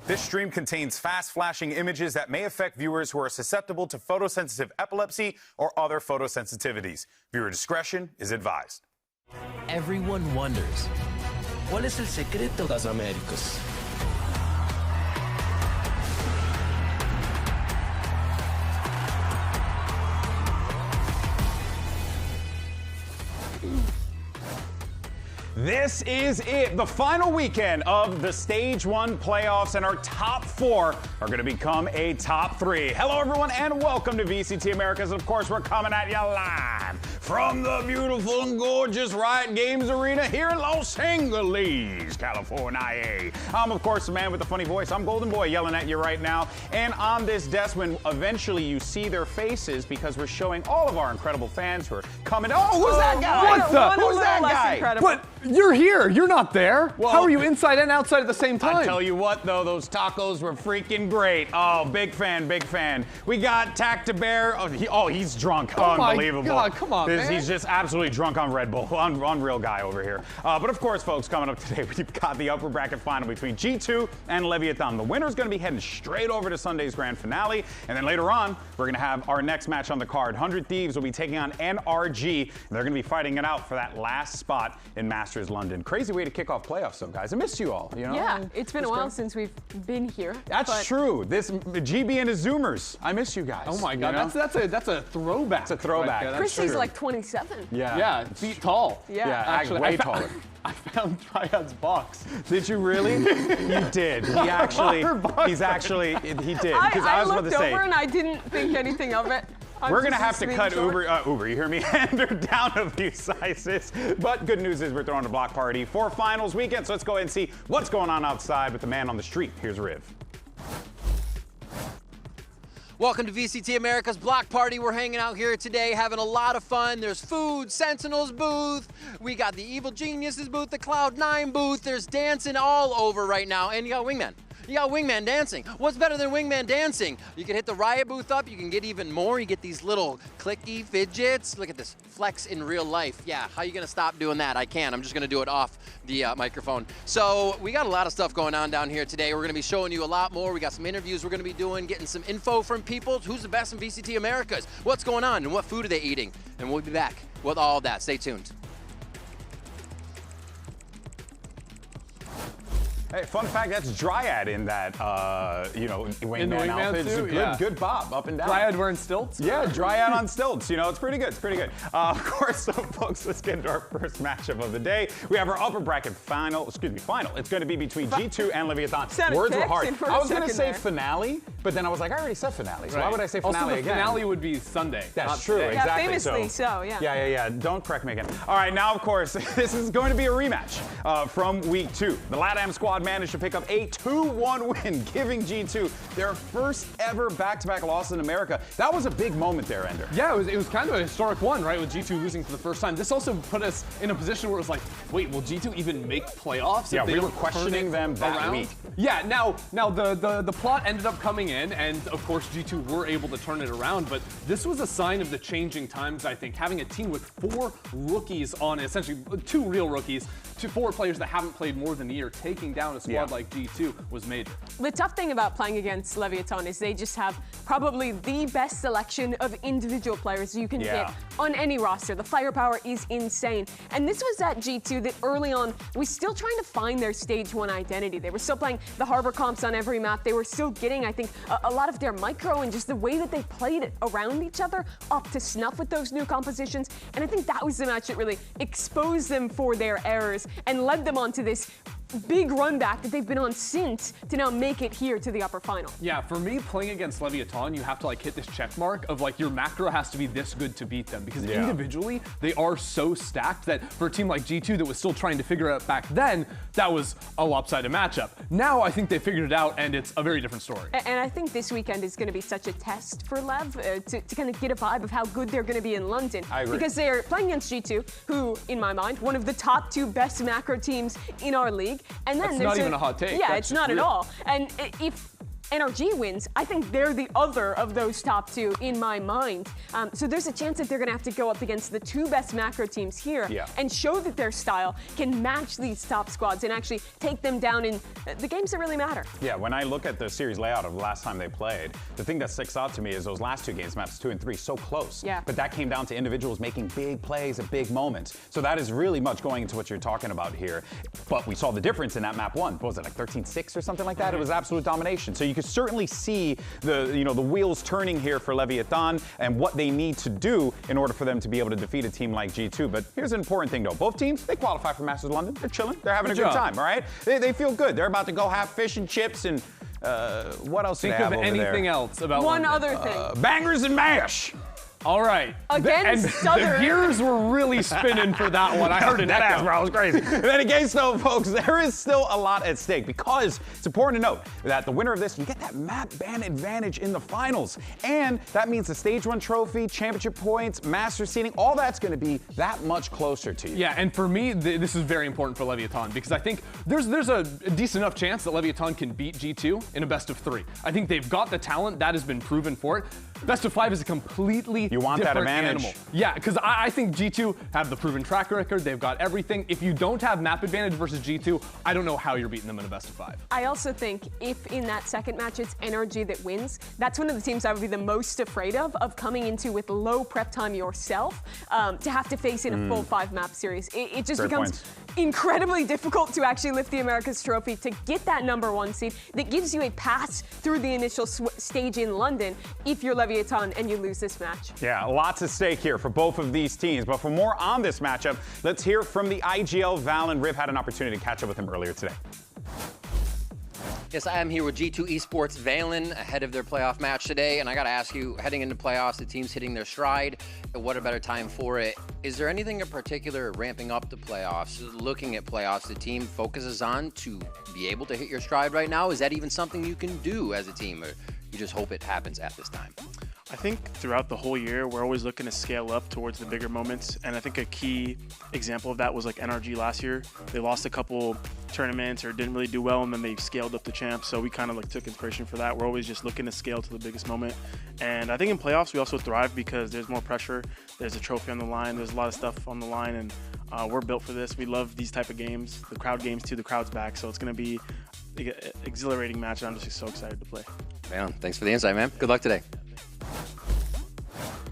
This stream contains fast flashing images that may affect viewers who are susceptible to photosensitive epilepsy or other photosensitivities. Viewer discretion is advised. Everyone wonders, ¿cuál es el secreto de las Américas? This is it, the final weekend of the Stage 1 playoffs, and our top 4 are going to become a top 3. Hello, everyone, and welcome to VCT Americas. Of course, we're coming at you live from the beautiful and gorgeous Riot Games Arena here in Los Angeles, California. I'm, of course, the man with the funny voice. I'm Golden Boy yelling at you right now. And on this desk, when eventually you see their faces, because we're showing all of our incredible fans who are coming. Oh, who's that guy? Who's that guy? But you're here. You're not there. Well, how are you inside and outside at the same time? I tell you what, though, those tacos were freaking great. Oh, big fan, big fan. We got Tacta Bear. Oh, he's drunk. Oh, unbelievable. My God, come on, man. He's just absolutely drunk on Red Bull. Unreal guy over here. But of course, folks, coming up today, we've got the upper bracket final between G2 and Leviatán. The winner's going to be heading straight over to Sunday's grand finale. And then later on, we're going to have our next match on the card. 100 Thieves will be taking on NRG. And they're going to be fighting it out for that last spot in Masters London. Crazy way to kick off playoffs, though, guys. I missed you all. You know? Yeah, it's been a while since we've been here. That's true. This GB and his Zoomers. I miss you guys. Oh my God, you know? that's a throwback. It's a throwback. Right, Christy's like 27. Yeah, feet tall. Yeah. Actually, way taller. I found Triad's box. Did you really? You did. He did. Because I was about to say. I looked over and I didn't think anything of it. We're going to have to cut Uber, you hear me? Ender down a few sizes. But good news is we're throwing a block party for finals weekend. So let's go ahead and see what's going on outside with the man on the street. Here's Riv. Welcome to VCT America's Block Party. We're hanging out here today, having a lot of fun. There's food, Sentinel's booth. We got the Evil Geniuses booth, the Cloud9 booth. There's dancing all over right now. And you got Wingman. You got Wingman dancing. What's better than Wingman dancing? You can hit the Riot booth up. You can get even more. You get these little clicky fidgets. Look at this. Flex in real life. Yeah, how are you going to stop doing that? I can't. I'm just going to do it off the microphone. So we got a lot of stuff going on down here today. We're going to be showing you a lot more. We got some interviews we're going to be doing, getting some info from people. Who's the best in VCT Americas? What's going on and what food are they eating? And we'll be back with all of that. Stay tuned. Hey, fun fact, that's Dryad in that, wingman outfit. It's a good bob, up and down. Dryad wearing stilts? Yeah, Dryad on stilts. You know, it's pretty good. It's pretty good. Of course, so folks, let's get into our first matchup of the day. We have our upper bracket final. It's going to be between G2 and Leviatán. Words were hard. I was going to say finale, but then I was like, I already said finale. So why would I say finale also, the again? Finale would be Sunday. That's true, today. exactly. Yeah, famously so, yeah. Yeah. Don't correct me again. All right, now, of course, this is going to be a rematch from week 2. The LATAM squad managed to pick up a 2-1 win, giving G2 their first ever back-to-back loss in America. That was a big moment there, Ender. Yeah, it was kind of a historic one, right, with G2 losing for the first time. This also put us in a position where it was like, wait, will G2 even make playoffs? Yeah, we were questioning them that week. Yeah, now the plot ended up coming in, and of course G2 were able to turn it around, but this was a sign of the changing times, I think. Having a team with 4 rookies on, essentially 2 real rookies, 4 players that haven't played more than a year, taking down a squad like G2 was major. The tough thing about playing against Leviatán is they just have probably the best selection of individual players you can hit on any roster. The firepower is insane. And this was at G2 that early on was still trying to find their Stage 1 identity. They were still playing the Harbor comps on every map. They were still getting, I think, a lot of their micro and just the way that they played it around each other up to snuff with those new compositions. And I think that was the match that really exposed them for their errors and led them onto this big run back that they've been on since to now make it here to the upper final. Yeah, for me, playing against Leviatán, you have to hit this check mark of your macro has to be this good to beat them, because individually they are so stacked that for a team like G2 that was still trying to figure it out back then, that was a lopsided matchup. Now I think they figured it out, and it's a very different story. And I think this weekend is going to be such a test for Lev to kind of get a vibe of how good they're going to be in London. I agree. Because they're playing against G2, who, in my mind, one of the top 2 best macro teams in our league. And then That's not even a hot take. Yeah, That's it's not real. at all. And if NRG wins, I think they're the other of those top two in my mind. So there's a chance that they're going to have to go up against the two best macro teams here and show that their style can match these top squads and actually take them down in the games that really matter. Yeah, when I look at the series layout of the last time they played, the thing that sticks out to me is those last two games, maps 2 and 3, so close. Yeah. But that came down to individuals making big plays at big moments. So that is really much going into what you're talking about here. But we saw the difference in that map 1. What was it, like 13-6 or something like that? It was absolute domination. So you could certainly see the wheels turning here for Leviathan and what they need to do in order for them to be able to defeat a team like G2. But here's an important thing though. Both teams, they qualify for Masters London. They're chilling. They're having a good time, all right? They feel good. They're about to go have fish and chips and what else do they have over there? Think of anything else about One London. other thing. Bangers and mash. All right. Against Southern. The gears were really spinning for that one. I heard it. That bro, was crazy. And then again, though, folks, there is still a lot at stake because it's important to note that the winner of this, you get that map ban advantage in the finals. And that means the Stage 1 trophy, championship points, master seeding, all that's going to be that much closer to you. Yeah, and for me, this is very important for Leviathan because I think there's a decent enough chance that Leviathan can beat G2 in a best of 3. I think they've got the talent. That has been proven for it. Best of 5 is a completely You want that advantage. Animal. Yeah, because I think G2 have the proven track record. They've got everything. If you don't have map advantage versus G2, I don't know how you're beating them in a best of 5. I also think if in that second match it's NRG that wins, that's one of the teams I would be the most afraid of coming into with low prep time yourself to have to face in a full 5-map series. It just Great becomes points. incredibly difficult to actually lift the Americas trophy to get that #1 seed that gives you a pass through the initial stage in London if you're Leviathan and you lose this match. Yeah, lots at stake here for both of these teams. But for more on this matchup, let's hear from the IGL. Val and Riv had an opportunity to catch up with him earlier today. Yes, I am here with G2 Esports Valen ahead of their playoff match today, and I gotta ask you, heading into playoffs, the team's hitting their stride. What a better time for it. Is there anything in particular ramping up the playoffs, looking at playoffs, the team focuses on to be able to hit your stride right now? Is that even something you can do as a team, or you just hope it happens at this time? I think throughout the whole year, we're always looking to scale up towards the bigger moments. And I think a key example of that was like NRG last year. They lost a couple tournaments or didn't really do well, and then they scaled up the champs. So we kind of like took inspiration for that. We're always just looking to scale to the biggest moment. And I think in playoffs, we also thrive because there's more pressure. There's a trophy on the line. There's a lot of stuff on the line, and we're built for this. We love these type of games. The crowd games too, the crowd's back. So it's going to be an exhilarating match, and I'm just so excited to play. Man, thanks for the insight, man. Good luck today.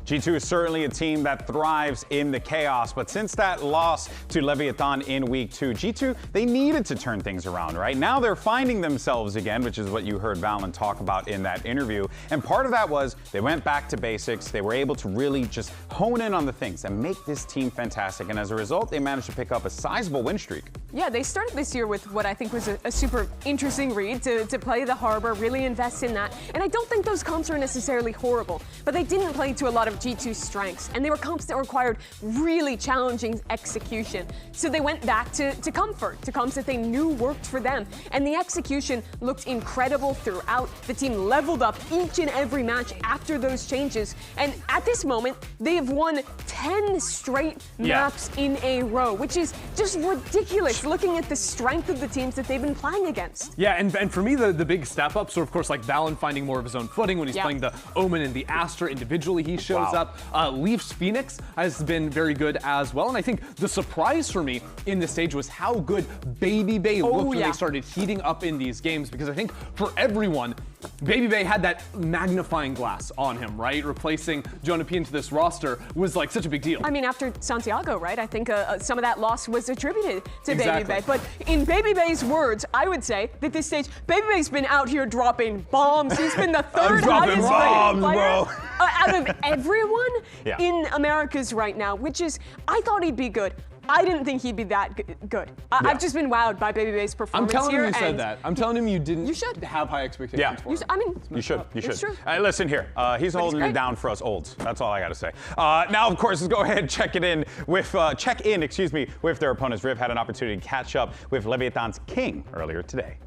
G2 is certainly a team that thrives in the chaos, but since that loss to Leviathan in week 2, G2, they needed to turn things around, right? Now they're finding themselves again, which is what you heard Valen talk about in that interview. And part of that was they went back to basics. They were able to really just hone in on the things that make this team fantastic. And as a result, they managed to pick up a sizable win streak. Yeah, they started this year with what I think was a super interesting read to play the Harbor, really invest in that. And I don't think those comps are necessarily horrible, but they didn't play to a lot of G2's strengths, and they were comps that required really challenging execution. So they went back to comfort, to comps that they knew worked for them. And the execution looked incredible throughout. The team leveled up each and every match after those changes. And at this moment, they have won 10 straight maps in a row, which is just ridiculous looking at the strength of the teams that they've been playing against. Yeah, and for me, the big step ups are, of course, like Valen finding more of his own footing when he's playing the Omen and the Astra individually. He shows up. Leafs Phoenix has been very good as well. And I think the surprise for me in this stage was how good Baby Bay looked when they started heating up in these games. Because I think for everyone, Baby Bay had that magnifying glass on him, right? Replacing Jonah P into this roster was like such a big deal. I mean, after Santiago, right? I think some of that loss was attributed to Baby Bay. But in Baby Bay's words, I would say that this stage, Baby Bay's been out here dropping bombs. He's been the third highest rated player out of everyone in Americas right now, which is, I thought he'd be good. I didn't think he'd be that good. I've just been wowed by Baby Bay's performance here. I'm telling him you said that. I'm telling him you didn't have high expectations for him. I mean, you should. It's true. Listen here, he's holding it down for us olds. That's all I got to say. Now, of course, let's go ahead and check in with their opponents. Riv had an opportunity to catch up with Leviathan's King earlier today.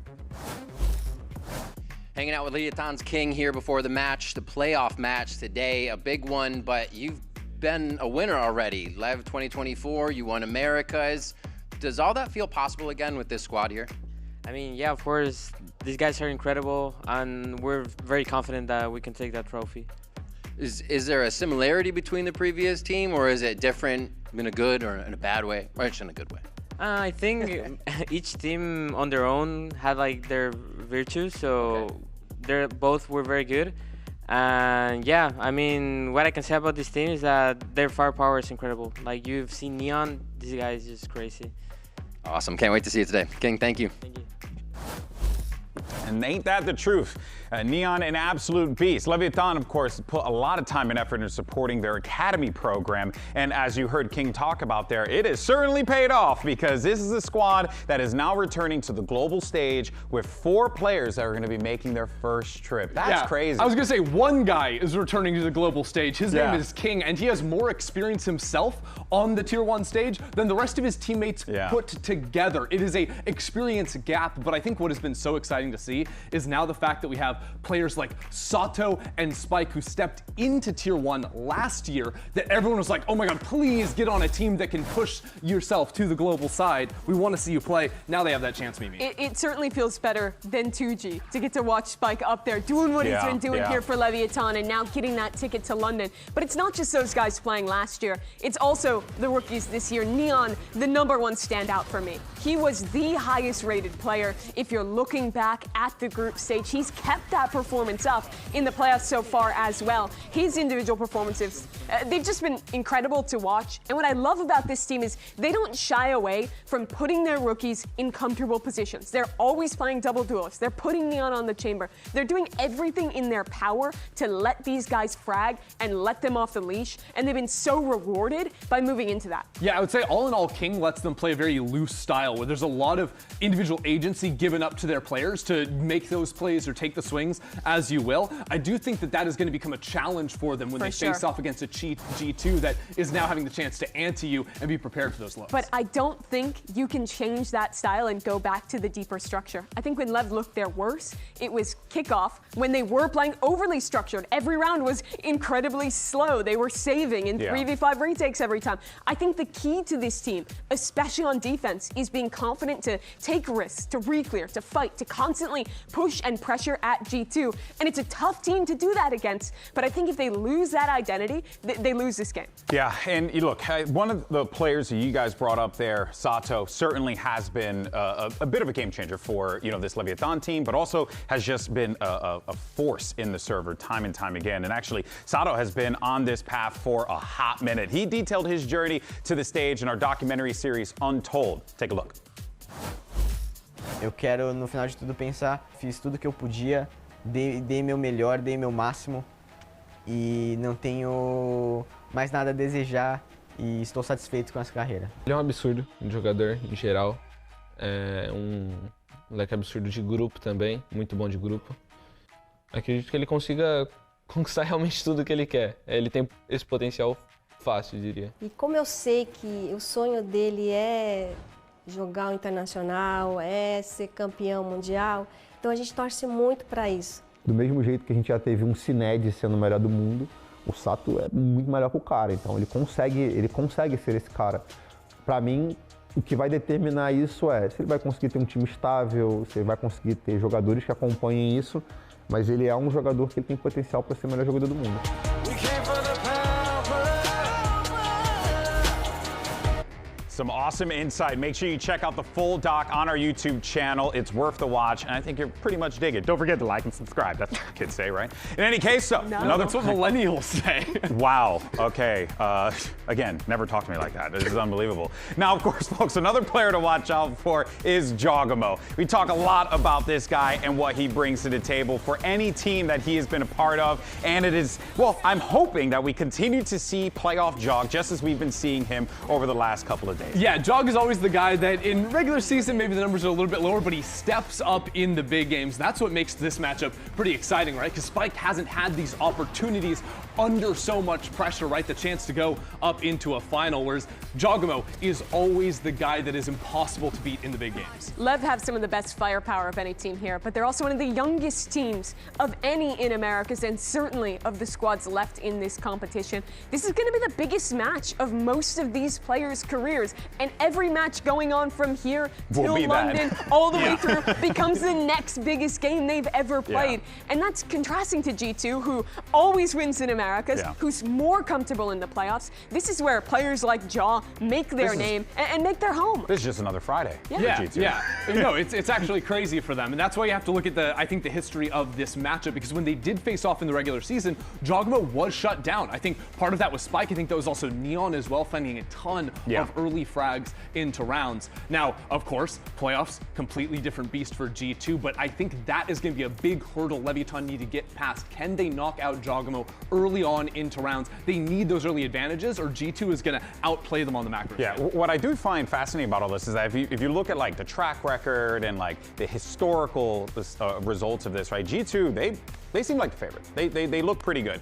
Hanging out with Leviathan's King here before the match, the playoff match today, a big one, but you've been a winner already. Lev 2024, you won Americas. Does all that feel possible again with this squad here? I mean, yeah, of course, these guys are incredible, and we're very confident that we can take that trophy. Is there a similarity between the previous team, or is it different in a good or in a bad way, or just in a good way? I think each team on their own had like their virtues, so they're both were very good. And yeah, I mean, what I can say about this team is that their firepower is incredible. Like, you've seen Neon, this guy is just crazy. Awesome, can't wait to see it today. King, thank you. Thank you. And ain't that the truth? Neon, an absolute beast. Leviathan, of course, put a lot of time and effort into supporting their academy program. And as you heard King talk about there, it has certainly paid off, because this is a squad that is now returning to the global stage with 4 players that are going to be making their first trip. That's crazy. I was going to say, one guy is returning to the global stage. His name is King, and he has more experience himself on the Tier 1 stage than the rest of his teammates put together. It is a experience gap, but I think what has been so exciting to see is now the fact that we have players like Sato and Spike, who stepped into Tier 1 last year, that everyone was like, oh my god, please get on a team that can push yourself to the global side. We want to see you play. Now they have that chance, Mimi. It certainly feels better than 2G to get to watch Spike up there doing what he's been doing here for Leviathan, and now getting that ticket to London. But it's not just those guys playing last year. It's also the rookies this year. Neon, the #1 standout for me. He was the highest rated player. If you're looking back at the group stage, he's kept that performance up in the playoffs so far as well. His individual performances, they've just been incredible to watch. And what I love about this team is they don't shy away from putting their rookies in comfortable positions. They're always playing double duos. They're putting Neon on the chamber. They're doing everything in their power to let these guys frag and let them off the leash. And they've been so rewarded by moving into that. Yeah, I would say all in all, King lets them play a very loose style, where there's a lot of individual agency given up to their players to make those plays or take the swings as you will. I do think that that is going to become a challenge for them when they face off against a G2 that is now having the chance to ante you and be prepared for those looks. But I don't think you can change that style and go back to the deeper structure. I think when Lev looked their worst, it was kickoff, when they were playing overly structured. Every round was incredibly slow. They were saving in 3v5 retakes every time. I think the key to this team, especially on defense, is being confident to take risks, to re-clear, to fight, to constantly push and pressure at G2. And it's a tough team to do that against. But I think if they lose that identity, they lose this game. Yeah, and you look, one of the players that you guys brought up there, Sato, certainly has been a bit of a game changer for this Leviathan team, but also has just been a force in the server time and time again. And actually, Sato has been on this path for a hot minute. He detailed his journey to the stage in our documentary series Untold. Take a look. Eu quero, no final de tudo, pensar, fiz tudo que eu podia, dei meu melhor, dei meu máximo e não tenho mais nada a desejar e estou satisfeito com essa carreira. Ele é um absurdo, um jogador em geral, é moleque absurdo de grupo também, muito bom de grupo. Acredito que ele consiga conquistar realmente tudo que ele quer. Ele tem esse potencial fácil, diria. E como eu sei que o sonho dele é jogar o internacional, é ser campeão mundial, então a gente torce muito para isso. Do mesmo jeito que a gente já teve um Cined sendo o melhor do mundo, o Sato é muito melhor que o cara, então ele consegue ser esse cara. Para mim, o que vai determinar isso é se ele vai conseguir ter um time estável, se ele vai conseguir ter jogadores que acompanhem isso, mas ele é um jogador que ele tem potencial para ser o melhor jogador do mundo. Some awesome insight. Make sure you check out the full doc on our YouTube channel. It's worth the watch, and I think you'll pretty much dig it. Don't forget to like and subscribe. That's what kids say, right? In any case, that's what millennials say. Wow. Okay. Again, never talk to me like that. This is unbelievable. Now, of course, folks, another player to watch out for is Jogamo. We talk a lot about this guy and what he brings to the table for any team that he has been a part of, and it is, well, I'm hoping that we continue to see playoff Jog just as we've been seeing him over the last couple of days. Yeah, Jog is always the guy that in regular season, maybe the numbers are a little bit lower, but he steps up in the big games. That's what makes this matchup pretty exciting, right? Because Spike hasn't had these opportunities under so much pressure, right? The chance to go up into a final, whereas Giacomo is always the guy that is impossible to beat in the big games. Lev have some of the best firepower of any team here, but they're also one of the youngest teams of any in Americas, and certainly of the squads left in this competition. This is going to be the biggest match of most of these players' careers, and every match going on from here till London all the way through becomes the next biggest game they've ever played. And that's contrasting to G2, who always wins in Americas, who's more comfortable in the playoffs. This is where players like Jaw make their name and make their home. This is just another Friday for G2. No, it's actually crazy for them, and that's why you have to look at I think the history of this matchup, because when they did face off in the regular season, Giacomo was shut down. I think part of that was Spike. I think that was also Neon as well, finding a ton of early frags into rounds. Now, of course, playoffs, completely different beast for G2, but I think that is going to be a big hurdle Leviatán need to get past. Can they knock out Giacomo early on into rounds? They need those early advantages, or G2 is going to outplay them on the macro. Yeah, what I do find fascinating about all this is that if you look at like the track record and like the historical results of this, right? G2, they seem like the favorites. They look pretty good,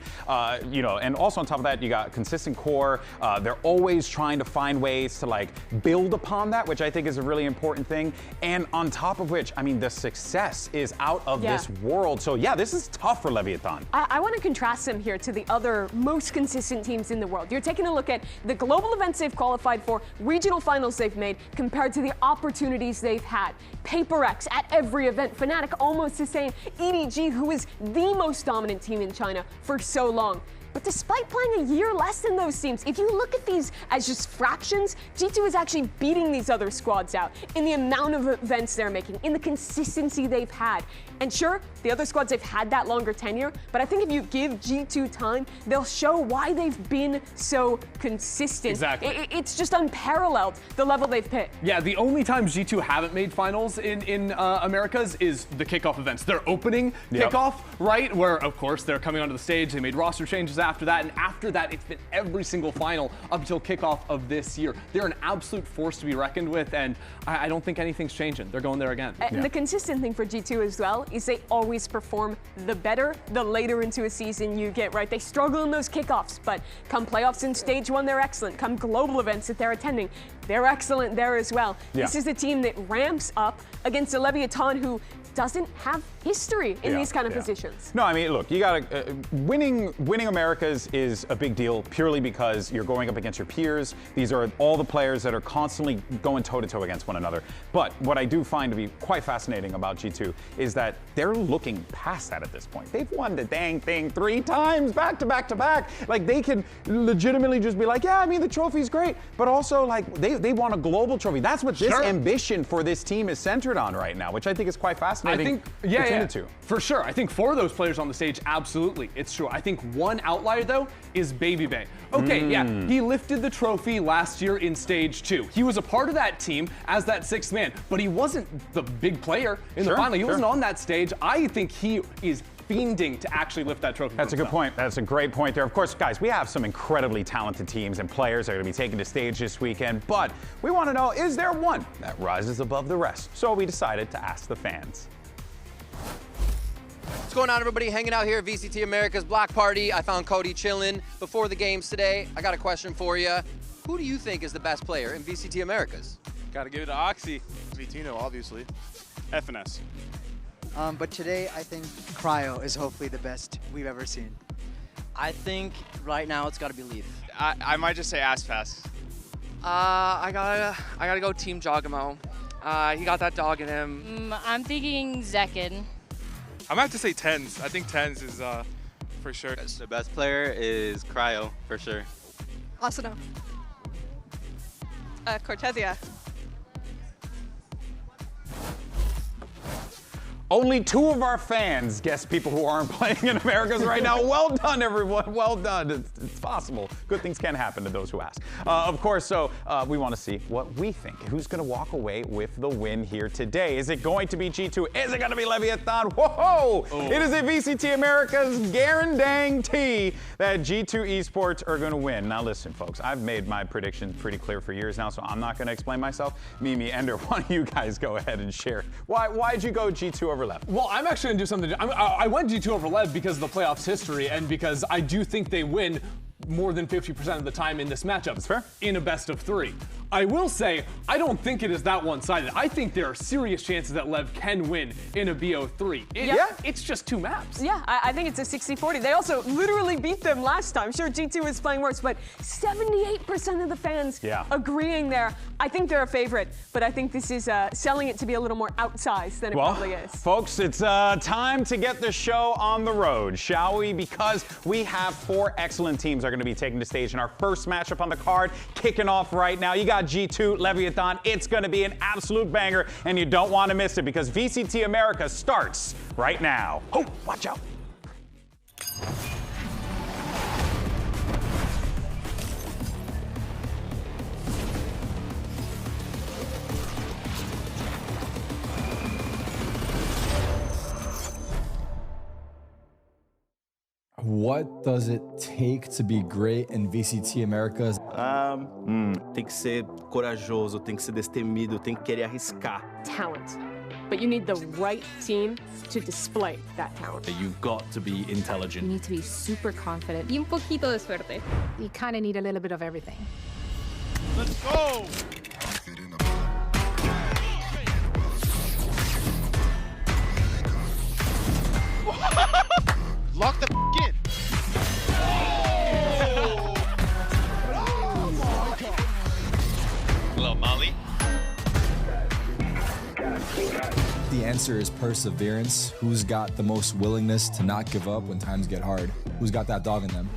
you know. And also on top of that, you got consistent core. They're always trying to find ways to like build upon that, which I think is a really important thing. And on top of which, I mean, the success is out of this world. So yeah, this is tough for Leviatán. I want to contrast them here to the other most consistent teams in the world. You're taking a look at the global events they've qualified for, regional finals they've made, compared to the opportunities they've had. PaperX at every event, Fnatic almost the same, EDG, who is the most dominant team in China for so long. But despite playing a year less than those teams, if you look at these as just fractions, G2 is actually beating these other squads out in the amount of events they're making, in the consistency they've had. And sure, the other squads, they've had that longer tenure, but I think if you give G2 time, they'll show why they've been so consistent. Exactly. It's just unparalleled, the level they've hit. Yeah, the only time G2 haven't made finals in Americas is the kickoff events. Their opening kickoff, right, where, of course, they're coming onto the stage, they made roster changes after that, and after that, it's been every single final up until kickoff of this year. They're an absolute force to be reckoned with, and I don't think anything's changing. They're going there again. And the consistent thing for G2 as well is they always perform the better the later into a season you get, right? They struggle in those kickoffs, but come playoffs in stage 1, they're excellent. Come global events that they're attending, they're excellent there as well. This is a team that ramps up against a Leviatán who doesn't have history in these kind of positions. No, I mean, look, you gotta winning Americas is a big deal purely because you're going up against your peers. These are all the players that are constantly going toe-to-toe against one another. But what I do find to be quite fascinating about G2 is that they're looking past that at this point. They've won the dang thing 3 times back to back to back. Like, they can legitimately just be like, yeah, I mean, the trophy's great, but also like they want a global trophy. That's what this ambition for this team is centered on right now, which I think is quite fascinating. I think, the two. For sure. I think for those players on the stage, absolutely, it's true. I think one outlier, though, is Baby Bay. Okay, he lifted the trophy last year in stage 2. He was a part of that team as that 6th man, but he wasn't the big player in the final. He wasn't on that stage. I think he is fiending to actually lift that trophy. That's a good point. That's a great point there. Of course, guys, we have some incredibly talented teams and players that are going to be taking the stage this weekend, but we want to know, is there one that rises above the rest? So we decided to ask the fans. What's going on, everybody? Hanging out here at VCT Americas Block Party. I found Cody chilling before the games today. I got a question for you. Who do you think is the best player in VCT Americas? Gotta give it to Oxy. Vitino, obviously. FNS. But today, I think Cryo is hopefully the best we've ever seen. I think right now it's got to be Leaf. I might just say Aspas. I gotta go Team Giacomo. He got that dog in him. I'm thinking Zekin. I'm gonna have to say Tens. I think Tens is for sure. The best player is Cryo, for sure. Asuna. Cortezia. Only 2 of our fans guess people who aren't playing in Americas right now. Well done, everyone. Well done. It's possible. Good things can happen to those who ask. Of course, so we want to see what we think. Who's going to walk away with the win here today? Is it going to be G2? Is it going to be Leviatán? Whoa! Oh. It is a VCT Americas guarantee that G2 Esports are going to win. Now listen, folks, I've made my predictions pretty clear for years now, so I'm not going to explain myself. Mimi, Ender, why don't you guys go ahead and share? Why'd you go G2 over over Lev? Well, I'm actually going to do something. I went G2 over Lev because of the playoffs history and because I do think they win more than 50% of the time in this matchup. That's fair. In a best of 3. I will say, I don't think it is that one-sided. I think there are serious chances that Lev can win in a BO3. It's just 2 maps. Yeah, I think it's a 60-40. They also literally beat them last time. Sure, G2 was playing worse, but 78% of the fans agreeing there. I think they're a favorite, but I think this is selling it to be a little more outsized than it probably is. Folks, it's time to get the show on the road, shall we? Because we have 4 excellent teams that are going to be taking the stage in our first matchup on the card, kicking off right now. You got G2, Leviathan. It's going to be an absolute banger, and you don't want to miss it because VCT America starts right now. Oh, watch out. What does it take to be great in VCT Americas? Tem que ser corajoso, tem que ser destemido, tem que querer arriscar. Talent. But you need the right team to display that talent. You've got to be intelligent. You need to be super confident. Y un poquito de suerte. You kind of need a little bit of everything. Let's go! Lock the in. Hello, Molly. The answer is perseverance. Who's got the most willingness to not give up when times get hard? Who's got that dog in them?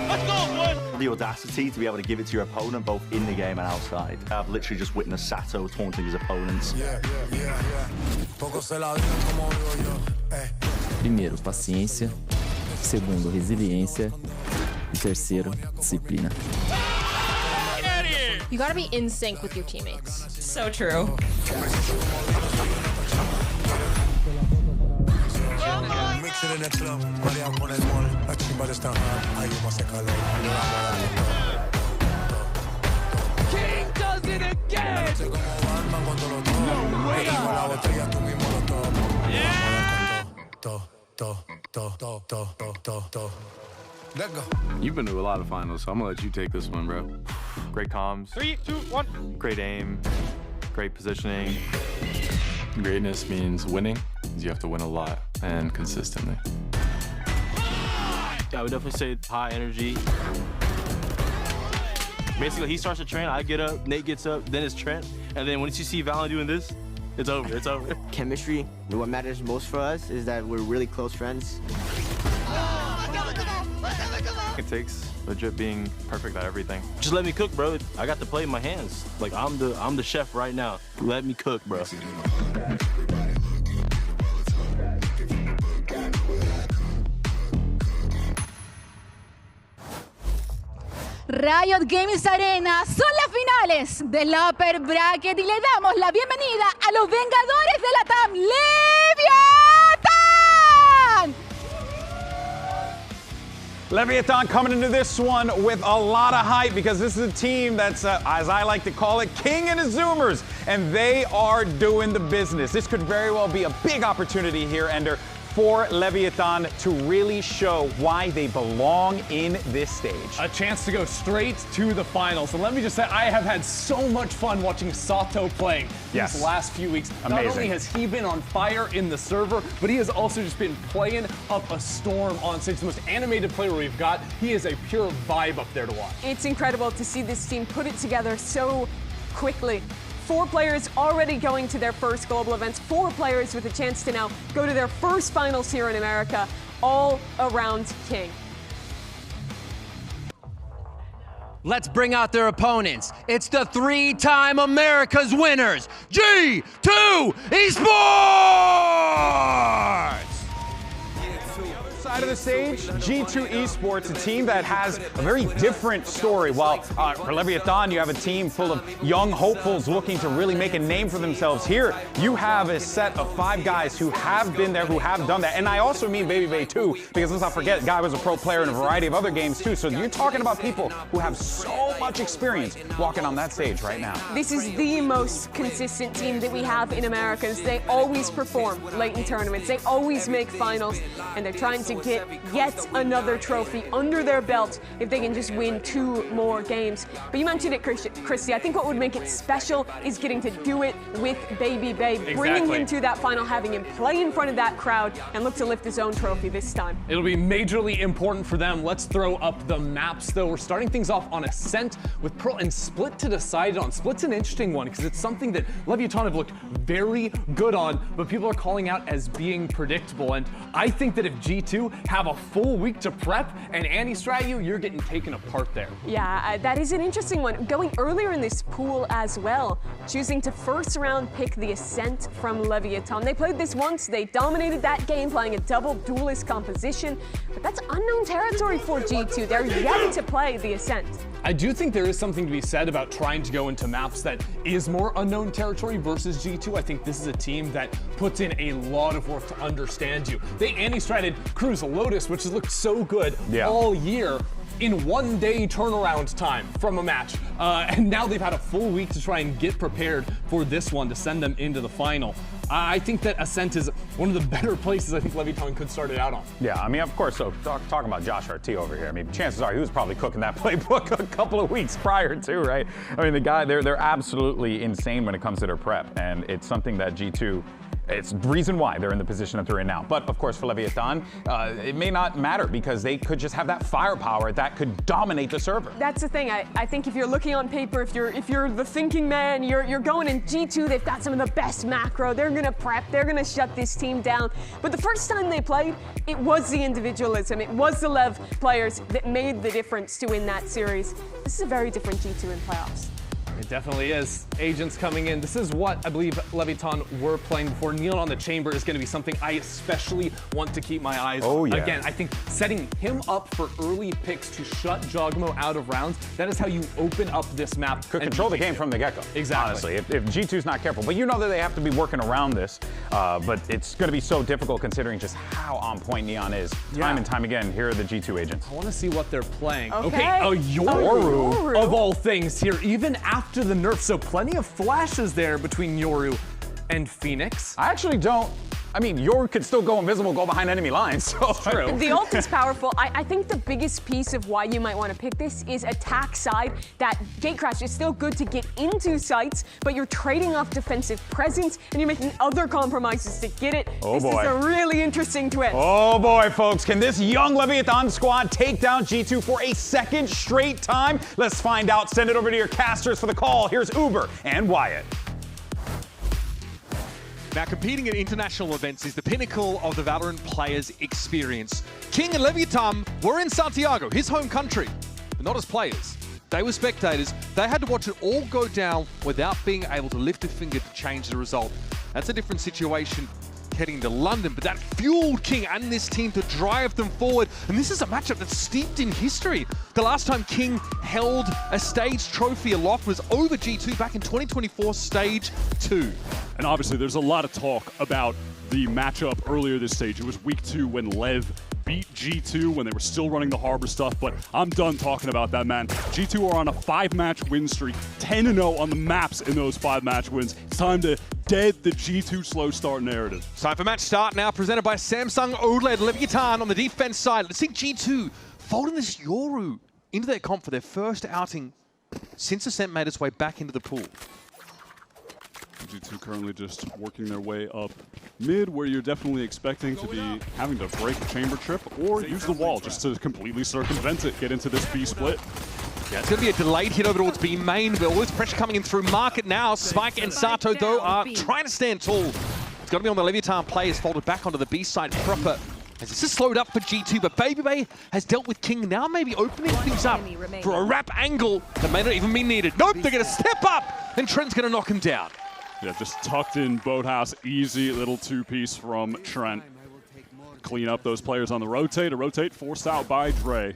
Let's go, boys! The audacity to be able to give it to your opponent both in the game and outside. I've literally just witnessed Sato taunting his opponents. Primeiro, paciência. Segundo, resiliência. E terceiro, disciplina. You gotta be in sync with your teammates. So true. King does it again! No way! You've been to a lot of finals, so I'm gonna let you take this one, bro. Great comms. 3, 2, 1. Great aim. Great positioning. Greatness means winning. You have to win a lot and consistently. I would definitely say high energy. Basically, he starts to train, I get up, Nate gets up, then it's Trent. And then once you see Valen doing this, it's over, it's over. Chemistry, what matters most for us is that we're really close friends. It takes legit being perfect at everything. Just let me cook, bro. I got the plate in my hands. Like, I'm the chef right now. Let me cook, bro. Riot Games Arena son las finales del Upper Bracket y le damos la bienvenida a los Vengadores de la TAM, Leviatán! Leviathan coming into this one with a lot of hype because this is a team that's, as I like to call it, king in the Zoomers, and they are doing the business. This could very well be a big opportunity here, Ender, for Leviathan to really show why they belong in this stage. A chance to go straight to the finals. And let me just say, I have had so much fun watching Sato playing these last few weeks. Amazing. Not only has he been on fire in the server, but he has also just been playing up a storm on stage. The most animated player we've got. He is a pure vibe up there to watch. It's incredible to see this team put it together so quickly. 4 players already going to their first global events, 4 players with a chance to now go to their first finals here in America, all around king. Let's bring out their opponents. It's the 3-time America's winners, G2 Esports! Side of the stage, G2 Esports, a team that has a very different story. While for Leviathan, you have a team full of young hopefuls looking to really make a name for themselves. Here, you have a set of 5 guys who have been there, who have done that. And I also mean Baby Bay too, because let's not forget, Guy was a pro player in a variety of other games too. So you're talking about people who have so much experience walking on that stage right now. This is the most consistent team that we have in Americas. They always perform late in tournaments. They always make finals, and they're trying to get yet another trophy under their belt if they can just win 2 more games. But you mentioned it, Christy. I think what would make it special is getting to do it with Baby Babe, bringing him to that final, having him play in front of that crowd, and look to lift his own trophy this time. It'll be majorly important for them. Let's throw up the maps, though. We're starting things off on Ascent with Pearl and Split to decide on. Split's an interesting one because it's something that Leviatán have looked very good on, but people are calling out as being predictable. And I think that if G2 have a full week to prep and anti-strat you're getting taken apart there. Yeah, that is an interesting one. Going earlier in this pool as well, choosing to first round pick the Ascent from Leviatán. They played this once, they dominated that game, playing a double duelist composition, but that's unknown territory for G2. They're yet to play the Ascent. I do think there is something to be said about trying to go into maps that is more unknown territory versus G2. I think this is a team that puts in a lot of work to understand you. They anti-stratted Cruise Lotus, which has looked so good all year, in 1 day turnaround time from a match. And now they've had a full week to try and get prepared for this one to send them into the final. I think that Ascent is one of the better places I think Leviatán could start it out on. Yeah, I mean, of course, so talking about Josh RT over here, I mean, chances are he was probably cooking that playbook a couple of weeks prior to, right? I mean, the guy, they're absolutely insane when it comes to their prep, and it's something that G2, it's the reason why they're in the position that they're in now. But of course, for Leviatán, it may not matter because they could just have that firepower that could dominate the server. That's the thing. I think if you're looking on paper, if you're the thinking man, you're going in G2. They've got some of the best macro. They're gonna prep. They're gonna shut this team down. But the first time they played, it was the individualism. It was the Lev players that made the difference to win that series. This is a very different G2 in playoffs. It definitely is. Agents coming in. This is what I believe Leviatán were playing before. Neon on the chamber is going to be something I especially want to keep my eyes on. Again, I think setting him up for early picks to shut Jogmo out of rounds, that is how you open up this map. Could control the game from the get-go. Exactly. Honestly, if G2's not careful. But you know that they have to be working around this. But it's going to be so difficult considering just how on point Neon is. Time and time again, here are the G2 agents. I want to see what they're playing. Okay, a Yoru of all things here, even after the nerf. So plenty of flashes there between Yoru and Phoenix. I actually don't. I mean, Yoru could still go invisible, go behind enemy lines. So true. The ult is powerful. I think the biggest piece of why you might want to pick this is attack side. That gatecrash is still good to get into sites, but you're trading off defensive presence and you're making other compromises to get it. This is a really interesting twist. Oh boy, folks. Can this young Leviatán squad take down G2 for a second straight time? Let's find out. Send it over to your casters for the call. Here's Uber and Wyatt. Now, competing at international events is the pinnacle of the Valorant players' experience. King and Leviatán were in Santiago, his home country, but not as players. They were spectators. They had to watch it all go down without being able to lift a finger to change the result. That's a different situation heading to London, but that fueled King and this team to drive them forward. And this is a matchup that's steeped in history. The last time King held a stage trophy aloft was over G2 back in 2024 Stage 2. And obviously there's a lot of talk about the matchup earlier this stage. It was week 2 when Lev beat G2 when they were still running the Harbor stuff, but I'm done talking about that, man. G2 are on a 5-match win streak, 10-0 on the maps in those 5-match wins. It's time to dead the G2 slow start narrative. It's time for match start now, presented by Samsung OLED. Leviatán on the defense side. Let's see G2 folding this Yoru into their comp for their first outing since Ascent made its way back into the pool. G2 currently just working their way up mid, where you're definitely expecting to be having to break a chamber trip or use the wall just to completely circumvent it, get into this B split. Yeah, it's going to be a delayed hit over towards B main, but all this pressure coming in through market now. Spike and Sato, though, are trying to stand tall. It's got to be on the Leviatán players, folded back onto the B side proper. As this is slowed up for G2, but Baby Bay has dealt with King, now maybe opening things up for a wrap angle that may not even be needed. Nope, they're going to step up, and Trent's going to knock him down. Yeah, just tucked in Boathouse, easy little 2-piece from Trent. Clean up those players on the rotate. A rotate forced out by Dre.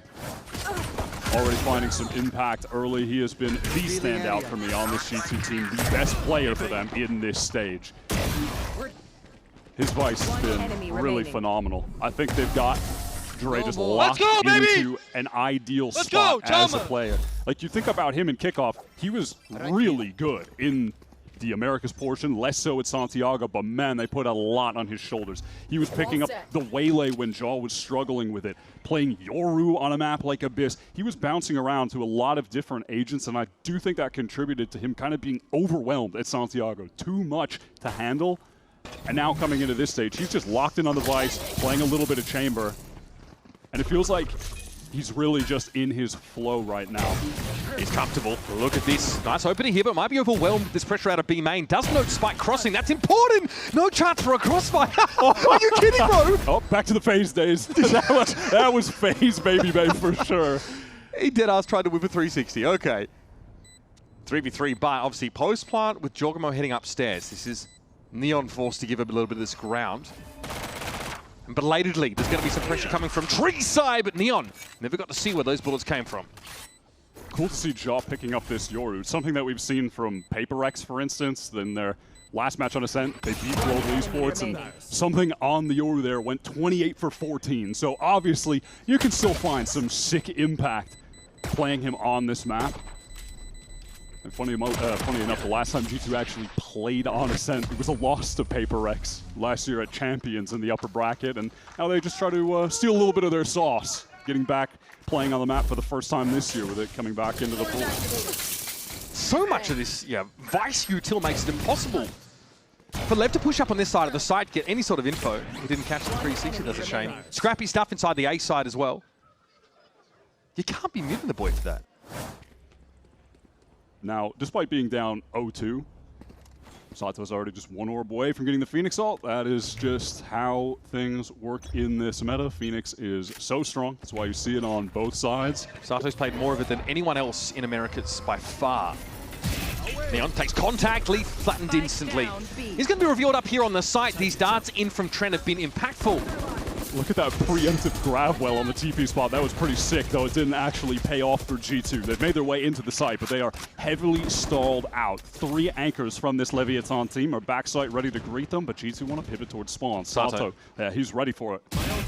Already finding some impact early. He has been the standout for me on this G2 team, the best player for them in this stage. His Vice has been really phenomenal. I think they've got Dre just locked into an ideal spot as a player. Like, you think about him in kickoff, he was really good in the Americas portion, less so at Santiago, but man, they put a lot on his shoulders. He was picking up the Waylay when Jaw was struggling with it, playing Yoru on a map like Abyss. He was bouncing around to a lot of different agents, and I do think that contributed to him kind of being overwhelmed at Santiago. Too much to handle. And now coming into this stage, he's just locked in on the Vice, playing a little bit of Chamber, and it feels like he's really just in his flow right now. He's comfortable. Look at this. Nice opening here, but might be overwhelmed with this pressure out of B main. Does note Spike crossing. That's important. No chance for a crossfire. Are you kidding, bro? Oh, back to the phase days. that was phase, baby, for sure. He deadass tried to whip a 360. Okay. 3v3, but obviously post plant with Jorgamo heading upstairs. This is Neon forced to give a little bit of this ground. And belatedly, there's going to be some pressure coming from Treeside, but Neon never got to see where those bullets came from. Cool to see Jaw picking up this Yoru. Something that we've seen from PaperX, for instance, in their last match on Ascent. They beat Global Esports, and something on the Yoru there went 28 for 14. So obviously, you can still find some sick impact playing him on this map. And funny enough, the last time G2 actually played on Ascent, it was a loss to PaperX last year at Champions in the upper bracket, and now they just try to steal a little bit of their sauce, getting back playing on the map for the first time this year with it coming back into the pool. So much of this, Vice util makes it impossible for Lev to push up on this side of the site, get any sort of info. He didn't catch the 360, that's a shame. Scrappy stuff inside the A side as well. You can't be muting the boy for that. Now, despite being down 0-2, Sato's already just one orb away from getting the Phoenix ult. That is just how things work in this meta. Phoenix is so strong. That's why you see it on both sides. Sato's played more of it than anyone else in Americas by far. Neon takes contact, Leaf flattened instantly. He's going to be revealed up here on the site. These darts in from Trent have been impactful. Look at that preemptive grab well on the TP spot. That was pretty sick, though it didn't actually pay off for G2. They've made their way into the site, but they are heavily stalled out. 3 anchors from this Leviatán team are backside ready to greet them, but G2 want to pivot towards spawn. Sato, yeah, he's ready for it.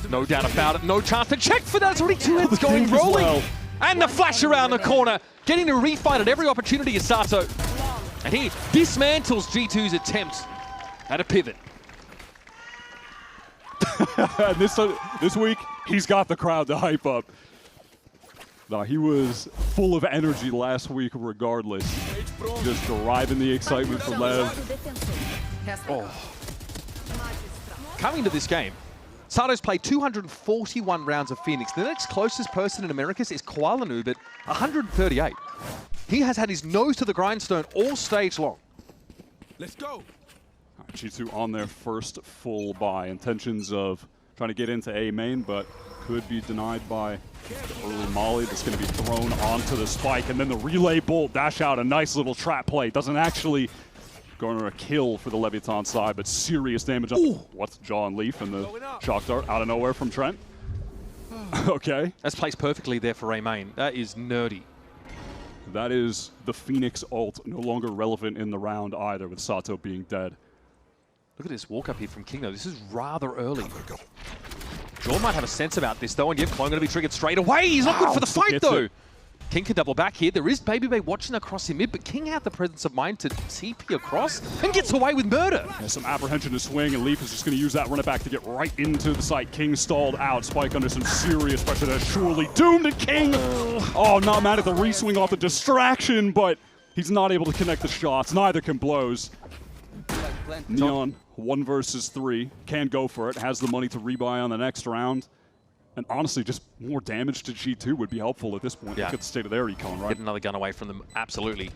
No doubt about it. No chance to check for that. It's already 2 heads going rolling. Well. And the flash around the corner. Getting to refight at every opportunity is Sato. And he dismantles G2's attempt at a pivot. this week, he's got the crowd to hype up. No, he was full of energy last week regardless. Just deriving the excitement for Lev. Oh. Coming to this game, Sato's played 241 rounds of Phoenix. The next closest person in Americas is Kuala Noob at 138. He has had his nose to the grindstone all stage long. Let's go. G2 on their first full buy. Intentions of trying to get into A main, but could be denied by the early molly that's going to be thrown onto the spike. And then the relay bolt dash out, a nice little trap play. Doesn't actually garner a kill for the Leviatán side, but serious damage on what's Jaw and Leaf, and the shock dart out of nowhere from Trent. Okay. That's placed perfectly there for A main. That is nerdy. That is the Phoenix ult, no longer relevant in the round either, with Sato being dead. Look at this walk up here from King, though. This is rather early. Jaw might have a sense about this, though, and Clone going to be triggered straight away. He's not good for the fight, though. King can double back here. There is Baby Bay watching across in mid, but King had the presence of mind to TP across and gets away with murder. Yeah, some apprehension to swing, and Leaf is just going to use that run it back to get right into the site. King stalled out. Spike under some serious pressure. That's surely doomed to King. Oh, not mad at the re-swing off the distraction, but he's not able to connect the shots. Neither can Blows. Neon, 1 versus 3, can go for it, has the money to rebuy on the next round. And honestly, just more damage to G2 would be helpful at this point. Look at the state of their econ, right? Get another gun away from them, absolutely.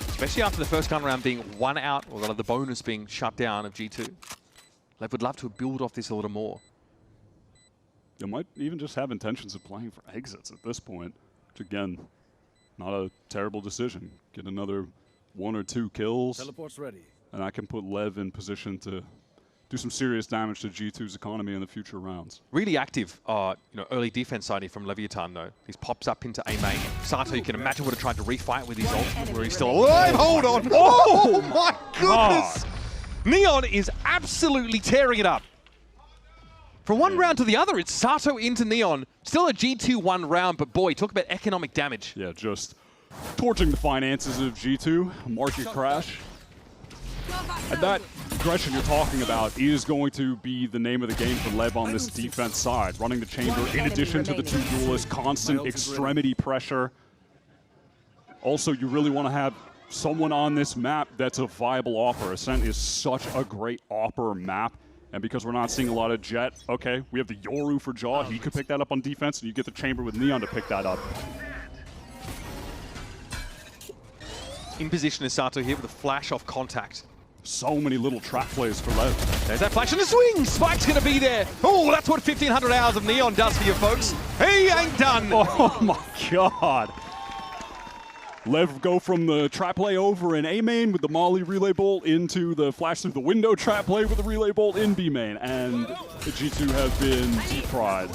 Especially after the first gun round being 1 out, or the bonus being shut down of G2. Lev would love to build off this a little more. They might even just have intentions of playing for exits at this point, which again, not a terrible decision. Get another 1 or 2 kills. Teleport's ready. And I can put Lev in position to do some serious damage to G2's economy in the future rounds. Really active, early defense side here from Leviatán, though. He pops up into A main. Sato, you can imagine, would have tried to refight with his ult, where he's still alive. Hold on. Oh my goodness! Neon is absolutely tearing it up. From one round to the other, it's Sato into Neon. Still a G2-1 round, but boy, talk about economic damage. Yeah, just torching the finances of G2, market crash. And that aggression you're talking about is going to be the name of the game for Lev on this defense side. Running the chamber in addition to the two duelists, constant extremity pressure. Also, you really want to have someone on this map that's a viable AWPer. Ascent is such a great AWPer map. And because we're not seeing a lot of Jet, okay, we have the Yoru for Jaw. He could pick that up on defense, and you get the chamber with Neon to pick that up. In position is Sato here with a flash off contact. So many little trap plays for Lev. There's that flash and the swing. Spike's going to be there. Oh, that's what 1,500 hours of Neon does for you folks. He ain't done. Oh my God. Lev go from the trap play over in A main with the Molly relay bolt into the flash through the window trap play with the relay bolt in B main. And the G2 have been deep-fried.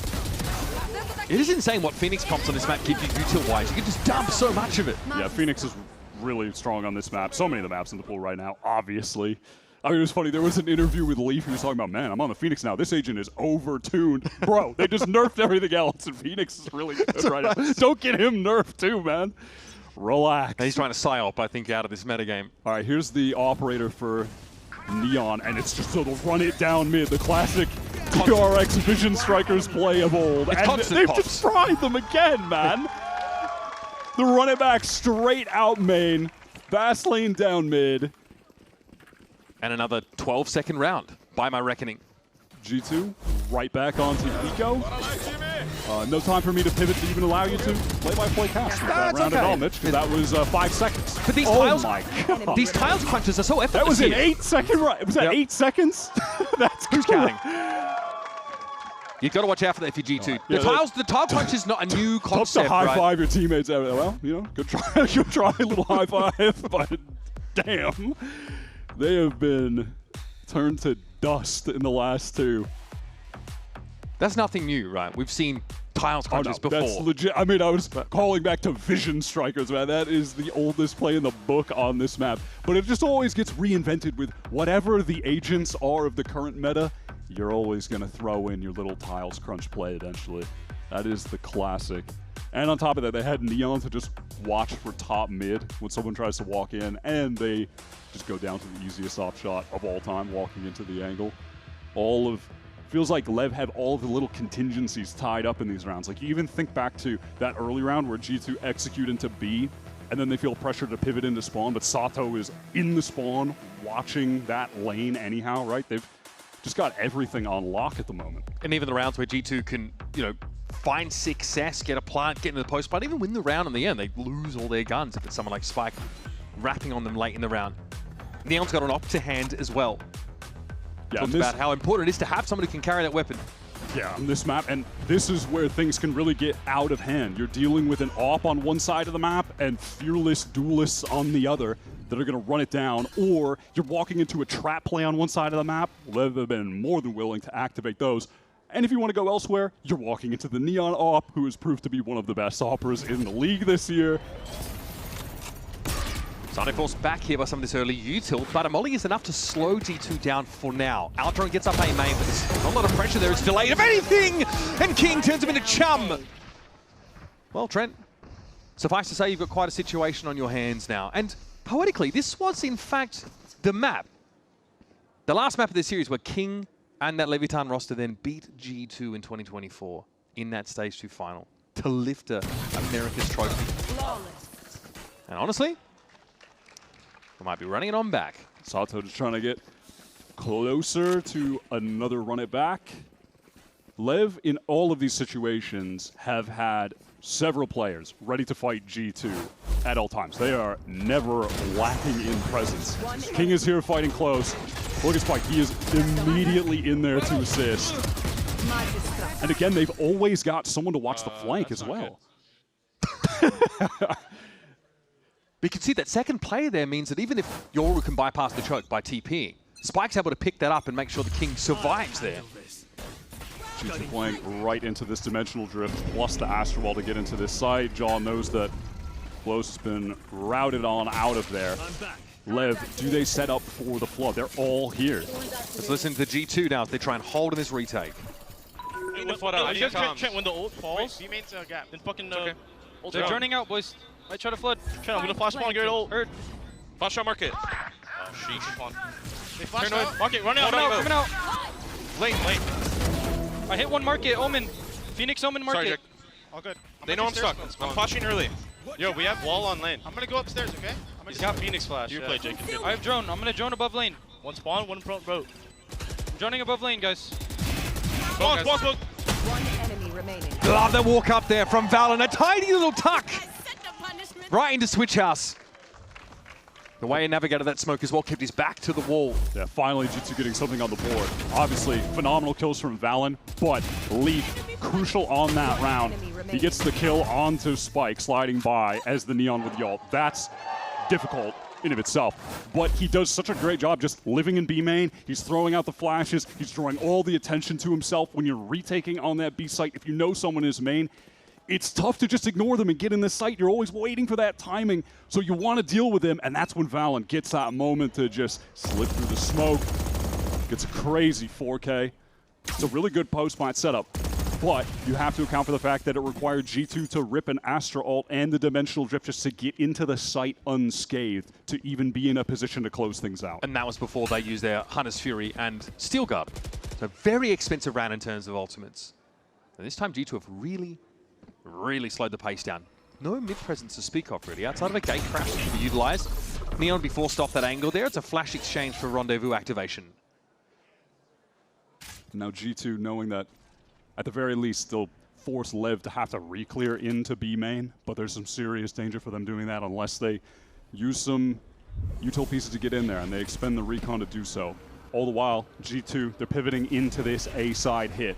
It is insane what Phoenix comps on this map give you util-wise. You can just dump so much of it. Yeah, Phoenix is really strong on this map. So many of the maps in the pool right now, obviously. I mean, it was funny. There was an interview with Leaf who was talking about, man, I'm on the Phoenix now. This agent is over-tuned. Bro, they just nerfed everything else, and Phoenix is really good right now. Don't get him nerfed too, man. Relax. He's trying to psyop, I think, out of this metagame. All right, here's the operator for Neon, and it's just to run it down mid. The classic TRX Vision Strikers play of old. It's and they've just fried them again, man. The run it back straight out main. Fast lane down mid. And another 12-second round, by my reckoning. G2 right back onto Eco. No time for me to pivot to even allow you to play-by-play cast with that round at all, Mitch, because that was 5 seconds. But these these tiles crunches are so effortless. That was an 8-second run. Was that 8 seconds? That's who's counting? You've got to watch out for that if you're G2. The tile crunch is not a new concept, to high-five your teammates. Well, you know, good try, good try, a little high-five, but damn. They have been turned to dust in the last 2. That's nothing new, right? We've seen tiles crunches before. That's legit. I mean, I was calling back to Vision Strikers, man. That is the oldest play in the book on this map. But it just always gets reinvented with whatever the agents are of the current meta. You're always going to throw in your little tiles crunch play eventually. That is the classic. And on top of that, they had Neon to just watch for top mid when someone tries to walk in, and they just go down to the easiest op shot of all time, walking into the angle. Feels like Lev have all of the little contingencies tied up in these rounds. Like, you even think back to that early round where G2 execute into B, and then they feel pressure to pivot into spawn, but Sato is in the spawn, watching that lane anyhow, right? They've just got everything on lock at the moment. And even the rounds where G2 can, you know, find success, get a plant, get into the post, but even win the round in the end, they lose all their guns if it's someone like Spike wrapping on them late in the round. Neon's got an op to hand as well. Yeah, Talked about how important it is to have someone who can carry that weapon. Yeah, on this map, and this is where things can really get out of hand. You're dealing with an AWP on one side of the map and fearless duelists on the other that are going to run it down, or you're walking into a trap play on one side of the map. Lev have been more than willing to activate those. And if you want to go elsewhere, you're walking into the Neon AWP, who has proved to be one of the best AWPers in the league this year. Sane forced back here by some of this early util, but a molly is enough to slow G2 down for now. Altron gets up A main, but there's not a lot of pressure there. It's delayed, if anything! And King turns him into chum! Well, Trent, suffice to say, you've got quite a situation on your hands now. And poetically, this was, in fact, the map. The last map of this series where King and that Leviatán roster then beat G2 in 2024 in that Stage 2 final to lift America's trophy. And honestly, we might be running it on back. Sato just trying to get closer to another run it back. Lev, in all of these situations, have had several players ready to fight G2 at all times. They are never lacking in presence. King is here fighting close. Look at Spike. He is immediately in there to assist. And again, they've always got someone to watch the flank as well. But you can see that second player there means that even if Yoru can bypass the choke by TPing, Spike's able to pick that up and make sure the King survives there. G2 playing right into this dimensional drift, plus the Astro Wall to get into this site. Jaw knows that Close has been routed on out of there. Lev, do they set up for the flood? They're all here. Let's listen to G2 now as they try and hold in this retake. Trent, when the ult falls, B main's gap. Then fucking They're droning out, boys. Might try to flood. Trent, I'm gonna flash spawn, get ult. Heard. Flash out market. Oh, sheesh. They flash Turn out. Market, run out. Coming out. Lane. I hit one market, Omen. Phoenix Omen market. Sorry, Jack. All good. They know I'm stuck. I'm flashing early. Yo, we have wall on lane. I'm gonna go upstairs, okay? He's got Phoenix flash. You play, Jake. I have drone. I'm gonna drone above lane. One spawn, one front boat. I'm droning above lane, guys. Spawn. One enemy remaining. Love the walk up there from Valen. A tiny little tuck. Right into Switch House. The way he navigated that smoke as well, kept his back to the wall. Yeah, finally G2 getting something on the board. Obviously, phenomenal kills from Valen, but Leaf, crucial on that round. He gets the kill onto Spike, sliding by as the Neon with the ult. That's difficult in of itself, but he does such a great job just living in B main. He's throwing out the flashes. He's drawing all the attention to himself. When you're retaking on that B site, if you know someone is main, it's tough to just ignore them and get in the site. You're always waiting for that timing, so you want to deal with them, and that's when Valen gets that moment to just slip through the smoke. Gets a crazy 4K. It's a really good post-fight setup, but you have to account for the fact that it required G2 to rip an Astra ult and the Dimensional Drift just to get into the site unscathed to even be in a position to close things out. And that was before they used their Hunter's Fury and Steel Guard. So very expensive round in terms of ultimates. And this time G2 have really slowed the pace down. No mid-presence to speak of, really. Outside of a gate crash to be utilized. Neon be forced off that angle there. It's a flash exchange for rendezvous activation. Now G2 knowing that at the very least they'll force Lev to have to re-clear into B main, but there's some serious danger for them doing that unless they use some util pieces to get in there and they expend the recon to do so. All the while, G2, they're pivoting into this A side hit.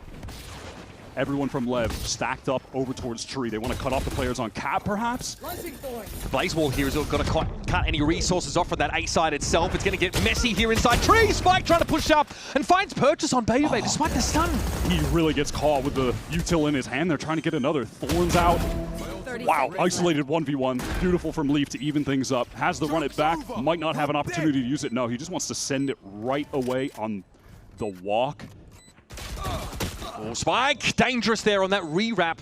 Everyone from Lev stacked up over towards Tree. They want to cut off the players on Cap, perhaps? The Blaze Wall here is got to cut any resources off from that A side itself. It's going to get messy here inside Tree. Spike trying to push up and finds purchase on Baby Bay despite the stun. He really gets caught with the util in his hand. They're trying to get another. Thorns out. Wow, isolated 1v1. Beautiful from Leaf to even things up. Has to run it back. Might not have an opportunity to use it. No, he just wants to send it right away on the walk. Oh, Spike, dangerous there on that re-wrap.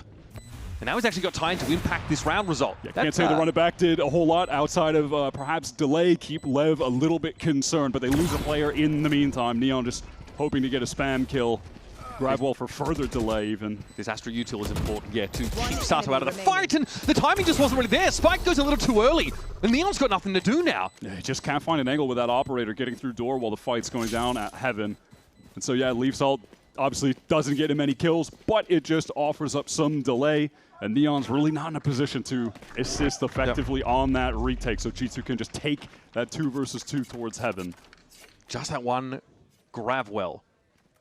And now he's actually got time to impact this round result. Yeah, can't say the run it back did a whole lot outside of perhaps delay, keep Lev a little bit concerned, but they lose a player in the meantime. Neon just hoping to get a spam kill. Gravwell for further delay even. This Astra util is important, yeah, to keep Sato out of the fight, and the timing just wasn't really there. Spike goes a little too early, and Neon's got nothing to do now. Yeah, he just can't find an angle with that operator getting through door while the fight's going down at Heaven. And so yeah, Leaf's ult obviously doesn't get him any kills, but it just offers up some delay, and Neon's really not in a position to assist effectively on that retake, so G2 can just take that 2 versus 2 towards Heaven. Just that one Gravwell,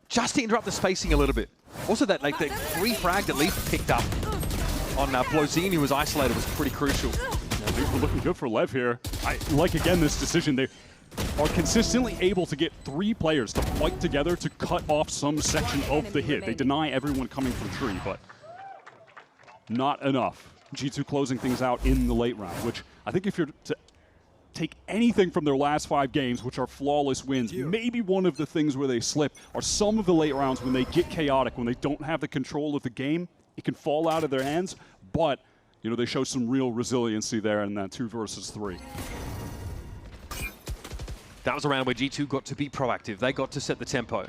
just to interrupt the spacing a little bit. Also that like the free frag that Leaf picked up on Blozini, who was isolated, was pretty crucial. Yeah, Leaf were looking good for Lev here. I like again this decision. They are consistently able to get 3 players to fight together to cut off some section of the hit. They deny everyone coming from Tree, but not enough. G2 closing things out in the late round, which I think if you're to take anything from their last 5 games, which are flawless wins, maybe one of the things where they slip are some of the late rounds when they get chaotic, when they don't have the control of the game. It can fall out of their hands, but you know, they show some real resiliency there in that 2 versus 3. That was a round where G2 got to be proactive. They got to set the tempo.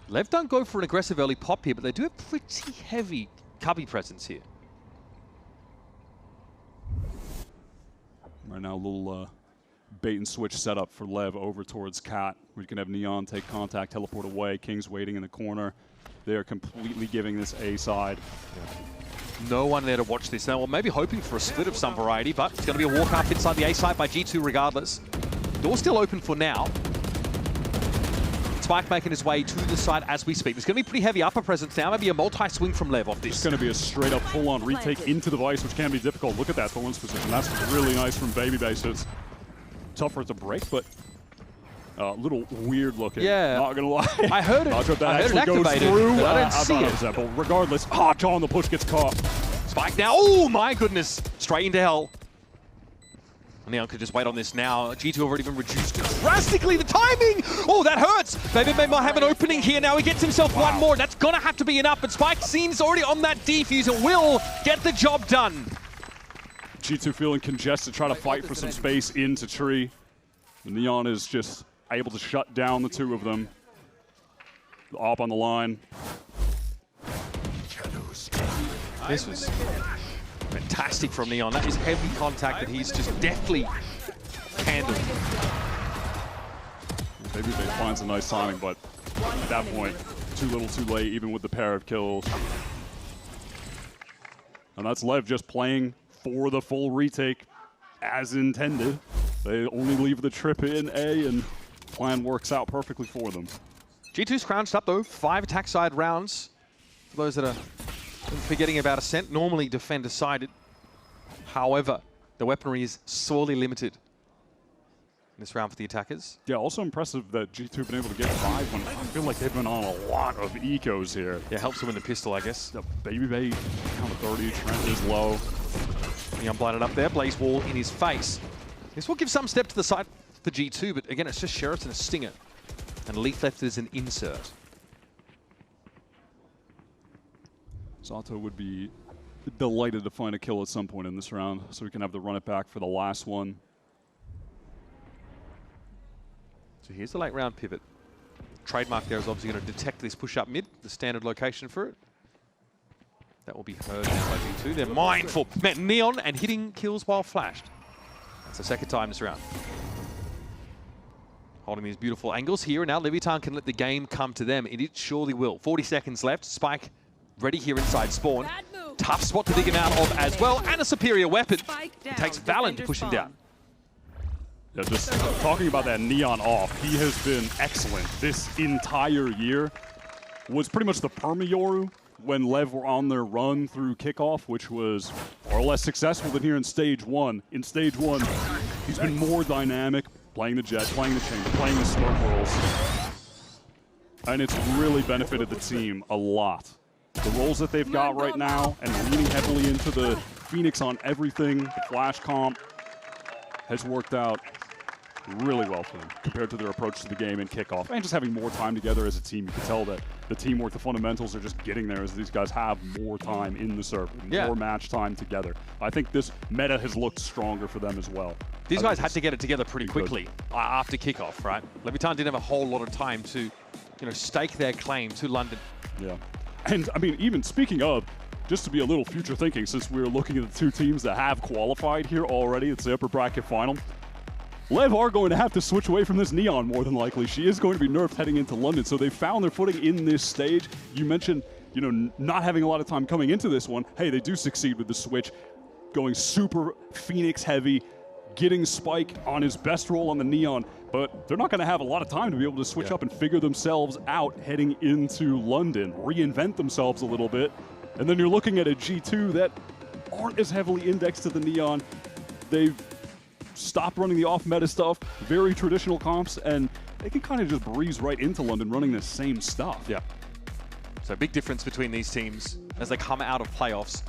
Lev don't go for an aggressive early pop here, but they do have pretty heavy cubby presence here. Right now, a little bait and switch setup for Lev over towards Cat. We can have Neon take contact, teleport away. King's waiting in the corner. They are completely giving this A side. No one there to watch this now. Well, maybe hoping for a split of some variety, but it's going to be a walk up inside the A side by G2 regardless. Door's still open for now. Spike making his way to the side as we speak. There's going to be pretty heavy upper presence now. Maybe a multi-swing from Lev off this. It's going to be a straight-up full-on retake into the Vice, which can be difficult. Look at that Thorns position. That's really nice from Baby Base. It's tough for it to break, but a little weird looking. Yeah. Not going to lie. I heard it. Not sure if that I heard actually it goes activated, through. but I didn't see it. But regardless, John, the push gets caught. Spike now. Oh, my goodness. Straight into hell. Neon could just wait on this now. G2 already been reduced drastically. The timing! Oh, that hurts! Maybe they might have an opening here now. He gets himself one more. That's going to have to be enough, but Spike seems already on that defuse and will get the job done. G2 feeling congested, trying to fight for some space into tree. Neon is just able to shut down the two of them. Up on the line. This was fantastic from Neon. That is heavy contact that he's just deftly handled. Maybe they find some nice timing, but at that point, too little too late, even with the pair of kills. And that's Lev just playing for the full retake as intended. They only leave the trip in A, and plan works out perfectly for them. G2's crouched up though, 5 attack side rounds. For those that are forgetting about Ascent, normally defender sided. However, the weaponry is sorely limited in this round for the attackers. Yeah, also impressive that G2 have been able to get 5 when I feel like they've been on a lot of ecos here. Yeah, helps them in the pistol, I guess. The Baby Bay count of 30, Trent is low. Neon blinded up there, Blaze Wall in his face. This will give some step to the side for G2, but again, it's just Sheriff and a Stinger. And Leaf left as an insert. Zato would be delighted to find a kill at some point in this round, so we can have the run it back for the last one. So here's the late round pivot. Trademark there is obviously going to detect this push up mid, the standard location for it. That will be heard now by G2. They're mindful. Man, Neon and hitting kills while flashed. That's the second time this round. Holding these beautiful angles here, and now Leviatán can let the game come to them. It surely will. 40 seconds left. Spike ready here inside spawn. Tough spot to dig him out of as well, and a superior weapon. It takes VALORANT to push him down. Yeah, just talking about that Neon off, he has been excellent this entire year. Was pretty much the Perma-Yoru when Lev were on their run through kickoff, which was far less successful than here in Stage 1. In Stage 1, he's been more dynamic, playing the Jet, playing the Chamber, playing the Smoke Whirls. And it's really benefited the team a lot. The roles that they've got right now, and leaning heavily into the Phoenix on everything, the Flash comp, has worked out really well for them compared to their approach to the game and kickoff. And just having more time together as a team, you can tell that the teamwork, the fundamentals are just getting there as these guys have more time in the server, more match time together. I think this meta has looked stronger for them as well. These guys had to get it together pretty quickly after kickoff, right? Leviatán didn't have a whole lot of time to, stake their claim to London. Yeah. And, I mean, even speaking of, just to be a little future thinking, since we're looking at the two teams that have qualified here already, it's the upper bracket final. Lev are going to have to switch away from this Neon more than likely. She is going to be nerfed heading into London, so they found their footing in this stage. You mentioned, not having a lot of time coming into this one. Hey, they do succeed with the switch, going super Phoenix heavy, getting Spike on his best role on the Neon, but they're not going to have a lot of time to be able to switch up and figure themselves out heading into London, reinvent themselves a little bit. And then you're looking at a G2 that aren't as heavily indexed to the Neon. They've stopped running the off-meta stuff, very traditional comps, and they can kind of just breeze right into London running the same stuff. Yeah. So big difference between these teams as they come out of playoffs.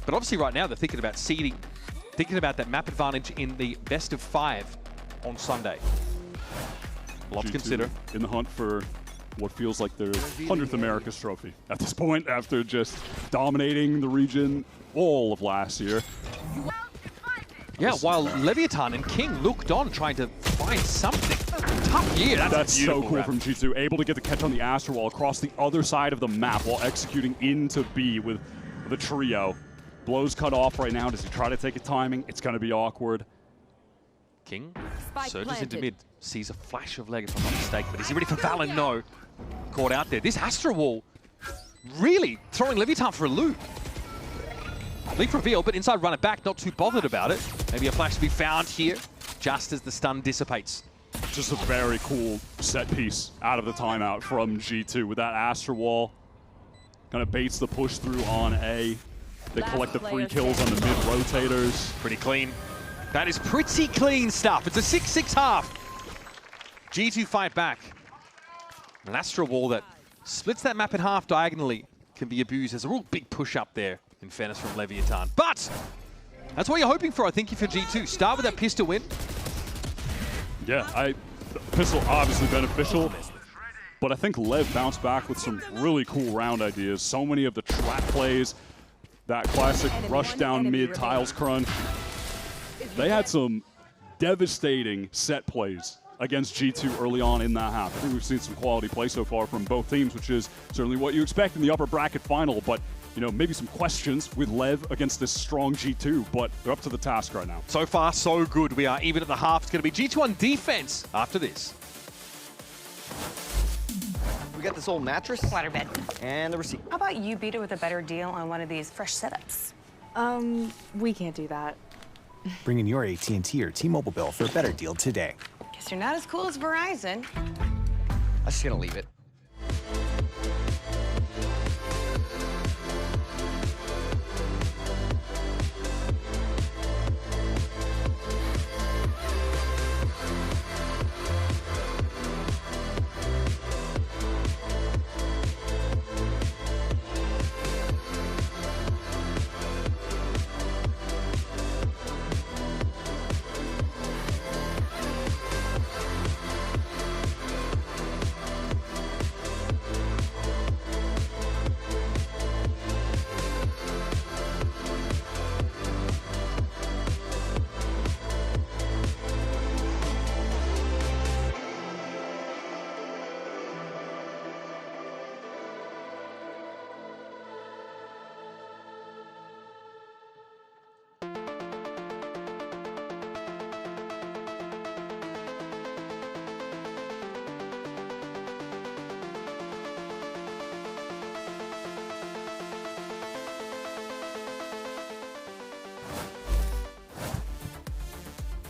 But obviously right now they're thinking about seeding, thinking about that map advantage in the best of 5 on Sunday. A lot to consider. In the hunt for what feels like their 100th Americas trophy at this point, after just dominating the region all of last year. Yeah, while Leviatán and King looked on trying to find something. Tough year. That's so cool from G2. Able to get the catch on the Astral Wall across the other side of the map while executing into B with the trio. Blow's cut off right now. Does he try to take a timing? It's going to be awkward. King surges into mid. Sees a flash of leg, if I'm not mistaken. But is he ready for VALORANT? No. Caught out there. This Astral Wall really throwing Leviatán for a loop. Leap reveal, but inside run it back, not too bothered about it. Maybe a flash to be found here, just as the stun dissipates. Just a very cool set piece out of the timeout from G2 with that Astral Wall. Kind of baits the push through on A. They collect the free kills on the mid rotators. Pretty clean. That is pretty clean stuff. It's a 6-6 half. G2 fight back. An Astral Wall that splits that map in half diagonally can be abused. There's a real big push up there. In fairness from Leviatán. But That's what you're hoping for, I think, if you're G2. Start with that pistol win. Yeah, pistol obviously beneficial, but I think Lev bounced back with some really cool round ideas. So many of the trap plays, that classic rush down mid tiles crunch. They had some devastating set plays against G2 early on in that half. I think we've seen some quality play so far from both teams, which is certainly what you expect in the upper bracket final, but you know, maybe some questions with Lev against this strong G2, but they're up to the task right now. So far, so good. We are even at the half. It's going to be G2 on defense after this. We got this old mattress. Waterbed. And the receipt. How about you beat it with a better deal on one of these fresh setups? We can't do that. Bring in your AT&T or T-Mobile bill for a better deal today. Guess you're not as cool as Verizon. I'm just gonna leave it.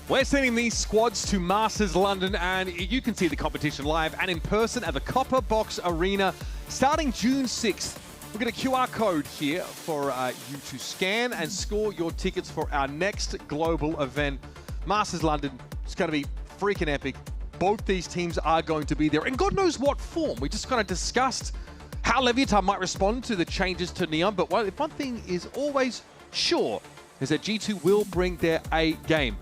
We're sending these squads to Masters London, and you can see the competition live and in person at the Copper Box Arena starting June 6th. We've got a QR code here for you to scan and score your tickets for our next global event. Masters London, it's going to be freaking epic. Both these teams are going to be there, and God knows what form. We just kind of discussed how Leviatán might respond to the changes to Neon, but one thing is always sure is that G2 will bring their A game.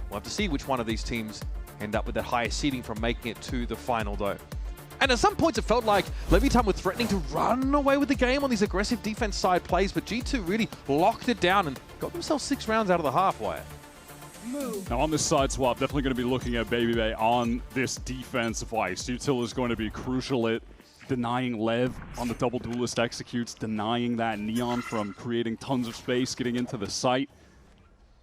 We'll have to see which one of these teams end up with that higher seeding from making it to the final, though. And at some points, it felt like Leviatán were threatening to run away with the game on these aggressive defense side plays, but G2 really locked it down and got themselves 6 rounds out of the halfway. Now on this side swap, definitely going to be looking at Baby on this defense vice. Util is going to be crucial at denying Lev on the double duelist executes, denying that Neon from creating tons of space, getting into the site.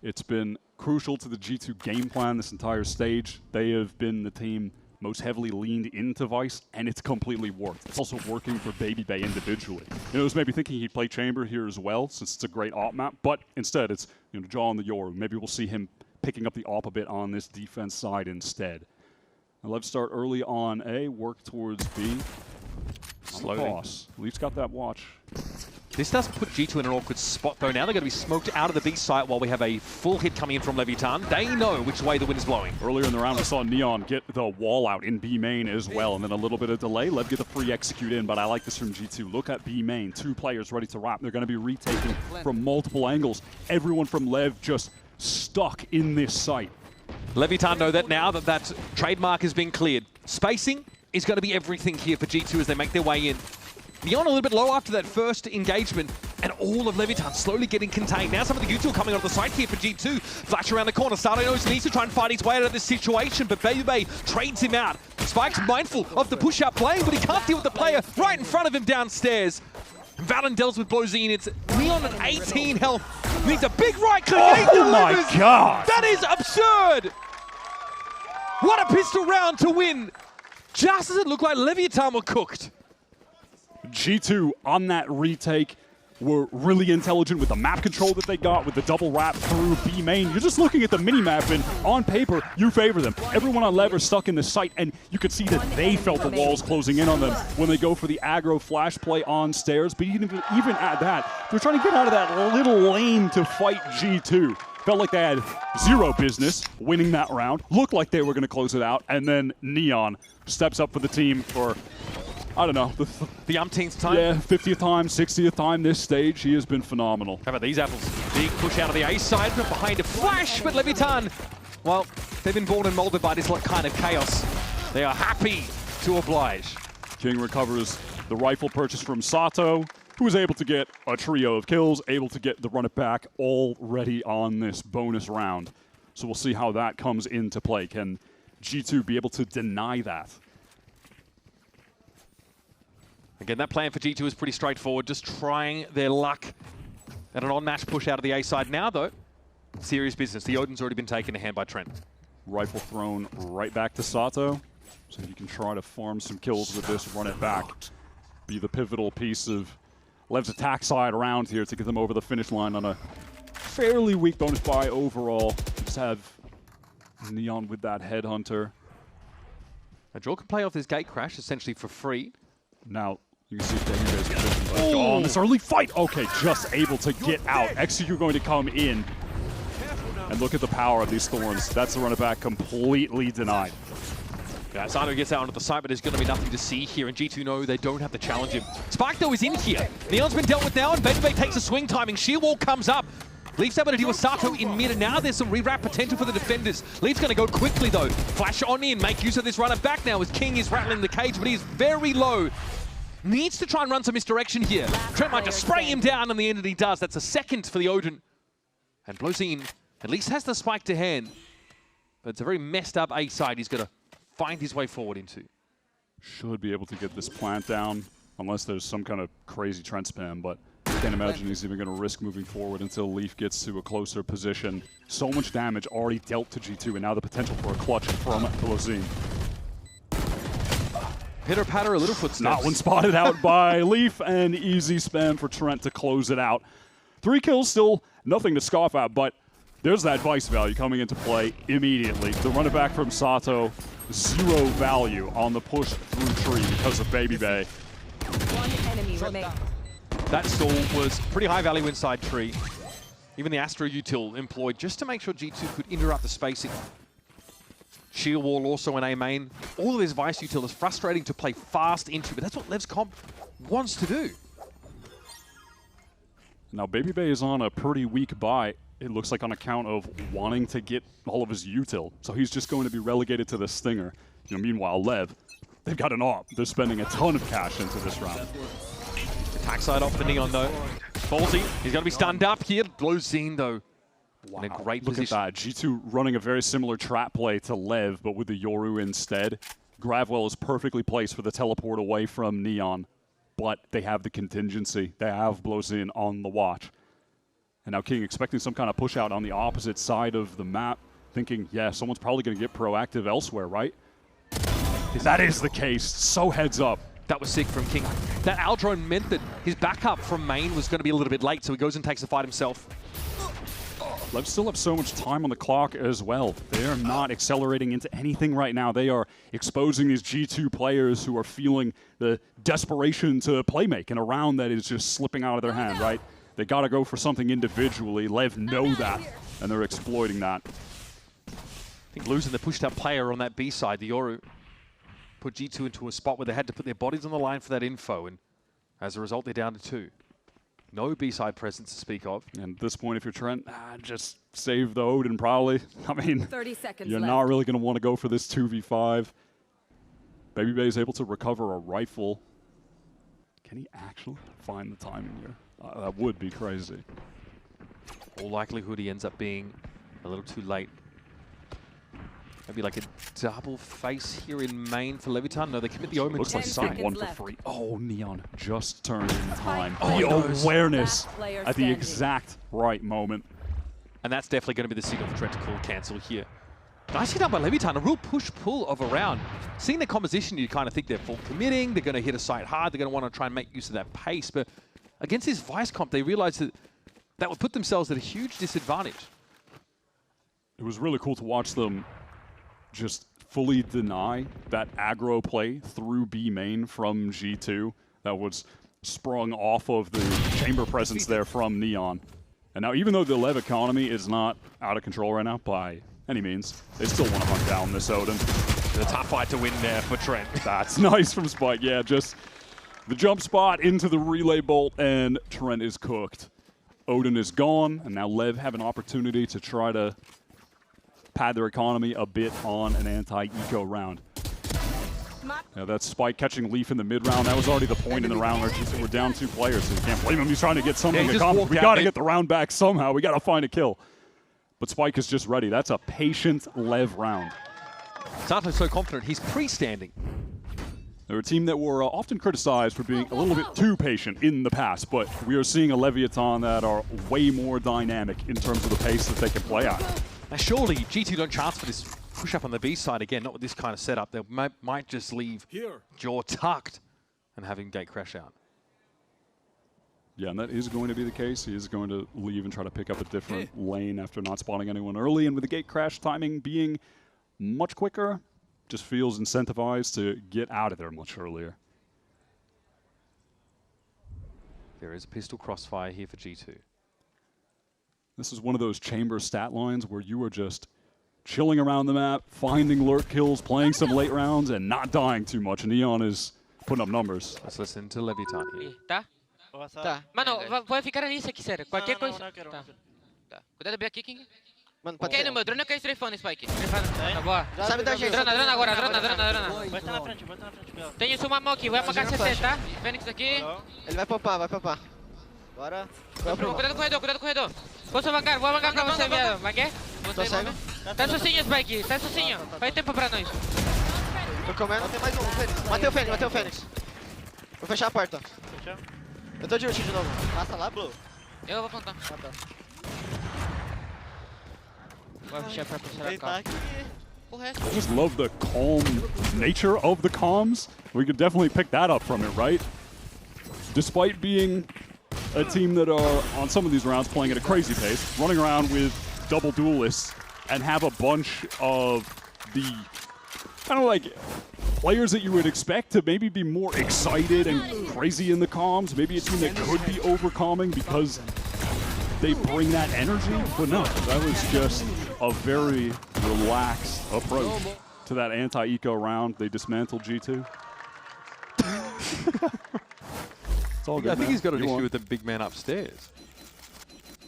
It's been crucial to the G2 game plan this entire stage. They have been the team most heavily leaned into Vice, and it's completely worked. It's also working for Baby individually. You know, it was maybe thinking he'd play Chamber here as well, since it's a great op map, but instead it's, you know, Jaw on the Yor. Maybe we'll see him picking up the op a bit on this defense side instead. Now let's start early on A, work towards B. Slowly. Leaf's got that watch. This does put G2 in an awkward spot, though. Now they're going to be smoked out of the B site while we have a full hit coming in from Leviatán. They know which way the wind is blowing. Earlier in the round, we saw Neon get the wall out in B main as well, and then a little bit of delay. Lev get the free execute in, but I like this from G2. Look at B main. 2 players ready to wrap. They're going to be retaking from multiple angles. Everyone from Lev just stuck in this site. Leviatán know that now that trademark has been cleared. Spacing is going to be everything here for G2 as they make their way in. Neon a little bit low after that first engagement, and all of Leviatán slowly getting contained. Now some of the Util coming on the side here for G2. Flash around the corner. Sardanos needs to try and fight his way out of this situation, but Baby trades him out. Spike's mindful of the push-out play, but he can't deal with the player right in front of him downstairs. Valen deals with blows in. It's Neon at 18 health. Needs a big right click. Oh my God! That is absurd! What a pistol round to win! Just as it looked like Leviatán were cooked. G2 on that retake were really intelligent with the map control that they got with the double wrap through B main. You're just looking at the mini-map, and on paper, you favor them. Everyone on Lev are stuck in the site, and you could see that they felt the walls closing in on them when they go for the aggro flash play on stairs. But even at that, they're trying to get out of that little lane to fight G2. Felt like they had zero business winning that round. Looked like they were going to close it out, and then Neon steps up for the team for I don't know. The umpteenth time? Yeah, 50th time, 60th time this stage. He has been phenomenal. How about these apples? Big push out of the A side, but behind a flash, but Leviatán, well, they've been born and molded by this kind of chaos. They are happy to oblige. King recovers the rifle purchase from Sato, who was able to get a trio of kills, able to get the run it back already on this bonus round. So we'll see how that comes into play. Can G2 be able to deny that? Again, that plan for G2 is pretty straightforward, just trying their luck at an on-match push out of the A side. Now, though, serious business. The Odin's already been taken to hand by Trent. Rifle thrown right back to Sato, so he can try to farm some kills with this, run it back. Be the pivotal piece of Lev's attack side around here to get them over the finish line on a fairly weak bonus buy overall. Just have Neon with that headhunter. Now, Joel can play off this gate crash essentially for free. Now, you can see Baby on this early fight. Okay, just able to get out. XCU going to come in. And look at the power of these Thorns. That's the run it back completely denied. Yeah, Sato gets out onto the side, but there's going to be nothing to see here. And G2 know they don't have to challenge him. Spike, though, is in here. Neon's been dealt with now, and Baby takes a swing timing. Sheer Wall comes up. Leaf's able to deal with Sato in mid, and now there's some rewrap potential for the defenders. Leaf's going to go quickly, though. Flash on in, make use of this runner back now as King is rattling the cage, but he's very low. Needs to try and run some misdirection here. Trent might just spray him down, and the end that he does. That's a second for the Odin. And Blozin at least has the spike to hand. But it's a very messed up A side he's going to find his way forward into. Should be able to get this plant down, unless there's some kind of crazy Trent spam, but I can't imagine he's even going to risk moving forward until Leaf gets to a closer position. So much damage already dealt to G2, and now the potential for a clutch from Blozin. Pitter patter, a little footsteps. Not one spotted out by Leaf, and easy spam for Trent to close it out. 3 kills, still nothing to scoff at, but there's that vice value coming into play immediately. The run it back from Sato, 0 value on the push through tree because of Baby Bay. One enemy remaining. That stall was pretty high value inside tree. Even the Astro util employed just to make sure G2 could interrupt the spacing. Shield Wall also in A main. All of this Vice util is frustrating to play fast into, but that's what Lev's comp wants to do. Now Baby Bay is on a pretty weak buy, it looks like, on account of wanting to get all of his util. So he's just going to be relegated to the Stinger. You know, meanwhile, Lev, they've got an AWP. They're spending a ton of cash into this round. Attack side off for Neon, though. Ballsy, he's going to be stunned up here. Blozin, though, in a great position. Look at that. G2 running a very similar trap play to Lev, but with the Yoru instead. Gravwell is perfectly placed for the teleport away from Neon, but they have the contingency. They have Blozin on the watch. And now King expecting some kind of push out on the opposite side of the map, thinking, yeah, someone's probably going to get proactive elsewhere, right? That is the case. So heads up. That was sick from King. That Aldrone meant that his backup from main was going to be a little bit late, so he goes and takes the fight himself. Lev still have so much time on the clock as well. They are not accelerating into anything right now. They are exposing these G2 players who are feeling the desperation to play make in a round that is just slipping out of their hand, right? They got to go for something individually. Lev know that, and they're exploiting that. I think losing the pushed out player on that B side, the Yoru, put G2 into a spot where they had to put their bodies on the line for that info, and as a result, they're down to 2. No B-side presence to speak of. And at this point, if you're Trent, just save the Odin probably. I mean, 30 seconds you're left. not really going to want to go for this 2v5. Baby Bay is able to recover a rifle. Can he actually find the timing here? That would be crazy. All likelihood he ends up being a little too late. Maybe like a double face here in main for Leviatán. No, they commit the Omen. Looks like side. one for free. Oh, Neon just turned in time. Oh, the awareness at the exact right moment. And that's definitely going to be the signal for Trent to call cancel here. Nicely done by Leviatán. A real push-pull of a round. Seeing their composition, you kind of think they're full committing. They're going to hit a site hard. They're going to want to try and make use of that pace. But against this Vice comp, they realized that that would put themselves at a huge disadvantage. It was really cool to watch them just fully deny that aggro play through B main from G2 that was sprung off of the chamber presence there from Neon. And now, even though the Lev economy is not out of control right now by any means. They still want to hunt down this Odin. The tough fight to win there for Trent. That's nice from Spike. Yeah, just the jump spot into the relay bolt, and Trent is cooked. Odin is gone, and now Lev have an opportunity to try to pad their economy a bit on an anti-eco round. Now that's Spike catching Leaf in the mid-round. That was already the point in the round where we're down 2 players, so you can't blame him. He's trying to get something accomplished. We got to get the round back somehow. We got to find a kill. But Spike is just ready. That's a patient Lev round. Santo's so confident, he's pre-standing. They're a team that were often criticized for being a little bit too patient in the past, but we are seeing a Leviathan that are way more dynamic in terms of the pace that they can play at. Now surely G2 don't chance for this push up on the B side again, not with this kind of setup. They might just leave Jaw tucked and have him gate crash out. Yeah, and that is going to be the case. He is going to leave and try to pick up a different lane after not spotting anyone early, and with the gate crash timing being much quicker, just feels incentivized to get out of there much earlier. There is a pistol crossfire here for G2. This is one of those chamber stat lines where you are just chilling around the map, finding lurk kills, playing some late rounds, and not dying too much. Neon is putting up numbers. Let's listen to Leviathan here. Tá? Tá. Mano, pode ficar ali se quiser. Qualquer coisa. Tá. Tá. Cuidado bem aqui, King. Mano, pode Ok, ser. no meu drone eu quero strafando, Spike. Tá boa. Sabe da gente. Drona agora, drona. Vai estar na frente, Bel. Tem isso uma mão aqui, vai apagar CC, tá? Fênix aqui. Ele vai popar. Bora. Cuidado com o corredor. Vou vou avangar pra você, viado. Vanguei? Tô cego. Tá sozinho, Spike, tá sozinho. Faz tempo pra nós. Tô comendo. Tem mais um, Fênix. Matei o Fênix. Vou fechar a porta. Eu tô de ult de novo. Passa lá, Blue. Eu vou plantar. Vai fechar pra puxar a calma. I just love the calm nature of the comms. We could definitely pick that up from it, right? Despite being a team that are, on some of these rounds, playing at a crazy pace, running around with double duelists, and have a bunch of the kind of like players that you would expect to maybe be more excited and crazy in the comms. Maybe a team that could be overcalming because they bring that energy. But no, that was just a very relaxed approach to that anti-eco round. They dismantled G2. It's all good, I think man. he's got an You issue won. with the big man upstairs.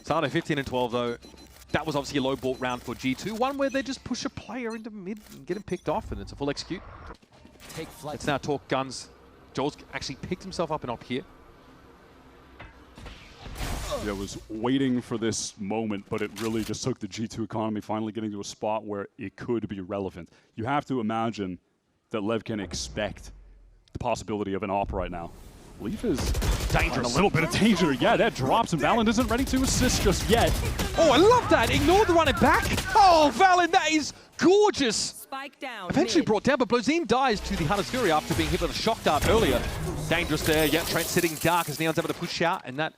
Sato 15 and 12 though. That was obviously a low ball round for G2. One where they just push a player into mid and get him picked off, and it's a full execute. Let's now talk guns. Joel's actually picked himself up and up here. Yeah, was waiting for this moment, but it really just took the G2 economy finally getting to a spot where it could be relevant. You have to imagine that Lev can expect the possibility of an op right now. Leaf is dangerous. A little bit of danger. Yeah, that drops, and Valen isn't ready to assist just yet. Oh, I love that. Ignore the running back. Oh, Valen, that is gorgeous. Spike down. Eventually brought down, but Blozine dies to the Hunter's Fury after being hit with a shock dart earlier. Dangerous there. Yeah, Trent sitting dark as Neon's able to push out, and that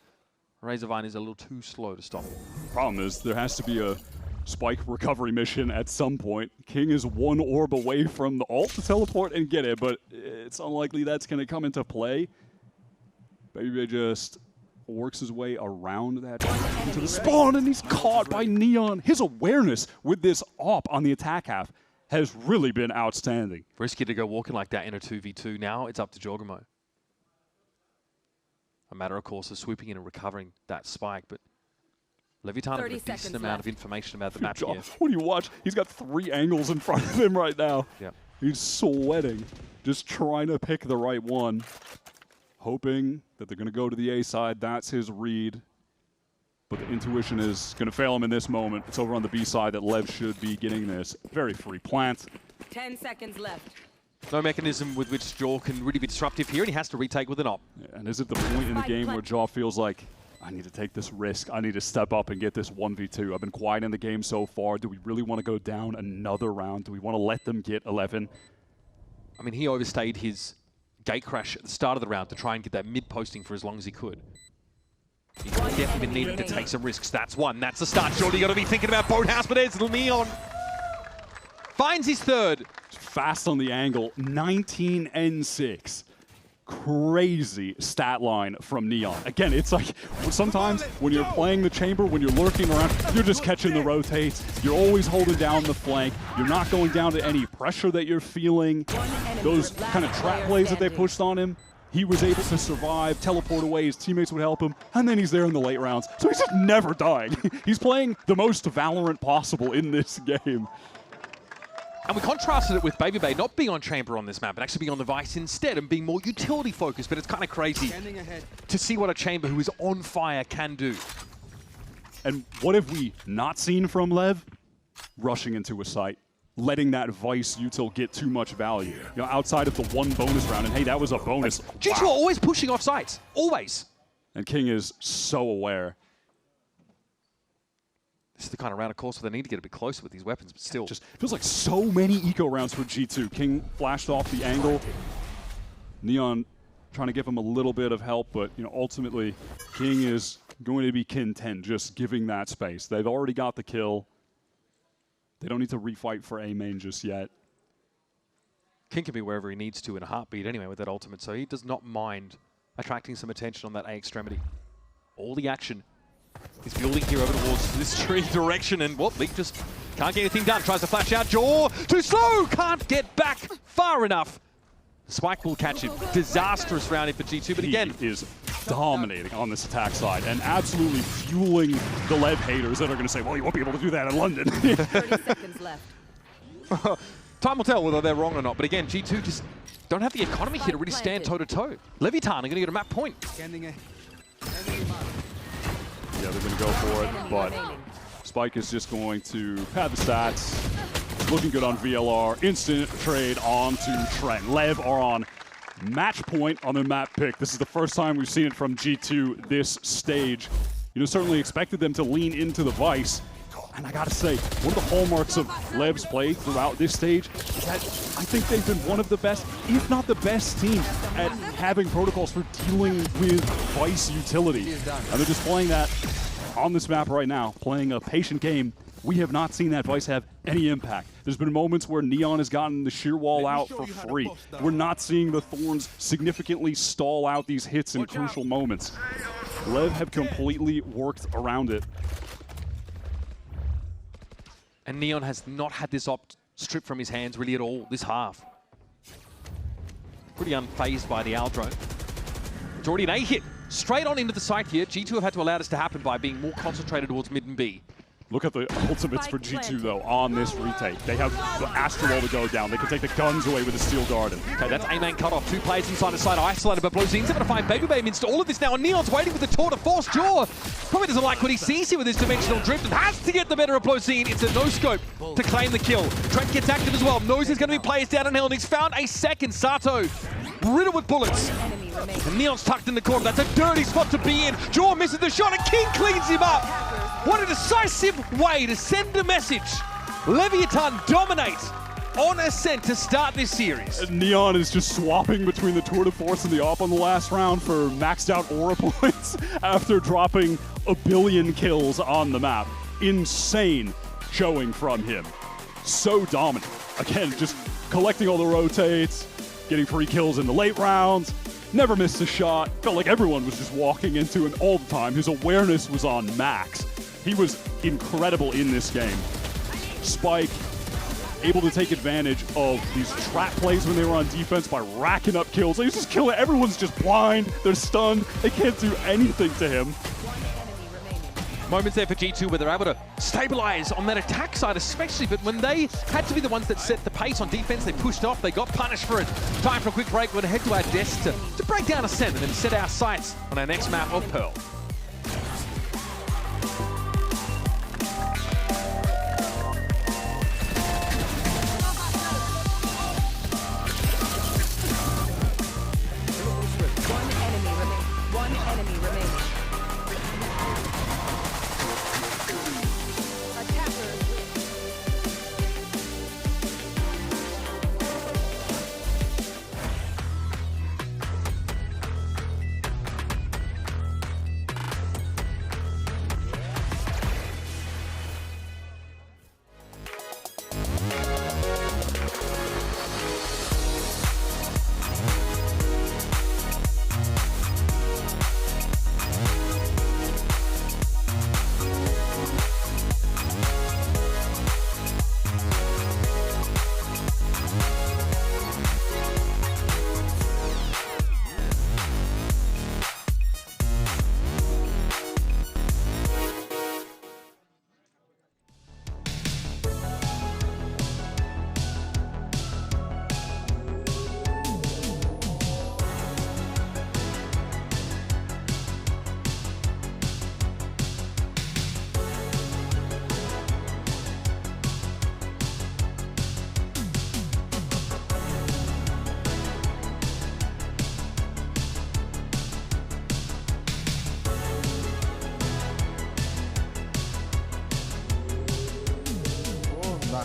Razorvine is a little too slow to stop. Problem is, there has to be a Spike recovery mission at some point. King is one orb away from the ult to teleport and get it, but it's unlikely that's going to come into play. Baby just works his way around that into the spawn, and he's caught by Neon. His awareness with this op on the attack half has really been outstanding. Risky to go walking like that in a 2v2. Now it's up to Jorgamo. A matter, of course, of swooping in and recovering that spike, but Leviathan has a decent amount of information about the map here. What do you watch? He's got 3 angles in front of him right now. Yeah. He's sweating, just trying to pick the right one. Hoping that they're going to go to the A side. That's his read. But the intuition is going to fail him in this moment. It's over on the B side that Lev should be getting this. Very free plant. 10 seconds left. No mechanism with which Jaw can really be disruptive here, and he has to retake with an op. Yeah, and is it the point in the game where Jaw feels like, I need to take this risk. I need to step up and get this 1v2. I've been quiet in the game so far. Do we really want to go down another round? Do we want to let them get 11? I mean, he overstayed his gate crash at the start of the round to try and get that mid posting for as long as he could. He's definitely been needing to take some risks. That's one. That's the start. Surely you got to be thinking about Boathouse, but there's Neon. Finds his third. Fast on the angle. 19 and 6. crazy stat line from Neon. Again, it's like sometimes when you're playing the chamber, when you're lurking around, you're just catching the rotates. You're always holding down the flank. You're not going down to any pressure that you're feeling. Those kind of trap plays that they pushed on him, he was able to survive, teleport away, his teammates would help him, and then he's there in the late rounds. So he's just never dying. He's playing the most Valorant possible in this game. And we contrasted it with Baby Bay not being on Chamber on this map, but actually being on the Vice instead and being more utility focused. But it's kind of crazy to see what a Chamber who is on fire can do. And what have we not seen from Lev? Rushing into a site, letting that Vice util get too much value. You know, outside of the one bonus round, and hey, that was a bonus. G2 are always pushing off sites, always. And King is so aware. This is the kind of round, of course, where they need to get a bit closer with these weapons, but still. Just feels like so many eco rounds for G2. King flashed off the angle. Neon trying to give him a little bit of help, but you know, ultimately, King is going to be content just giving that space. They've already got the kill. They don't need to refight for A main just yet. King can be wherever he needs to in a heartbeat anyway with that ultimate, so he does not mind attracting some attention on that A extremity. All the action is building here over towards this tree direction, and what, Leak just can't get anything done. Tries to flash out, Jaw, too slow, can't get back far enough. Spike will catch him. Disastrous round for G2, but again, he is dominating on this attack side and absolutely fueling the Lev haters that are going to say, well, you won't be able to do that in London. 30 seconds left. Time will tell whether they're wrong or not, but again, G2 just don't have the economy here to really stand toe-to-toe. Leviathan are going to get a map point. Yeah, they're going to go for it, but Spike is just going to pad the stats. Looking good on VLR. Instant trade on to Trent. Lev are on match point on their map pick. This is the first time we've seen it from G2 this stage. You know, certainly expected them to lean into the Vice. And I gotta say, one of the hallmarks of Lev's play throughout this stage is that I think they've been one of the best, if not the best team at having protocols for dealing with Vice utility. And they're displaying that on this map right now, playing a patient game. We have not seen that Vice have any impact. There's been moments where Neon has gotten the sheer wall out for free. We're not seeing the Thorns significantly stall out these hits in crucial moments. Lev have completely worked around it. And Neon has not had this op stripped from his hands really at all this half. Pretty unfazed by the Aldrone. It's already an A hit. Straight on into the site here. G2 have had to allow this to happen by being more concentrated towards mid and B. Look at the ultimates for G2, though, on this retake. They have the Astral to go down. They can take the guns away with the Steel Garden. Okay, that's A-main cut off. Two players inside the side, isolated, but Blozines are going to find Baby Bay amidst all of this now, and Neon's waiting with the tour de force. Jaw probably doesn't like what he sees here with his dimensional drift and has to get the better of Blozine. It's a no-scope to claim the kill. Trent gets active as well. Knows there's going to be players down in hell, and he's found a second. Sato riddled with bullets. And Neon's tucked in the corner. That's a dirty spot to be in. Jaw misses the shot, and King cleans him up. What a decisive way to send a message. Leviathan dominate on Ascent to start this series. And Neon is just swapping between the tour de force and the op on the last round for maxed out aura points after dropping a billion kills on the map. Insane showing from him. So dominant. Again, just collecting all the rotates, getting free kills in the late rounds. Never missed a shot. Felt like everyone was just walking into it all the time. His awareness was on max. He was incredible in this game. Spike able to take advantage of these trap plays when they were on defense by racking up kills. He's just killing. Everyone's just blind. They're stunned. They can't do anything to him. Moments there for G2 where they're able to stabilize on that attack side especially, but when they had to be the ones that set the pace on defense, they pushed off, they got punished for it. Time for a quick break. We're going to head to our desk to break down Ascent and then set our sights on our next map of Pearl. One enemy remaining.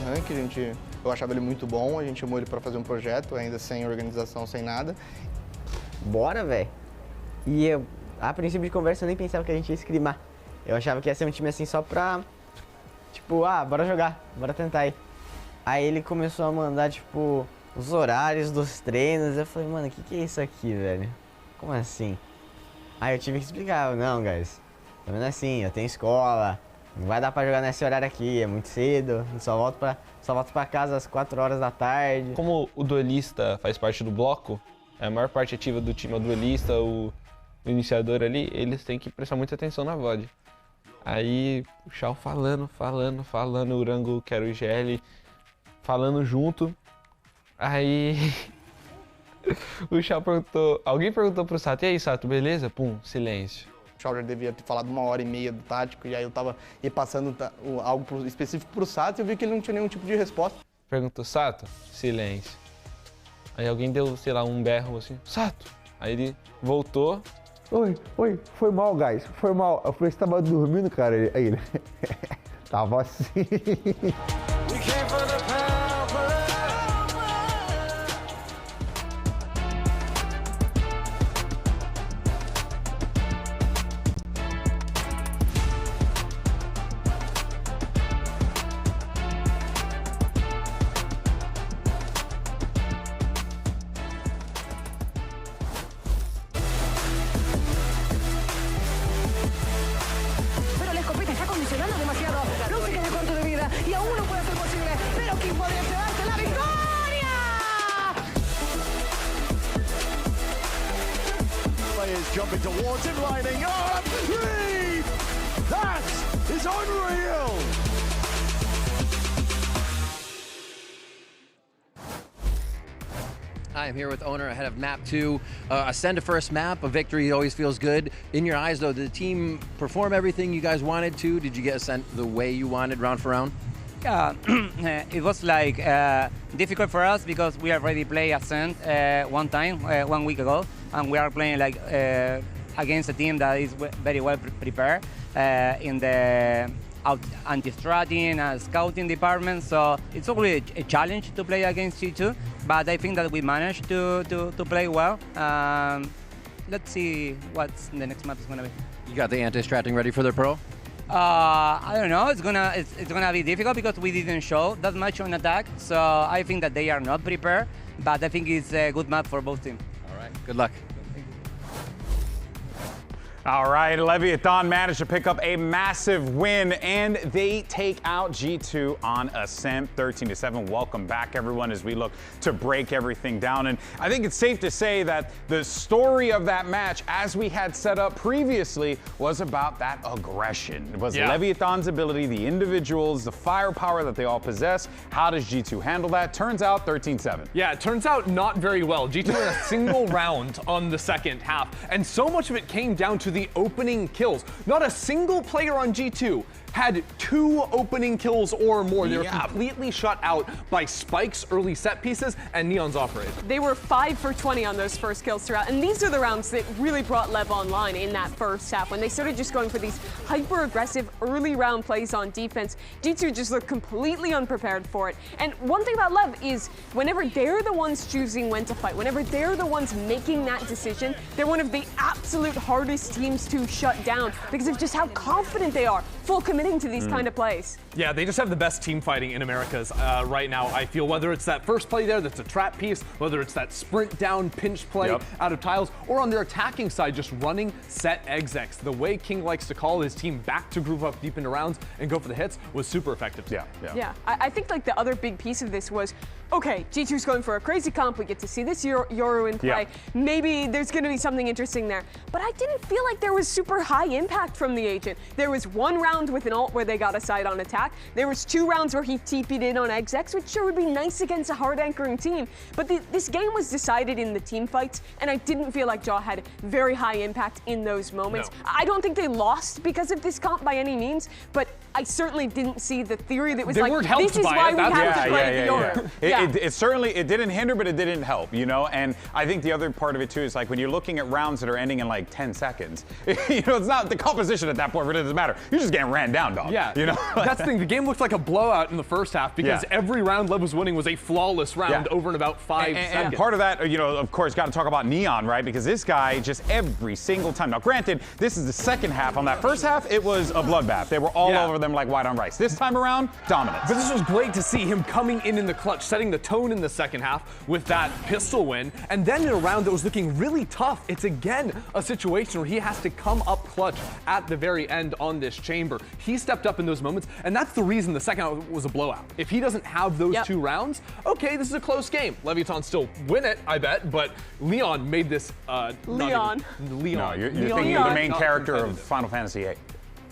rank, eu achava ele muito bom, a gente chamou ele para fazer um projeto, ainda sem organização, sem nada. Bora, velho. E eu, a princípio de conversa, eu nem pensava que a gente ia scrimar. Eu achava que ia ser um time assim só pra, tipo, bora jogar, bora tentar aí. Aí ele começou a mandar, tipo, os horários dos treinos. Eu falei, mano, o que é isso aqui, velho? Como assim? Aí eu tive que explicar, não, guys, tá vendo assim, eu tenho escola, não vai dar pra jogar nesse horário aqui, é muito cedo, só volto pra casa às 4 horas da tarde. Como o duelista faz parte do bloco, a maior parte ativa do time é o duelista, o iniciador ali, eles têm que prestar muita atenção na VOD. Aí o Shao falando, o Urango, que era o IGL, falando junto. Aí o Shao perguntou, alguém perguntou pro Sato, e aí Sato, beleza? Pum, silêncio. O Shao já devia ter falado 1h30 do tático, e aí eu tava passando algo específico pro Sato e eu vi que ele não tinha nenhum tipo de resposta. Perguntou, Sato, silêncio. Aí alguém deu, sei lá, um berro assim, Sato. Aí ele voltou. Oi, foi mal, guys, foi mal. Eu falei, você tava dormindo, cara? Aí ele, tava assim. Jumping towards him, lining up. Lead! That is unreal! Hi, I'm here with Owner ahead of map 2. Ascend to first map, a victory always feels good. In your eyes though, did the team perform everything you guys wanted to? Did you get Ascend the way you wanted round for round? Yeah, it was like difficult for us because we already played Ascent one time, 1 week ago, and we are playing like against a team that is very well prepared in the anti-stratting and scouting department. So it's always a challenge to play against G2, but I think that we managed to play well. Let's see what the next map is gonna be. You got the anti-stratting ready for their pro? I don't know. It's gonna be difficult because we didn't show that much on attack. So I think that they are not prepared, but I think it's a good map for both teams. All right. Good luck. All right, Leviathan managed to pick up a massive win, and they take out G2 on Ascent 13-7. Welcome back, everyone, as we look to break everything down. And I think it's safe to say that the story of that match, as we had set up previously, was about that aggression. It was Leviathan's ability, the individuals, the firepower that they all possess. How does G2 handle that? Turns out 13-7. Yeah, it turns out not very well. G2 had a single round on the second half, and so much of it came down to the opening kills. Not a single player on G2 had 2 opening kills or more. They were completely shut out by Spike's early set pieces and Neon's operate. They were 5 for 20 on those first kills throughout, and these are the rounds that really brought Lev online in that first half. When they started just going for these hyper-aggressive early round plays on defense, G2 just looked completely unprepared for it. And one thing about Lev is whenever they're the ones choosing when to fight, whenever they're the ones making that decision, they're one of the absolute hardest teams to shut down because of just how confident they are, full committing to these kind of plays. Yeah, they just have the best team fighting in Americas right now, I feel. Whether it's that first play there that's a trap piece, whether it's that sprint down pinch play out of tiles, or on their attacking side, just running set execs. The way King likes to call his team back to group up deep into rounds and go for the hits was super effective. Yeah, I think like the other big piece of this was, okay, G2's going for a crazy comp. We get to see this Yoru in play. Maybe there's going to be something interesting there. But I didn't feel like there was super high impact from the agent. There was 1 round with an ult where they got a side on attack. There was 2 rounds where he TP'd in on execs, which sure would be nice against a hard anchoring team. But this game was decided in the team fights, and I didn't feel like Jaw had very high impact in those moments. No. I don't think they lost because of this comp by any means, but I certainly didn't see the theory that was they like, weren't helped this is by why it. we have to play Yoru. it certainly, it didn't hinder, but it didn't help, you know? And I think the other part of it too is like when you're looking at rounds that are ending in like 10 seconds, you know, it's not the composition at that point, but it doesn't matter. You're just getting ran down, dog. Yeah, you know? That's the thing. The game looked like a blowout in the first half because every round Lev was winning was a flawless round over in about 5 seconds. And part of that, you know, of course, got to talk about Neon, right? Because this guy just every single time. Now, granted, this is the second half. On that first half, it was a bloodbath. They were all over them like white on rice. This time around, dominance. But this was great to see him coming in the clutch, setting the tone in the second half with that pistol win. And then in a round that was looking really tough, it's again a situation where he has to come up clutch at the very end on this chamber. He stepped up in those moments, and that's the reason the second round was a blowout. If he doesn't have those 2 rounds, okay, this is a close game. Leviathan still win it, I bet, but Leon made this Leon. No, you're thinking of the main character of Final Fantasy VIII.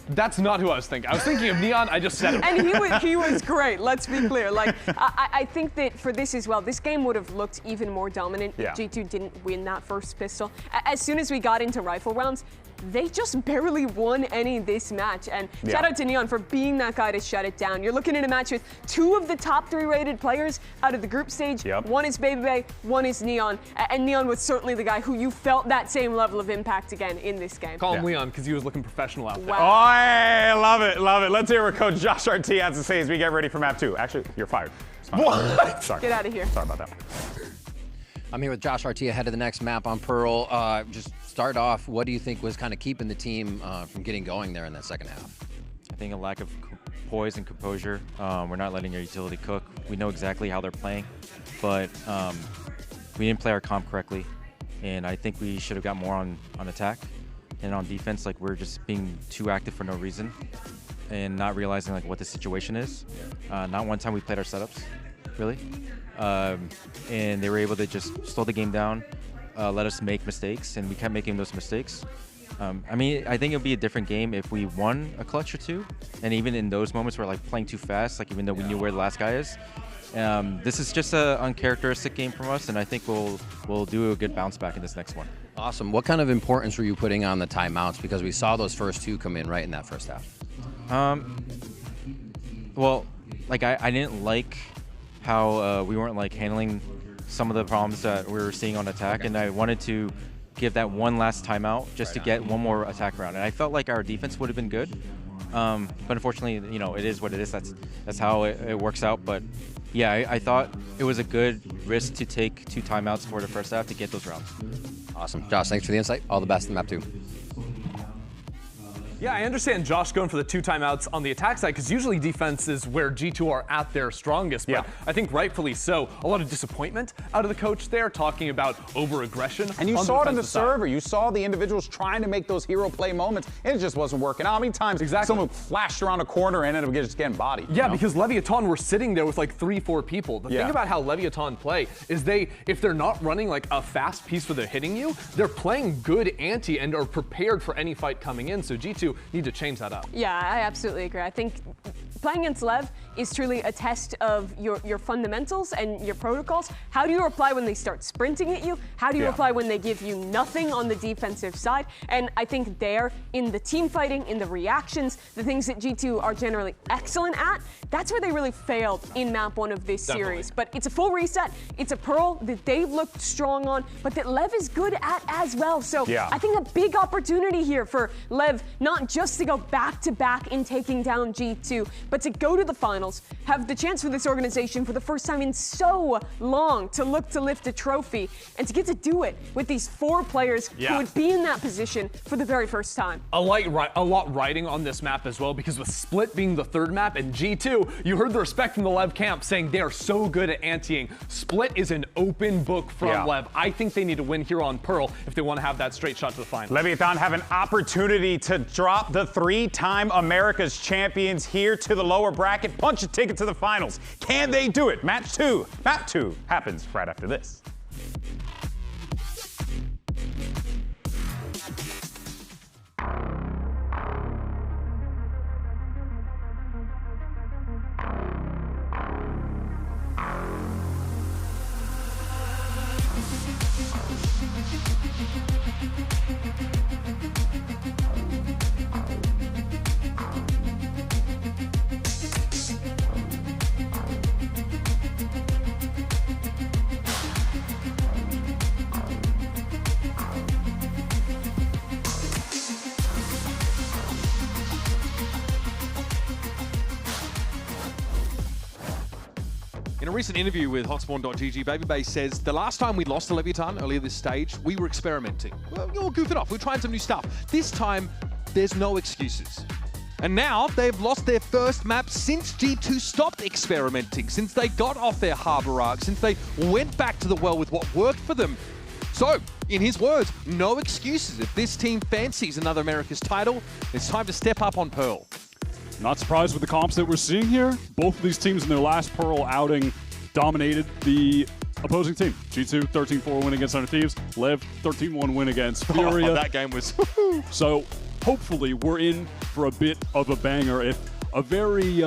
That's not who I was thinking. I was thinking of Neon. I just said it. And he was great. Let's be clear. Like I think that for this as well, this game would have looked even more dominant if G2 didn't win that first pistol. As soon as we got into rifle rounds, they just barely won any this match. And shout out to Neon for being that guy to shut it down. You're looking at a match with 2 of the top 3 rated players out of the group stage. One is Baby, one is Neon. And Neon was certainly the guy who you felt that same level of impact again in this game. Call him Leon because he was looking professional out there. Wow. Oh, I love it, love it. Let's hear what Coach Josh RT has to say as we get ready for map 2. Actually, you're fired. What? Sorry. Get out of here. Sorry about that. I'm here with Josh RT ahead of the next map on Pearl. Just start off, what do you think was kind of keeping the team from getting going there in that second half? I think a lack of poise and composure. We're not letting our utility cook. We know exactly how they're playing, but we didn't play our comp correctly, and I think we should have got more on attack. And on defense, like we're just being too active for no reason and not realizing like what the situation is. Not one time we played our setups, really. And they were able to just slow the game down, let us make mistakes, and we kept making those mistakes. I mean, I think it would be a different game if we won a clutch or 2, and even in those moments we're like playing too fast, like even though we knew where the last guy is. This is just an uncharacteristic game from us, and I think we'll do a good bounce back in this next one. Awesome. What kind of importance were you putting on the timeouts? Because we saw those first 2 come in right in that first half. Well, like I didn't like how we weren't like handling some of the problems that we were seeing on attack, and I wanted to give that one last timeout just to get one more attack round. And I felt like our defense would have been good, but unfortunately, you know, it is what it is. That's how it works out. But yeah, I thought it was a good risk to take 2 timeouts for the first half to get those rounds. Awesome. Josh, thanks for the insight. All the best in map 2. Yeah, I understand Josh going for the 2 timeouts on the attack side because usually defense is where G2 are at their strongest. But I think rightfully so. A lot of disappointment out of the coach there, talking about over-aggression. And you saw it in the server. You saw the individuals trying to make those hero play moments, and it just wasn't working out. How many times someone flashed around a corner and ended up just getting bodied? Yeah, because Leviathan were sitting there with like 3-4 people. The thing about how Leviathan play is if they're not running like a fast piece where they're hitting you, they're playing good ante and are prepared for any fight coming in. So G2 need to change that up. Yeah, I absolutely agree. I think playing against Lev is truly a test of your fundamentals and your protocols. How do you reply when they start sprinting at you? How do you reply when they give you nothing on the defensive side? And I think there, in the team fighting, in the reactions, the things that G2 are generally excellent at, that's where they really failed in map 1 of this series. But it's a full reset. It's a Pearl that they've looked strong on, but that Lev is good at as well. So I think a big opportunity here for Lev, not just to go back-to-back in taking down G2, but to go to the finals, have the chance for this organization for the first time in so long to look to lift a trophy, and to get to do it with these 4 players who would be in that position for the very first time. A lot riding on this map as well, because with Split being the 3rd map and G2, you heard the respect from the Lev camp saying they are so good at anteing. Split is an open book from Lev. I think they need to win here on Pearl if they want to have that straight shot to the final. Leviathan have an opportunity to drop the 3-time America's champions here to the lower bracket, punch a ticket to the finals. Can they do it? Match 2. Map 2 happens right after this. In a recent interview with Hotspawn.gg, Babybay says, the last time we lost to Leviatán earlier this stage, we were experimenting. Well, we were goofing off. We were trying some new stuff. This time, there's no excuses. And now, they've lost their first map since G2 stopped experimenting, since they got off their harbor arc, since they went back to the well with what worked for them. So, in his words, no excuses. If this team fancies another America's title, it's time to step up on Pearl. Not surprised with the comps that we're seeing here. Both of these teams in their last Pearl outing dominated the opposing team. G2, 13-4 win against Under Thieves. Lev, 13-1 win against FURIA. Oh, that game was... So, hopefully, we're in for a bit of a banger. If a very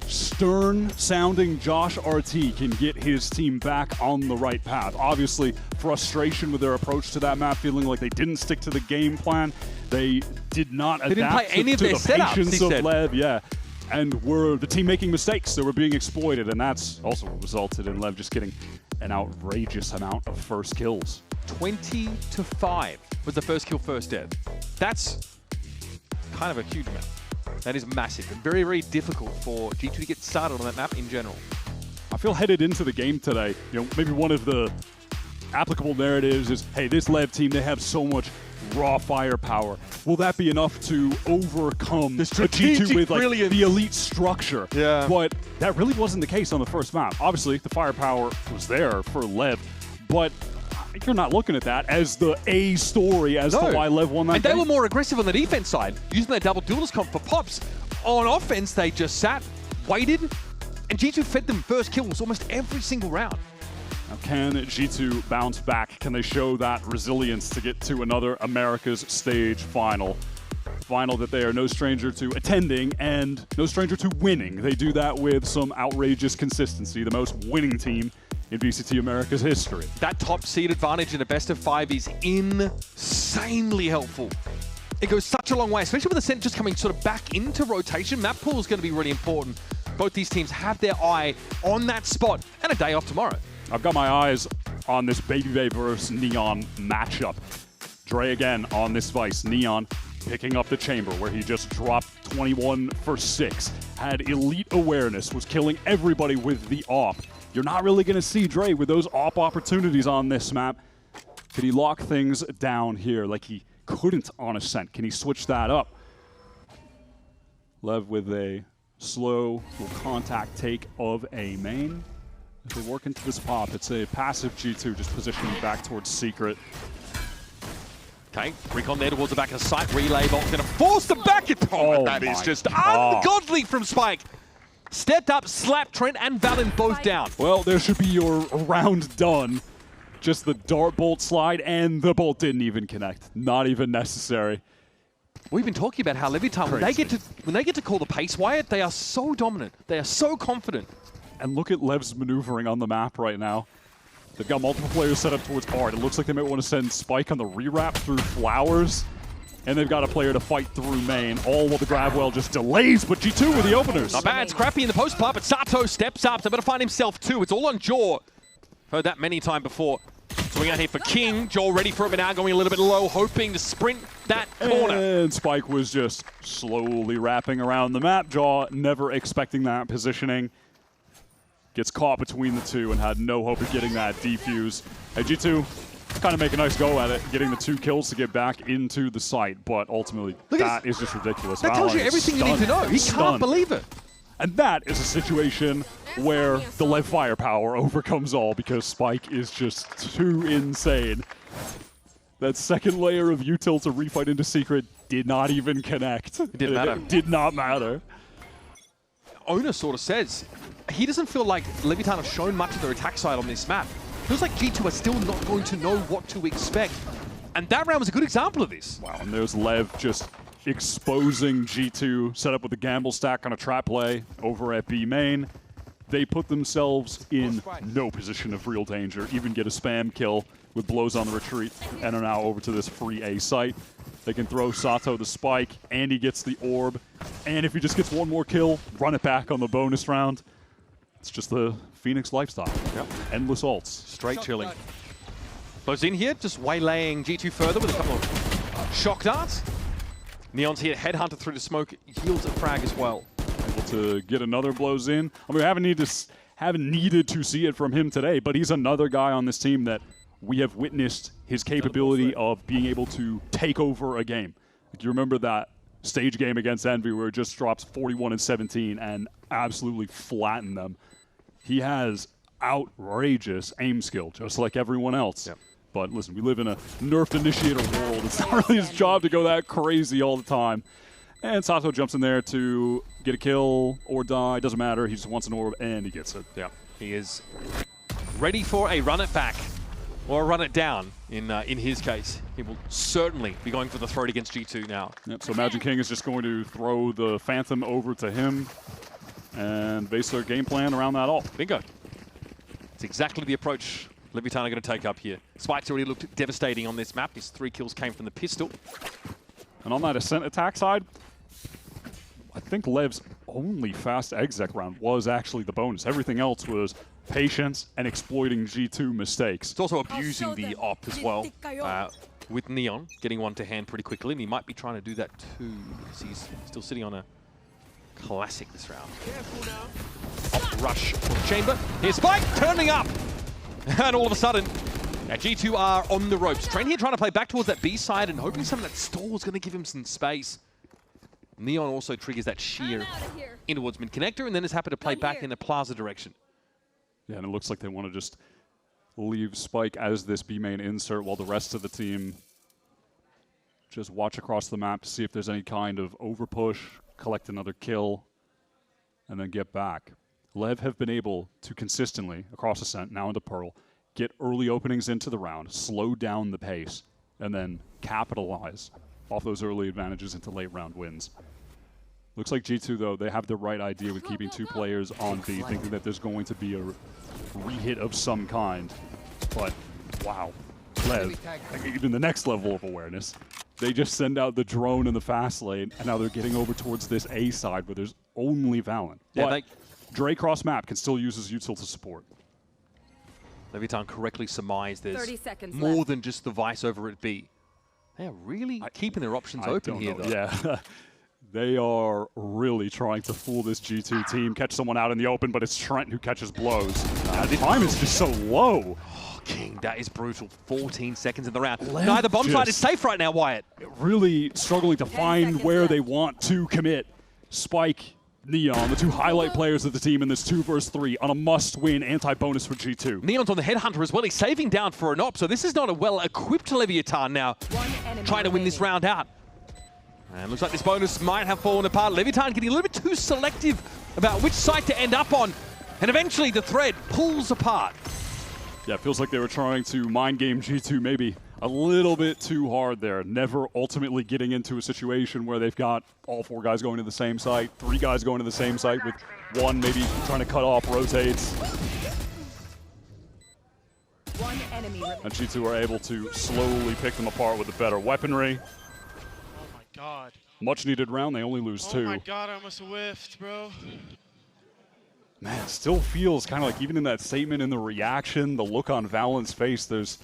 stern-sounding Josh RT can get his team back on the right path. Obviously, frustration with their approach to that map, feeling like they didn't stick to the game plan. They did not adapt to the patience of Lev, and were the team making mistakes that were being exploited, and that's also what resulted in Lev just getting an outrageous amount of first kills. 20-5 was the first kill, first dead. That's kind of a huge amount. That is massive and very, very difficult for G2 to get started on that map in general. I feel headed into the game today, maybe one of the applicable narratives is, hey, this Lev team, they have so much raw firepower. Will that be enough to overcome the G2 with the elite structure? Yeah. But that really wasn't the case on the first map. Obviously, the firepower was there for Lev, but you're not looking at that as the A story as to why Lev won that and game. They were more aggressive on the defense side, using their double duelist comp for pops. On offense, they just sat, waited, and G2 fed them first kills almost every single round. Now, can G2 bounce back? Can they show that resilience to get to another America's Stage final? Final that they are no stranger to attending and no stranger to winning. They do that with some outrageous consistency, the most winning team in VCT America's history. That top seed advantage in a best of 5 is insanely helpful. It goes such a long way, especially with the Ascent just coming sort of back into rotation. Map pool is going to be really important. Both these teams have their eye on that spot and a day off tomorrow. I've got my eyes on this Babybay versus Neon matchup. Dre again on this Vice. Neon picking up the chamber where he just dropped 21 for 6. Had elite awareness, was killing everybody with the AWP. You're not really going to see Dre with those AWP opportunities on this map. Could he lock things down here like he couldn't on Ascent? Can he switch that up? Lev with a slow contact take of A main. As they work into this pop, it's a passive G2 just positioning back towards Secret. Okay, recon there towards the back of the site. Relay bot going to force the back. Oh, that is just ungodly from Spike. Stepped up, slapped Trent and Valen both down. Well, there should be your round done. Just the dart bolt slide, and the bolt didn't even connect. Not even necessary. We've been talking about how Leviatán, when they get to call the pace, Wyatt, they are so dominant. They are so confident. And look at Lev's maneuvering on the map right now. They've got multiple players set up towards Bard. It looks like they might want to send Spike on the rewrap through Flowers. And they've got a player to fight through main, all while the grab well just delays, but G2 with the openers. Not bad, Scrappy in the post pop, but Sato steps up. They're going to find himself too. It's all on Jaw. Heard that many times before. Swing out here for King. Jaw ready for it, but now going a little bit low, hoping to sprint that corner. And Spike was just slowly wrapping around the map. Jaw never expecting that positioning. Gets caught between the two and had no hope of getting that defuse. Hey, G2 kind of make a nice go at it, getting the 2 kills to get back into the site, but ultimately that is just ridiculous. That tells you everything you need to know. He can't believe it. And that is a situation where the Lev firepower overcomes all because Spike is just too insane. That second layer of util to refight into Secret did not even connect. It didn't matter. It did not matter. Owner sort of says he doesn't feel like Leviatán have shown much of their attack side on this map. Feels like G2 are still not going to know what to expect. And that round was a good example of this. Wow, and there's Lev just exposing G2, set up with a gamble stack on a trap play over at B main. They put themselves in no position of real danger, even get a spam kill with blows on the retreat, and are now over to this free A site. They can throw Sato the spike, and he gets the orb. And if he just gets one more kill, run it back on the bonus round. It's just the Phoenix lifestyle. Yep. Endless ults. Straight chilling. Blows in here, just waylaying G2 further with a couple of shock darts. Neon's here, headhunter through the smoke, yields a frag as well. Able to get another blows in. I mean, we haven't haven't needed to see it from him today, but he's another guy on this team that we have witnessed his capability of being able to take over a game. Do you remember that stage game against Envy where it just drops 41 and 17 and absolutely flattened them? He has outrageous aim skill, just like everyone else. Yep. But listen, we live in a nerfed initiator world. It's not really his job to go that crazy all the time. And Sato jumps in there to get a kill or die. Doesn't matter. He just wants an orb, and he gets it. Yeah, he is ready for a run it back or run it down. In his case, he will certainly be going for the throat against G2 now. Yep, so Magic King is just going to throw the Phantom over to him and base their game plan around that all. Bingo. It's exactly the approach Leviatán are going to take up here. Spike's already looked devastating on this map. His 3 kills came from the pistol. And on that Ascent attack side, I think Lev's only fast exec round was actually the bonus. Everything else was patience and exploiting G2 mistakes. It's also abusing the op as well, with Neon getting one to hand pretty quickly, and he might be trying to do that too, because he's still sitting on a classic this round. Op rush for the chamber. Here's Spike turning up, and all of a sudden, G2 are on the ropes. Train here trying to play back towards that B side and hoping some of that stall is going to give him some space. Neon also triggers that sheer in towards mid connector, and then is happy to play back in the plaza direction. Yeah, and it looks like they want to just leave Spike as this B main insert while the rest of the team just watch across the map to see if there's any kind of overpush, collect another kill, and then get back. Lev have been able to consistently, across Ascent, now into Pearl, get early openings into the round, slow down the pace, and then capitalize off those early advantages into late round wins. Looks like G2, though, they have the right idea with keeping 2 players on B, thinking that there's going to be a re-hit of some kind. But, wow, Lev, even the next level of awareness. They just send out the drone in the fast lane, and now they're getting over towards this A side where there's only Valorant. Yeah, but Dre cross map can still use his util to support. Leviatán correctly surmised there's more than just the Vice over at B. They are really keeping their options open here, though. Yeah, they are really trying to fool this G2 team, catch someone out in the open, but it's Trent who catches blows. The time is just so low. Oh, King, that is brutal. 14 seconds in the round. Neither bomb side is safe right now, Wyatt. Really struggling to find where they want to commit. Spike, Neon, the 2 highlight players of the team in this 2 versus 3 on a must-win anti-bonus for G2. Neon's on the Headhunter as well. He's saving down for an op, so this is not a well-equipped Leviatán now trying to win this round out. And looks like this bonus might have fallen apart. Leviatán getting a little bit too selective about which side to end up on, and eventually the thread pulls apart. Yeah, it feels like they were trying to mind game G2 maybe a little bit too hard there. Never ultimately getting into a situation where they've got all 4 guys going to the same site, 3 guys going to the same site with 1 maybe trying to cut off rotates. And G2 are able to slowly pick them apart with the better weaponry. Oh my god. Much needed round, they only lose 2. Oh my god, I almost whiffed, bro. Man, it still feels kind of like even in that statement, in the reaction, the look on Valent's face, there's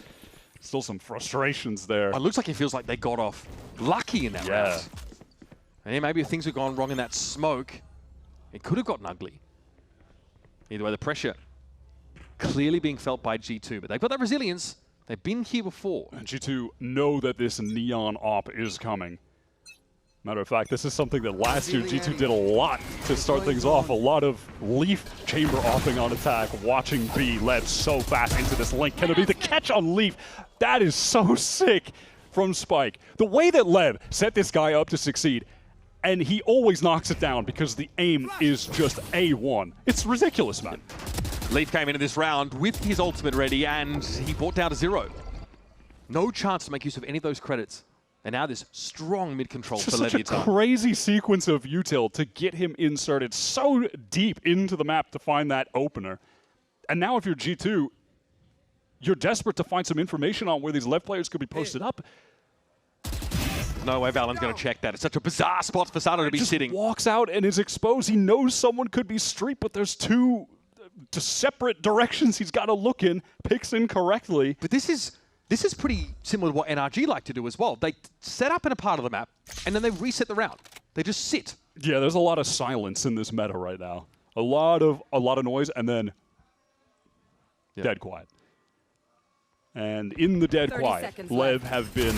still some frustrations there. It looks like it feels like they got off lucky in that round. And maybe if things had gone wrong in that smoke, it could have gotten ugly. Either way, the pressure clearly being felt by G2, but they've got that resilience. They've been here before. And G2 know that this Neon op is coming. Matter of fact, this is something that last year G2 did a lot to start things off. A lot of Leaf chamber offing on attack, watching B led so fast into this link. Can it be the catch on Leaf? That is so sick from Spike. The way that Lev set this guy up to succeed, and he always knocks it down because the aim is just A1. It's ridiculous, man. Leaf came into this round with his ultimate ready, and he brought down to 0. No chance to make use of any of those credits. And now this strong mid-control for Leviatán. Such a crazy sequence of util to get him inserted so deep into the map to find that opener. And now if you're G2, you're desperate to find some information on where these left players could be posted up. No way Valent's going to check that. It's such a bizarre spot for Sato to be sitting. Walks out and is exposed. He knows someone could be street, but there's 2 separate directions he's got to look in, picks incorrectly. But this is pretty similar to what NRG like to do as well. They set up in a part of the map, and then they reset the round. They just sit. Yeah, there's a lot of silence in this meta right now. A lot of noise, and then Dead quiet. And in the dead quiet, Lev have been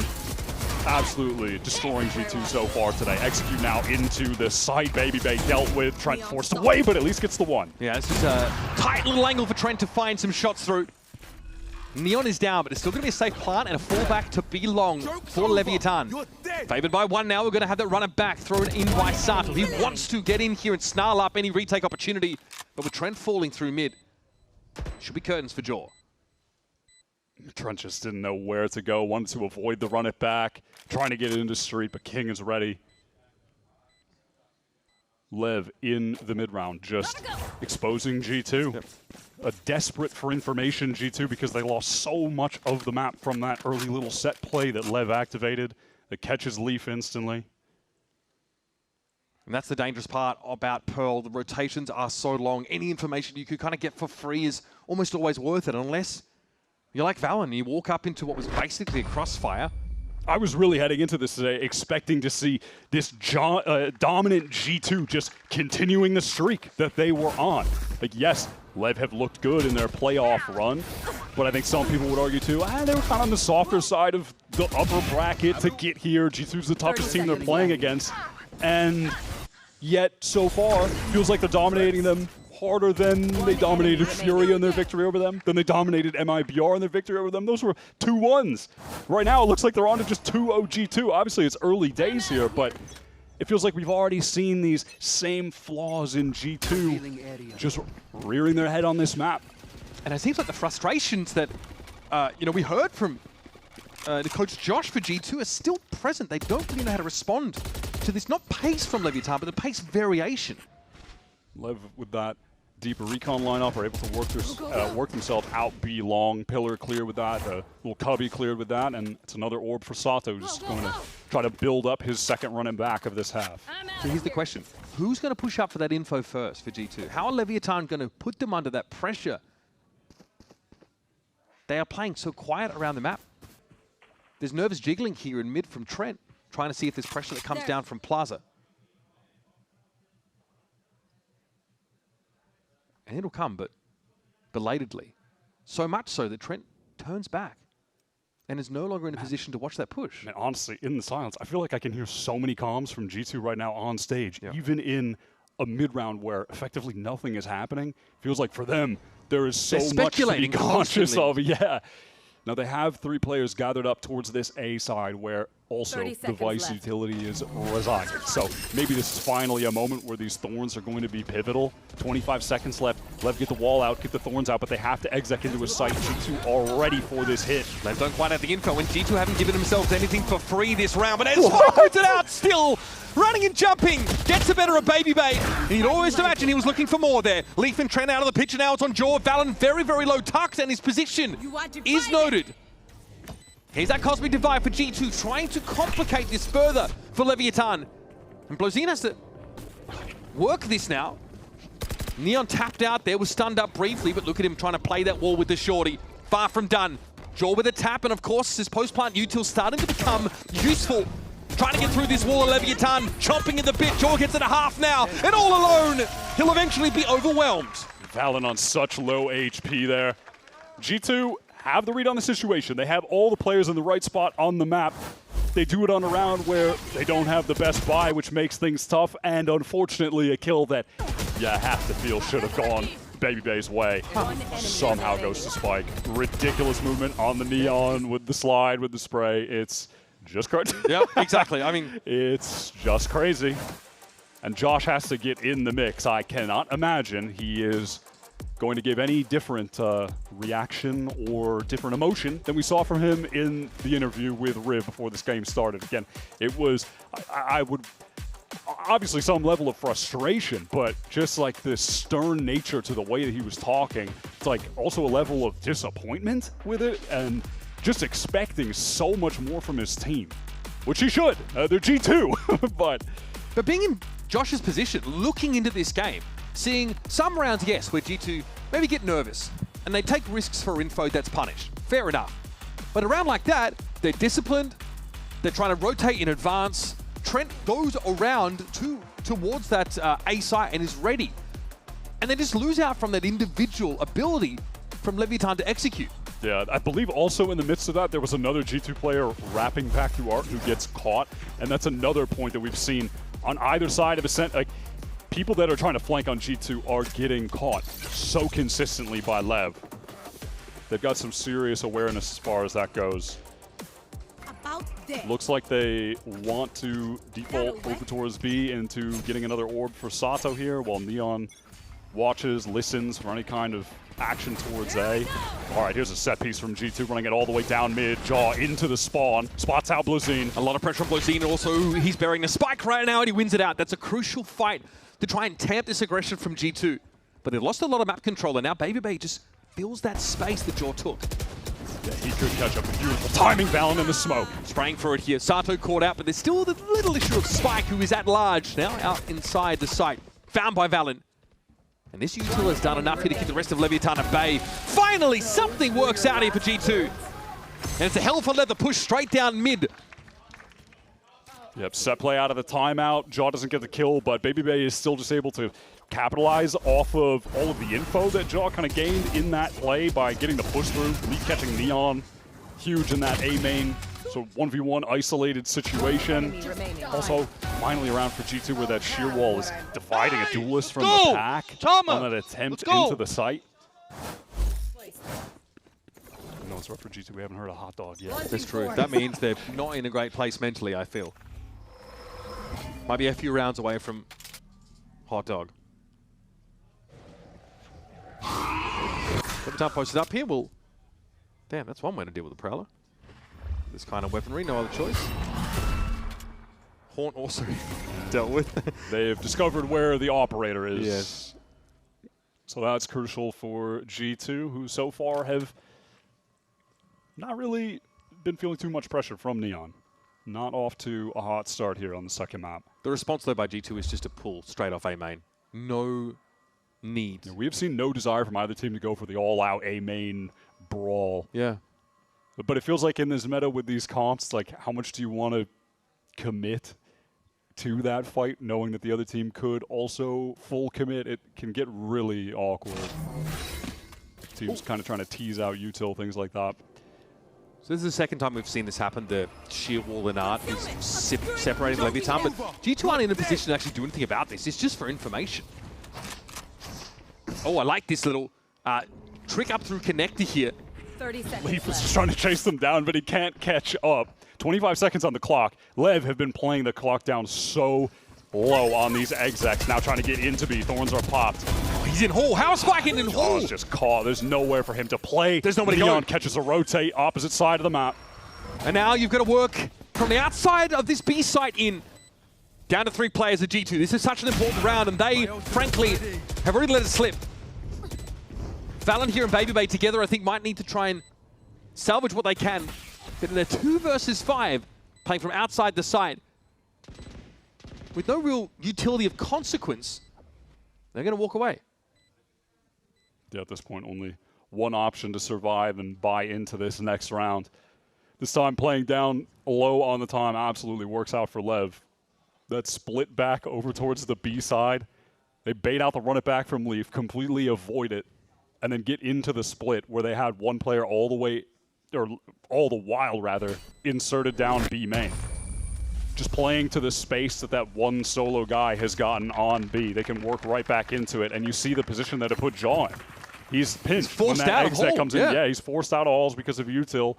absolutely destroying G2 so far today. Execute now into the site. Baby Bay dealt with. Trent forced away, but at least gets the one. Yeah, it's just a tight little angle for Trent to find some shots through. Neon is down, but it's still going to be a safe plant and a fallback to be long for Leviathan. Favored by one now. We're going to have that runner back thrown in by Sato. He wants to get in here and snarl up any retake opportunity, but with Trent falling through mid, should be curtains for Jaw. Trent just didn't know where to go, wanted to avoid the run it back, trying to get it into street, but King is ready. Lev in the mid-round, just exposing G2. Yep. A desperate for information G2 because they lost so much of the map from that early little set play that Lev activated that catches Leaf instantly. And that's the dangerous part about Pearl. The rotations are so long. Any information you could kind of get for free is almost always worth it, unless you're like Valen and you walk up into what was basically a crossfire. I was really heading into this today expecting to see this dominant G2 just continuing the streak that they were on. Like, yes, Lev have looked good in their playoff run, but I think some people would argue too, they were kind of on the softer side of the upper bracket to get here. G2's the toughest team they're playing against, and yet so far feels like they're dominating them harder than they dominated FURIA in their victory over them, than they dominated MIBR in their victory over them. Those were 2-1s. Right now, it looks like they're on to just 2-0 G2. Obviously, it's early days here, but it feels like we've already seen these same flaws in G2 just rearing their head on this map. And it seems like the frustrations that we heard from the coach Josh for G2 are still present. They don't really know how to respond to this, not pace from Leviathan, but the pace variation. Lev with that deeper recon lineup are able to work themselves out B long. Pillar clear with that, little Cubby cleared with that, and it's another orb for Sato, just going to try to build up his second running back of this half. So here's the question. Who's going to push up for that info first for G2? How are Leviathan going to put them under that pressure? They are playing so quiet around the map. There's nervous jiggling here in mid from Trent, trying to see if there's pressure that comes down from Plaza. And it'll come, but belatedly. So much so that Trent turns back and is no longer in a position to watch that push. Man, honestly, in the silence, I feel like I can hear so many comms from G2 right now on stage, even in a mid-round where effectively nothing is happening. Feels like for them, there is so much to be conscious of. Yeah. Now they have 3 players gathered up towards this A side where also the Vice utility is residing. So maybe this is finally a moment where these Thorns are going to be pivotal. 25 seconds left. Lev get the wall out, get the Thorns out, but they have to exec into a site. G2 are ready for this hit. Lev don't quite have the info, and G2 haven't given themselves anything for free this round, but it's puts it out still. Running and jumping, gets the better of Baby Bay. And you'd always imagine he was looking for more there. Leaf and Trent out of the picture now, it's on Jaw. Valen very, very low tucked, and his position is noted. Here's that Cosmic Divide for G2, trying to complicate this further for Leviathan. And Blozine has to work this now. Neon tapped out there, was stunned up briefly, but look at him trying to play that wall with the shorty. Far from done. Jaw with a tap, and of course, his post-plant util starting to become useful. Trying to get through this wall of Leviathan, chomping at the bit. Jaw gets it a half now, and all alone, he'll eventually be overwhelmed. Valen on such low HP there. G2 have the read on the situation. They have all the players in the right spot on the map. They do it on a round where they don't have the best buy, which makes things tough, and unfortunately a kill that you have to feel should have gone Baby Bay's way. Somehow goes to Spike. Ridiculous movement on the Neon with the slide, with the spray. It's just crazy. Yep, exactly. I mean, it's just crazy. And Josh has to get in the mix. I cannot imagine he is going to give any different reaction or different emotion than we saw from him in the interview with Riv before this game started. Again, it was, I would, obviously some level of frustration, but just like this stern nature to the way that he was talking. It's like also a level of disappointment with it and just expecting so much more from his team, which he should. They're G2, but being in Josh's position, looking into this game, seeing some rounds, yes, where G2 maybe get nervous and they take risks for info that's punished. Fair enough. But a round like that, they're disciplined, they're trying to rotate in advance. Trent goes around towards that A site and is ready. And they just lose out from that individual ability from Leviatán to execute. Yeah, I believe also in the midst of that, there was another G2 player wrapping back through Art who gets caught, and that's another point that we've seen on either side of Ascent. Like, people that are trying to flank on G2 are getting caught so consistently by Lev. They've got some serious awareness as far as that goes. Looks like they want to default over towards B into getting another orb for Sato here, while Neon watches, listens for any kind of action towards A. All right, here's a set piece from G2 running it all the way down mid, Jaw into the spawn, spots out Blazine. A lot of pressure on Blazine. Also, he's bearing the spike right now and he wins it out. That's a crucial fight to try and tamp this aggression from G2. But they lost a lot of map control, and now BabyBay just fills that space that Jaw took. Yeah, he could catch up. Beautiful timing, Valen in the smoke. Spraying for it here. Sato caught out, but there's still the little issue of Spike, who is at large, now out inside the site. Found by Valen. And this util has done enough here to keep the rest of Leviatán at bay. Finally, something works out here for G2. And it's a hell of a leather push straight down mid. Yep, set play out of the timeout. Jaw doesn't get the kill, but BabyBay is still just able to capitalize off of all of the info that Jaw kind of gained in that play by getting the push through, catching Neon. Huge in that A main. So 1v1 isolated situation. Also, finally around for G2 where that sheer wall is dividing a duelist from the pack on an attempt into the site. No, it's rough for G2. We haven't heard a hot dog yet. That's true. That means they're not in a great place mentally, I feel. Might be a few rounds away from hot dog. Every time posted up here, well, damn, that's one way to deal with a Prowler. This kind of weaponry, no other choice. Haunt also dealt with. They've discovered where the operator is. Yes. So that's crucial for G2, who so far have not really been feeling too much pressure from Neon. Not off to a hot start here on the second map. The response, though, by G2 is just to pull straight off A main. No need. Yeah, we have seen no desire from either team to go for the all-out A main brawl. Yeah. But it feels like in this meta with these comps, like, how much do you want to commit to that fight, knowing that the other team could also full commit? It can get really awkward. Teams kind of trying to tease out util, things like that. So this is the second time we've seen this happen. The sheer wall in Art is separating Leviatán, but G2 aren't in a position to actually do anything about this. It's just for information. Oh, I like this little trick up through connector here. 30 seconds Leaf is just trying to chase them down, but he can't catch up. 25 seconds on the clock. Lev have been playing the clock down so low on these execs. Now trying to get into B. Thorns are popped. Oh, he's in Hall. How is spiking in Hall? He's just caught. There's nowhere for him to play. There's nobody Neon going. catches a rotate opposite side of the map. And now you've got to work from the outside of this B site in. Down to 3 players at G2. This is such an important round, and they, frankly, have already let it slip. Valen here and BabyBay together, I think, might need to try and salvage what they can. But in a 2 versus 5, playing from outside the site, with no real utility of consequence, they're going to walk away. Yeah, at this point, only one option to survive and buy into this next round. This time playing down low on the time absolutely works out for Lev. That split back over towards the B side. They bait out the run it back from Leaf, completely avoid it, and then get into the split where they had one player all the way, or all the while rather, inserted down B main. Just playing to the space that that one solo guy has gotten on B. They can work right back into it, and you see the position that it put Jaw in. He's pinched. He's forced when that out of exec Hall. comes in. Yeah, he's forced out of Halls because of util.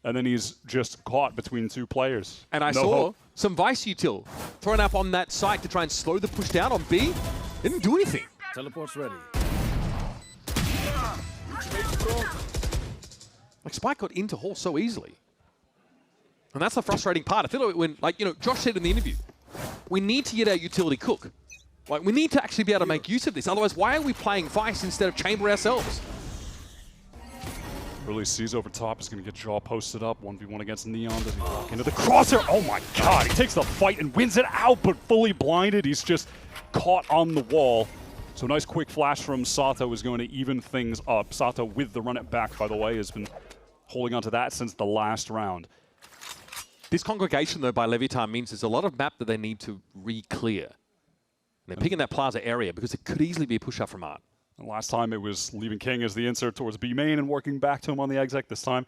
And then he's just caught between 2 players. And I No saw hope. some Vice util thrown up on that site to try and slow the push down on B. Didn't do anything. Teleport's ready. Like, Spike got into Hall so easily. And that's the frustrating part. I feel like when, like, you know, Josh said in the interview, we need to get our utility cook. Like, we need to actually be able to make use of this. Otherwise, why are we playing Vice instead of Chamber ourselves? Really sees over top. Is going to get Jaw posted up. 1v1 against Neon. Does he walk into the crosshair? Oh my god. He takes the fight and wins it out, but fully blinded. He's just caught on the wall. So nice quick flash from Sato is going to even things up. Sato with the run it back, by the way, has been holding on to that since the last round. This congregation, though, by Leviatán means there's a lot of map that they need to re-clear. And they're picking that plaza area because it could easily be a push-up from Art. And last time it was leaving King as the insert towards B main and working back to him on the exec. This time,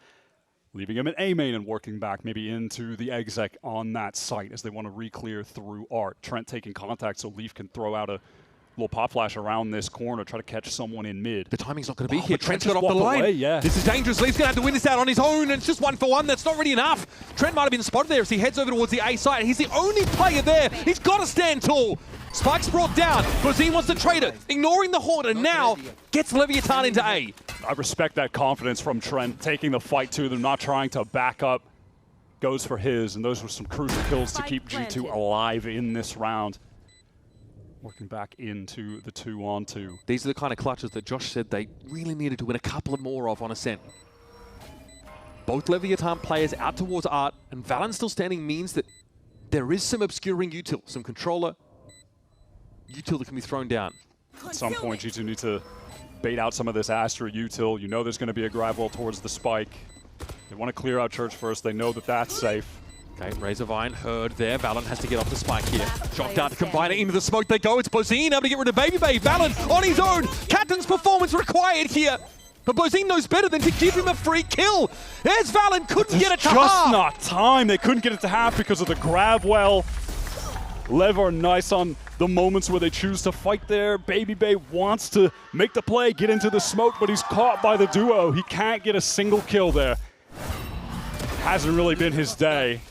leaving him in A main and working back maybe into the exec on that site as they want to re-clear through Art. Trent taking contact so Leaf can throw out a little pop flash around this corner, try to catch someone in mid. The timing's not going to be here. Trent Trent's got off the away, line. yeah. This is dangerous. Leaf's going to have to win this out on his own, and it's just 1-for-1. That's not really enough. Trent might have been spotted there as he heads over towards the A side. He's the only player there. He's got to stand tall. Spike's brought down. Brazil wants to trade it, ignoring the Horde, and now gets Leviatán into A. I respect that confidence from Trent, taking the fight to them, not trying to back up. Goes for his, and those were some crucial kills to keep G2 alive in this round. Working back into the 2-on-2. These are the kind of clutches that Josh said they really needed to win a couple of more of on Ascent. Both Leviatán players out towards Art, and VALORANT still standing means that there is some obscuring util, some controller util that can be thrown down. At some point, G2 need to bait out some of this Astra util. You know there's going to be a grab well towards the spike. They want to clear out Church first. They know that that's safe. Okay, Razor Vine heard there. VALORANT has to get off the spike here. Shot down to combine it into the smoke. They go. It's Bozine able to get rid of Baby Bay. VALORANT on his own. Captain's performance required here. But Bozine knows better than to give him a free kill. There's VALORANT. Couldn't get it to half. Just not time. They couldn't get it to half because of the grab well. Lev are nice on the moments where they choose to fight there. Baby Bay wants to make the play, get into the smoke, but he's caught by the duo. He can't get a single kill there. Hasn't really been his day.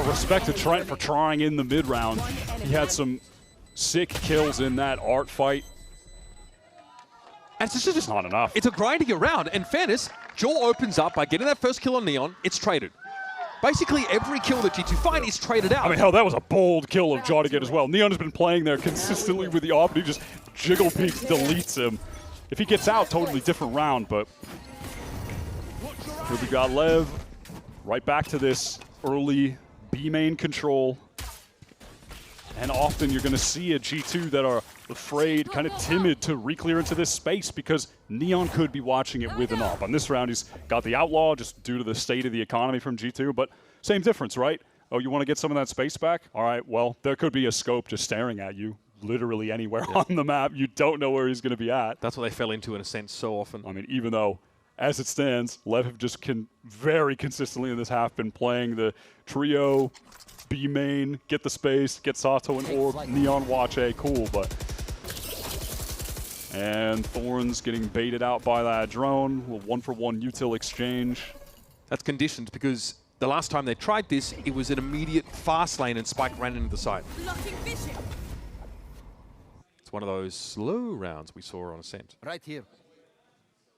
Respect to Trent for trying in the mid round. He had some sick kills in that Art fight. And it's just not enough. It's a grinding around. In fairness, Jaw opens up by getting that first kill on Neon. It's traded. Basically, every kill that G2 find is traded out. I mean, hell, that was a bold kill of Jaw to get as well. Neon has been playing there consistently with the AWP, and he just jiggle peeks, deletes him. If he gets out, totally different round, but here we got Lev. Right back to this early B main control. And often you're going to see a G2 that are afraid, kind of timid to re-clear into this space because Neon could be watching it with an AWP. On this round, he's got the Outlaw just due to the state of the economy from G2, but same difference, right? Oh, you want to get some of that space back? All right, well, there could be a scope just staring at you literally anywhere on the map. You don't know where he's going to be at. That's what they fell into in a sense so often. I mean, even though, as it stands, Lev have just very consistently in this half been playing the trio, B main, get the space, get Sato and Orb, Neon watch A, cool, but... And Thorns getting baited out by that drone, a 1-for-1 util exchange. That's conditioned because the last time they tried this, it was an immediate fast lane and Spike ran into the side. It's one of those slow rounds we saw on Ascent. Right here.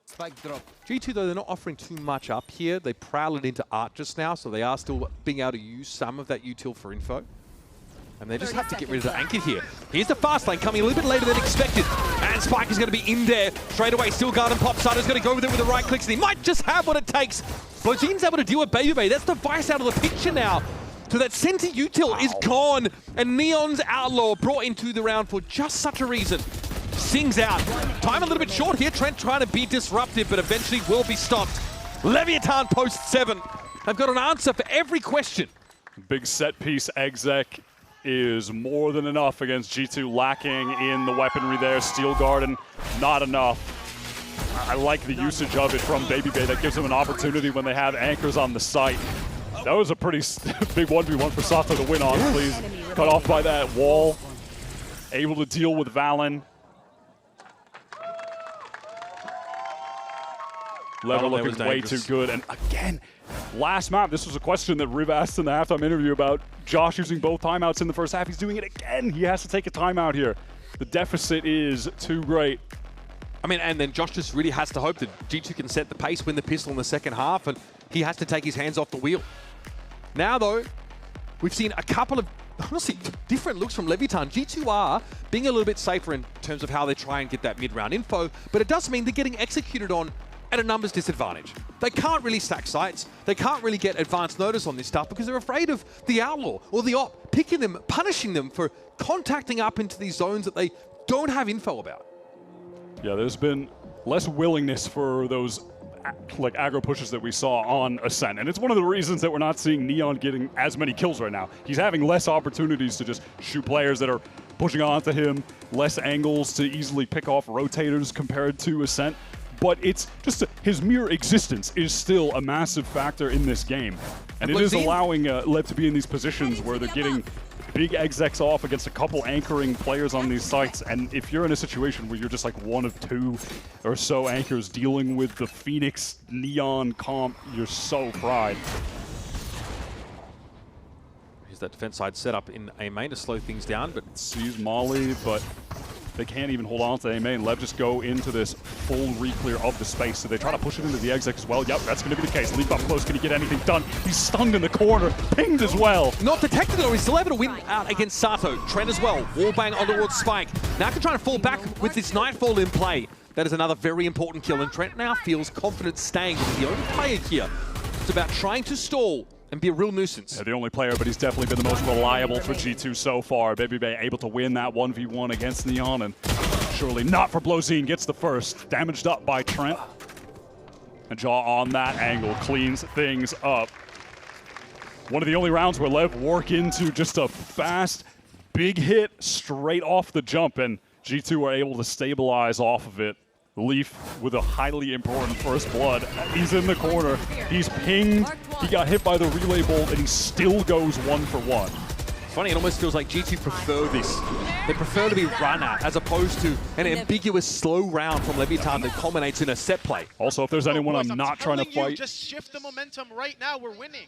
Spike drop. G2, though, they're not offering too much up here. They prowl it into Art just now, so they are still being able to use some of that util for info. And they just have to get rid of the anchor here. Here's the fast lane coming a little bit later than expected. And Spike is going to be in there. Straight away, Steelguard and Popstarter's going to go with it with the right clicks. And he might just have what it takes. Blojine's able to deal with Baby Bay. That's the Vice out of the picture now. So that center util is gone. And Neon's Outlaw brought into the round for just such a reason. Sings out. Time a little bit short here. Trent trying to be disruptive, but eventually will be stopped. Leviatán post 7. They've got an answer for every question. Big set piece exec is more than enough against G2, lacking in the weaponry there. Steel Garden, not enough. I like the usage of it from Baby Bay. That gives them an opportunity when they have anchors on the site. That was a pretty big 1v1 for Sato to win on, please. Cut off by that wall. Able to deal with Valen. Lever looking way too good. And again, last map, this was a question that Riv asked in the halftime interview about Josh using both timeouts in the first half. He's doing it again. He has to take a timeout here. The deficit is too great. I mean, and then Josh just really has to hope that G2 can set the pace, win the pistol in the second half, and he has to take his hands off the wheel. Now, though, we've seen a couple of, honestly, different looks from Leviatán. G2 are being a little bit safer in terms of how they try and get that mid-round info, but it does mean they're getting executed on at a numbers disadvantage. They can't really stack sites. They can't really get advance notice on this stuff because they're afraid of the Outlaw or the Op picking them, punishing them for contacting up into these zones that they don't have info about. Yeah, there's been less willingness for those like aggro pushes that we saw on Ascent. And it's one of the reasons that we're not seeing Neon getting as many kills right now. He's having less opportunities to just shoot players that are pushing onto him, less angles to easily pick off rotators compared to Ascent. But it's just his mere existence is still a massive factor in this game. And it is allowing Lev to be in these positions where they're getting big execs off against a couple anchoring players on these sites. And if you're in a situation where you're just like one of two or so anchors dealing with the Phoenix Neon comp, you're so fried. Here's that defense side set up in A main to slow things down, but sees Molly, but they can't even hold on to A main. Lev just go into this full re-clear of the space, so they try to push it into the exec as well. Yep, that's going to be the case. Leap up close, can he get anything done? He's stunned in the corner, pinged as well. Not detected though, he's still able to win out against Sato. Trent as well, wallbang on towards Spike. Now can try to fall back with this Nightfall in play. That is another very important kill, and Trent now feels confident staying with the only player here. It's about trying to stall and be a real nuisance. Yeah, the only player, but he's definitely been the most reliable for G2 so far. BabyBay able to win that 1v1 against Neon, and surely not for Blozine. Gets the first. Damaged up by Trent. And Jaw on that angle cleans things up. One of the only rounds where Lev work into just a fast, big hit straight off the jump, and G2 were able to stabilize off of it. Leaf with a highly important first blood. He's in the corner. He's pinged. He got hit by the relay bolt, and he still goes 1 for 1. It's funny, it almost feels like G2 prefer this. They prefer to be run at, as opposed to an ambiguous slow round from Leviathan that culminates in a set play. Also, if there's anyone I'm not trying to fight, just shift the momentum right now. We're winning.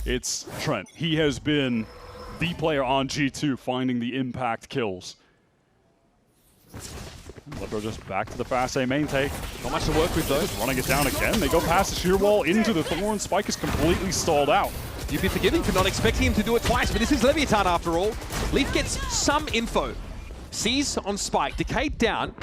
It's Trent. He has been the player on G2 finding the impact kills. Lever just back to the fast A main take. Not much to work with though. Running it down again. They go past the shear wall into the Thorn. Spike is completely stalled out. You'd be forgiving for not expecting him to do it twice, but this is Leviathan after all. Leaf gets some info. Sees on Spike. Decayed down.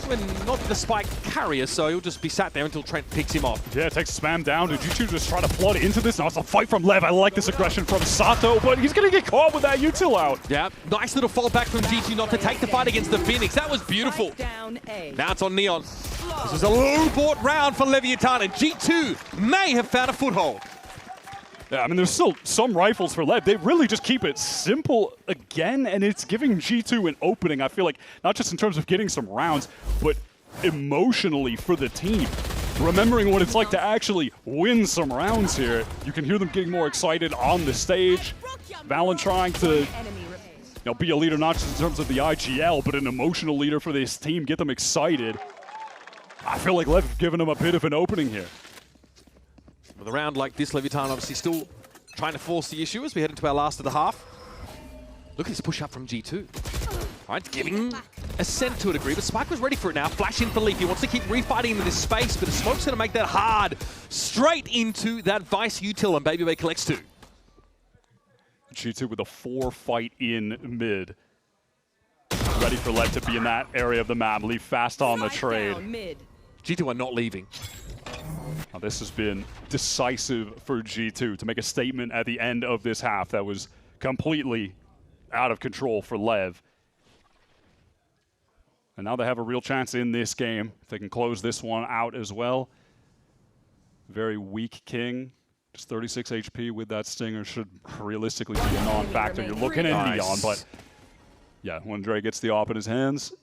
When not the Spike carrier, so he'll just be sat there until Trent picks him off. Yeah, takes spam down. Did G2 just try to flood into this? Now it's a fight from Lev. I like this aggression from Sato, but he's going to get caught with that util out. Yeah, nice little fall back from G2 not to take the fight against the Phoenix. That was beautiful. Now it's on Neon. This is a low-bought round for Leviathan, and G2 may have found a foothold. Yeah, I mean, there's still some rifles for Lev. They really just keep it simple again, and it's giving G2 an opening, I feel like, not just in terms of getting some rounds, but emotionally for the team. Remembering what it's like to actually win some rounds here. You can hear them getting more excited on the stage. Valen trying to be a leader, not just in terms of the IGL, but an emotional leader for this team, get them excited. I feel like Lev have given them a bit of an opening here. With a round like this, Leviathan obviously still trying to force the issue as we head into our last of the half. Look at this push up from G2. All right, giving Ascent to a degree, but Spike was ready for it now. Flash in for Leaf. He wants to keep refighting into this space, but the smoke's going to make that hard. Straight into that Vice util, and BabyBay collects 2. G2 with a 4 fight in mid. Ready for Lev to be in that area of the map. Leaf fast on the trade. G2 are not leaving. Now, this has been decisive for G2 to make a statement at the end of this half that was completely out of control for Lev. And now they have a real chance in this game. If they can close this one out as well. Very weak King. Just 36 HP with that Stinger should realistically be a non-factor. You're looking at Neon, but yeah, when Dre gets the op in his hands,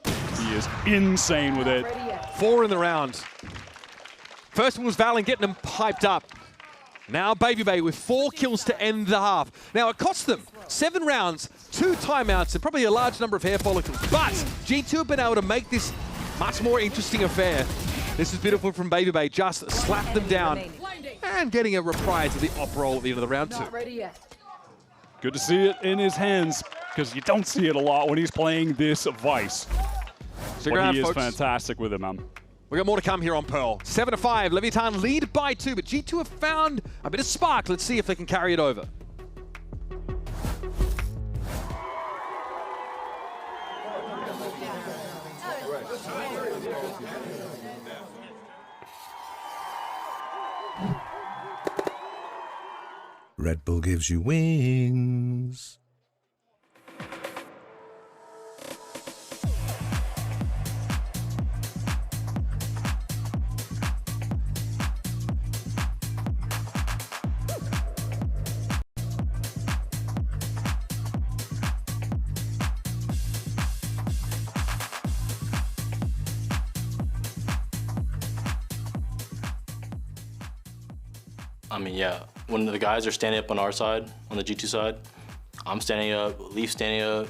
he is insane with it. 4 in the round. First one was Valen getting them piped up. Now BabyBay with 4 kills to end the half. Now it cost them 7 rounds, 2 timeouts, and probably a large number of hair follicles. But G2 have been able to make this much more interesting affair. This is beautiful from BabyBay. Just slap them down and getting a reprise of the op roll at the end of the round 2. Good to see it in his hands because you don't see it a lot when he's playing this Vice. Stick But around, he is folks. fantastic with it, man. We got more to come here on Pearl. 7-5, Leviathan lead by 2, but G2 have found a bit of spark. Let's see if they can carry it over. Red Bull gives you wings. I mean, yeah, when the guys are standing up on our side, on the G2 side, I'm standing up, Leaf standing up,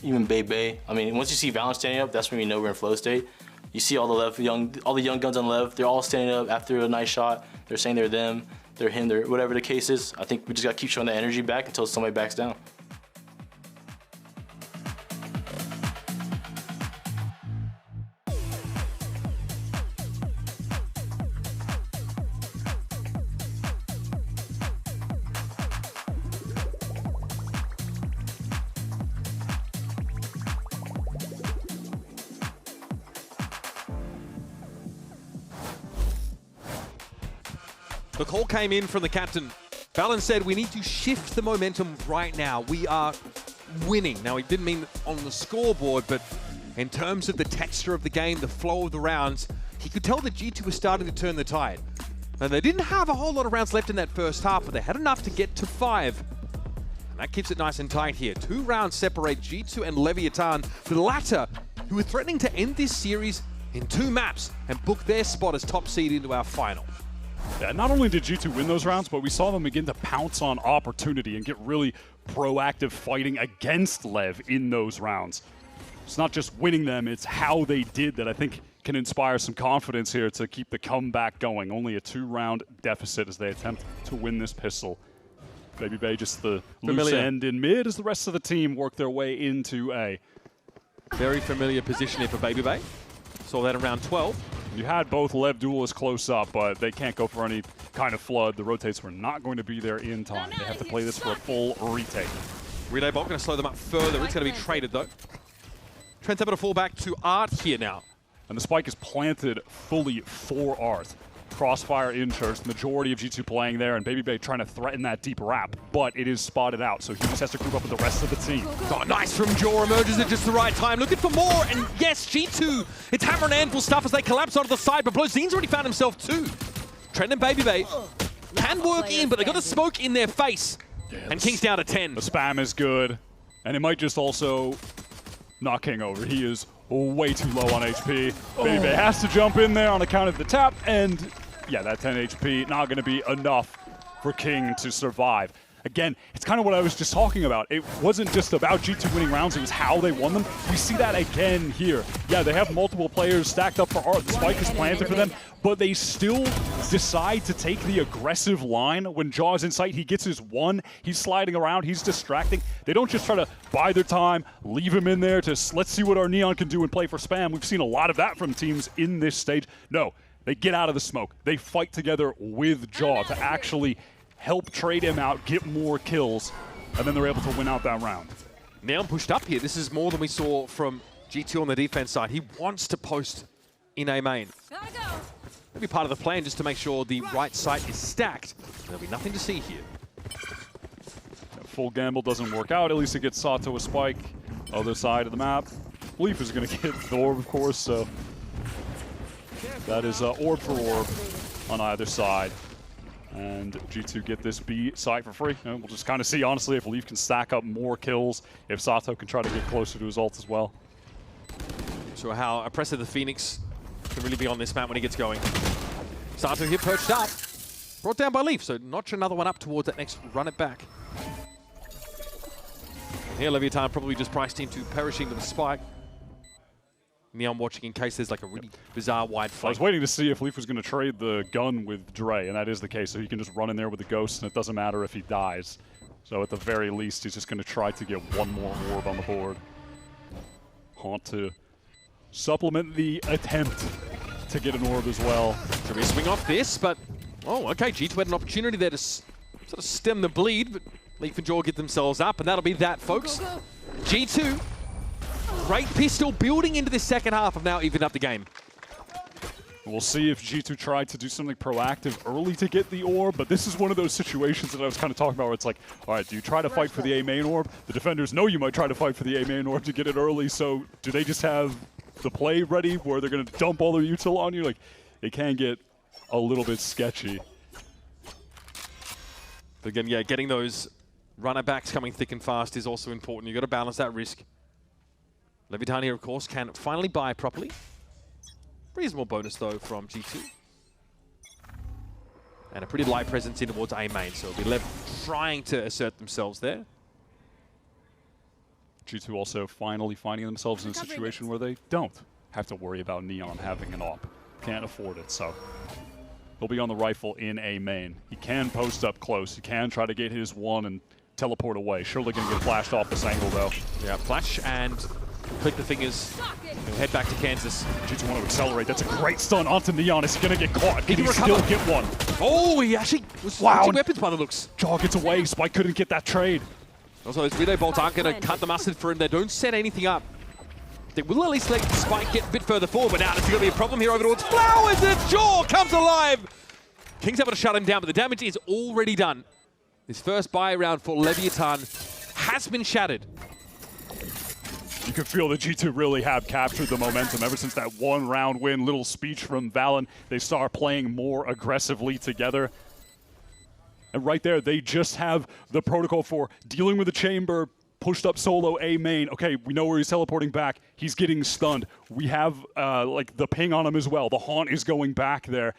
even Bay. I mean, once you see VALORANT standing up, that's when we know we're in flow state. You see all the young guns on Lev, they're all standing up after a nice shot. They're saying they're them, they're him, they're whatever the case is. I think we just gotta keep showing that energy back until somebody backs down. The call came in from the captain. Fallon said we need to shift the momentum right now. We are winning. Now, he didn't mean on the scoreboard, but in terms of the texture of the game, the flow of the rounds, he could tell that G2 was starting to turn the tide. And they didn't have a whole lot of rounds left in that first half, but they had enough to get to 5. And that keeps it nice and tight here. 2 rounds separate G2 and Leviatán, the latter who are threatening to end this series in 2 maps and book their spot as top seed into our final. Yeah, not only did G2 win those rounds, but we saw them begin to pounce on opportunity and get really proactive fighting against Lev in those rounds. It's not just winning them, it's how they did that I think can inspire some confidence here to keep the comeback going. Only a 2-round deficit as they attempt to win this pistol. Baby Bay just the loose end in mid as the rest of the team work their way into A. Very familiar position here for Baby Bay. Saw that around 12. You had both Lev duelists close up, but they can't go for any kind of flood. The rotates were not going to be there in time. They have to play this for a full retake. Relay Bolt going to slow them up further. It's going to be traded, though. Trent's able to fall back to Art here now. And the spike is planted fully for Art. Crossfire in church, majority of G2 playing there, and Baby Bay trying to threaten that deep wrap, but it is spotted out, so he just has to group up with the rest of the team. Oh, nice from Jaw, emerges at just the right time, looking for more, and yes, G2, it's hammer and anvil stuff as they collapse onto the side, but Blozine's already found himself too. Trent and Baby Bay can work in, but they got the smoke in their face, and King's down to 10. The spam is good, and it might just also knock King over. He is way too low on HP. Baby Bay has to jump in there on account of the tap, and yeah, that 10 HP not going to be enough for King to survive. Again, it's kind of what I was just talking about. It wasn't just about G2 winning rounds, it was how they won them. We see that again here. Yeah, they have multiple players stacked up for Art. The spike is planted for them, but they still decide to take the aggressive line. When Jaw's in sight, he gets his 1. He's sliding around, he's distracting. They don't just try to buy their time, leave him in there to let's see what our Neon can do and play for spam. We've seen a lot of that from teams in this stage. No, they get out of the smoke. They fight together with Jaw to actually help trade him out, get more kills, and then they're able to win out that round. Neon pushed up here. This is more than we saw from G2 on the defense side. He wants to post in A main. Maybe part of the plan just to make sure the right side is stacked. There'll be nothing to see here. Full gamble doesn't work out. At least it gets Sato a spike. Other side of the map. Leaf is going to get the orb, of course, so that is orb for orb on either side. And G2 get this B site for free. And we'll just kind of see, honestly, if Leaf can stack up more kills, if Sato can try to get closer to his ult as well. So how impressive the Phoenix can really be on this map when he gets going. Sato here perched up. Brought down by Leaf, so notch another one up towards that next run it back. Here, Leviatán probably just priced into perishing with a spike. Neon watching in case there's like a really bizarre wide flank. I was waiting to see if Leaf was going to trade the gun with Dre, and that is the case. So he can just run in there with the ghost, and it doesn't matter if he dies. So at the very least, he's just going to try to get one more orb on the board. Haunt to supplement the attempt to get an orb as well. So we swing off this, but oh, okay. G2 had an opportunity there to sort of stem the bleed, but Leaf and Jaw get themselves up, and that'll be that, folks. G2. Great pistol building into this second half of now even up the game. We'll see if G2 tried to do something proactive early to get the orb, but this is one of those situations that I was kind of talking about where it's like, all right, do you try to fight for the A main orb? The defenders know you might try to fight for the A main orb to get it early, so do they just have the play ready where they're going to dump all their util on you? Like, it can get a little bit sketchy. But again, yeah, getting those runner backs coming thick and fast is also important. You've got to balance that risk. Leviatán here, of course, can finally buy properly. Reasonable bonus, though, from G2. And a pretty light presence in towards A main, so it'll be Lev trying to assert themselves there. G2 also finally finding themselves in a situation where they don't have to worry about Neon having an op. Can't afford it, so he'll be on the rifle in A main. He can post up close. He can try to get his one and teleport away. Surely going to get flashed off this angle, though. Yeah, flash and click the fingers. He'll head back to Kansas. G2 want to accelerate. That's a great stun onto Neon. Is he going to get caught? Can he still get one? Oh, he actually was switching weapons by the looks. Jaw gets away. Spike couldn't get that trade. Also, those relay bolts aren't going to cut the mustard for him. They don't set anything up. They will at least let Spike get a bit further forward, but now there's going to be a problem here over towards Flowers, and Jaw comes alive! King's able to shut him down, but the damage is already done. His first buy round for Leviathan has been shattered. You can feel that G2 really have captured the momentum ever since that one-round win. Little speech from Valen. They start playing more aggressively together. And right there, they just have the protocol for dealing with the chamber, pushed up solo A main. Okay, we know where he's teleporting back. He's getting stunned. We have like the ping on him as well. The haunt is going back there.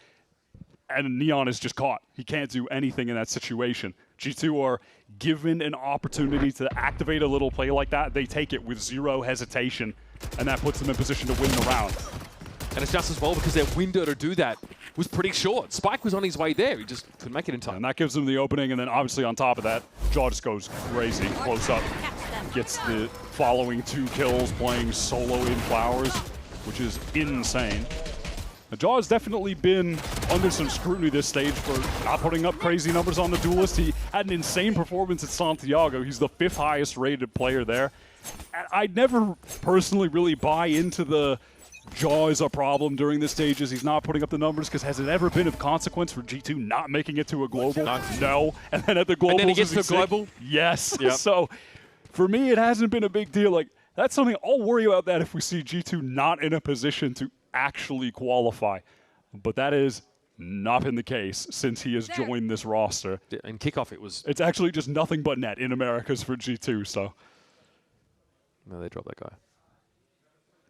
And Neon is just caught. He can't do anything in that situation. G2 are given an opportunity to activate a little play like that. They take it with zero hesitation, and that puts them in position to win the round. And it's just as well because their window to do that was pretty short. Spike was on his way there. He just couldn't make it in time. And that gives them the opening, and then obviously on top of that, Jaw just goes crazy, close up. Gets the following 2 kills playing solo in Flowers, which is insane. Jaw has definitely been under some scrutiny this stage for not putting up crazy numbers on the Duelist. He had an insane performance at Santiago. He's the 5th highest rated player there. And I'd never personally really buy into the Jaw is a problem during the stages. He's not putting up the numbers, because has it ever been of consequence for G2 not making it to a global? No. And then at the global, and then he gets to a global? Yes. Yep. So for me, it hasn't been a big deal. Like, that's something I'll worry about that if we see G2 not in a position to actually qualify. But that is not been the case since he has joined this roster. In kickoff, it's actually just nothing but net in Americas for G2, so. No, they dropped that guy.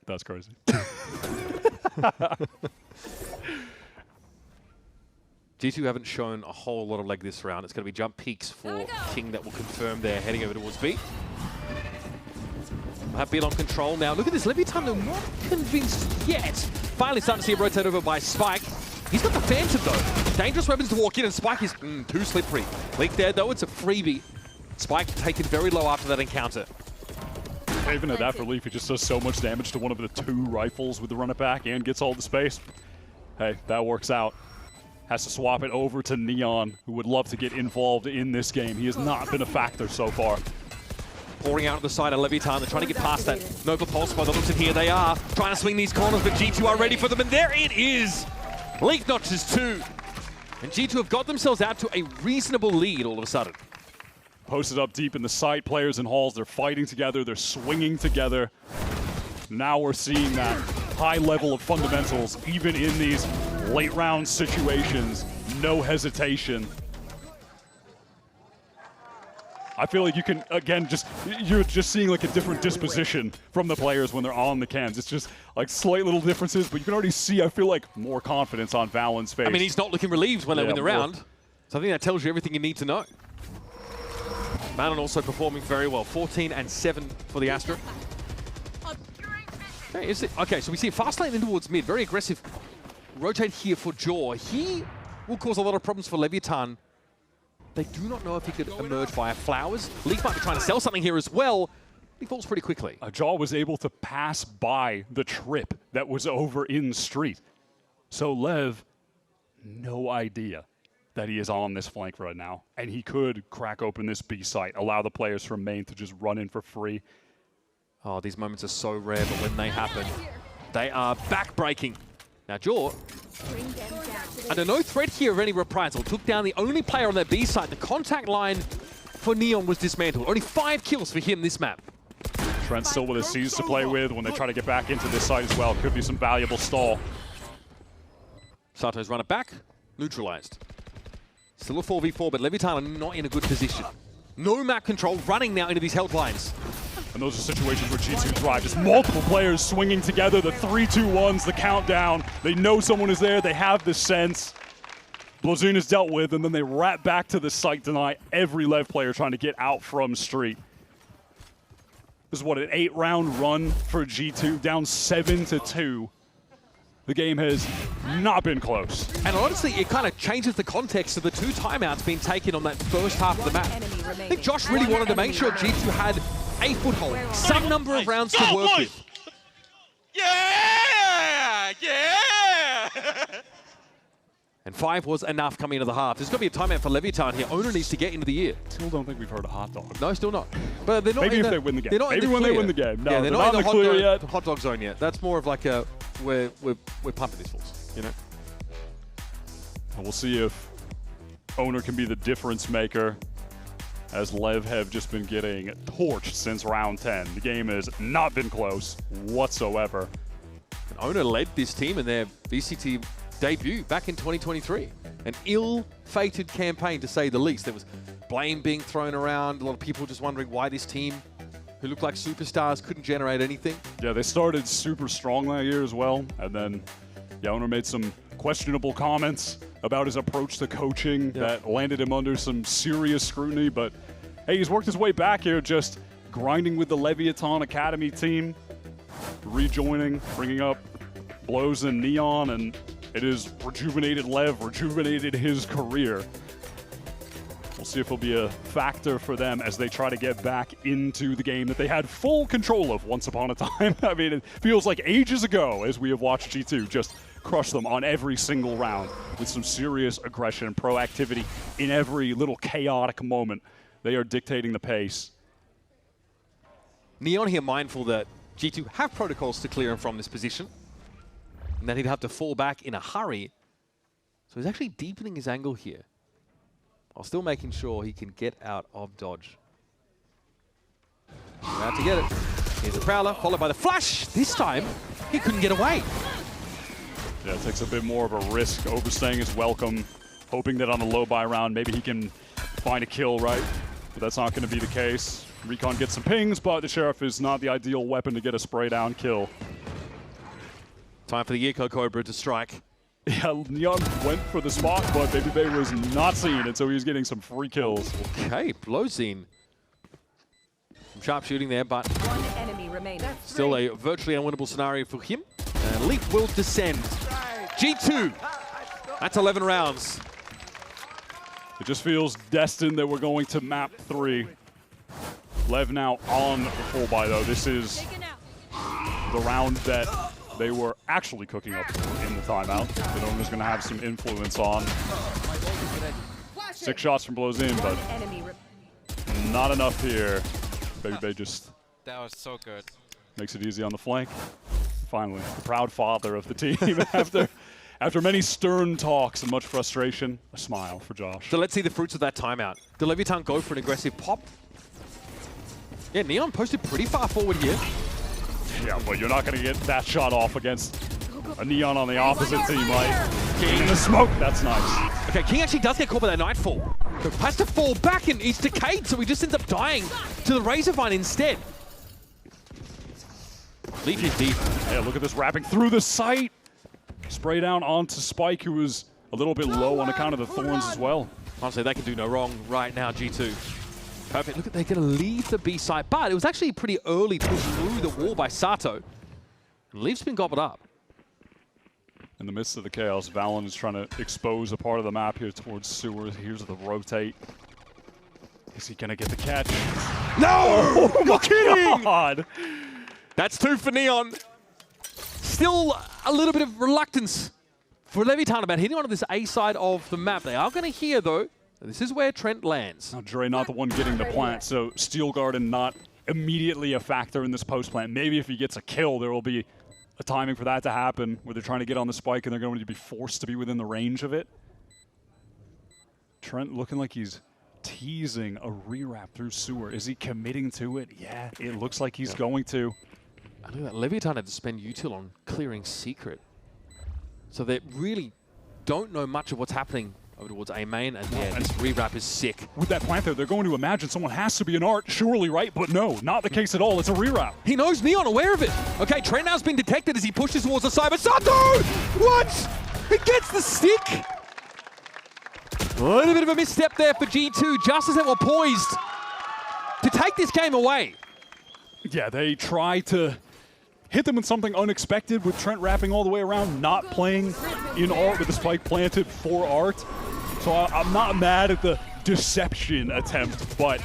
That's crazy. G2 haven't shown a whole lot of leg this round. It's going to be jump peaks for King that will confirm they're heading over towards B. Have been on control now. Look at this, Leviathan are not convinced yet. Finally starting to see a rotate over by Spike. He's got the Phantom though. Dangerous weapons to walk in, and Spike is too slippery. Leak there though, it's a freebie. Spike taken very low after that encounter. Even at that for Leaf, he just does so much damage to one of the 2 rifles with the run it back and gets all the space. Hey, that works out. Has to swap it over to Neon, who would love to get involved in this game. He has not been a factor so far. Pouring out of the side of Leviathan. They're trying to get past that Nova Pulse by the looks, and here they are. Trying to swing these corners, but G2 are ready for them, and there it is! Leak notches 2. And G2 have got themselves out to a reasonable lead all of a sudden. Posted up deep in the site, players and halls, they're fighting together, they're swinging together. Now we're seeing that high level of fundamentals, even in these late round situations. No hesitation. I feel like you can, again, you're just seeing like a different disposition from the players when they're on the cams. It's just like slight little differences, but you can already see, I feel like, more confidence on Valen's face. I mean, he's not looking relieved when they win the round. So I think that tells you everything you need to know. Manon also performing very well. 14 and 7 for the Astra. Okay, so we see a fast lane in towards mid. Very aggressive rotate here for Jaw. He will cause a lot of problems for Leviathan. They do not know if he could emerge via Flowers. Leaf might be trying to sell something here as well. He falls pretty quickly. Jaw was able to pass by the trip that was over in street. So Lev, no idea that he is on this flank right now. And he could crack open this B site, allow the players from main to just run in for free. Oh, these moments are so rare, but when they happen, they are back-breaking. Now, Jaw, under no threat here of any reprisal, took down the only player on that B site. The contact line for Neon was dismantled. Only 5 kills for him this map. Trent still with a C's to play with when they try to get back into this site as well. Could be some valuable stall. Sato's run it back, neutralized. Still a 4v4, but Leviathan are not in a good position. No map control, running now into these held lines. And those are situations where G2 thrive. Just multiple players swinging together, the 3-2-1s, the countdown. They know someone is there, they have the sense. Blazin is dealt with, and then they wrap back to the site, deny every Lev player trying to get out from Street. This is what, an 8-round run for G2, down 7-2. The game has not been close. And honestly, it kind of changes the context of the 2 timeouts being taken on that first half of the map. I think Josh really wanted to make sure G2 had a foothold, some number of rounds to work with. Yeah! Yeah! And 5 was enough coming into the half. There's going to be a timeout for Leviatán here. Owner needs to get into the year. Still don't think we've heard a hot dog. No, still not. But they're not. Maybe if they win the game. They're not Maybe in when the they win the game. No, yeah, they're not in the clear yet. Hot dog zone yet. That's more of like a we're pumping this balls, you know. And we'll see if Owner can be the difference maker, as Lev have just been getting torched since round 10. The game has not been close whatsoever. And Owner led this team in their VCT debut back in 2023. An ill-fated campaign, to say the least. There was blame being thrown around. A lot of people just wondering why this team, who looked like superstars, couldn't generate anything. Yeah, they started super strong that year as well. And then the Owner made some questionable comments about his approach to coaching that landed him under some serious scrutiny. But hey, he's worked his way back here, just grinding with the Leviatán Academy team, rejoining, bringing up Blows and Neon, and it is rejuvenated Lev, rejuvenated his career. We'll see if it'll be a factor for them as they try to get back into the game that they had full control of once upon a time. I mean, it feels like ages ago as we have watched G2 just crush them on every single round with some serious aggression and proactivity in every little chaotic moment. They are dictating the pace. Neon here mindful that G2 have protocols to clear him from this position, and that he'd have to fall back in a hurry. So he's actually deepening his angle here, while still making sure he can get out of dodge. About to get it. Here's the Prowler, followed by the flash. This time, he couldn't get away. Yeah, it takes a bit more of a risk, overstaying his welcome, hoping that on the low buy round, maybe he can find a kill, right? But that's not going to be the case. Recon gets some pings, but the Sheriff is not the ideal weapon to get a spray down kill. Time for the Eco Cobra to strike. Yeah, Neon went for the spot, but Baby Bay was not seen, and so he's getting some free kills. Okay, Blowzine. Some sharp shooting there, but One enemy remaining. still a virtually unwinnable scenario for him. And Leap will descend. G2. That's 11 rounds. It just feels destined that we're going to map 3. Lev now on the full buy, though. This is the round that they were actually cooking up in the timeout. The Owner's going to have some influence on. 6 shots from Blowzine, but not enough here. Baby Bay just That was so good. makes it easy on the flank. Finally, the proud father of the team after many stern talks and much frustration, a smile for Josh. So let's see the fruits of that timeout. Do Leviatán go for an aggressive pop? Yeah, Neon posted pretty far forward here. Yeah, but you're not going to get that shot off against a Neon on the opposite team, right? King in the smoke, that's nice. Okay, King actually does get caught by that Nightfall. So has to fall back and he's decayed, so he just ends up dying to the Razorvine instead. Leaf is deep. Yeah, look at this wrapping through the site. Spray down onto Spike, who was a little bit low on account of the thorns as well. Honestly, they can do no wrong right now, G2. Perfect. Look at, they're going to leave the B site, but it was actually a pretty early push through the wall by Sato. And Leaf's been gobbled up. In the midst of the chaos, Valen is trying to expose a part of the map here towards Sewer. Here's the rotate. Is he going to get the catch? No! Oh my God! That's 2 for Neon. Still a little bit of reluctance for Leviatán about hitting onto this A side of the map. They are going to hear, though. This is where Trent lands. Now, Dre not the one getting the plant, so Steel Garden not immediately a factor in this post plant. Maybe if he gets a kill, there will be a timing for that to happen where they're trying to get on the spike and they're going to be forced to be within the range of it. Trent looking like he's teasing a rewrap through Sewer. Is he committing to it? Yeah, it looks like he's going to. I know that Leviatán had to spend util on clearing Secret. So they really don't know much of what's happening over towards A main, and yeah, this rewrap is sick. With that plant there, they're going to imagine someone has to be an art, surely, right? But no, not the case at all. It's a rewrap. He knows Neon aware of it. Okay, Trent now's been detected as he pushes towards the side, but Sato! What? He gets the stick! A little bit of a misstep there for G2, just as they were poised to take this game away. Yeah, they try to hit them with something unexpected, with Trent wrapping all the way around, not playing in art with the spike planted for art. So I'm not mad at the deception attempt, but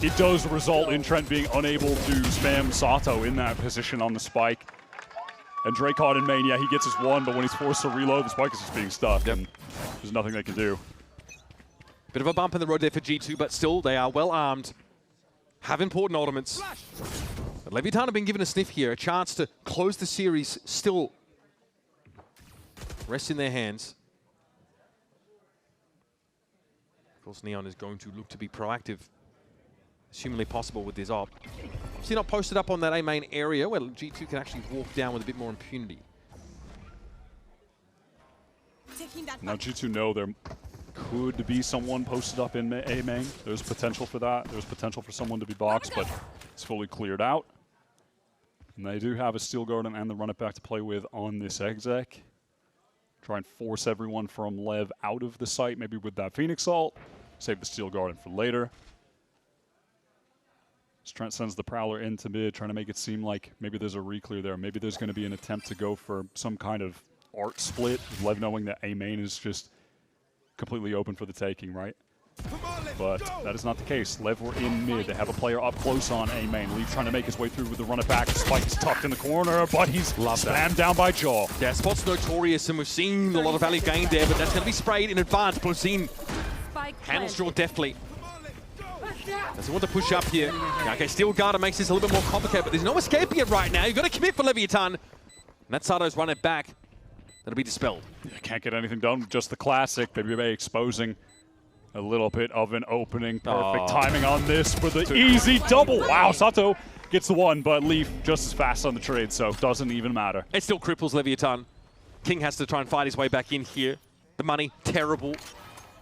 it does result in Trent being unable to spam Sato in that position on the spike. And Dracon in main, yeah, he gets his one, but when he's forced to reload, the spike is just being stuck, and there's nothing they can do. Bit of a bump in the road there for G2, but still, they are well armed, have important ultimates. But Leviathan have been given a sniff here, a chance to close the series still rests in their hands. Of course, Neon is going to look to be proactive, assumingly possible with this op. Obviously not posted up on that A main area where G2 can actually walk down with a bit more impunity. Now G2 know there could be someone posted up in A main. There's potential for that. There's potential for someone to be boxed, but it's fully cleared out. And they do have a Steel Garden and the run it back to play with on this exec. Try and force everyone from Lev out of the site, maybe with that Phoenix ult. Save the Steel Garden for later. Trent sends the Prowler into mid, trying to make it seem like maybe there's a reclear there. Maybe there's going to be an attempt to go for some kind of art split, with Lev knowing that A main is just completely open for the taking, right? But that is not the case. Lev were in mid. They have a player up close on A main. Leaf trying to make his way through with the run it back. Spike is tucked in the corner, but he's slammed down by Jaw. Yeah, Spot's notorious, and we've seen a lot of value gained there, but that's going to be sprayed in advance. Pulsar handles Jaw deftly. Doesn't want to push up here. Okay, Steel Garden makes this a little bit more complicated, but there's no escaping it right now. You've got to commit for Leviathan. And that's Sato's run it back. That'll be dispelled. Yeah, can't get anything done. Just the classic. BBA exposing a little bit of an opening. Perfect timing on this for the easy double. Wow, Sato gets the one, but Leaf just as fast on the trade, so it doesn't even matter. It still cripples Leviathan. King has to try and fight his way back in here. The money, terrible.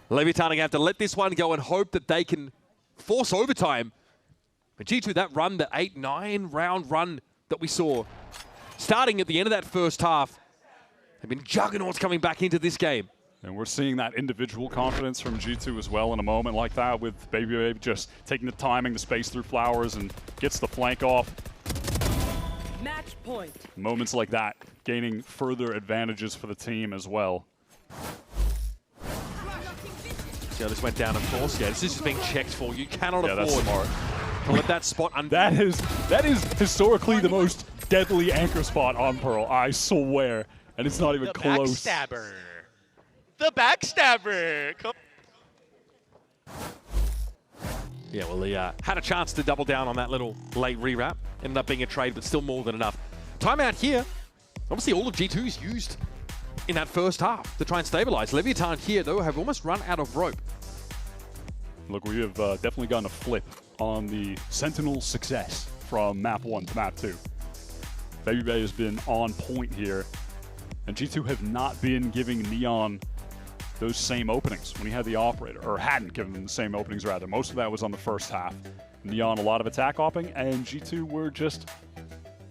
Leviathan are going to have to let this one go and hope that they can force overtime. But G2, that run, the 8-9 round run that we saw, starting at the end of that first half, have been juggernauts coming back into this game. And we're seeing that individual confidence from G2 as well in a moment like that, with Baby just taking the timing, the space through Flowers, and gets the flank off. Match point. Moments like that, gaining further advantages for the team as well. See how this went down, of course. Yeah, this is just being checked for. You cannot afford smart to let that spot that is historically the most deadly anchor spot on Pearl, I swear. And it's not even close. Backstabber. The backstabber. Come. Yeah, well, he had a chance to double down on that little late rewrap. Ended up being a trade, but still more than enough. Timeout here. Obviously, all of G2's used in that first half to try and stabilize. Leviathan here, though, have almost run out of rope. Look, we have definitely gotten a flip on the Sentinel success from map 1 to map 2. Baby Bay has been on point here, and G2 have not been giving Neon those same openings when he had the operator, or hadn't given them the same openings rather. Most of that was on the first half. Neon a lot of attack hopping, and G2 were just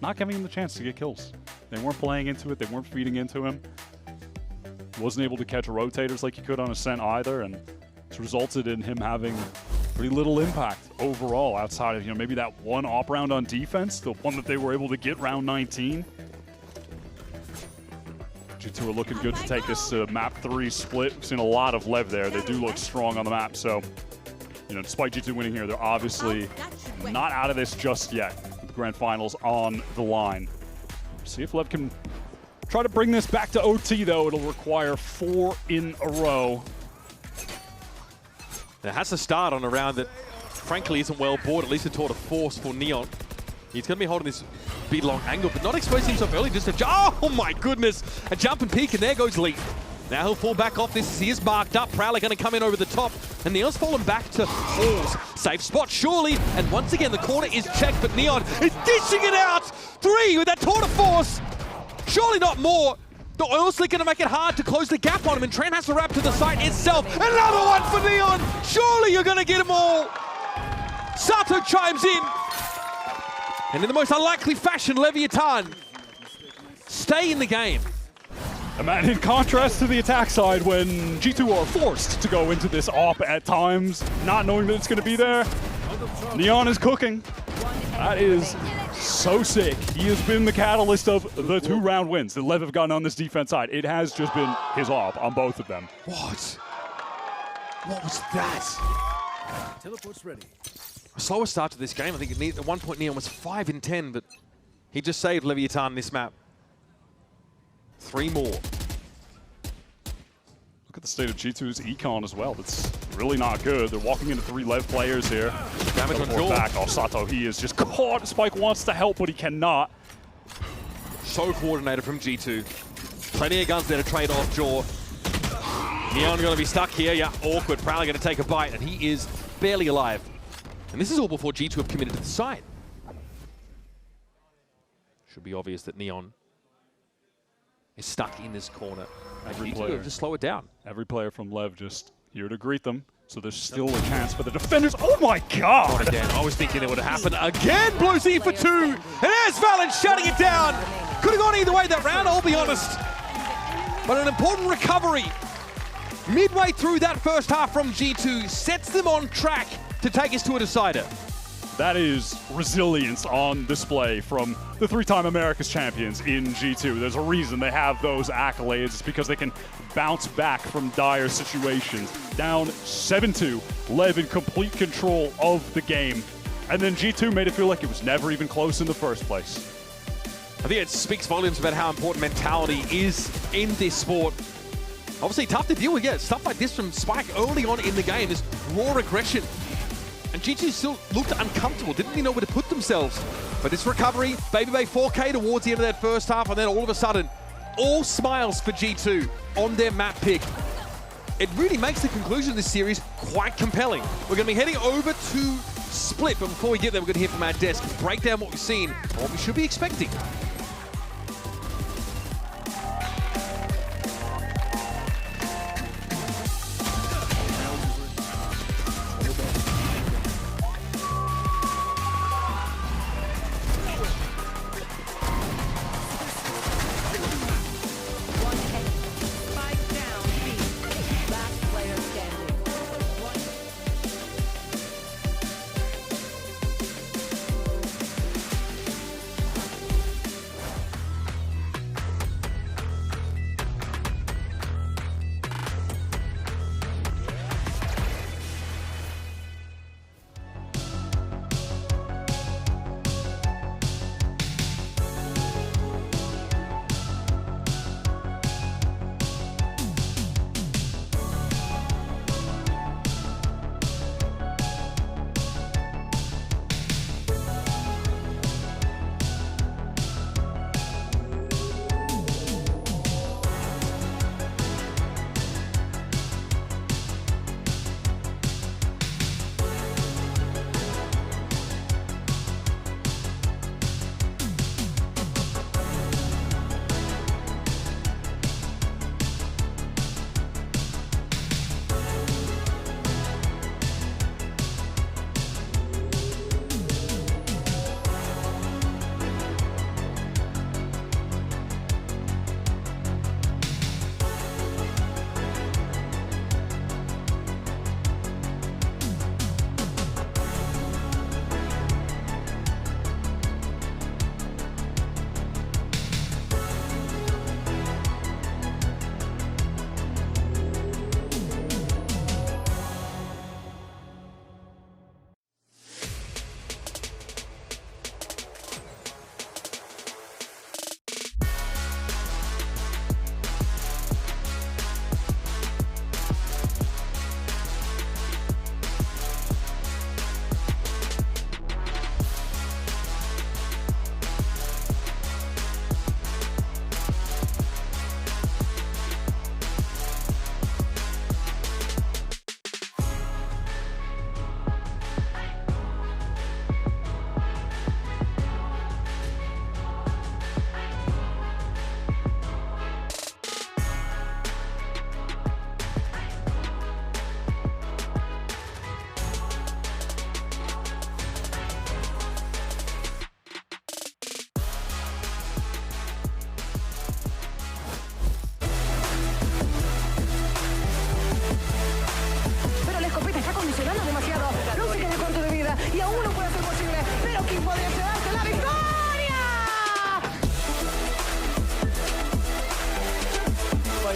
not giving him the chance to get kills. They weren't playing into it, they weren't feeding into him. Wasn't able to catch rotators like he could on Ascent either, and it's resulted in him having pretty little impact overall outside of, maybe that one op round on defense, the one that they were able to get round 19. G2 are looking good to take this map 3 split. We've seen a lot of Lev there. They do look strong on the map, so despite G2 winning here, they're obviously not out of this just yet. With the grand finals on the line. See if Lev can try to bring this back to OT, though. It'll require 4 in a row. It has to start on a round that, frankly, isn't well bored, at least a tour de force for Neon. He's going to be holding this big long angle, but not exposing himself early, just oh my goodness, a jump and peek, and there goes Leaf. Now he'll fall back off this as he is marked up. Prowler going to come in over the top, and Neon's fallen back to Halls. Safe spot, surely, and once again the corner is checked, but Neon is dishing it out! 3 with that tour de force! Surely not more! The oil slick going to make it hard to close the gap on him, and Trent has to wrap to the site itself. Another one for Neon! Surely you're going to get them all! Sato chimes in! And in the most unlikely fashion, Leviathan stay in the game. And man, in contrast to the attack side, when G2 are forced to go into this AWP at times, not knowing that it's going to be there, Neon is cooking. That is so sick. He has been the catalyst of the 2-round wins that Lev have gotten on this defense side. It has just been his AWP on both of them. What? What was that? Teleport's ready. A slower start to this game. I think at one point Neon was 5 in 10, but he just saved Leviatán this map. 3 more. Look at the state of G2's econ as well. It's really not good. They're walking into 3 Lev players here. Damage on Jaw. Back. Oh, Sato, he is just caught. Spike wants to help, but he cannot. So coordinated from G2. Plenty of guns there to trade off Jaw. Neon going to be stuck here. Yeah, awkward. Probably going to take a bite, and he is barely alive. And this is all before G2 have committed to the side. Should be obvious that Neon is stuck in this corner. Every G2 player have to slow it down. Every player from Lev just here to greet them. So there's still a chance for the defenders. Oh my God! Not again. I was thinking it would happen again. Blue Z for 2. And there's Valen shutting it down. Could have gone either way that round, I'll be honest. But an important recovery midway through that first half from G2 sets them on track to take us to a decider. That is resilience on display from the 3-time Americas champions in G2. There's a reason they have those accolades. It's because they can bounce back from dire situations. Down 7-2, Lev in complete control of the game. And then G2 made it feel like it was never even close in the first place. I think it speaks volumes about how important mentality is in this sport. Obviously tough to deal with, yeah, stuff like this from Spike early on in the game, this raw aggression. And G2 still looked uncomfortable, didn't really know where to put themselves. But this recovery, Baby Bay 4K towards the end of that first half, and then all of a sudden, all smiles for G2 on their map pick. It really makes the conclusion of this series quite compelling. We're going to be heading over to Split, but before we get there, we're going to hear from our desk, break down what we've seen, and what we should be expecting.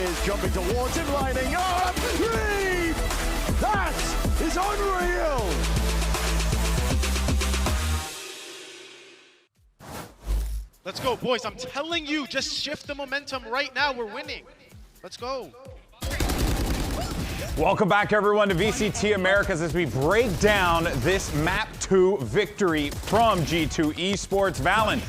players jumping towards him, lining up. Three! That is unreal! Let's go, boys. I'm telling you, just shift the momentum right now. We're winning. Let's go. Welcome back, everyone, to VCT Americas as we break down this Map 2 victory from G2 Esports. Valen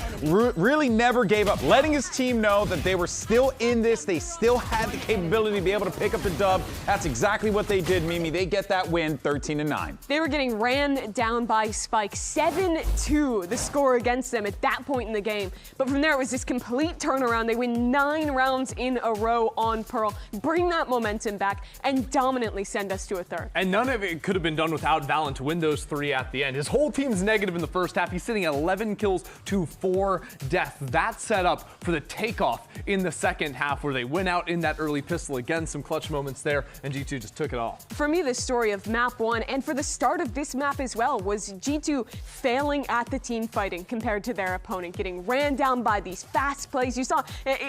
really never gave up, letting his team know that they were still in this. They still had the capability to be able to pick up the dub. That's exactly what they did, Mimi. They get that win, 13-9. They were getting ran down by Spike. 7-2, the score against them at that point in the game. But from there, it was this complete turnaround. They win 9 rounds in a row on Pearl, bring that momentum back, and dominantly send us to a third. And none of it could have been done without Valen to win those 3 at the end. His whole team's negative in the first half. He's sitting at 11 kills to 4 deaths. That set up for the takeoff in the second half where they went out in that early pistol. Again, some clutch moments there, and G2 just took it off. For me, the story of map 1 and for the start of this map as well was G2 failing at the team fighting compared to their opponent, getting ran down by these fast plays. You saw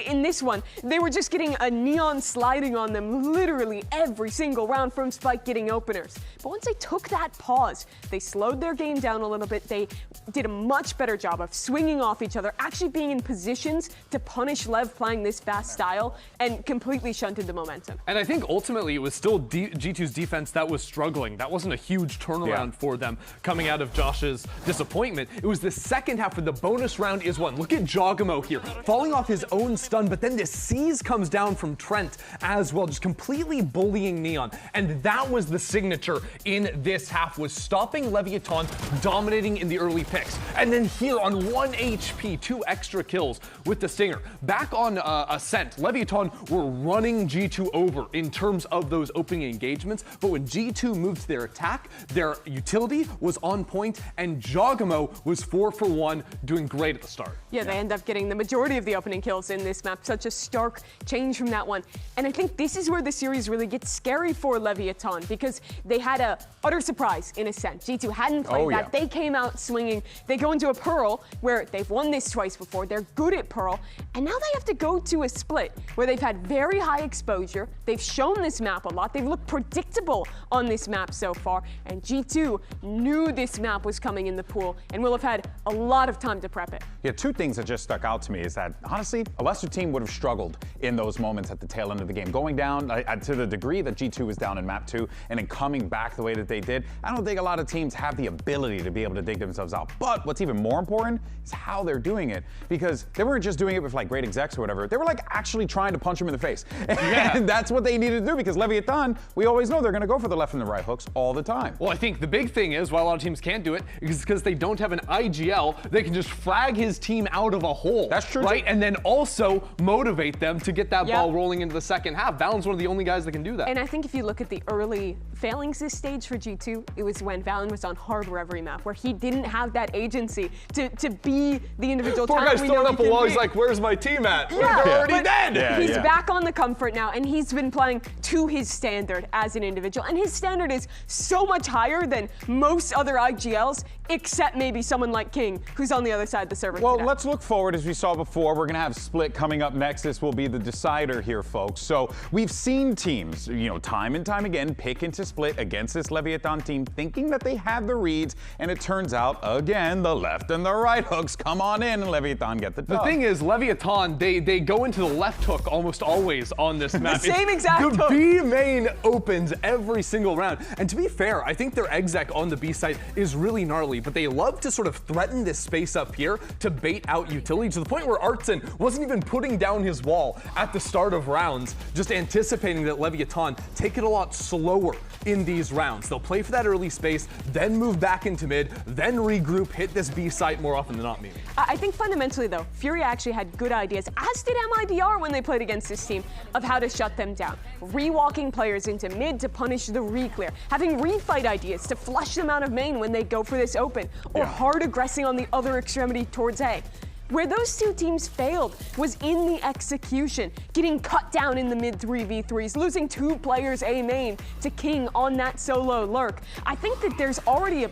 in this one, they were just getting a neon sliding on them literally every single round from Spike getting openers. But once they took that pause, they slowed their game down a little bit. They did a much better job of swinging off each other, actually being in positions to punish Lev playing this fast style, and completely shunted the momentum. And I think ultimately it was still G2's defense that was struggling. That wasn't a huge turnaround for them coming out of Josh's disappointment. It was the second half where the bonus round is won. Look at Jogamo here, falling off his own stun, but then the seize comes down from Trent as well, just completely bullying Neon. And that was the signature in this half, was stopping Leviathan dominating in the early picks. And then here on 1 HP, 2 extra kills with the Stinger. Back on Ascent, Leviathan were running G2 over in terms of those opening engagements, but when G2 moved to their attack, their utility was on point, and Jogamo was 4 for 1, doing great at the start. Yeah, they end up getting the majority of the opening kills in this map. Such a stark change from that one. And I think this is where the series really gets scary for Leviathan, because they had a utter surprise in Ascent. G2 hadn't played that. They came out swinging. They go into a Pearl where they've won this twice before. They're good at Pearl. And now they have to go to a split where they've had very high exposure. They've shown this map a lot. They've looked predictable on this map so far. And G2 knew this map was coming in the pool and will have had a lot of time to prep it. Yeah, 2 things that just stuck out to me is that, honestly, a lesser team would have struggled in those moments at the tail end of the game. Going down to the degree that G2 was down in map 2 and then coming back the way that they did, I don't think a lot of teams have the ability to be able to dig themselves out. But what's even more important is how they're doing it, because they weren't just doing it with like great execs or whatever. They were like actually trying to punch him in the face. And that's what they needed to do, because Leviathan, we always know they're going to go for the left and the right hooks all the time. Well, I think the big thing is why a lot of teams can't do it is because they don't have an IGL. They can just frag his team out of a hole. That's true. Right? And then also motivate them to get that ball rolling into the second half. Valen's one of the only guys that can do that. And I think if you look at the early failings this stage for G2, it was when Valen was on hardware every map, where he didn't have that agency to be the individual Poor talent guy's we throwing know up a wall. He's like, where's my team at? They're already dead. He's back on the comfort now, and he's been playing to his standard as an individual. And his standard is so much higher than most other IGLs, except maybe someone like King, who's on the other side of the server. Well, let's look forward. As we saw before, we're going to have Split coming up next. This will be the decider here, folks. So we've seen teams, time and time again, pick into Split against this Leviathan team, thinking that they have the reads, and it turns out, again, the left and the right hooks come on in, and Leviathan get the dub. The thing is, Leviathan, they go into the left hook almost always on this map. The same exact hook. The B main opens every single round. And to be fair, I think their exec on the B side is really gnarly, but they love to sort of threaten this space up here to bait out utility, to the point where Artson wasn't even putting down his wall at the start of rounds, just anticipating that Leviathan take it a lot slower in these rounds. They'll play for that early space, then move back into mid, then regroup, hit this B site more often than not, maybe. I think fundamentally, though, FURIA actually had good ideas, as did MIBR when they played against this team, of how to shut them down. Rewalking players into mid to punish the re-clear, having refight ideas to flush them out of main when they go for this open, or hard aggressing on the other extremity towards A. Where those 2 teams failed was in the execution, getting cut down in the mid 3v3s, losing 2 players A main to King on that solo lurk. I think that there's already a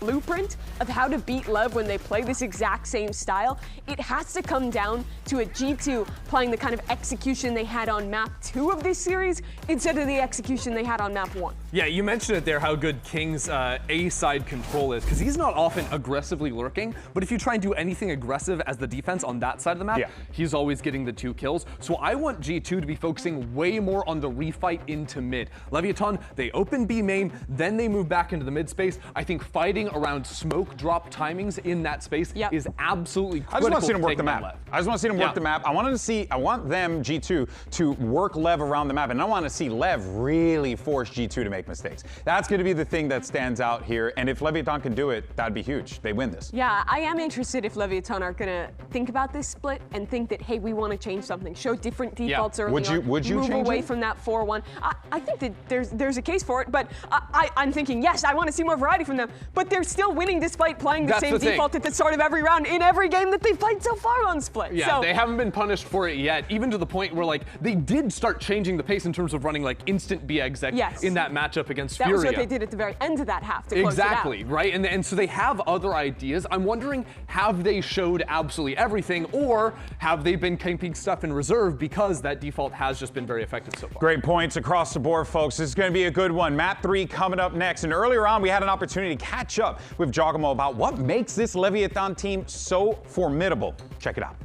blueprint of how to beat Lev when they play this exact same style, it has to come down to a G2 playing the kind of execution they had on map 2 of this series instead of the execution they had on map 1. Yeah, you mentioned it there, how good King's A-side control is, because he's not often aggressively lurking, but if you try and do anything aggressive as the defense on that side of the map, he's always getting the 2 kills. So I want G2 to be focusing way more on the refight into mid. Leviathan, they open B main, then they move back into the mid space. I think fighting around smoke drop timings in that space is absolutely critical. I just want to see them work the Lev. map. I just want to see them work the map. I want them, G2, to work Lev around the map, and I want to see Lev really force G2 to make mistakes. That's going to be the thing that stands out here, and if Leviathan can do it, that'd be huge. They win this. Yeah, I am interested if Leviathan are going to think about this split and think that, hey, we want to change something, show different defaults early on, would you move change away it? from that 4-1. I think that there's a case for it, but I'm thinking, yes, I want to see more variety from them, but they're still winning despite playing the same default at the start of every round in every game that they've played so far on Split. Yeah, they haven't been punished for it yet, even to the point where, like, they did start changing the pace in terms of running, like, instant B-exec in that matchup against FURIA. That was what they did at the very end of that half to close Exactly, it out. right? And so they have other ideas. I'm wondering, have they showed absolutely everything, or have they been keeping stuff in reserve because that default has just been very effective so far? Great points across the board, folks. This is going to be a good one. Map 3 coming up next. And earlier on, we had an opportunity to catch up with Giacomo about what makes this Leviathan team so formidable. Check it out.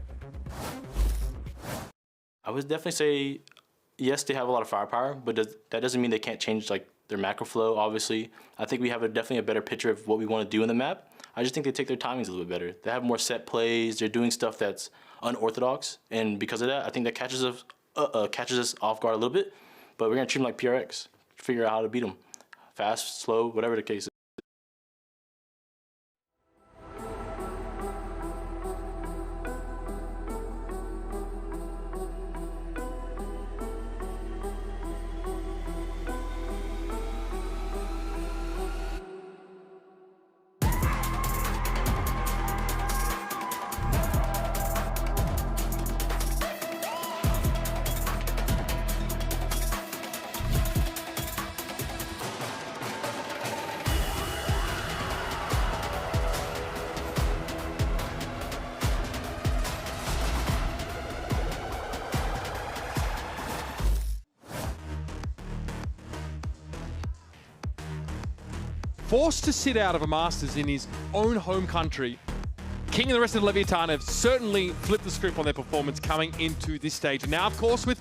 I would definitely say, yes, they have a lot of firepower, but that doesn't mean they can't change like their macro flow, obviously. I think we have definitely a better picture of what we want to do in the map. I just think they take their timings a little bit better. They have more set plays. They're doing stuff that's unorthodox, and because of that, I think that catches us off guard a little bit. But we're gonna treat them like PRX, figure out how to beat them, fast, slow, whatever the case is. Forced to sit out of a Masters in his own home country, King and the rest of the Leviathan have certainly flipped the script on their performance coming into this stage. Now, of course, with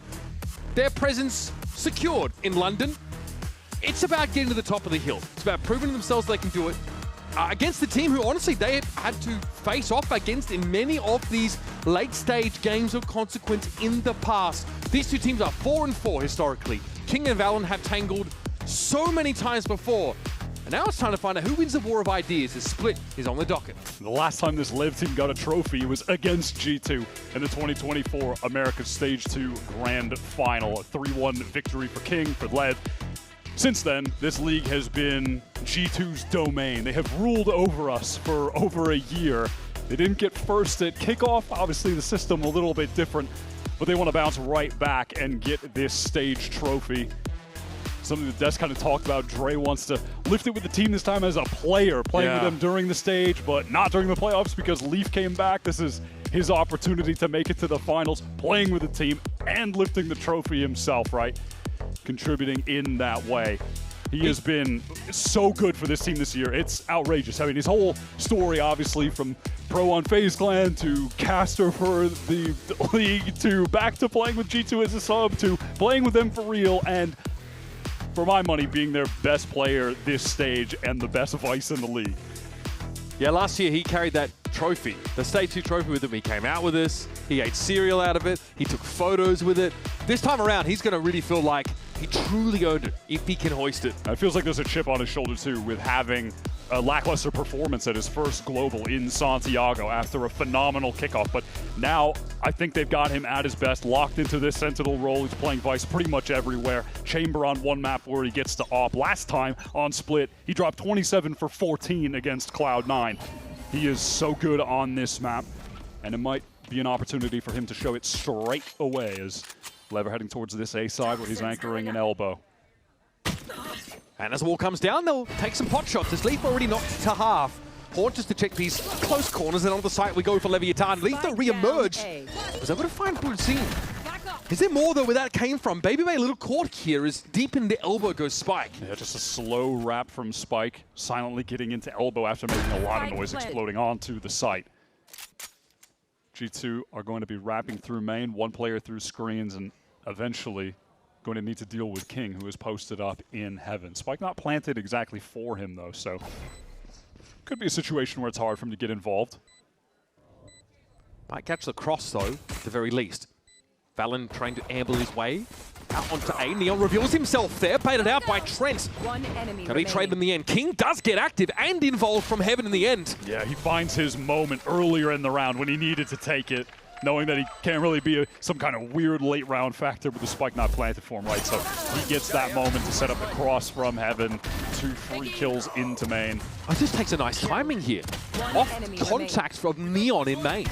their presence secured in London, it's about getting to the top of the hill. It's about proving to themselves they can do it against the team who, honestly, they have had to face off against in many of these late-stage games of consequence in the past. These two teams are 4-4 historically. King and VALORANT have tangled so many times before. And now it's time to find out who wins the war of ideas as Split is on the docket. The last time this Lev team got a trophy was against G2 in the 2024 Americas Stage 2 Grand Final. A 3-1 victory for King, for Lev. Since then, this league has been G2's domain. They have ruled over us for over a year. They didn't get first at kickoff. Obviously, the system a little bit different, but they want to bounce right back and get this stage trophy. Something that Des kind of talked about. Dre wants to lift it with the team this time as a player, playing with them during the stage, but not during the playoffs because Leaf came back. This is his opportunity to make it to the finals, playing with the team and lifting the trophy himself, right? Contributing in that way. He has been so good for this team this year. It's outrageous. I mean, his whole story, obviously, from pro on FaZe Clan to caster for the league to back to playing with G2 as a sub to playing with them for real, and for my money, being their best player this stage and the best Vice in the league. Yeah, last year he carried that trophy, the Stage 2 trophy with him. He came out with us, he ate cereal out of it, he took photos with it. This time around, he's going to really feel like he truly owned it if he can hoist it. It feels like there's a chip on his shoulder, too, with having a lackluster performance at his first global in Santiago after a phenomenal kickoff. But now I think they've got him at his best, locked into this Sentinel role. He's playing Vice pretty much everywhere. Chamber on one map where he gets to op. Last time on Split, he dropped 27 for 14 against Cloud9. He is so good on this map, and it might be an opportunity for him to show it straight away as Lever heading towards this A side where he's anchoring an elbow. And as the wall comes down, they'll take some pot shots. As Leaf already knocked to half. Haunt just to check these close corners, and on the site we go for Leviathan. Leaf to re-emerge. Was able to find Pulsar. Is there more though where that came from? BabyBay a little caught here as deep into elbow goes Spike. Yeah, just a slow wrap from Spike, silently getting into elbow after making a lot of noise exploding onto the site. G2 are going to be wrapping through main, one player through screens, and eventually going to need to deal with King, who is posted up in heaven. Spike not planted exactly for him though, so could be a situation where it's hard for him to get involved. Might catch the cross though, at the very least. Valen trying to amble his way out onto A. Neon reveals himself there, baited out by Trent. One enemy Can he trade in the end? King does get active and involved from heaven in the end. Yeah, he finds his moment earlier in the round when he needed to take it, knowing that he can't really be some kind of weird late round factor with the Spike not planted for him, right? So he gets that moment to set up the cross from heaven, 2 free kills into main. Oh, this takes a nice timing here. Off contact from Neon in main.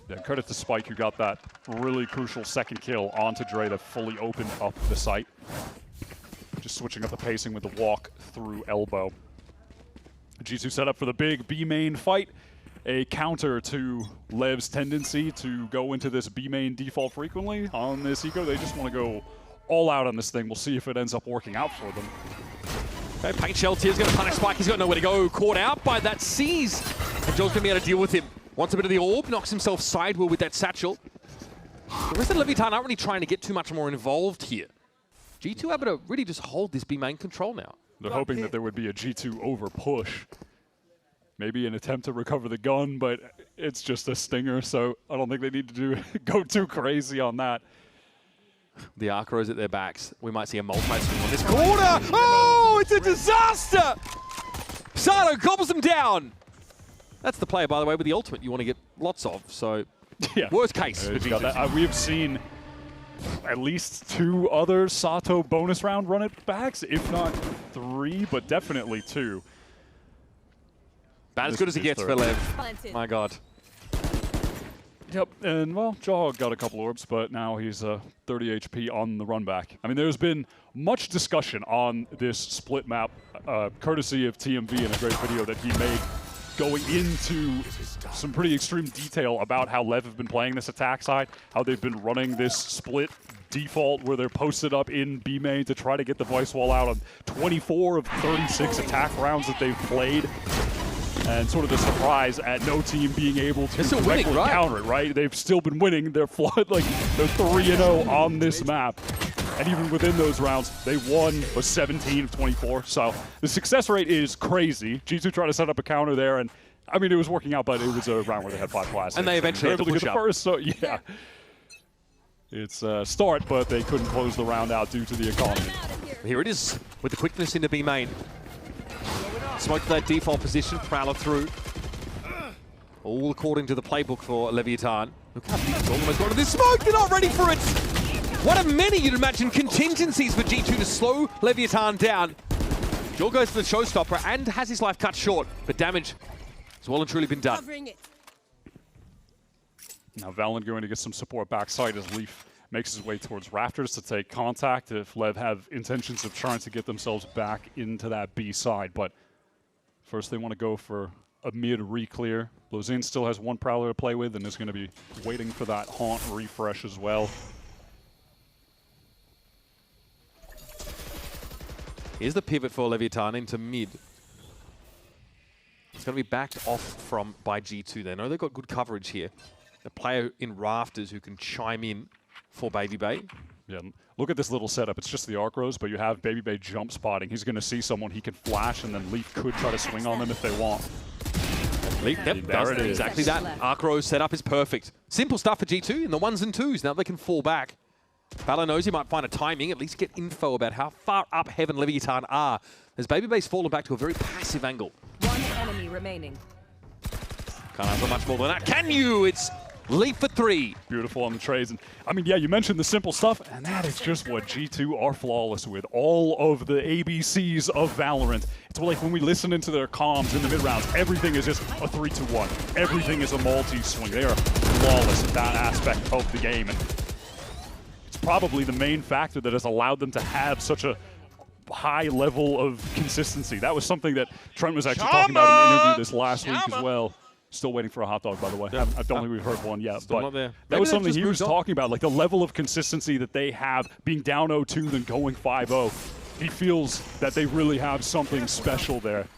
Yeah, credit to Spike, who got that really crucial second kill onto Dre to fully open up the site. Just switching up the pacing with the walk through elbow. G2 set up for the big B main fight. A counter to Lev's tendency to go into this B main default frequently on this eco. They just want to go all out on this thing. We'll see if it ends up working out for them. Okay, Paint Shell Tear's going to punish Spike. He's got nowhere to go. Caught out by that Seize. And Joel's going to be able to deal with him. Wants a bit of the orb, knocks himself sidewheel with that satchel. The rest of Leviathan aren't really trying to get too much more involved here. G2 able to really just hold this B main control now. They're hoping that there would be a G2 over push. Maybe an attempt to recover the gun, but it's just a stinger, so I don't think they need to go too crazy on that. The Arcros at their backs. We might see a multi swing on this corner. Oh, it's a disaster! Sato gobbles them down. That's the player, by the way, with the ultimate you want to get lots of, so yeah. Worst case. We have seen at least 2 other Sato bonus round run it backs, if not 3, but definitely 2. About as good as it gets for Lev. My God. Yep, and well, Jawhog got a couple orbs, but now he's 30 HP on the run back. I mean, there's been much discussion on this split map, courtesy of TMV in a great video that he made, going into some pretty extreme detail about how Lev have been playing this attack side, how they've been running this split default where they're posted up in B main to try to get the voice wall out on 24 of 36 attack rounds that they've played. And sort of the surprise at no team being able to directly counter it, right? They've still been winning. They're they're 3-0 on this map. And even within those rounds, they won 17 of 24. So the success rate is crazy. G2 tried to set up a counter there, and I mean, it was working out, but it was a round where they had 5 classics. And they eventually were able to push get the first, so yeah. It's a start, but they couldn't close the round out due to the economy. Here it is, with the quickness into B main. Smoke to that default position, Prowler through. All according to the playbook for Leviathan. Look how deep, almost got to this smoke, they're not ready for it! One of many, you'd imagine, contingencies for G2 to slow Leviathan down. Joel goes for the showstopper and has his life cut short, but damage has well and truly been done. Now Valen going to get some support backside as Leaf makes his way towards Rafters to take contact if Lev have intentions of trying to get themselves back into that B side. But first they want to go for a mid re-clear. Lozin still has 1 Prowler to play with and is going to be waiting for that Haunt refresh as well. Here's the pivot for Leviathan into mid. It's going to be backed off from by G2. They know they've got good coverage here. A player in Rafters who can chime in for BabyBay. Yeah, look at this little setup. It's just the Arcros, but you have BabyBay jump spotting. He's going to see someone he can flash, and then Leaf could try to swing on them if they want. Leaf, yep, does exactly that. Arcros setup is perfect. Simple stuff for G2 in the 1s and 2s. Now they can fall back. Valor knows he might find a timing, at least get info about how far up heaven Leviathan are, as BabyBay's fallen back to a very passive angle. One enemy remaining. Can't ask for much more than that. Can you? It's Leaf for 3. Beautiful on the trades. And I mean, yeah, you mentioned the simple stuff, and that is just what G2 are flawless with. All of the ABCs of Valorant. It's like when we listen into their comms in the mid-rounds, everything is just a 3-2-1. Everything is a multi-swing. They are flawless at that aspect of the game. And it's probably the main factor that has allowed them to have such a high level of consistency. That was something that Trent was actually talking about in an interview this last week as well. Still waiting for a hot dog, by the way. I don't think we've heard one yet. Still but not there. That was something he was talking about, like the level of consistency that they have, being down 0-2 then going 5-0. He feels that they really have something special there.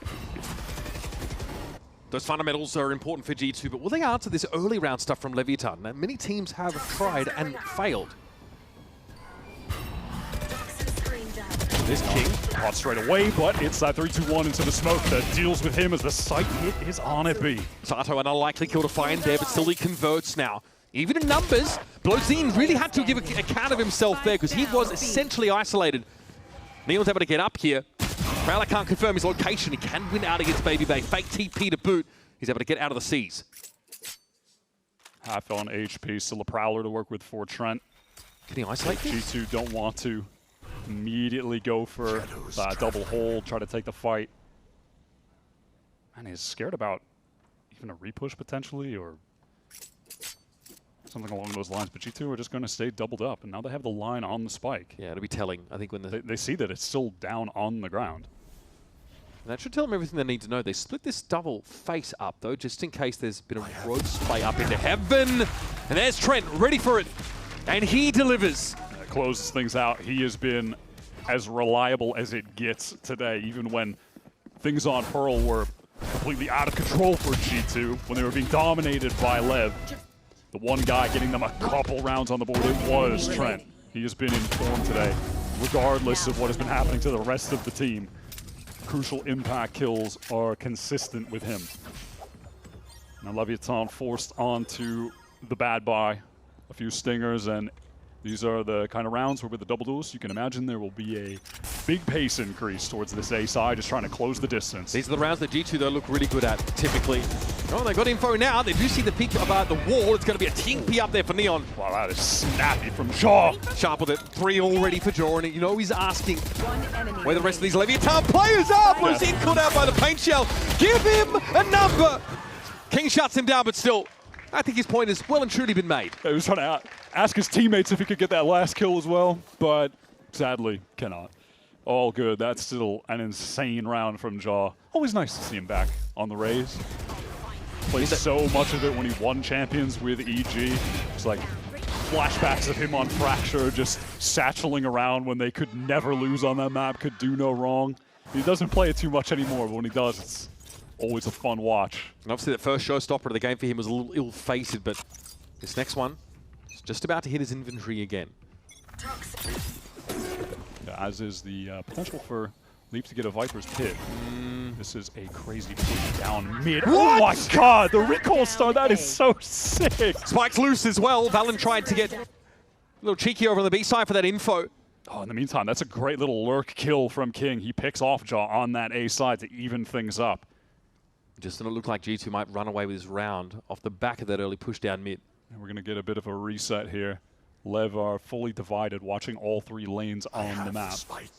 Those fundamentals are important for G2, but will they answer this early round stuff from Leviatán? Now, many teams have tried and failed. This King, caught straight away, but it's that 3-2-1 into the smoke that deals with him as the sight hit is on it B. Sato, an unlikely kill to find there, but still he converts now. Even in numbers, Blozine really had to give account of himself there because he was essentially isolated. Neon's able to get up here. Prowler can't confirm his location. He can win out against Baby Bay. Fake TP to boot. He's able to get out of the seas. Half on HP, still a Prowler to work with for Trent. Can he isolate this? G2 don't want to immediately go for that double hold, try to take the fight. And he's scared about even a repush potentially or something along those lines. But G2 are just going to stay doubled up, and now they have the line on the spike. Yeah, it'll be telling, I think, when they see that it's still down on the ground. And that should tell them everything they need to know. They split this double face up, though, just in case there's been a roast play up into heaven. And there's Trent, ready for it. And he delivers. Closes things out. He has been as reliable as it gets today, even when things on Pearl were completely out of control for G2, when they were being dominated by Lev. The one guy getting them a couple rounds on the board, it was Trent. He has been in form today, regardless of what has been happening to the rest of the team. Crucial impact kills are consistent with him. Now Leviatán forced onto the bad buy, a few stingers, and these are the kind of rounds where with the double duels, you can imagine there will be a big pace increase towards this A side, just trying to close the distance. These are the rounds that G2, though, look really good at, typically. Oh, they got info now. They do see the peak about the wall. It's going to be a TP up there for Neon. Wow, that is snappy from Jaw. Sharp with it. 3 already for Jaw, and you know he's asking where the rest of these Leviatán players are. Blozine caught out by the paint shell. Give him a number. King shuts him down, but still, I think his point has well and truly been made. He was trying to ask his teammates if he could get that last kill as well, but sadly cannot. All good. That's still an insane round from Jaw. Always nice to see him back on the Rays. Played so much of it when he won Champions with EG. It's like flashbacks of him on Fracture, just satcheling around when they could never lose on that map, could do no wrong. He doesn't play it too much anymore, but when he does, it's always a fun watch. And obviously that first showstopper of the game for him was a little ill-fated, but this next one is just about to hit his inventory again. Yeah, as is the potential for Leap to get a Viper's Pit. This is a crazy push down mid. What? Oh my god, the recall star, that is so sick. Spike's loose as well. Valen tried to get a little cheeky over on the B side for that info. Oh, in the meantime, that's a great little lurk kill from King. He picks off Jaw on that A side to even things up. Just doesn't look like G2 might run away with this round off the back of that early push down mid. And we're going to get a bit of a reset here. Lev are fully divided, watching all 3 lanes on the map.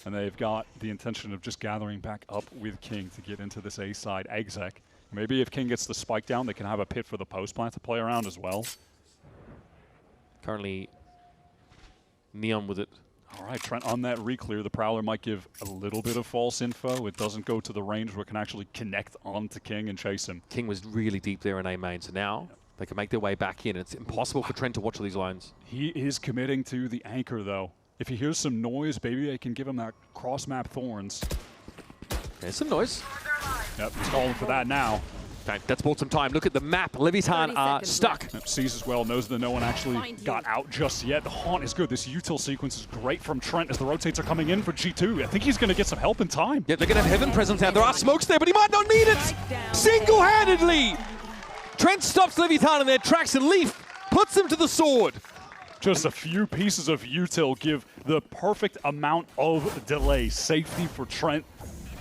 And they've got the intention of just gathering back up with King to get into this A side exec. Maybe if King gets the spike down, they can have a pit for the post plant to play around as well. Currently, Neon with it. All right, Trent on that reclear. The Prowler might give a little bit of false info. It doesn't go to the range where it can actually connect onto King and chase him. King was really deep there in A main, so now they can make their way back in. It's impossible for Trent to watch all these lines. He is committing to the anchor, though. If he hears some noise, maybe they can give him that cross-map thorns. There's some noise. Yep, he's calling for that now. Okay, that's bought some time. Look at the map. Leviatán are stuck. Yep, sees as well, knows that no one actually got out just yet. The haunt is good. This util sequence is great from Trent as the rotates are coming in for G2. I think he's going to get some help in time. Yeah, they're going to have Heaven presence out. There are smokes there, but he might not need it. Single-handedly. Trent stops Leviatán in their tracks, and Leaf puts them to the sword. Just a few pieces of util give the perfect amount of delay. Safety for Trent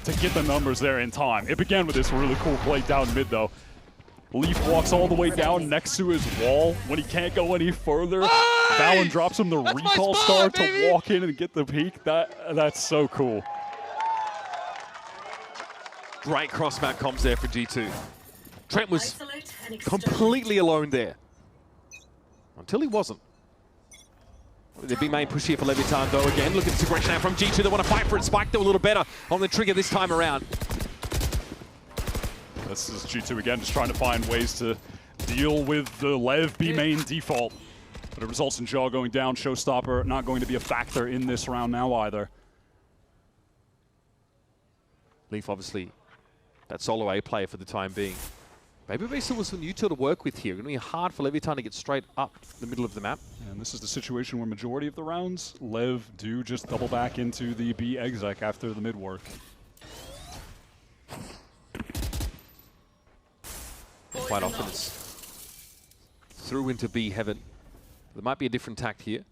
to get the numbers there in time. It began with this really cool play down mid, though. Leaf walks all the way down next to his wall when he can't go any further. Valen drops him the recall star to walk in and get the peek. That's so cool. Great cross-map comms there for G2. Trent was completely alone there. Until he wasn't. The big main push here for Leviatán, though, again. Look at this aggression now from G2. They want to fight for it. Spike, though, a little better on the trigger this time around. This is G2 again, just trying to find ways to deal with the Lev B main default. But it results in Jaw going down. Showstopper not going to be a factor in this round now either. Leaf, obviously, that solo A player for the time being. Maybe still was some util to work with here. It's going to be hard for Leviatán to get straight up the middle of the map. And this is the situation where majority of the rounds, Lev do just double back into the B exec after the mid work. Quite often it's through into B heaven. There might be a different tact here.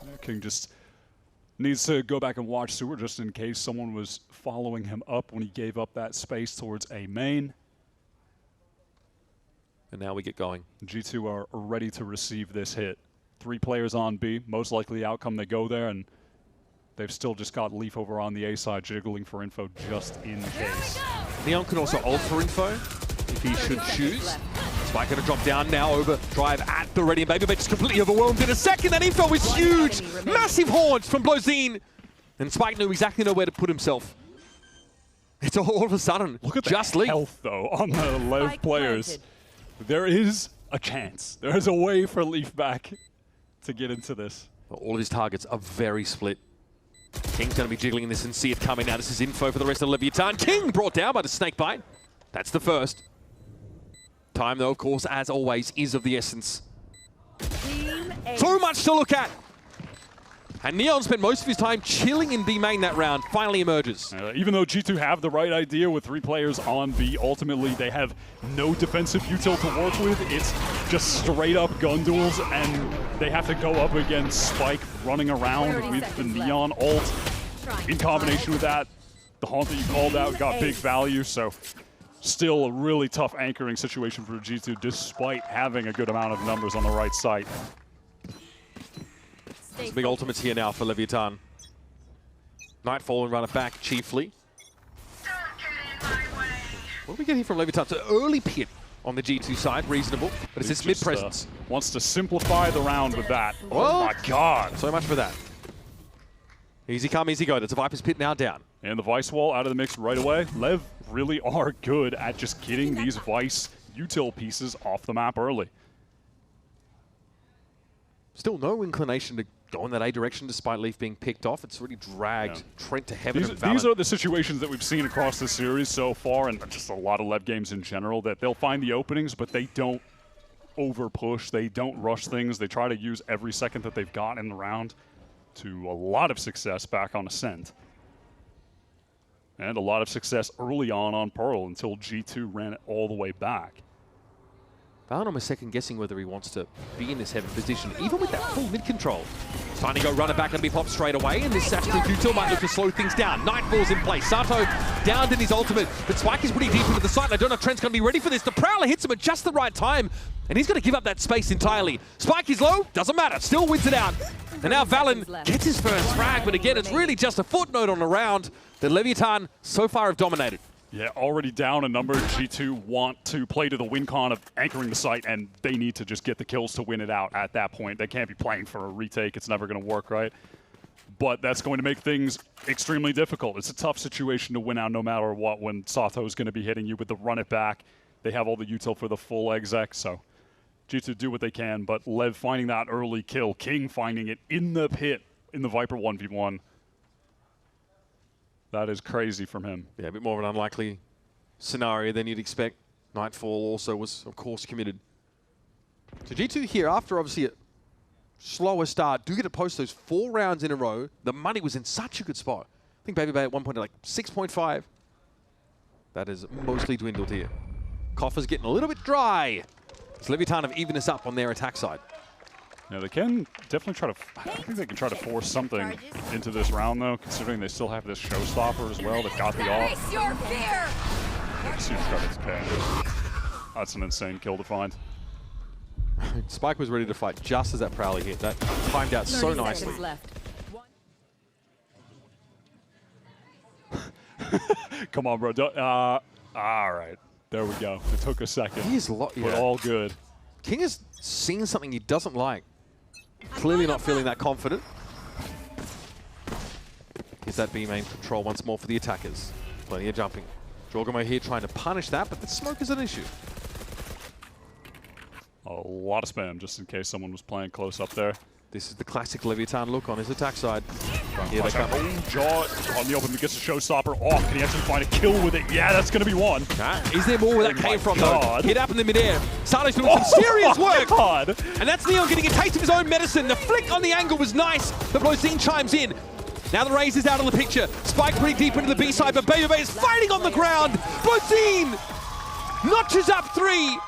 Yeah, King just needs to go back and watch Sewer just in case someone was following him up when he gave up that space towards A main. And now we get going. G2 are ready to receive this hit. 3 players on B, most likely the outcome they go there, and they've still just got Leaf over on the A side jiggling for info just in case. Neon can also ult for info if he should choose. Spike gonna drop down now, over drive at the ready, and Baby just completely overwhelmed in a second. That info is huge! Massive horns from Blozine! And Spike knew exactly where to put himself. It's all of a sudden Look at just the Leaf. health, though, on the Lev players. There is a chance. There is a way for Leaf back to get into this. All of his targets are very split. King's going to be jiggling this and see it coming now. This is info for the rest of Leviatán. King brought down by the snake bite. That's the first. Time, though, of course, as always, is of the essence. So much to look at. And Neon spent most of his time chilling in B main that round, finally emerges. Even though G2 have the right idea with 3 players on B, ultimately they have no defensive util to work with. It's just straight up gun duels, and they have to go up against Spike running around with the Neon ult. In combination with that, the Haunt that you called out got big value, so still a really tough anchoring situation for G2 despite having a good amount of numbers on the right side. Some big ultimates here now for Leviatán. Nightfall and run it back chiefly. What do we get here from Leviatán? It's an early pit on the G2 side, reasonable, but it's this mid presence. Wants to simplify the round with that. Well, oh my god. So much for that. Easy come, easy go. That's a Viper's pit now down. And the Vice wall out of the mix right away. Lev really are good at just getting these Vice util pieces off the map early. Still no inclination to go in that A direction despite Leaf being picked off. It's really dragged Trent to heaven. These are the situations that we've seen across the series so far, and just a lot of Lev games in general, that they'll find the openings, but they don't over push. They don't rush things. They try to use every second that they've got in the round to a lot of success back on Ascent. And a lot of success early on Pearl until G2 ran it all the way back. VALORANT was second guessing whether he wants to be in this heaven position, even with that full mid control. It's time to go run it back and be popped straight away, and this Satchel util might look to slow things down. Nightfall's in place. Sato downed in his ultimate, but Spike is pretty deep into the site, and I don't know if Trent's going to be ready for this. The Prowler hits him at just the right time, and he's going to give up that space entirely. Spike is low, doesn't matter, still wins it out. And now VALORANT gets his first frag, but again, it's really just a footnote on the round that Leviatán so far have dominated. Yeah, already down a number. G2 want to play to the win con of anchoring the site, and they need to just get the kills to win it out at that point. They can't be playing for a retake. It's never going to work, right? But that's going to make things extremely difficult. It's a tough situation to win out no matter what when Sato's going to be hitting you with the run it back. They have all the util for the full exec, so G2 do what they can, but Lev finding that early kill, King finding it in the pit in the Viper 1v1. That is crazy from him. Yeah, a bit more of an unlikely scenario than you'd expect. Nightfall also was, of course, committed. So G2 here, after obviously a slower start, do get to post those 4 rounds in a row. The money was in such a good spot. I think Baby Bay at one point at like 6.5. That is mostly dwindled here. Coffer's getting a little bit dry. So Leviatán have evened us up on their attack side. Yeah, they can definitely try to, I think they can try to force something into this round though, considering they still have this showstopper as well. They've got the off. Huge credits pay. That's an insane kill to find. Spike was ready to fight just as that Prowler hit. That timed out so nicely. Come on, bro. All right. There we go. It took a second. He is but all good. King has seen something he doesn't like. clearly not feeling that confident. Here's that B main control once more for the attackers. Plenty of jumping. Jorgamo here trying to punish that, but the smoke is an issue. A lot of spam, just in case someone was playing close up there. This is the classic Leviathan look on his attack side. Here they come. Oh, Jaw on the open gets a showstopper off. Can he actually find a kill with it? Yeah, that's going to be one. Is there more where that came from, though? Hit up in the midair. Sato's doing some serious work. God. And that's Neon getting a taste of his own medicine. The flick on the angle was nice, but Blozine chimes in. Now the Raze is out of the picture. Spike pretty deep into the B side, but Baby is fighting on the ground. Blozine notches up 3,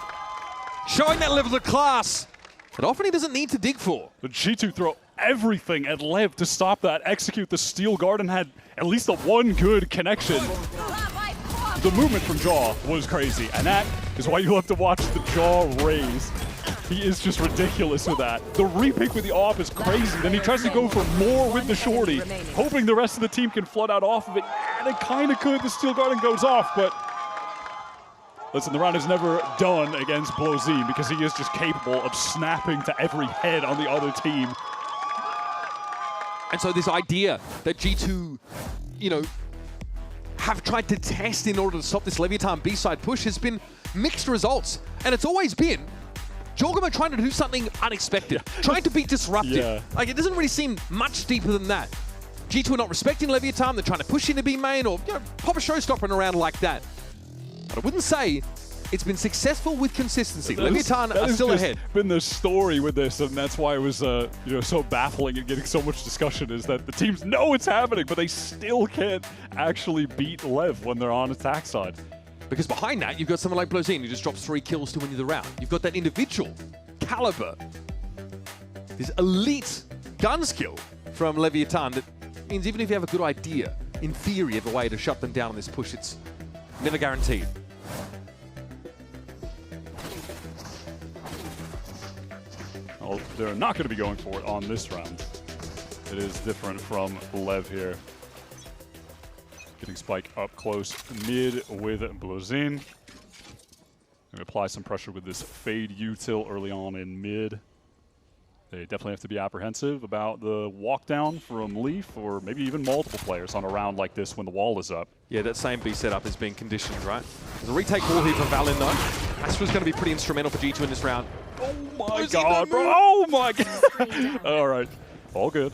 showing that level of class that often he doesn't need to dig for. The G2 throw everything at Lev to stop that, execute the Steel Guard, and had at least a one good connection. The movement from Jaw was crazy, and that is why you have to watch the Jaw Raze. He is just ridiculous with that. The repick with the off is crazy. Then he tries to go for more with the shorty, hoping the rest of the team can flood out off of it. And it kind of could. The Steel Guardian goes off, but listen, the round is never done against Blozine because he is just capable of snapping to every head on the other team. And so this idea that G2, you know, have tried to test in order to stop this Leviathan B-side push has been mixed results. And it's always been Jorgamo trying to do something unexpected, trying to be disruptive. Yeah. Like, it doesn't really seem much deeper than that. G2 are not respecting Leviathan, they're trying to push into B main or, you know, pop a showstopper in a round like that. But I wouldn't say it's been successful with consistency. Leviathan are still ahead. Been the story with this, and that's why it was you know, so baffling and getting so much discussion, is that the teams know it's happening, but they still can't actually beat Lev when they're on attack side. Because behind that, you've got someone like Blozine who just drops 3 kills to win you the round. You've got that individual caliber, this elite gun skill from Leviathan that means even if you have a good idea, in theory, of a way to shut them down on this push, it's never guaranteed. Well, they're not going to be going for it on this round. It is different from Lev here. Getting Spike up close mid with Blozine. Going to apply some pressure with this fade util early on in mid. They definitely have to be apprehensive about the walk down from Leaf or maybe even multiple players on a round like this when the wall is up. Yeah, that same B setup is being conditioned, right? There's a retake wall here from Valin though. Astra's going to be pretty instrumental for G2 in this round. Oh my god, bro! Oh my god! All right, all good.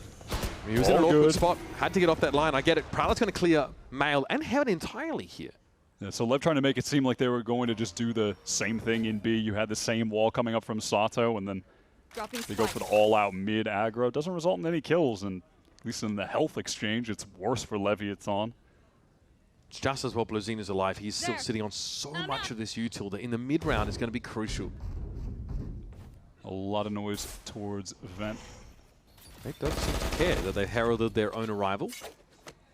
He was in an awkward spot, had to get off that line. I get it. Prowler's going to clear Male and Heaven entirely here. Yeah, so Lev trying to make it seem like they were going to just do the same thing in B. You had the same wall coming up from Sato, and then they go for the all-out mid aggro. Doesn't result in any kills, and at least in the health exchange, it's worse for Leviathan. It's just as well Blozine is alive. He's still sitting on so much of this util that in the mid round is going to be crucial. A lot of noise towards Vent. They don't seem to care that they heralded their own arrival.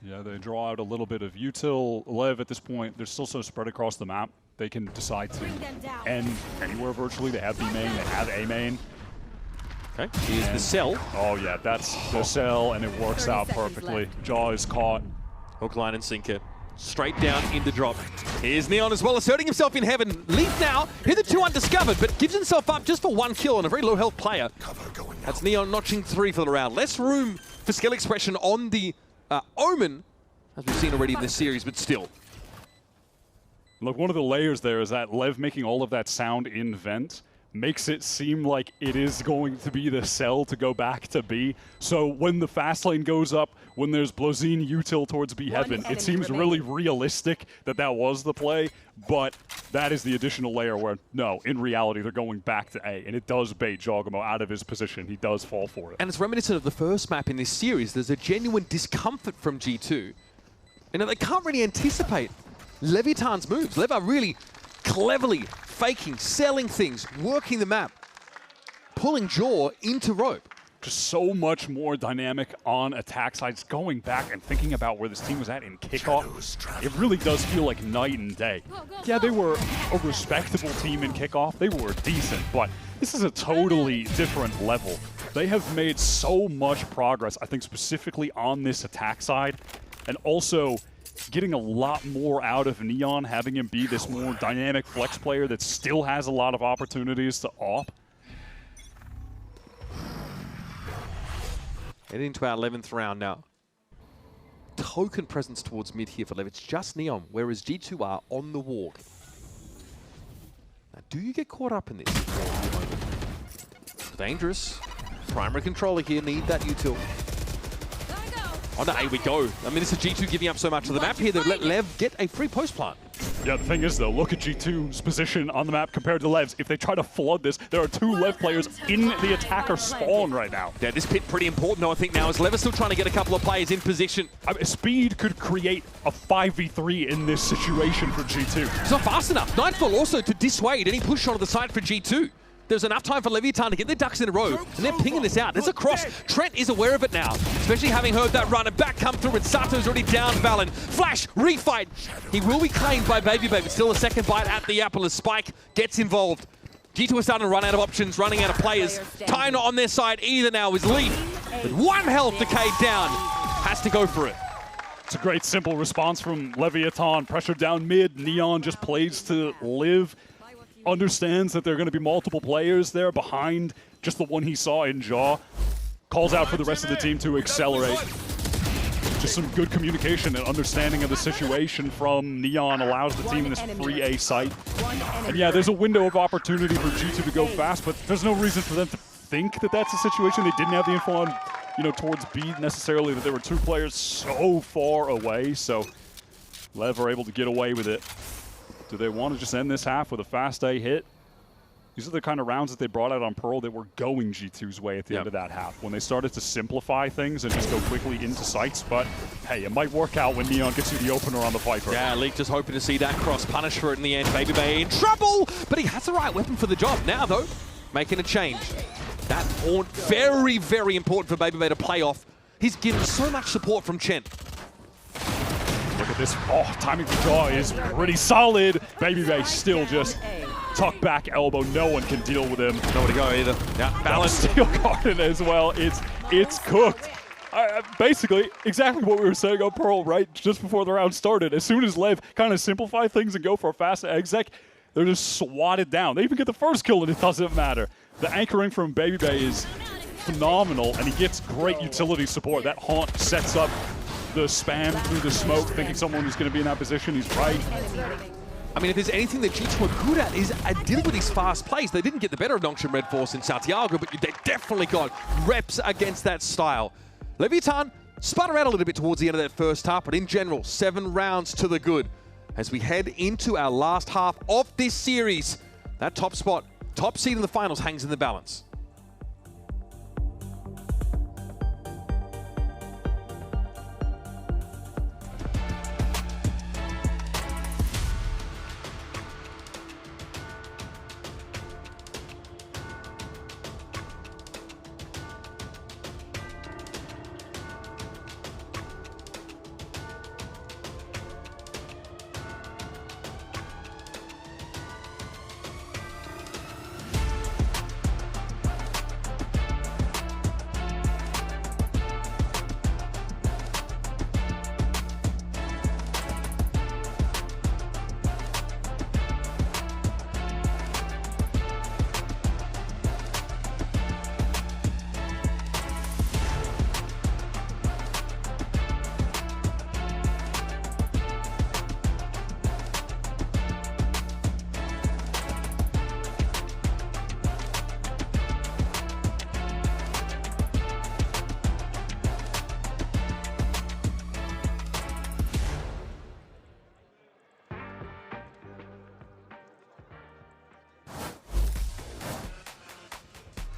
Yeah, they draw out a little bit of util. Lev at this point, they're still so spread across the map. They can decide to end anywhere virtually. They have B main, they have A main. Okay, here's the cell. Oh yeah, that's the cell, and it works out perfectly. Jaw is caught. Hook, line, and sinker. Straight down in the drop. Here's Neon as well, asserting himself in Heaven. Leaf now, hitherto undiscovered, but gives himself up just for 1 kill on a very low health player. That's Neon notching 3 for the round. Less room for skill expression on the Omen, as we've seen already in this series, but still. Look, one of the layers there is that Lev making all of that sound in Vent makes it seem like it is going to be the cell to go back to B. So when the fast lane goes up, when there's Blozine util towards B Heaven, it seems really realistic that that was the play, but that is the additional layer where, no, in reality, they're going back to A, and it does bait Jorgamo out of his position. He does fall for it. And it's reminiscent of the first map in this series. There's a genuine discomfort from G2. You know, they can't really anticipate Leviathan's moves. Lev are really cleverly faking, selling things, working the map, pulling Jaw into rope. Just so much more dynamic on attack sides. Going back and thinking about where this team was at in kickoff, it really does feel like night and day. Yeah, they were a respectable team in kickoff. They were decent, but this is a totally different level. They have made so much progress, I think specifically on this attack side, and also getting a lot more out of Neon, having him be this more dynamic flex player that still has a lot of opportunities to op. Heading into our 11th round now. Token presence towards mid here for Lev. It's just Neon, whereas G2 are on the walk. Now, do you get caught up in this? Dangerous. Primary controller here, need that util. On to A we go. I mean, this is G2 giving up so much of the map here. They've let Lev get a free post plant. Yeah, the thing is, though, look at G2's position on the map compared to Lev's. If they try to flood this, there are 2 Lev players in the attacker spawn right now. Yeah, this pit pretty important, though, I think, now, as Lev is still trying to get a couple of players in position. I mean, speed could create a 5v3 in this situation for G2. It's not fast enough. Nightfall also to dissuade any push onto the side for G2. There's enough time for Leviatán to get their ducks in a row, and they're pinging this out. There's a cross. Trent is aware of it now, especially having heard that run and back come through, and Sato's already down Valen. Flash, refight. He will be claimed by Baby, but still a second bite at the apple as Spike gets involved. G2 are starting to run out of options, running out of players. Time not on their side either now is Leaf, with 1 health decayed down. Has to go for it. It's a great simple response from Leviatán. Pressure down mid. Neon just plays to live. Understands that there are going to be multiple players there behind just the one he saw in Jaw. Calls out for the rest of the team to accelerate. Just some good communication and understanding of the situation from Neon allows the team this free A site. And yeah, there's a window of opportunity for G2 to go fast, but there's no reason for them to think that that's a situation. They didn't have the info on, towards B necessarily, that there were 2 players so far away. So Lev are able to get away with it. Do they want to just end this half with a fast A hit? These are the kind of rounds that they brought out on Pearl that were going G2's way at the end of that half, when they started to simplify things and just go quickly into sites. But hey, it might work out when Neon gets you the opener on the Viper. Yeah, Leak just hoping to see that cross punish for it in the end. Baby Bay in trouble, but he has the right weapon for the job. Now though, making a change. That very, very important for Baby Bay to play off. He's given so much support from Chen. Look at this. Oh, timing for Jaw is pretty solid. Baby Bay still just tuck back elbow. No one can deal with him. Nowhere to go either. Yeah, balance. Steel Garden as well. It's cooked. Basically, exactly what we were saying on Pearl, right? Just before the round started. As soon as Lev kind of simplify things and go for a fast exec, they're just swatted down. They even get the first kill and it doesn't matter. The anchoring from Baby Bay is phenomenal, and he gets great utility support. That haunt sets up the spam through the smoke, thinking someone is going to be in that position. He's right. I mean, if there's anything that G2 are good at, is Adility's fast plays. They didn't get the better of Nongshim Red Force in Santiago, but they definitely got reps against that style. Leviatán sputter out a little bit towards the end of that first half, but in general, 7 rounds to the good. As we head into our last half of this series, that top spot, top seed in the finals hangs in the balance.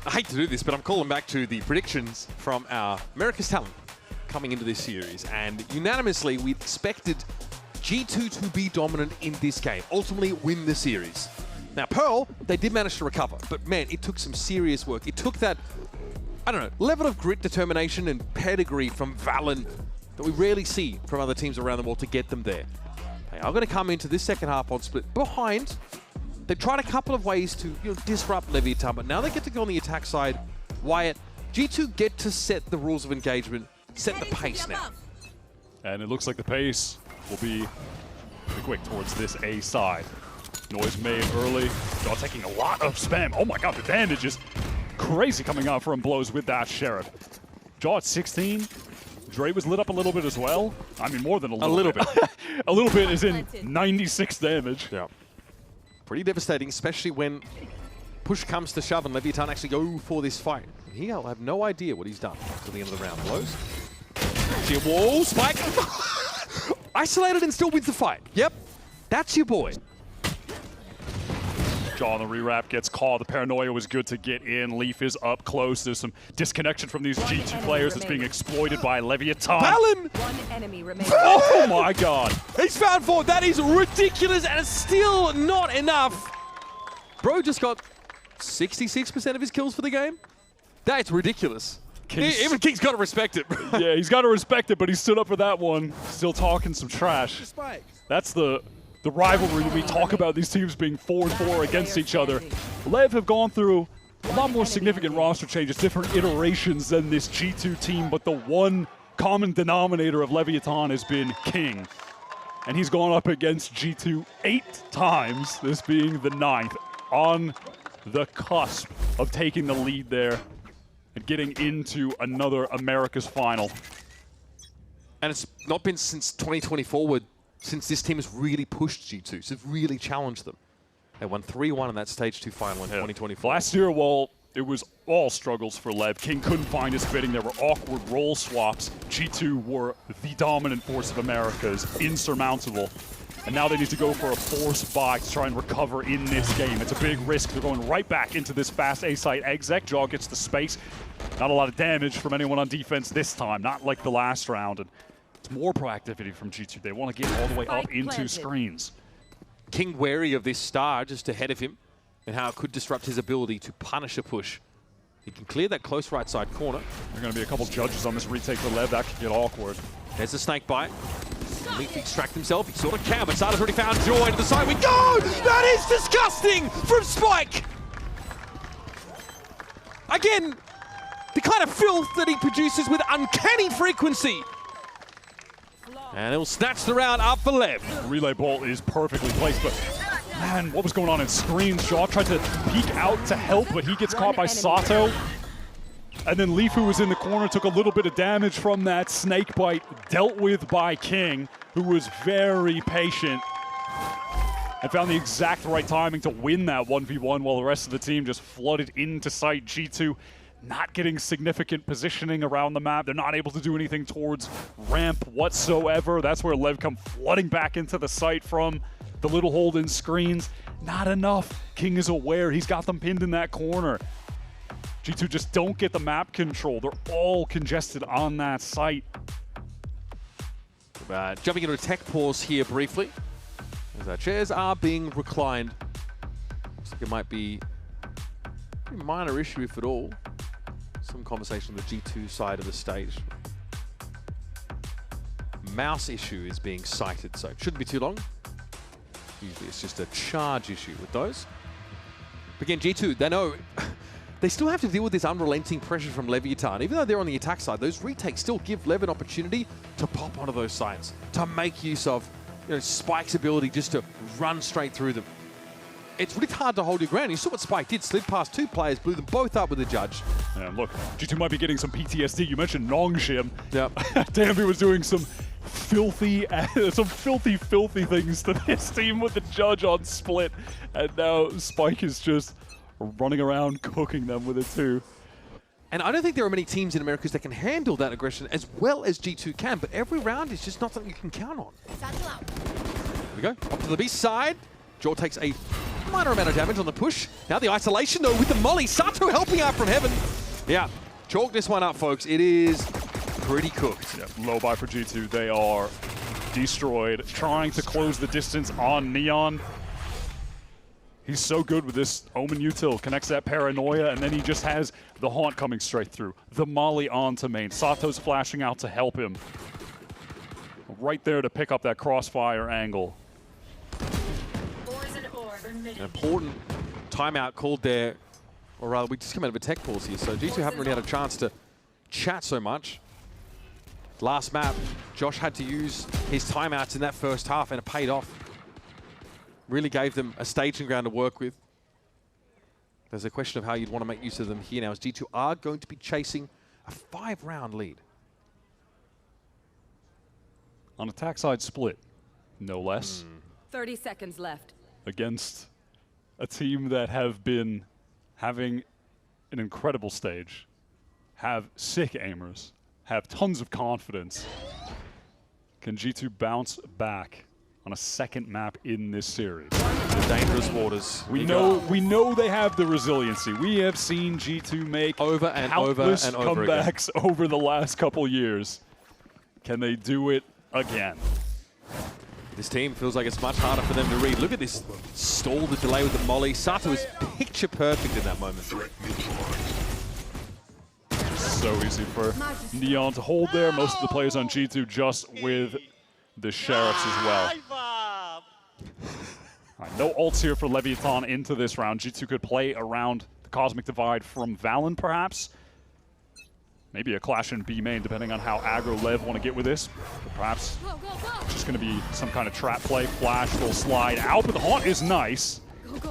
I hate to do this, but I'm calling back to the predictions from our America's Talent coming into this series. And unanimously, we expected G2 to be dominant in this game, ultimately win the series. Now, Pearl, they did manage to recover, but man, it took some serious work. It took that, I don't know, level of grit, determination, and pedigree from Valen that we rarely see from other teams around the world to get them there. They are going to come into this second half on split behind. They tried a couple of ways to disrupt Leviatán, but now they get to go on the attack side. Wyatt, G2 get to set the rules of engagement, set the pace now. And it looks like the pace will be quick towards this A side. Noise made early. Jaw taking a lot of spam. Oh my god, the damage is crazy coming out from blows with that Sheriff. Jaw at 16. Dre was lit up a little bit as well. I mean, more than a little bit. A little bit is in 96 damage. Yeah. Pretty devastating, especially when push comes to shove and Leviathan actually go for this fight. He'll have no idea what he's done till the end of the round. Blows. Sheer wall, Spike. Isolated and still wins the fight. Yep, that's your boy. Jaw on the rewrap gets caught. The paranoia was good to get in. Leaf is up close. There's some disconnection from these G2 players that's being exploited by Leviathan. Balin! One enemy remaining. Oh my god. He's found forward. That is ridiculous and it's still not enough. Bro just got 66% of his kills for the game. That's ridiculous. Even King's got to respect it. Yeah, he's got to respect it, but he stood up for that one. Still talking some trash. That's the rivalry we talk about, these teams being 4-4 against each other. Lev have gone through a lot more significant roster changes, different iterations than this G2 team, but the one common denominator of Leviathan has been King. And he's gone up against G2 8 times, this being the 9th, on the cusp of taking the lead there and getting into another Americas final. And it's not been since 2024 since this team has really pushed G2, so it's really challenged them. They won 3-1 in that Stage 2 final in 2024. Last year, well, it was all struggles for Lev. King couldn't find his fitting. There were awkward role swaps. G2 were the dominant force of Americas, insurmountable. And now they need to go for a forced buy to try and recover in this game. It's a big risk. They're going right back into this fast A-site exec. Jaw gets the space. Not a lot of damage from anyone on defense this time, not like the last round. And it's more proactivity from G2. They want to get all the way up into screens. King wary of this star just ahead of him and how it could disrupt his ability to punish a push. He can clear that close right side corner. There are going to be a couple judges on this retake for Lev. That could get awkward. There's the snake bite. Leaf extract himself. He sort of can, but Sada's already found Joy. To the side we go! That is disgusting from Spike! Again, the kind of filth that he produces with uncanny frequency. And he'll snatch the round up for Lev. The relay bolt is perfectly placed, but man, what was going on in screens? Jaw tried to peek out to help, but he gets caught by Sato. And then Leaf, who was in the corner, took a little bit of damage from that snake bite, dealt with by King, who was very patient and found the exact right timing to win that 1v1 while the rest of the team just flooded into sight. G2 not getting significant positioning around the map. They're not able to do anything towards ramp whatsoever. That's where Lev come flooding back into the site from the little hold in screens. Not enough. King is aware. He's got them pinned in that corner. G2 just don't get the map control. They're all congested on that site. Jumping into a tech pause here briefly, as our chairs are being reclined. Looks like it might be a minor issue, if at all. Some conversation on the G2 side of the stage. Mouse issue is being cited, so it shouldn't be too long. Usually it's just a charge issue with those. But again, G2, they know they still have to deal with this unrelenting pressure from Leviathan. Even though they're on the attack side, those retakes still give Lev an opportunity to pop onto those sites, to make use of Spike's ability just to run straight through them. It's really hard to hold your ground. You saw what Spike did, slid past two players, blew them both up with the judge. Yeah, look, G2 might be getting some PTSD. You mentioned Nongshim. Yep. Danby was doing some filthy things to this team with the judge on split, and now Spike is just running around cooking them with it too. And I don't think there are many teams in Americas that can handle that aggression as well as G2 can, but every round is just not something you can count on. Here we go, up to the B side. Jaw takes a minor amount of damage on the push. Now the isolation though with the molly. Sato helping out from heaven. Yeah, chalk this one up, folks. It is pretty cooked. Yeah, low buy for G2. They are destroyed. Trying to close the distance on Neon. He's so good with this Omen util. Connects that paranoia, and then he just has the haunt coming straight through. The molly onto main. Sato's flashing out to help him. Right there to pick up that crossfire angle. An important timeout called there, or rather we just come out of a tech pause here, so G2 haven't really had a chance to chat so much. Last map, Josh had to use his timeouts in that first half and it paid off. Really gave them a staging ground to work with. There's a question of how you'd want to make use of them here now, as G2 are going to be chasing a 5-round lead. On attack side split, no less. 30 seconds left. Against a team that have been having an incredible stage, have sick aimers, have tons of confidence. Can G2 bounce back on a second map in this series? The dangerous waters. We know they have the resiliency. We have seen G2 make over and countless over and over comebacks over the last couple years. Can they do it again? This team feels like it's much harder for them to read. Look at this stall, the delay with the molly. Sato is picture perfect in that moment. So easy for Neon to hold there. Most of the players on G2 just with the Sheriffs as well. All right, no ults here for Leviathan into this round. G2 could play around the Cosmic Divide from Valen, perhaps. Maybe a clash in B main, depending on how aggro Lev want to get with this. But perhaps just going to be some kind of trap play. Flash will slide out, but the haunt is nice.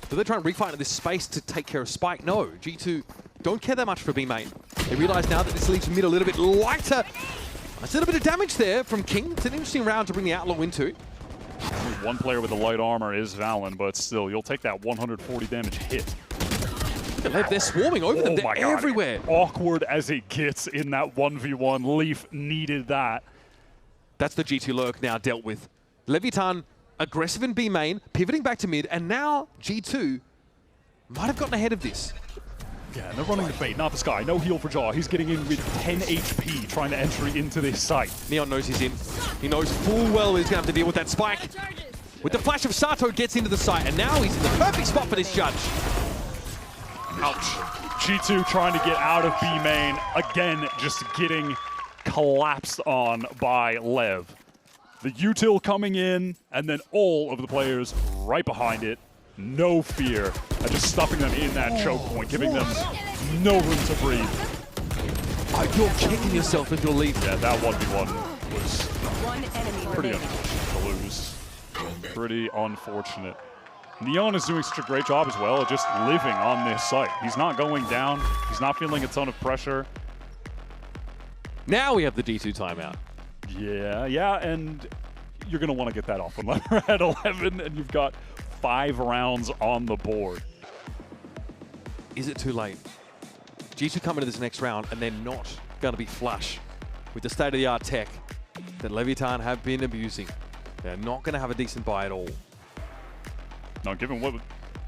Do they try and refight in this space to take care of Spike? No, G2 don't care that much for B main. They realize now that this leaves mid a little bit lighter. That's a little bit of damage there from King. It's an interesting round to bring the Outlaw into. Only one player with the light armor is Valen, but still, you'll take that 140 damage hit. They're swarming over them. They're everywhere. Awkward as it gets in that 1v1. Leaf needed that. That's the G2 lurk now dealt with. Leviathan aggressive in B main, pivoting back to mid, and now G2 might have gotten ahead of this. Yeah, and they're running the bait, not the Sky. No heal for Jaw. He's getting in with 10 HP, trying to entry into this site. Neon knows he's in. He knows full well he's going to have to deal with that spike. With the flash of Sato, gets into the site, and now he's in the perfect spot for this judge. Ouch. G2 trying to get out of B main. Again, just getting collapsed on by Lev. The util coming in, and then all of the players right behind it. No fear. And just stuffing them in that choke point, giving them no room to breathe. Oh, you're kicking yourself if you're leaving. Yeah, that 1v1 was pretty unfortunate to lose. Pretty unfortunate. Neon is doing such a great job as well of just living on this site. He's not going down. He's not feeling a ton of pressure. Now we have the D2 timeout. Yeah, and you're going to want to get that off when we're at 11, and you've got 5 rounds on the board. Is it too late? G2 come into this next round, and they're not going to be flush with the state-of-the-art tech that Leviathan have been abusing. They're not going to have a decent buy at all. Now, given what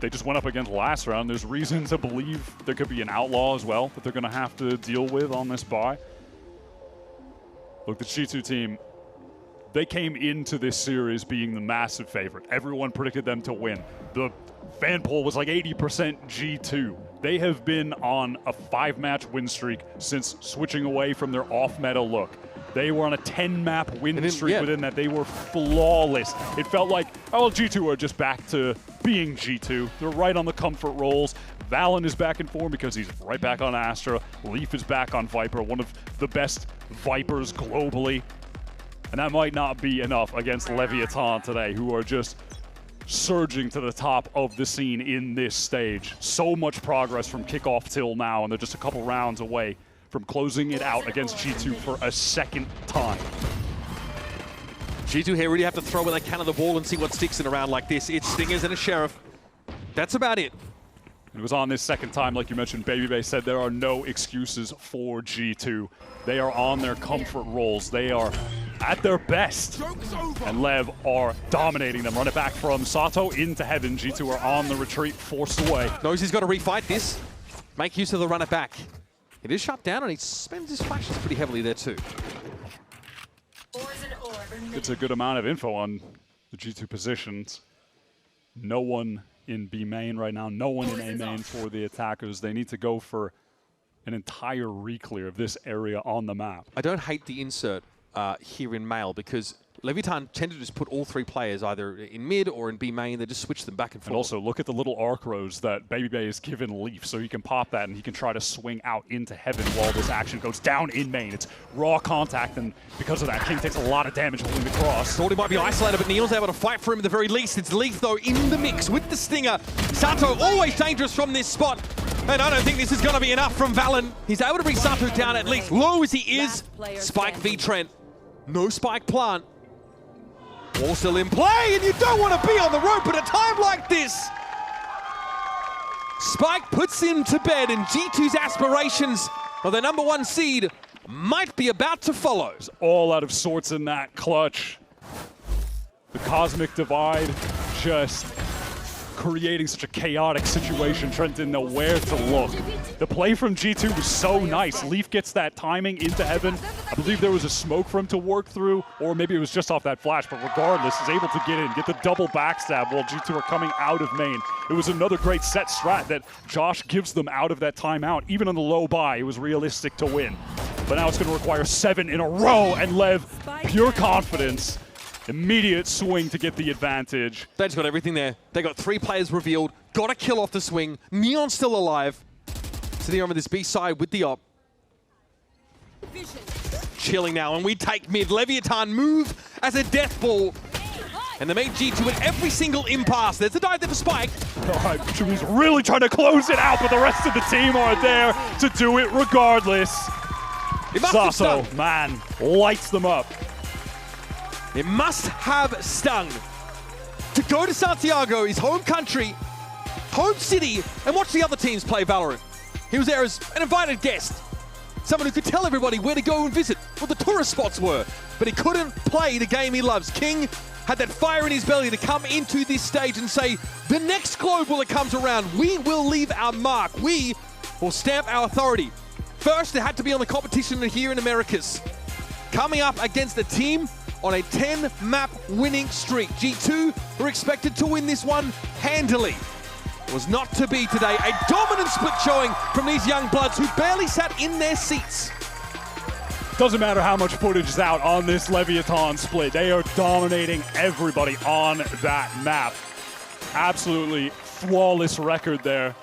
they just went up against last round, there's reason to believe there could be an outlaw as well that they're going to have to deal with on this buy. Look, the G2 team, they came into this series being the massive favorite. Everyone predicted them to win. The fan poll was like 80% G2. They have been on a 5-match win streak since switching away from their off-meta look. They were on a 10-map win streak within that. They were flawless. It felt like, oh, well, G2 are just back to being G2. They're right on the comfort rolls. Valen is back in form because he's right back on Astra. Leaf is back on Viper, one of the best Vipers globally. And that might not be enough against Leviathan today, who are just surging to the top of the scene in this stage. So much progress from kickoff till now, and they're just a couple rounds away from closing it out against G2 for a second time. G2 here really have to throw where they can of the ball and see what sticks in a round like this. It's Stingers and a Sheriff. That's about it. It was on this second time, like you mentioned, Babybay said there are no excuses for G2. They are on their comfort rolls. They are at their best. And Lev are dominating them. Run it back from Sato into heaven. G2 are on the retreat, forced away. Knows he's got to refight this. Make use of the run it back. It is shut down, and he spends his flashes pretty heavily there too. It's a good amount of info on the G2 positions. No one in B main right now, no one in A main for the attackers. They need to go for an entire re-clear of this area on the map. I don't hate the insert here in male because Leviathan tended to just put all 3 players either in mid or in B main. They just switch them back and forth. And also, look at the little arc rows that Babybay has given Leaf, so he can pop that and he can try to swing out into heaven while this action goes down in main. It's raw contact, and because of that, King takes a lot of damage holding the cross. Thought he might be isolated, but Neil's able to fight for him at the very least. It's Leaf, though, in the mix with the Stinger. Sato always dangerous from this spot. And I don't think this is going to be enough from Valen. He's able to bring Sato down at least low as he is. Spike v Trent. No spike plant. Ball still in play, and you don't want to be on the rope at a time like this. Spike puts him to bed, and G2's aspirations of the #1 seed might be about to follow. All out of sorts in that clutch. The Cosmic Divide just creating such a chaotic situation. Trent didn't know where to look. The play from G2 was so nice. Leaf gets that timing into heaven. I believe there was a smoke for him to work through, or maybe it was just off that flash, but regardless, is able to get in, get the double backstab while G2 are coming out of main. It was another great set strat that Josh gives them out of that timeout. Even on the low buy, it was realistic to win. But now it's going to require 7 in a row, and Lev, pure confidence. Immediate swing to get the advantage. They just got everything there. They got 3 players revealed, got a kill off the swing. Neon's still alive. Sitting over this B side with the op. Chilling now, and we take mid. Leviathan move as a death ball. And they made G2 at every single impasse. There's a dive there for Spike. All right, Jimmy's really trying to close it out, but the rest of the team are there to do it regardless. Sasso, man, lights them up. It must have stung to go to Santiago, his home country, home city, and watch the other teams play Valorant. He was there as an invited guest, someone who could tell everybody where to go and visit, what the tourist spots were, but he couldn't play the game he loves. King had that fire in his belly to come into this stage and say, the next global that comes around, we will leave our mark. We will stamp our authority. First, it had to be on the competition here in Americas. Coming up against a team on a 10-map winning streak. G2 were expected to win this one handily. It was not to be today. A dominant split showing from these young bloods who barely sat in their seats. Doesn't matter how much footage is out on this Leviathan split. They are dominating everybody on that map. Absolutely flawless record there.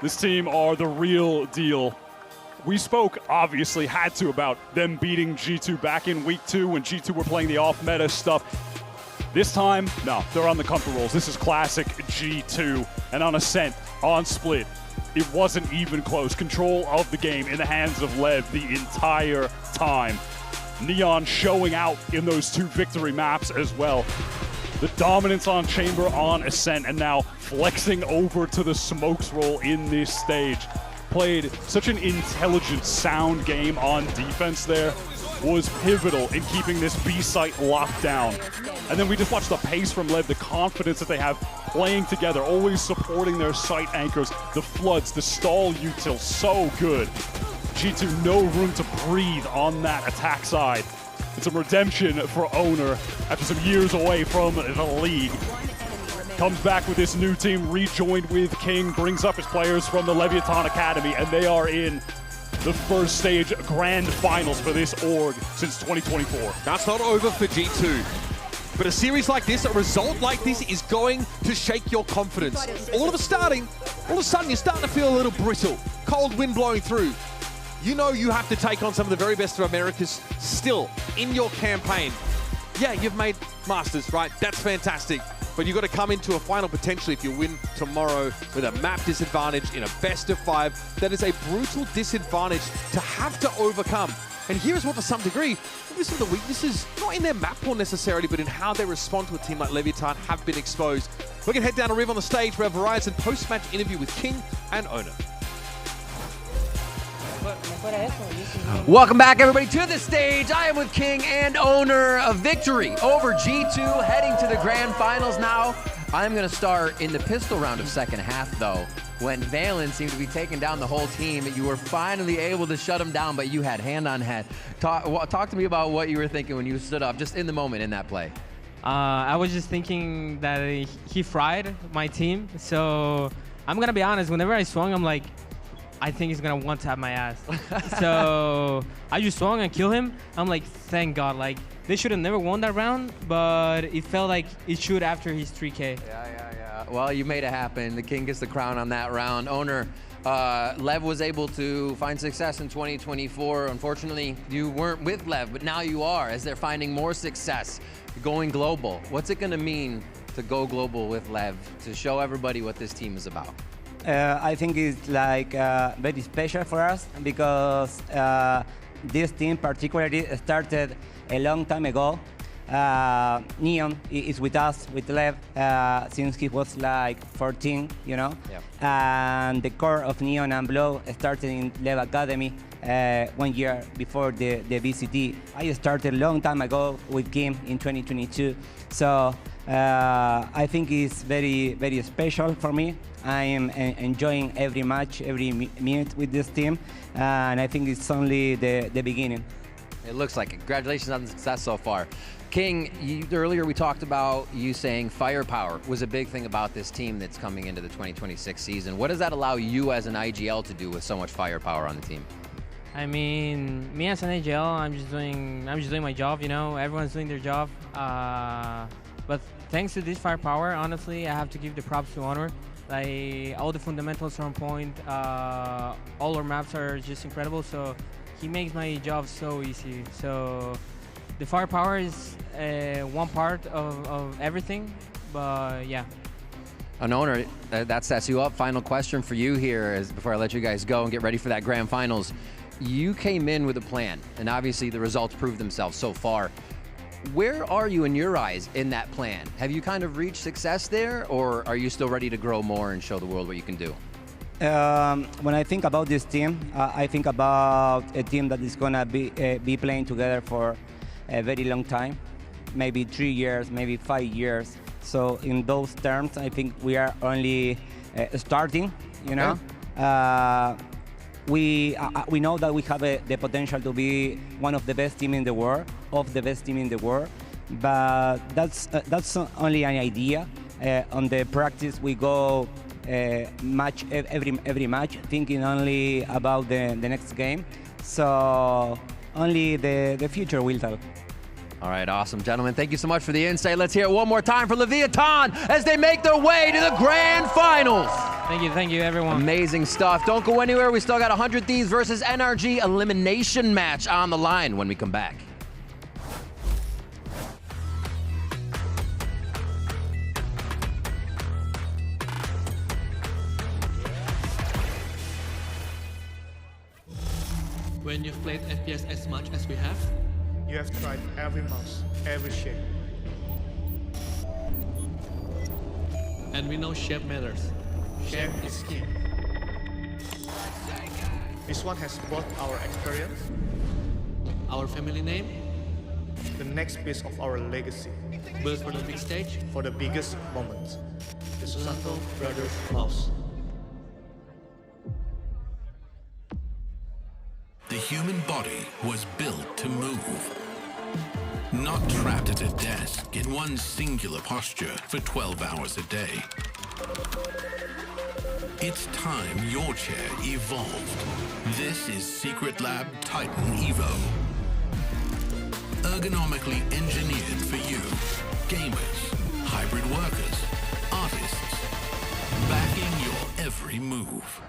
This team are the real deal. We spoke, obviously, had to, about them beating G2 back in week 2 when G2 were playing the off-meta stuff. This time, no, they're on the comfort rolls. This is classic G2. And on Ascent, on Split, it wasn't even close. Control of the game in the hands of Lev the entire time. Neon showing out in those 2 victory maps as well. The dominance on Chamber, on Ascent, and now flexing over to the smokes roll in this stage. Played such an intelligent, sound game on defense there. Was pivotal in keeping this B site locked down. And then we just watched the pace from Lev, the confidence that they have playing together, always supporting their site anchors, the floods, the stall util, so good. G2, no room to breathe on that attack side. And some redemption for Owner after some years away from the league. Comes back with this new team, rejoined with King, brings up his players from the Leviathan Academy, and they are in the first stage grand finals for this org since 2024. That's not over for G2. But a series like this, a result like this, is going to shake your confidence. All of a sudden, you're starting to feel a little brittle. Cold wind blowing through. You know you have to take on some of the very best of Americas still in your campaign. Yeah, you've made Masters, right? That's fantastic. But you've got to come into a final potentially if you win tomorrow with a map disadvantage in a best of 5. That is a brutal disadvantage to have to overcome. And here's what, to some degree, this is the weaknesses, not in their map pool necessarily, but in how they respond to a team like Leviathan have been exposed. We're going to head down to Riv on the stage where Verizon post-match interview with King and Owner. Welcome back, everybody, to the stage. I am with King and Owner. A victory over G2, heading to the grand finals now. I'm going to start in the pistol round of second half, though. When Valen seemed to be taking down the whole team, you were finally able to shut him down, but you had hand on head. Talk to me about what you were thinking when you stood up, just in the moment in that play. I was just thinking that he fried my team. So I'm going to be honest, whenever I swung, I'm like, I think he's going to one-tap my ass. So I just swung and killed him. I'm like, thank God. Like, they should have never won that round, but it felt like it should after his 3K. Yeah. Well, you made it happen. The King gets the crown on that round. Owner, Lev was able to find success in 2024. Unfortunately, you weren't with Lev, but now you are, as they're finding more success going global. What's it going to mean to go global with Lev, to show everybody what this team is about? I think it's like very special for us because this team particularly started a long time ago. Neon is with us, with Lev, since he was like 14, you know. Yep. And the core of Neon and Blow started in Lev Academy 1 year before the VCT. I started a long time ago with Kim in 2022. So I think it's very, very special for me. I am enjoying every match, every minute with this team. And I think it's only the beginning. It looks like it. Congratulations on the success so far. King, earlier we talked about you saying firepower was a big thing about this team that's coming into the 2026 season. What does that allow you as an IGL to do with so much firepower on the team? I mean, me as an IGL, I'm just doing my job. You know, everyone's doing their job. But thanks to this firepower, honestly, I have to give the props to Honor. Like all the fundamentals are on point. All our maps are just incredible. So he makes my job so easy. So the firepower is one part of everything, but yeah. An Owner, that sets you up. Final question for you here is before I let you guys go and get ready for that grand finals. You came in with a plan, and obviously the results proved themselves so far. Where are you in your eyes in that plan? Have you kind of reached success there, or are you still ready to grow more and show the world what you can do? When I think about this team, I think about a team that is gonna be playing together for a very long time, maybe 3 years, maybe 5 years. So in those terms, I think we are only starting, you know. We know that we have the potential to be one of the best team in the world, but that's only an idea. On the practice, we go match every match, thinking only about the next game. So only the future will tell. All right, awesome, gentlemen. Thank you so much for the insight. Let's hear it one more time for Leviathan as they make their way to the grand finals. Thank you, everyone. Amazing stuff. Don't go anywhere. We still got 100 Thieves versus NRG elimination match on the line when we come back. When you've played FPS as much as we have, you have tried every mouse, every shape. And we know shape matters. Shape is key. This one has both our experience, our family name, the next piece of our legacy. Built for the big stage, for the biggest moments. The Susanto Brothers Mouse. The human body was built to move. Not trapped at a desk in one singular posture for 12 hours a day. It's time your chair evolved. This is Secretlab Titan Evo. Ergonomically engineered for you, gamers, hybrid workers, artists, backing your every move.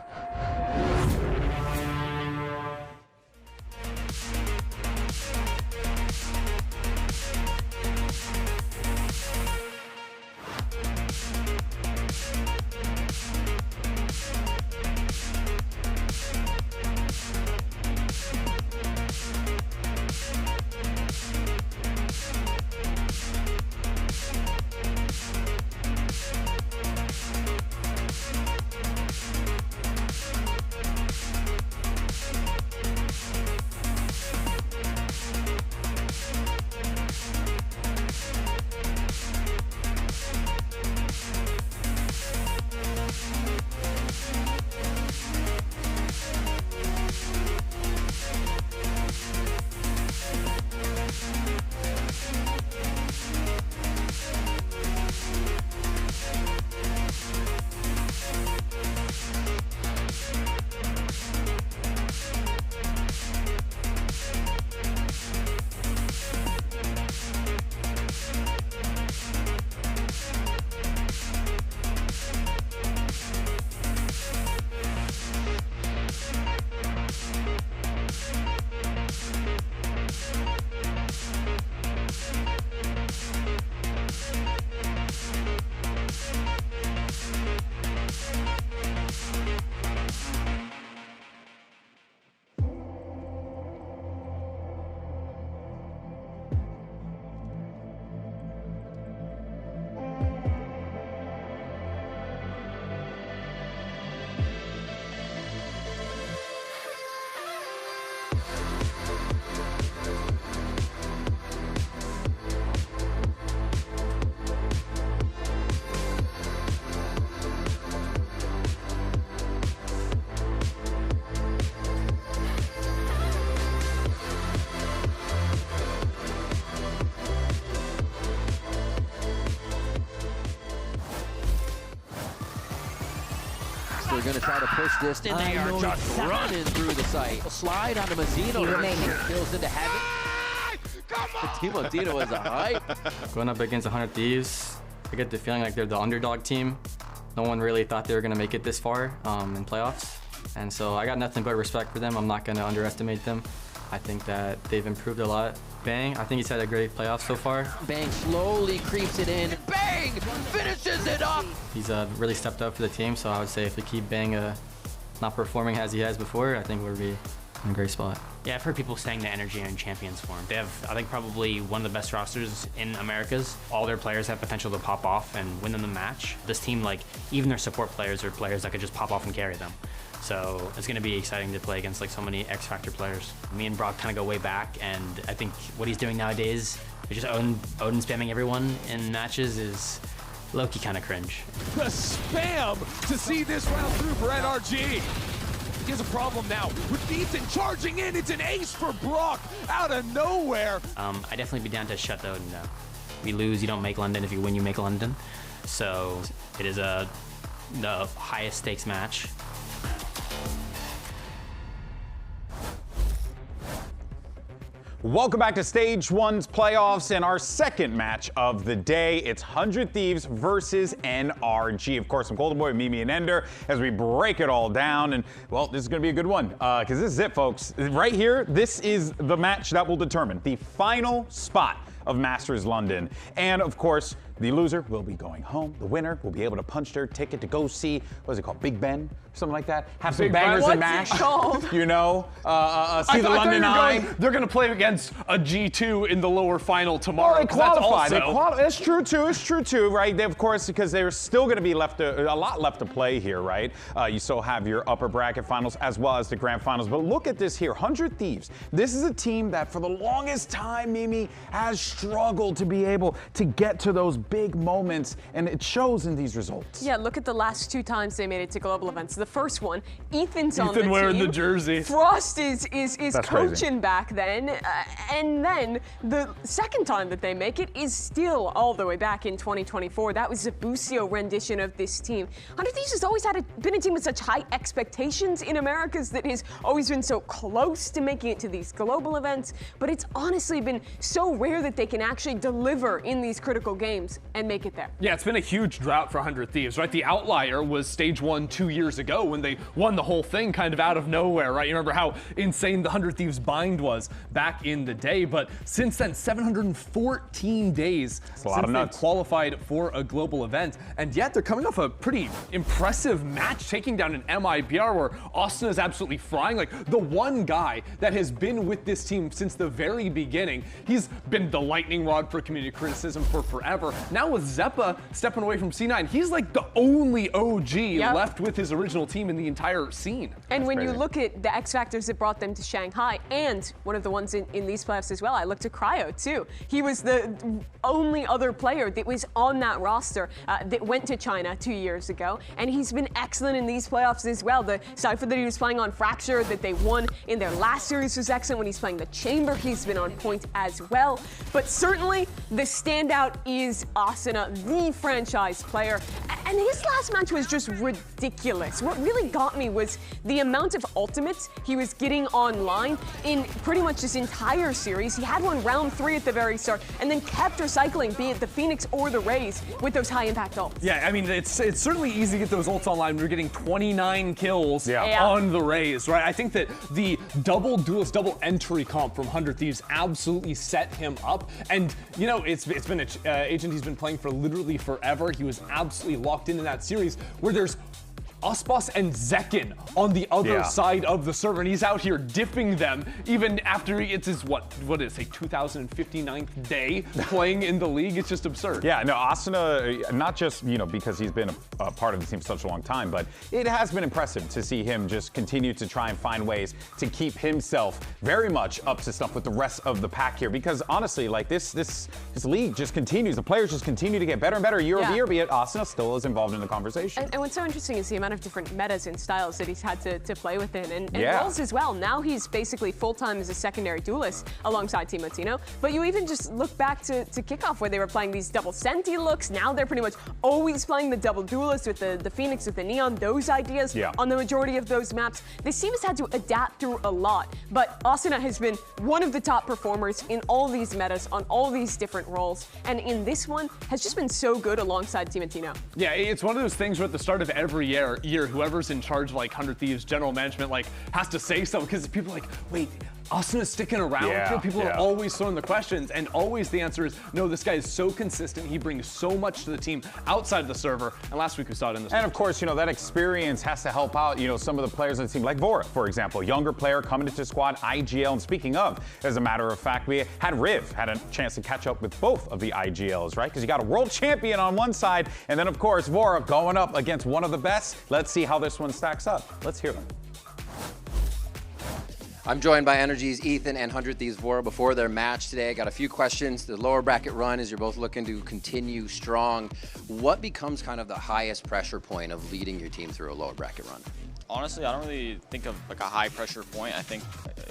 They're going to try to push this, and they are just running through the site. A slide onto Mazzino. Fills into heaven. Timotino was a hype. Going up against 100 Thieves, I get the feeling like they're the underdog team. No one really thought they were going to make it this far in playoffs. And so I got nothing but respect for them. I'm not going to underestimate them. I think that they've improved a lot. Bang, I think he's had a great playoff so far. Bang slowly creeps it in. Bang finishes it up. He's really stepped up for the team, so I would say if we keep Bang not performing as he has before, I think we'll be in a great spot. Yeah, I've heard people saying the NRG are in champions form. They have, I think, probably one of the best rosters in Americas. All their players have potential to pop off and win them the match. This team, like, even their support players are players that could just pop off and carry them. So it's going to be exciting to play against like so many X-Factor players. Me and Brock kind of go way back, and I think what he's doing nowadays, just Odin spamming everyone in matches, is low-key kind of cringe. The spam to see this round through for NRG. He has a problem now with Ethan charging in. It's an ace for Brock out of nowhere. I definitely be down to shut the Odin down. If you lose, you don't make London. If you win, you make London. So it is the highest stakes match. Welcome back to Stage 1's playoffs and our second match of the day. It's 100 Thieves versus NRG. Of course, I'm Golden Boy, Mimi, and Ender as we break it all down. And, well, this is going to be a good one because this is it, folks. Right here, this is the match that will determine the final spot of Masters London. And, of course, the loser will be going home. The winner will be able to punch their ticket to go see, what is it called, Big Ben? Something like that. Have some bangers and mash. You know, see the London Eye. They're going to play against a G2 in the lower final tomorrow. Well, they qualify. That's true too. It's true too, right? They, of course, because there's still going to be a lot left to play here, right? You still have your upper bracket finals as well as the grand finals. But look at this here, 100 Thieves. This is a team that for the longest time, Mimi, has struggled to be able to get to those big moments, and it shows in these results. Yeah, look at the last two times they made it to global events. The first one, Ethan's on the Ethan wearing team. the jersey. Frost is coaching crazy. back then, and then the second time that they make it is still all the way back in 2024. That was Zabusio rendition of this team. 100 Thieves has always been a team with such high expectations in Americas that has always been so close to making it to these global events, but it's honestly been so rare that they can actually deliver in these critical games and make it there. Yeah, it's been a huge drought for 100 Thieves, right? The outlier was Stage 1 2 years ago when they won the whole thing kind of out of nowhere, right? You remember how insane the 100 Thieves bind was back in the day, but since then, 714 days since they've qualified for a global event, and yet they're coming off a pretty impressive match, taking down an MIBR where Austin is absolutely flying. Like, the one guy that has been with this team since the very beginning, he's been the lightning rod for community criticism for forever. Now with Zeppa stepping away from C9, he's like the only OG left with his original team in the entire scene. And when you look at the X factors that brought them to Shanghai, and one of the ones in these playoffs as well, I looked at Cryo too. He was the only other player that was on that roster that went to China 2 years ago, and he's been excellent in these playoffs as well. The cipher that he was playing on Fracture that they won in their last series was excellent. When he's playing the Chamber, he's been on point as well. But certainly the standout is Asuna, the franchise player, and his last match was just ridiculous. What really got me was the amount of ultimates he was getting online in pretty much this entire series. He had one round 3 at the very start, and then kept recycling, be it the Phoenix or the Rays, with those high impact ults. Yeah, I mean, it's certainly easy to get those ults online when you're getting 29 kills on the Rays, right? I think that the double duelist, double entry comp from 100 Thieves absolutely set him up. And, you know, it's been an agent he's been playing for literally forever. He was absolutely locked into that series where there's Aspas and Zekin on the other side of the server, and he's out here diffing them even after it's his, what is it, 2059th day playing in the league. It's just absurd. Yeah, no, Asuna, not just, you know, because he's been a part of the team for such a long time, but it has been impressive to see him just continue to try and find ways to keep himself very much up to stuff with the rest of the pack here, because honestly, like this league just continues. The players just continue to get better and better year over year, but yet Asuna still is involved in the conversation. And what's so interesting is the amount of different metas and styles that he's had to play within, and Yeah. roles as well. Now he's basically full-time as a secondary duelist alongside Timotino. But you even just look back to kickoff where they were playing these double Senti looks. Now they're pretty much always playing the double duelist with the Phoenix, with the Neon, those ideas on the majority of those maps. This team has had to adapt through a lot, but Asuna has been one of the top performers in all these metas on all these different roles, and in this one has just been so good alongside Timotino. Yeah, it's one of those things where at the start of every year whoever's in charge of like 100 Thieves general management like has to say something, because people are like, wait, Asuna's sticking around. Yeah, People are always throwing the questions, and always the answer is no. This guy is so consistent. He brings so much to the team outside of the server. And last week we saw it in the. And of course, that experience has to help out. Some of the players on the team, like Vora, for example, younger player coming into squad, IGL. And speaking of, as a matter of fact, we had Riv had a chance to catch up with both of the IGLs, right? Because you got a world champion on one side, and then of course Vora going up against one of the best. Let's see how this one stacks up. Let's hear them. I'm joined by NRG's Ethan and 100 Thieves Vora before their match today. I got a few questions. The lower bracket run is you're both looking to continue strong. What becomes kind of the highest pressure point of leading your team through a lower bracket run? Honestly, I don't really think of like a high pressure point. I think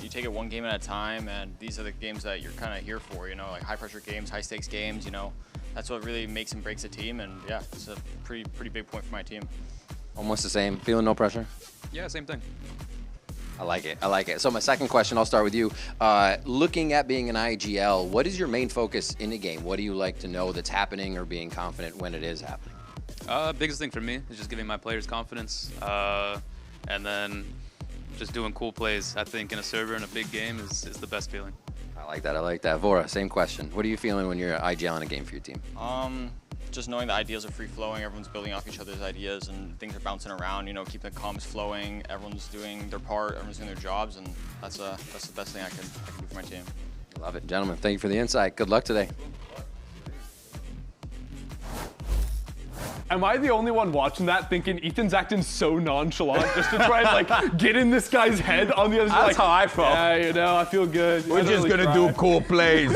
you take it one game at a time, and these are the games that you're kind of here for, like high pressure games, high stakes games, That's what really makes and breaks a team, and yeah, it's a pretty big point for my team. Almost the same. Feeling no pressure? Yeah, same thing. I like it. I like it. So my second question, I'll start with you. Looking at being an IGL, what is your main focus in the game? What do you like to know that's happening or being confident when it is happening? Biggest thing for me is just giving my players confidence, and then just doing cool plays. I think in a server in a big game is the best feeling. I like that. I like that. Vora, same question. What are you feeling when you're IGL in a game for your team? Just knowing the ideas are free-flowing, everyone's building off each other's ideas, and things are bouncing around, keeping the comms flowing, everyone's doing their part, everyone's doing their jobs, and that's the best thing I can do for my team. Love it. Gentlemen, thank you for the insight. Good luck today. Am I the only one watching that thinking Ethan's acting so nonchalant just to try and get in this guy's head on the other side? That's how I felt. Yeah, I feel good. We're just going to do cool plays.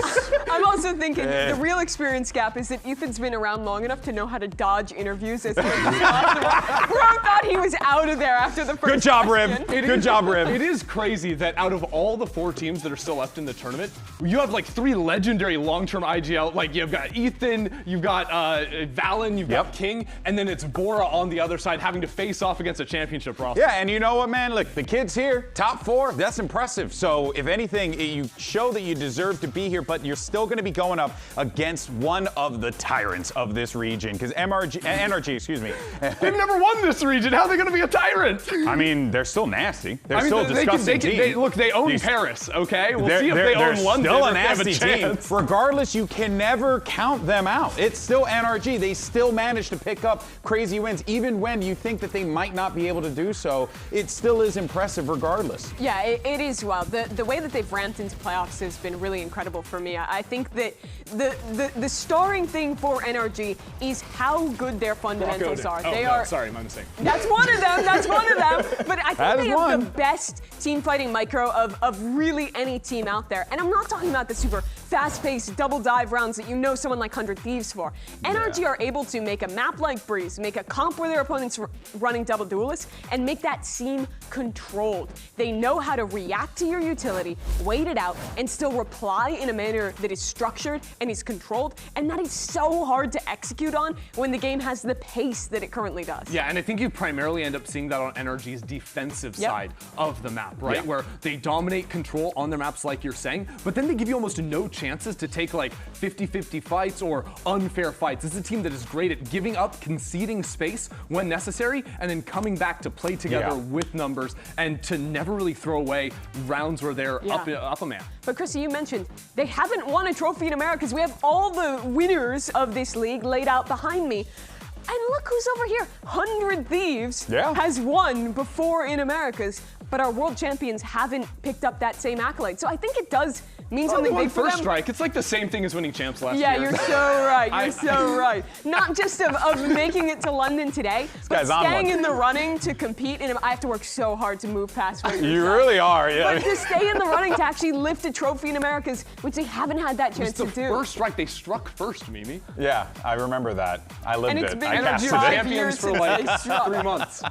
I'm also thinking the real experience gap is that Ethan's been around long enough to know how to dodge interviews as quick as possible. Bro thought he was out of there after the first Good job, question. Riv. Good job, Riv. It is crazy that out of all the 4 teams that are still left in the tournament, you have 3 legendary long-term IGL. You've got Ethan, you've got Valen, you've got King, and then it's Vora on the other side having to face off against a championship roster. Yeah, and you know what, man? Look, the kid's here, top 4, that's impressive. So if anything, you show that you deserve to be here, but you're still going to be going up against one of the tyrants of this region, because NRG, excuse me. They've never won this region. How are they going to be a tyrant? I mean, they're still nasty. They're still a disgusting team. Look, they own Paris, okay? We'll see if they own London. They're still a if they have nasty team. Regardless, you can never count them out. It's still NRG. They still manage to pick up crazy wins, even when you think that they might not be able to do so. It still is impressive regardless. Yeah, it is wild. The way that they've ramped into playoffs has been really incredible for me. I think that the starring thing for NRG is how good their fundamentals are. Oh, they no, are. Sorry, my mistake. That's one of them. That's one of them. But I That think is they have one. the best team fighting micro of really any team out there. And I'm not talking about the super fast-paced double dive rounds that someone like 100 Thieves for. NRG are able to make a map like Breeze, make a comp where their opponent's running double duelists, and make that seem controlled. They know how to react to your utility, wait it out, and still reply in a manner that is structured and is controlled, and that is so hard to execute on when the game has the pace that it currently does. Yeah, and I think you primarily end up seeing that on NRG's defensive side of the map, right? Where they dominate control on their maps like you're saying, but then they give you almost no chances to take 50-50 fights or unfair fights. This is a team that is great at giving up, conceding space when necessary, and then coming back to play together with numbers and to never really throw away rounds where they're up a man. But Chrissy, you mentioned they haven't won a trophy in Americas. We have all the winners of this league laid out behind me. And look who's over here. 100 Thieves has won before in Americas. but our world champions haven't picked up that same accolade. So I think it does mean something big for them. First strike, it's like the same thing as winning champs last year. Yeah, you're so right. You're so right. Not just of making it to London today, but staying in the running to compete. And I have to work so hard to move past what you really are, yeah. But to stay in the running to actually lift a trophy in Americas, which they haven't had that chance to do. The first strike, they struck first, Mimi. Yeah, I remember that. I lived it. I NRG champions for like 3 months.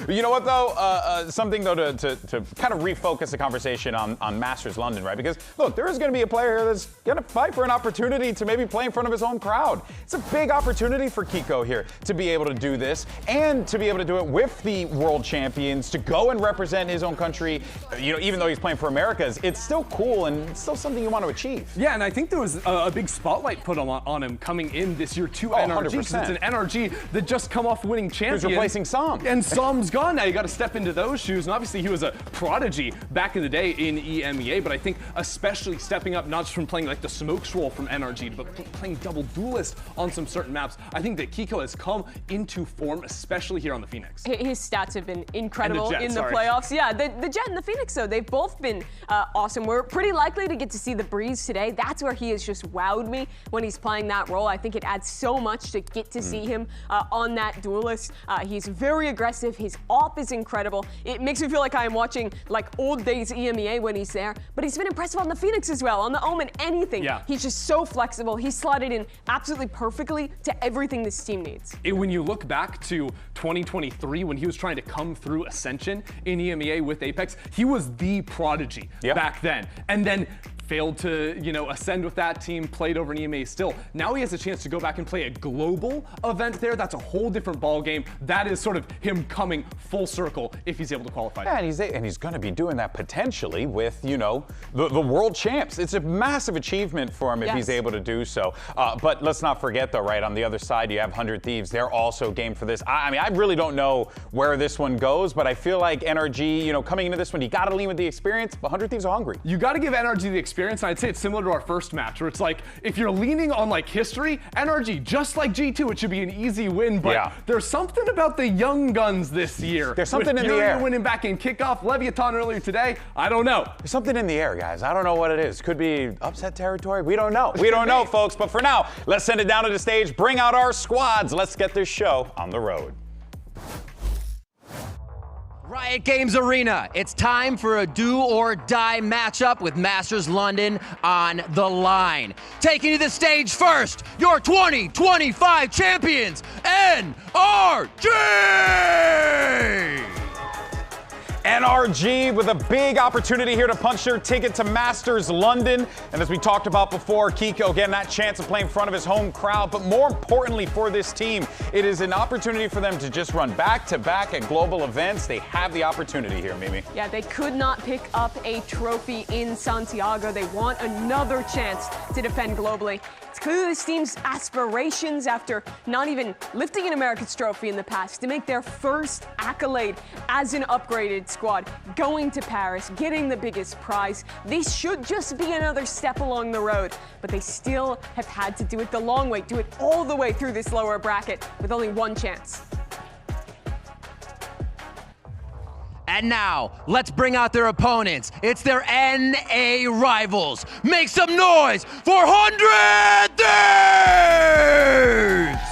You know what though? Something though to kind of refocus the conversation on Masters London, right? Because look, there is going to be a player here that's going to fight for an opportunity to maybe play in front of his home crowd. It's a big opportunity for Kiko here to be able to do this and to be able to do it with the world champions, to go and represent his own country. You know, even though he's playing for Americas, it's still cool and it's still something you want to achieve. Yeah, and I think there was a big spotlight put on him coming in this year to NRG. 100%. It's an NRG that just come off winning champions. Who's replacing Som. And Som's gone now. You got to step into those shoes. And obviously he was a prodigy back in the day in EMEA, but I think especially stepping up not just from playing like the smokes role from NRG, but playing double duelist on some certain maps. I think that Kiko has come into form, especially here on the Phoenix. His stats have been incredible Jet, in the playoffs. Yeah, the Jet and the Phoenix, though, they've both been awesome. We're pretty likely to get to see the Breeze today. That's where he has just wowed me when he's playing that role. I think it adds so much to get to see him on that duelist. He's very aggressive. His off is incredible. It makes me feel like I am watching like old days EMEA when he's there, but he's been impressive on the Phoenix as well, on the Omen, anything. Yeah. He's just so flexible. He's slotted in absolutely perfectly to everything this team needs. When you look back to 2023, when he was trying to come through Ascension in EMEA with Apex, he was the prodigy back then. And then failed to, ascend with that team, played over in EMEA still. Now he has a chance to go back and play a global event there. That's a whole different ball game. That is sort of him coming full circle if he's able to qualify. Yeah, and he's going to be doing that potentially with, the world champs. It's a massive achievement for him if he's able to do so. But let's not forget though, right, on the other side, you have 100 Thieves. They're also game for this. I mean, I really don't know where this one goes, but I feel like NRG, coming into this one, you got to lean with the experience, but 100 Thieves are hungry. You got to give NRG the experience. And I'd say it's similar to our first match, where it's like, if you're leaning on like history, NRG, just like G2, it should be an easy win, but there's something about the young guns this year. There's something in the air. Winning back in kickoff, Leviatán earlier today, I don't know. There's something in the air, guys. I don't know what it is. Could be upset territory. We don't know. We don't know, folks. But for now, let's send it down to the stage, bring out our squads. Let's get this show on the road. Riot Games Arena, it's time for a do-or-die matchup with Masters London on the line. Taking to the stage first, your 2025 champions, NRG! NRG with a big opportunity here to punch their ticket to Masters London. And as we talked about before, Kiko getting that chance of playing in front of his home crowd. But more importantly for this team, it is an opportunity for them to just run back-to-back at global events. They have the opportunity here, Mimi. Yeah, they could not pick up a trophy in Santiago. They want another chance to defend globally. It's clearly this team's aspirations after not even lifting an Americas trophy in the past to make their first accolade as an upgraded squad, going to Paris, getting the biggest prize. This should just be another step along the road, but they still have had to do it the long way, do it all the way through this lower bracket with only one chance. And now, let's bring out their opponents. It's their NA rivals. Make some noise for 100 Thieves!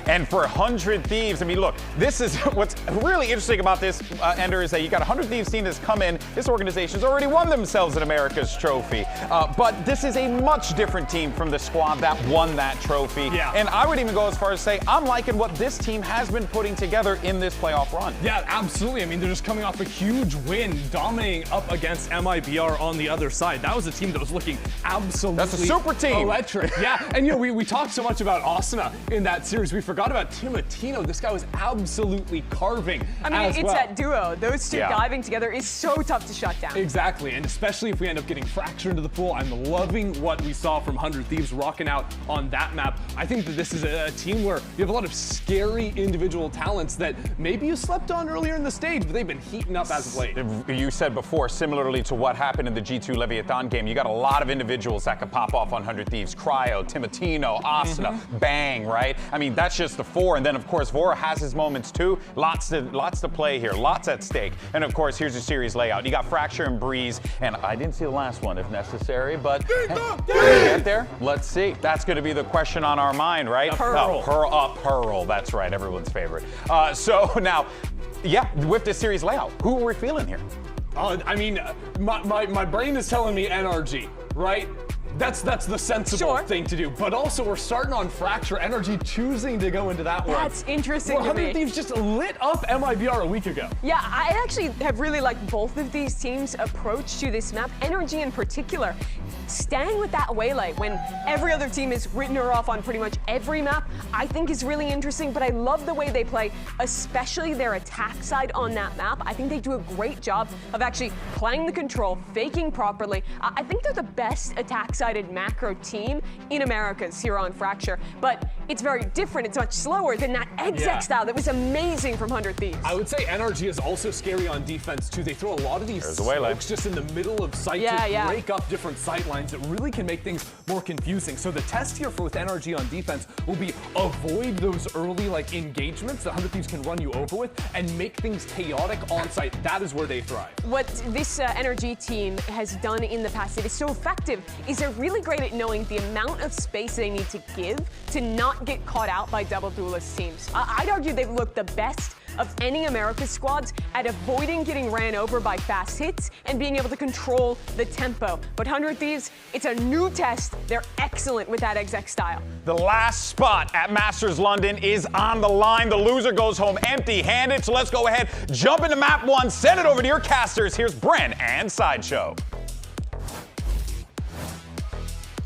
And for 100 Thieves, I mean, look, this is what's really interesting about this, Ender, is that you got 100 Thieves team that's come in. This organization's already won themselves an America's trophy. But this is a much different team from the squad that won that trophy. Yeah. And I would even go as far as say, I'm liking what this team has been putting together in this playoff run. Yeah, absolutely. I mean, they're just coming off a huge win, dominating up against MIBR on the other side. That was a team that was looking absolutely That's a super team. Electric. Yeah, and we talked so much about Asuna in that series. We forgot about Timatino. This guy was absolutely carving. I mean, it's that duo. Those two diving together is so tough to shut down. Exactly, and especially if we end up getting Fracture into the pool. I'm loving what we saw from 100 Thieves rocking out on that map. I think that this is a team where you have a lot of scary individual talents that maybe you slept on earlier in the stage, but they've been heating up as of late. You said before, similarly to what happened in the G2 Leviathan game, you got a lot of individuals that could pop off on 100 Thieves. Cryo, Timatino, Asuna, Bang, right? I mean, that's just against the 4. And then, of course, Vora has his moments too. Lots to play here, lots at stake. And of course, here's your series layout. You got Fracture and Breeze, and I didn't see the last one if necessary, but hey, can we get there? Let's see. That's going to be the question on our mind, right? Pearl. Pearl. That's right, everyone's favorite. So now, yeah, with this series layout, who are we feeling here? I mean, my brain is telling me NRG, right? That's the sensible thing to do. But also, we're starting on Fracture. NRG choosing to go into that one. That's interesting to me. 100 Thieves just lit up MIBR a week ago. Yeah, I actually have really liked both of these teams' approach to this map. NRG in particular, staying with that waylay when every other team has written her off on pretty much every map, I think is really interesting. But I love the way they play, especially their attack side on that map. I think they do a great job of actually playing the control, faking properly. I think they're the best attack-sided macro team in Americas here on Fracture, but it's very different. It's much slower than that exec style that was amazing from 100 Thieves. I would say NRG is also scary on defense too. They throw a lot of these smokes just in the middle of sight to break up different sight lines. It really can make things more confusing. So the test here with NRG on defense will be avoid those early engagements that 100 Thieves can run you over with and make things chaotic on site. That is where they thrive. What this NRG team has done in the past that is so effective is they're really great at knowing the amount of space they need to give to not get caught out by double duelist teams. I'd argue they've looked the best of any Americas squads at avoiding getting ran over by fast hits and being able to control the tempo. But 100 Thieves, it's a new test. They're excellent with that exec style. The last spot at Masters London is on the line. The loser goes home empty-handed. So let's go ahead, jump into map 1, send it over to your casters. Here's Bren and Sideshow.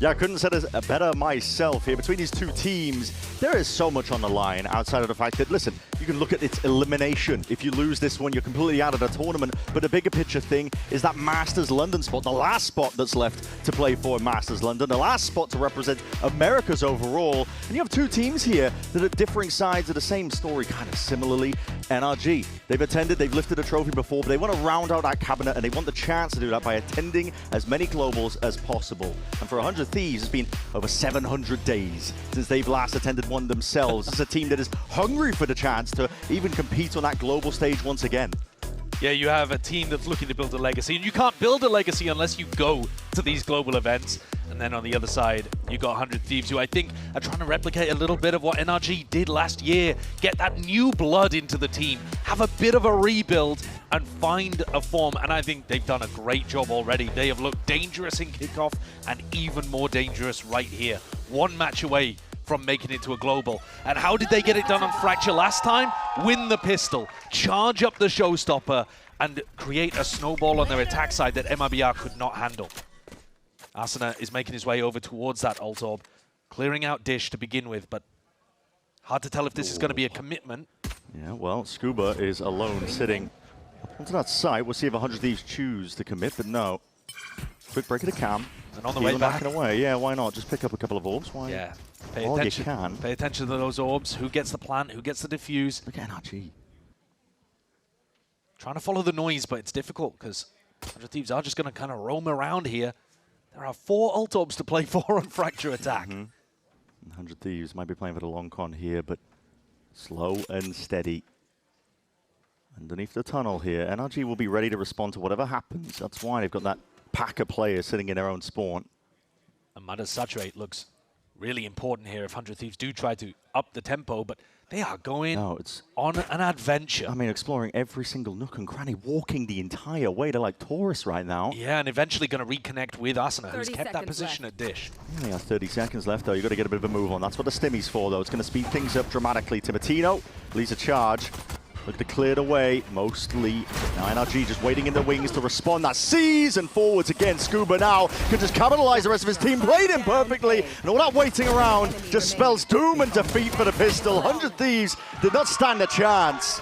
Yeah, I couldn't have said it better myself here. Between these two teams, there is so much on the line outside of the fact that, listen, you can look at its elimination. If you lose this one, you're completely out of the tournament. But the bigger picture thing is that Masters London spot, the last spot that's left to play for Masters London, the last spot to represent America's overall. And you have two teams here that are differing sides of the same story, kind of similarly. NRG, they've attended, they've lifted a trophy before, but they want to round out that cabinet, and they want the chance to do that by attending as many globals as possible. And for 100 Thieves, it's been over 700 days since they've last attended one themselves. It's a team that is hungry for the chance to even compete on that global stage once again. Yeah, you have a team that's looking to build a legacy, and you can't build a legacy unless you go to these global events. And then on the other side, you got 100 Thieves, who I think are trying to replicate a little bit of what NRG did last year. Get that new blood into the team, have a bit of a rebuild, and find a form. And I think they've done a great job already. They have looked dangerous in kickoff and even more dangerous right here. One match away from making it to a global. And how did they get it done on Fracture last time? Win the pistol, charge up the showstopper, and create a snowball on their attack side that MIBR could not handle. Asuna is making his way over towards that ult orb, clearing out Dish to begin with, but hard to tell if this is going to be a commitment. Yeah, well, Scuba is alone sitting onto that site. We'll see if 100 Thieves choose to commit, but no. Quick break of the cam. And on the way back. Away. Yeah, why not? Just pick up a couple of orbs. Why? Yeah. Pay attention. You can. Pay attention to those orbs. Who gets the plant? Who gets the defuse? Look at NRG. Trying to follow the noise, but it's difficult because 100 Thieves are just going to kind of roam around here. There are 4 ult orbs to play for on Fracture attack. 100 Thieves might be playing for the long con here, but slow and steady. Underneath the tunnel here, NRG will be ready to respond to whatever happens. That's why they've got that pack of players sitting in their own spawn. And Mada's saturate looks really important here if 100 Thieves do try to up the tempo, but they are going on an adventure. I mean, exploring every single nook and cranny, walking the entire way. They're like tourists right now. Yeah, and eventually going to reconnect with Asuna, who's kept that position at Dish. You only have 30 seconds left, though. You've got to get a bit of a move on. That's what the Stimmy's for, though. It's going to speed things up dramatically. Timatino leads a charge. Look to clear the way, mostly. Now NRG just waiting in the wings to respond. That sees and forwards again. Scuba now can just capitalize the rest of his team. Played him perfectly. And all that waiting around just spells doom and defeat for the pistol. 100 Thieves did not stand a chance.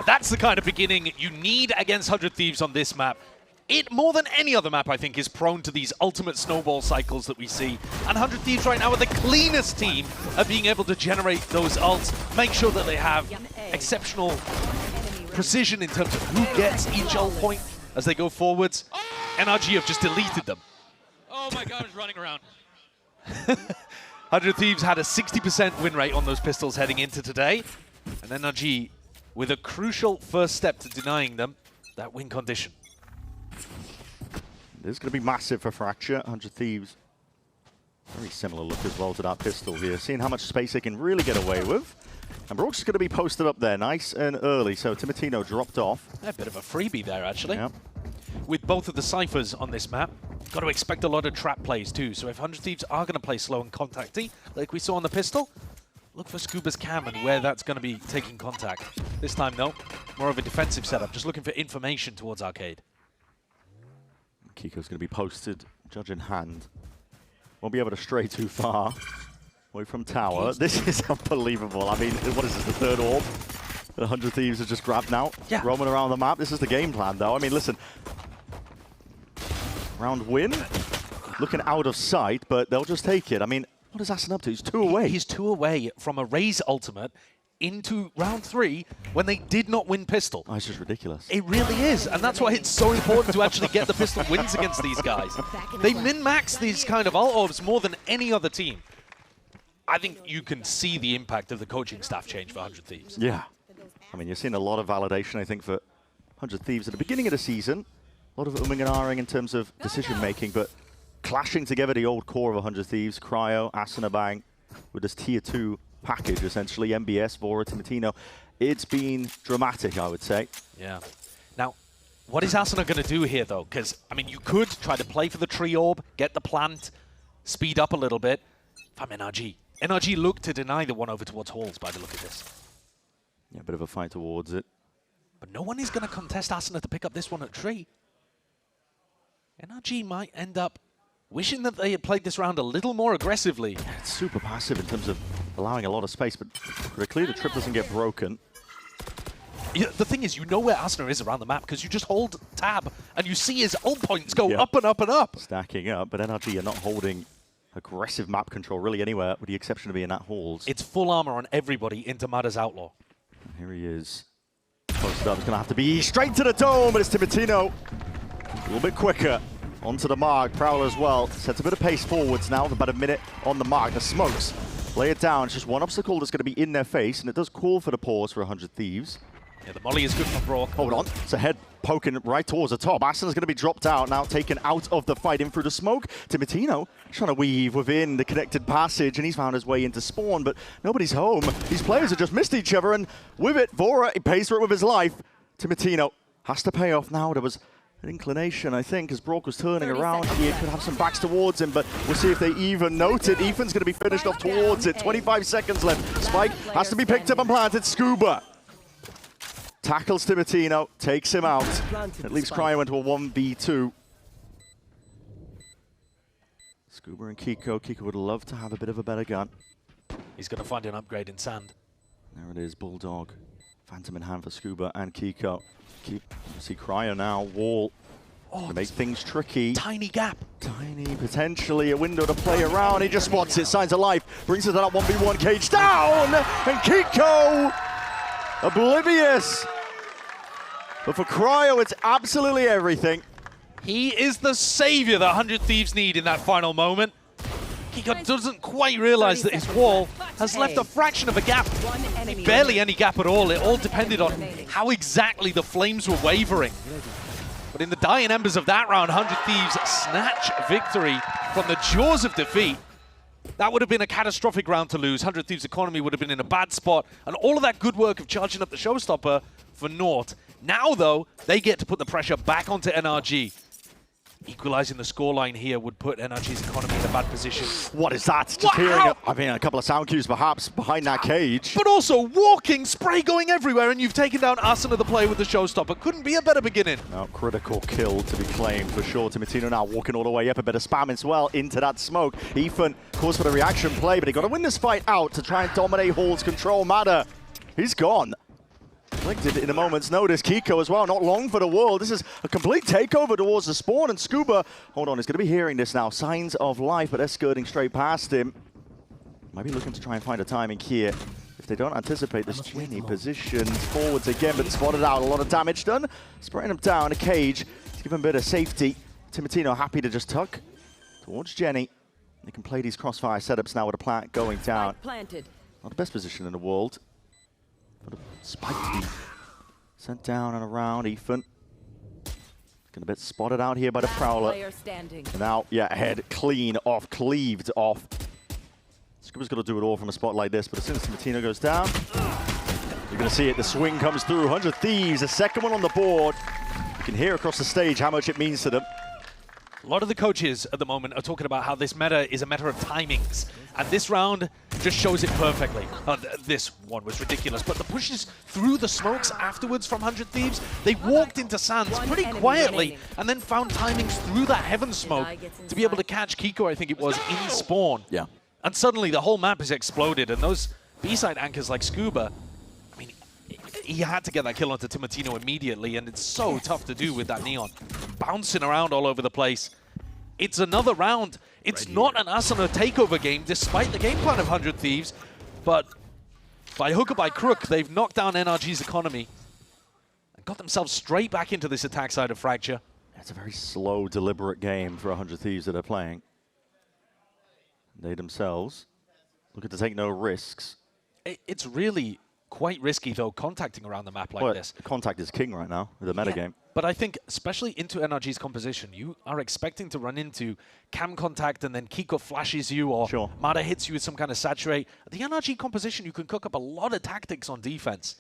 That's the kind of beginning you need against 100 Thieves on this map. It, more than any other map, I think, is prone to these ultimate snowball cycles that we see. And 100 Thieves right now are the cleanest team at being able to generate those ults, make sure that they have exceptional precision in terms of who gets each ult point as they go forwards. NRG have just deleted them. Oh my god, he's running around. 100 Thieves had a 60% win rate on those pistols heading into today. And NRG with a crucial first step to denying them that win condition. This is going to be massive for Fracture. 100 Thieves. Very similar look as well to that pistol here. Seeing how much space they can really get away with. And Brooks is going to be posted up there nice and early. So Timotino dropped off. A bit of a freebie there, actually. Yep. With both of the ciphers on this map, got to expect a lot of trap plays too. So if 100 Thieves are going to play slow and contacty, like we saw on the pistol, look for Scuba's cam and where that's going to be taking contact. This time, though, more of a defensive setup, just looking for information towards Arcade. Kiko's going to be posted, judge in hand. Won't be able to stray too far away from tower. This is unbelievable. I mean, what is this, the third orb? The 100 Thieves have just grabbed now, roaming around the map. This is the game plan, though. I mean, listen. Round win, looking out of sight, but they'll just take it. I mean, what is Assen up to? He's 2 away. He's 2 away from a Raze ultimate into round 3 when they did not win pistol. Oh, it's just ridiculous. It really is, and that's why it's so important to actually get the pistol wins against these guys. They min-max these kind of ult orbs more than any other team. I think you can see the impact of the coaching staff change for 100 Thieves. Yeah. I mean, you're seeing a lot of validation, I think, for 100 Thieves at the beginning of the season. A lot of umming and ahhing in terms of decision-making, but clashing together the old core of 100 Thieves, Cryo, Asanabang, with this Tier 2 package, essentially, MBS, Vora, Timotino. It's been dramatic, I would say. Yeah. Now, what is Asuna going to do here, though? Because, I mean, you could try to play for the tree orb, get the plant, speed up a little bit. If I'm NRG. NRG look to deny the one over towards Halls by the look of this. Yeah, a bit of a fight towards it. But no one is going to contest Asuna to pick up this one at tree. NRG might end up wishing that they had played this round a little more aggressively. Yeah, it's super passive in terms of allowing a lot of space, but critically the trip doesn't get broken. Yeah, the thing is, you know where Asuna is around the map because you just hold tab and you see his ult points go up and up and up. Stacking up, but NRG are not holding aggressive map control really anywhere, with the exception of being at Halls. It's full armor on everybody into Mada's Outlaw. And here he is. Posted up, it's going to have to be straight to the dome, but it's Timotino. A little bit quicker. Onto the mark, Prowler as well. Sets a bit of pace forwards now, with about a minute on the mark. The smokes lay it down. It's just one obstacle that's going to be in their face, and it does call for the pause for 100 Thieves. Yeah, the molly is good for Brock. Hold on. It's a head poking right towards the top. Aston's going to be dropped out, now taken out of the fight in through the smoke. Timotino trying to weave within the connected passage, and he's found his way into spawn, but nobody's home. These players have just missed each other, and with it, Vora, he pays for it with his life. Timotino has to pay off now. There was an inclination, I think, as Brock was turning around. He could have some backs towards him, but we'll see if they even note it. Ethan's going to be finished off towards it. 25 seconds left. Spike has to be picked up and planted. Scuba tackles Timotino, takes him out. It leaves Cryo into a 1v2. Scuba and Kiko. Kiko would love to have a bit of a better gun. He's going to find an upgrade in sand. There it is, Bulldog. Phantom in hand for Scuba and Kiko. See Cryo now, wall. To make things tricky. Tiny gap. Tiny, potentially a window to play around. He just spots it, signs of life. Brings it to that 1v1 cage down! And Kiko, oblivious. But for Cryo, it's absolutely everything. He is the savior that 100 Thieves need in that final moment. Kiko doesn't quite realize that his wall has left a fraction of a gap. Barely any gap at all. It all depended on how exactly the flames were wavering. But in the dying embers of that round, 100 Thieves snatch victory from the jaws of defeat. That would have been a catastrophic round to lose. 100 Thieves' economy would have been in a bad spot. And all of that good work of charging up the showstopper for naught. Now, though, they get to put the pressure back onto NRG. Equalizing the scoreline here would put NRG's economy in a bad position. What is that? Just hearing, a couple of sound cues perhaps behind that cage. But also walking, spray going everywhere, and you've taken down Asuna, the player with the showstopper. Couldn't be a better beginning. No, critical kill to be claimed for sure. Timotino now walking all the way up, a bit of spam as well into that smoke. Ethan calls for the reaction play, but he got to win this fight out to try and dominate Hall's control. Mada, he's gone. Collected in a moment's notice. Kiko as well, not long for the world. This is a complete takeover towards the spawn, and Scuba, hold on, he's going to be hearing this now. Signs of life, but they're skirting straight past him. Might be looking to try and find a timing here. If they don't anticipate this, Jenny positions forwards again, but spotted out. A lot of damage done. Spraying him down, a cage to give him a bit of safety. Timotino happy to just tuck towards Jenny. They can play these crossfire setups now with a plant going down. Planted. Not the best position in the world. But a spike to be sent down and around. Ethan. Getting a bit spotted out here by the Prowler. And now, yeah, head clean off, cleaved off. Scuba's got to do it all from a spot like this, but as soon as Timatino goes down, you're going to see it. The swing comes through. 100 Thieves, the second one on the board. You can hear across the stage how much it means to them. A lot of the coaches at the moment are talking about how this meta is a matter of timings, and this round just shows it perfectly. This one was ridiculous, but the pushes through the smokes afterwards from 100 Thieves, they walked into Sands pretty quietly and then found timings through that Heaven smoke to be able to catch Kiko, I think it was, in spawn. Yeah. And suddenly the whole map is exploded, and those B-side anchors like Scuba, I mean, he had to get that kill onto Timatino immediately, and it's so tough to do with that Neon. Bouncing around all over the place. It's another round. It's not an Asuna takeover game, despite the game plan of 100 Thieves, but by hook or by crook, they've knocked down NRG's economy and got themselves straight back into this attack side of Fracture. It's a very slow, deliberate game for 100 Thieves that are playing. They themselves looking to take no risks. It's really quite risky, though, contacting around the map like this. Contact is king right now with the metagame. But I think, especially into NRG's composition, you are expecting to run into cam contact and then Kiko flashes you or Mada hits you with some kind of saturate. The NRG composition, you can cook up a lot of tactics on defense.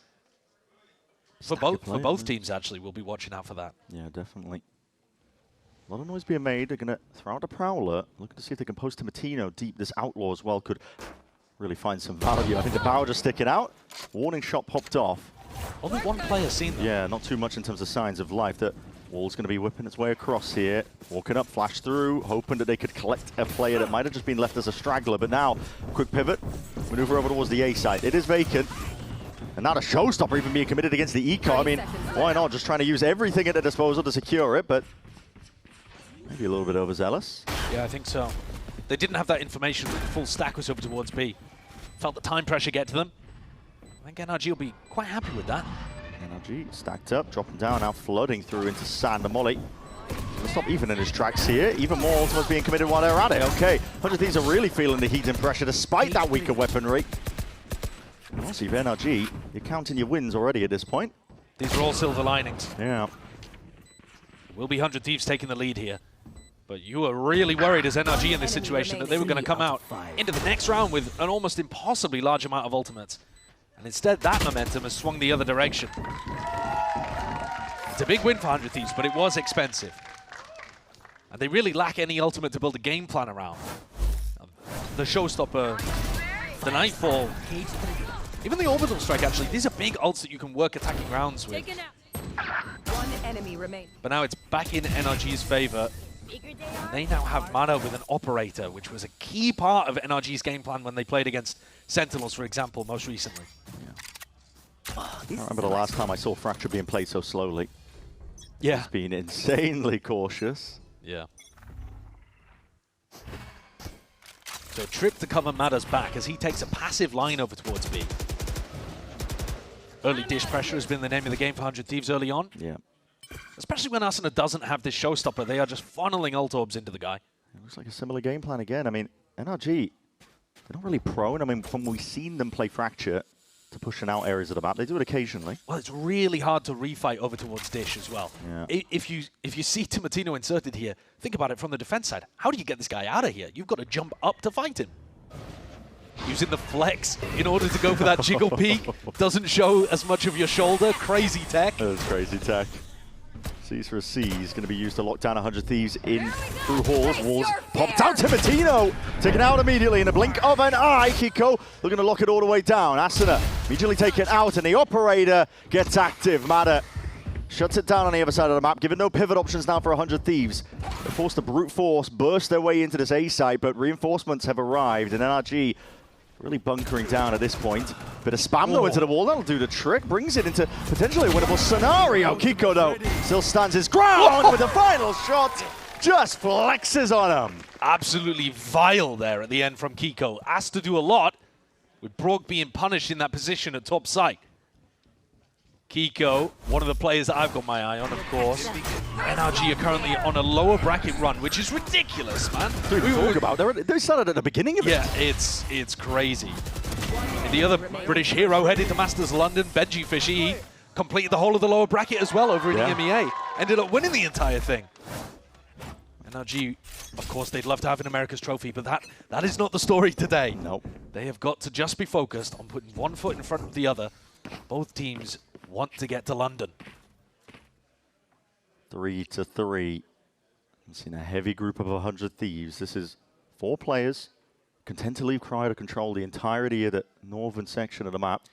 For both teams, actually, we'll be watching out for that. Yeah, definitely. A lot of noise being made. They're going to throw out a Prowler, looking to see if they can post Timatino deep. This Outlaw as well could really find some value. I think the Bow just sticking out. Warning shot popped off. Only one player seen that. Yeah, not too much in terms of signs of life. That Wall's going to be whipping its way across here. Walking up, flash through, hoping that they could collect a player that might have just been left as a straggler. But now, quick pivot, maneuver over towards the A side. It is vacant. And now the showstopper even being committed against the eco. I mean, why not? Just trying to use everything at their disposal to secure it, but maybe a little bit overzealous. Yeah, I think so. They didn't have that information when the full stack was over towards B. Felt the time pressure get to them. I think NRG will be quite happy with that. NRG stacked up, dropping down, now flooding through into Sand and Molly. Gonna stop even in his tracks here. Even more ultimates being committed while they're at it. Okay, 100 Thieves are really feeling the heat and pressure despite that weaker weaponry. Honestly, for NRG, you're counting your wins already at this point. These are all silver linings. Yeah. Will be 100 Thieves taking the lead here. But you were really worried as NRG in this situation that they were going to come out into the next round with an almost impossibly large amount of ultimates. And instead, that momentum has swung the other direction. It's a big win for 100 Thieves, but it was expensive. And they really lack any ultimate to build a game plan around. The showstopper, the Nightfall, even the Orbital Strike, actually. These are big ults that you can work attacking rounds with. One enemy remains. But now it's back in NRG's favor. And they now have Mana with an Operator, which was a key part of NRG's game plan when they played against Sentinels, for example, most recently. Yeah. I remember the last time I saw Fracture being played so slowly. Yeah. It's been insanely cautious. Yeah. So trip to cover Mada's back as he takes a passive line over towards B. Early dish pressure has been the name of the game for 100 Thieves early on. Yeah. Especially when Asuna doesn't have this showstopper, they are just funneling ult orbs into the guy. It looks like a similar game plan again. I mean, NRG, they're not really prone. I mean, from we've seen them play Fracture to pushing out areas of the map, they do it occasionally. Well, it's really hard to refight over towards dish as well. Yeah. If you see Timatino inserted here, think about it from the defense side. How do you get this guy out of here? You've got to jump up to fight him. Using the flex in order to go for that jiggle peek. Doesn't show as much of your shoulder. Crazy tech. That was crazy tech. C's for a C is going to be used to lock down 100 Thieves in through halls. Walls popped out. Timatino taken out immediately in a blink of an eye. Kiko looking to lock it all the way down. Asuna immediately taken out, and the Operator gets active. Mada shuts it down on the other side of the map, giving no pivot options now for 100 Thieves. They're forced to brute force, burst their way into this A site, but reinforcements have arrived, and NRG really bunkering down at this point. Bit of spam though into the wall, that'll do the trick. Brings it into potentially a winnable scenario. Kiko though still stands his ground with the final shot. Just flexes on him. Absolutely vile there at the end from Kiko. Asked to do a lot with Brog being punished in that position at top site. Kiko, one of the players that I've got my eye on, of course. NRG are currently on a lower bracket run, which is ridiculous, man. We talk about they started at the beginning of it. Yeah, it's crazy. And the other British hero headed to Masters London, Benji Fishy, he completed the whole of the lower bracket as well over in EMEA. Ended up winning the entire thing. NRG, of course, they'd love to have an America's trophy, but that is not the story today. Nope. They have got to just be focused on putting one foot in front of the other. Both teams want to get to London. 3-3. I've seen a heavy group of 100 Thieves. This is 4 players, content to leave Cryo to control the entirety of the northern section of the map.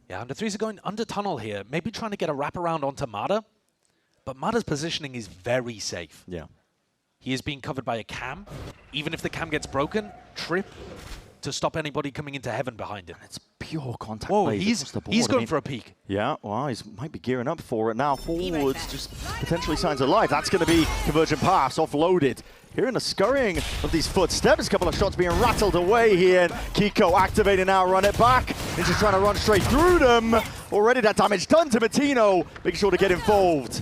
Yeah, Under Threes are going under tunnel here, maybe trying to get a wraparound onto Mada, but Mada's positioning is very safe. Yeah. He is being covered by a cam. Even if the cam gets broken, trip to stop anybody coming into heaven behind him. It's pure contact. Whoa, plays he's across the board. going for a peek. Yeah, well, he might be gearing up for it now. Forwards, just potentially signs of life. That's going to be convergent paths offloaded. Hearing the scurrying of these footsteps, a couple of shots being rattled away here. And Kiko activating now, run it back. He's just trying to run straight through them. Already that damage done to Matino. Making sure to get involved.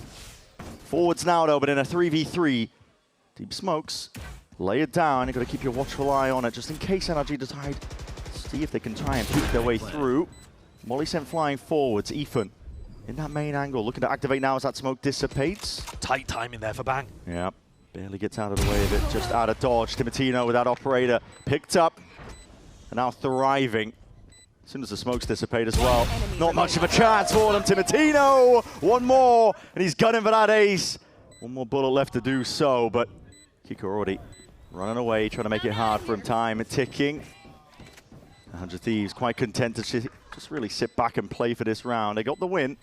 Forwards now though, but in a 3v3. Deep smokes. Lay it down. You've got to keep your watchful eye on it just in case NRG decide. See if they can try and peek their way through. Molly sent flying forwards. Ethan in that main angle, looking to activate now as that smoke dissipates. Tight timing there for Bang. Yeah, barely gets out of the way of it. Just out of dodge. Timatino with that operator picked up and now thriving. As soon as the smokes dissipate as well. Not much of a chance for them. Timatino, one more, and he's gunning for that ace. One more bullet left to do so, but Kiko already running away, trying to make it hard for him. Time ticking. 100 Thieves quite content to just really sit back and play for this round. They got the win.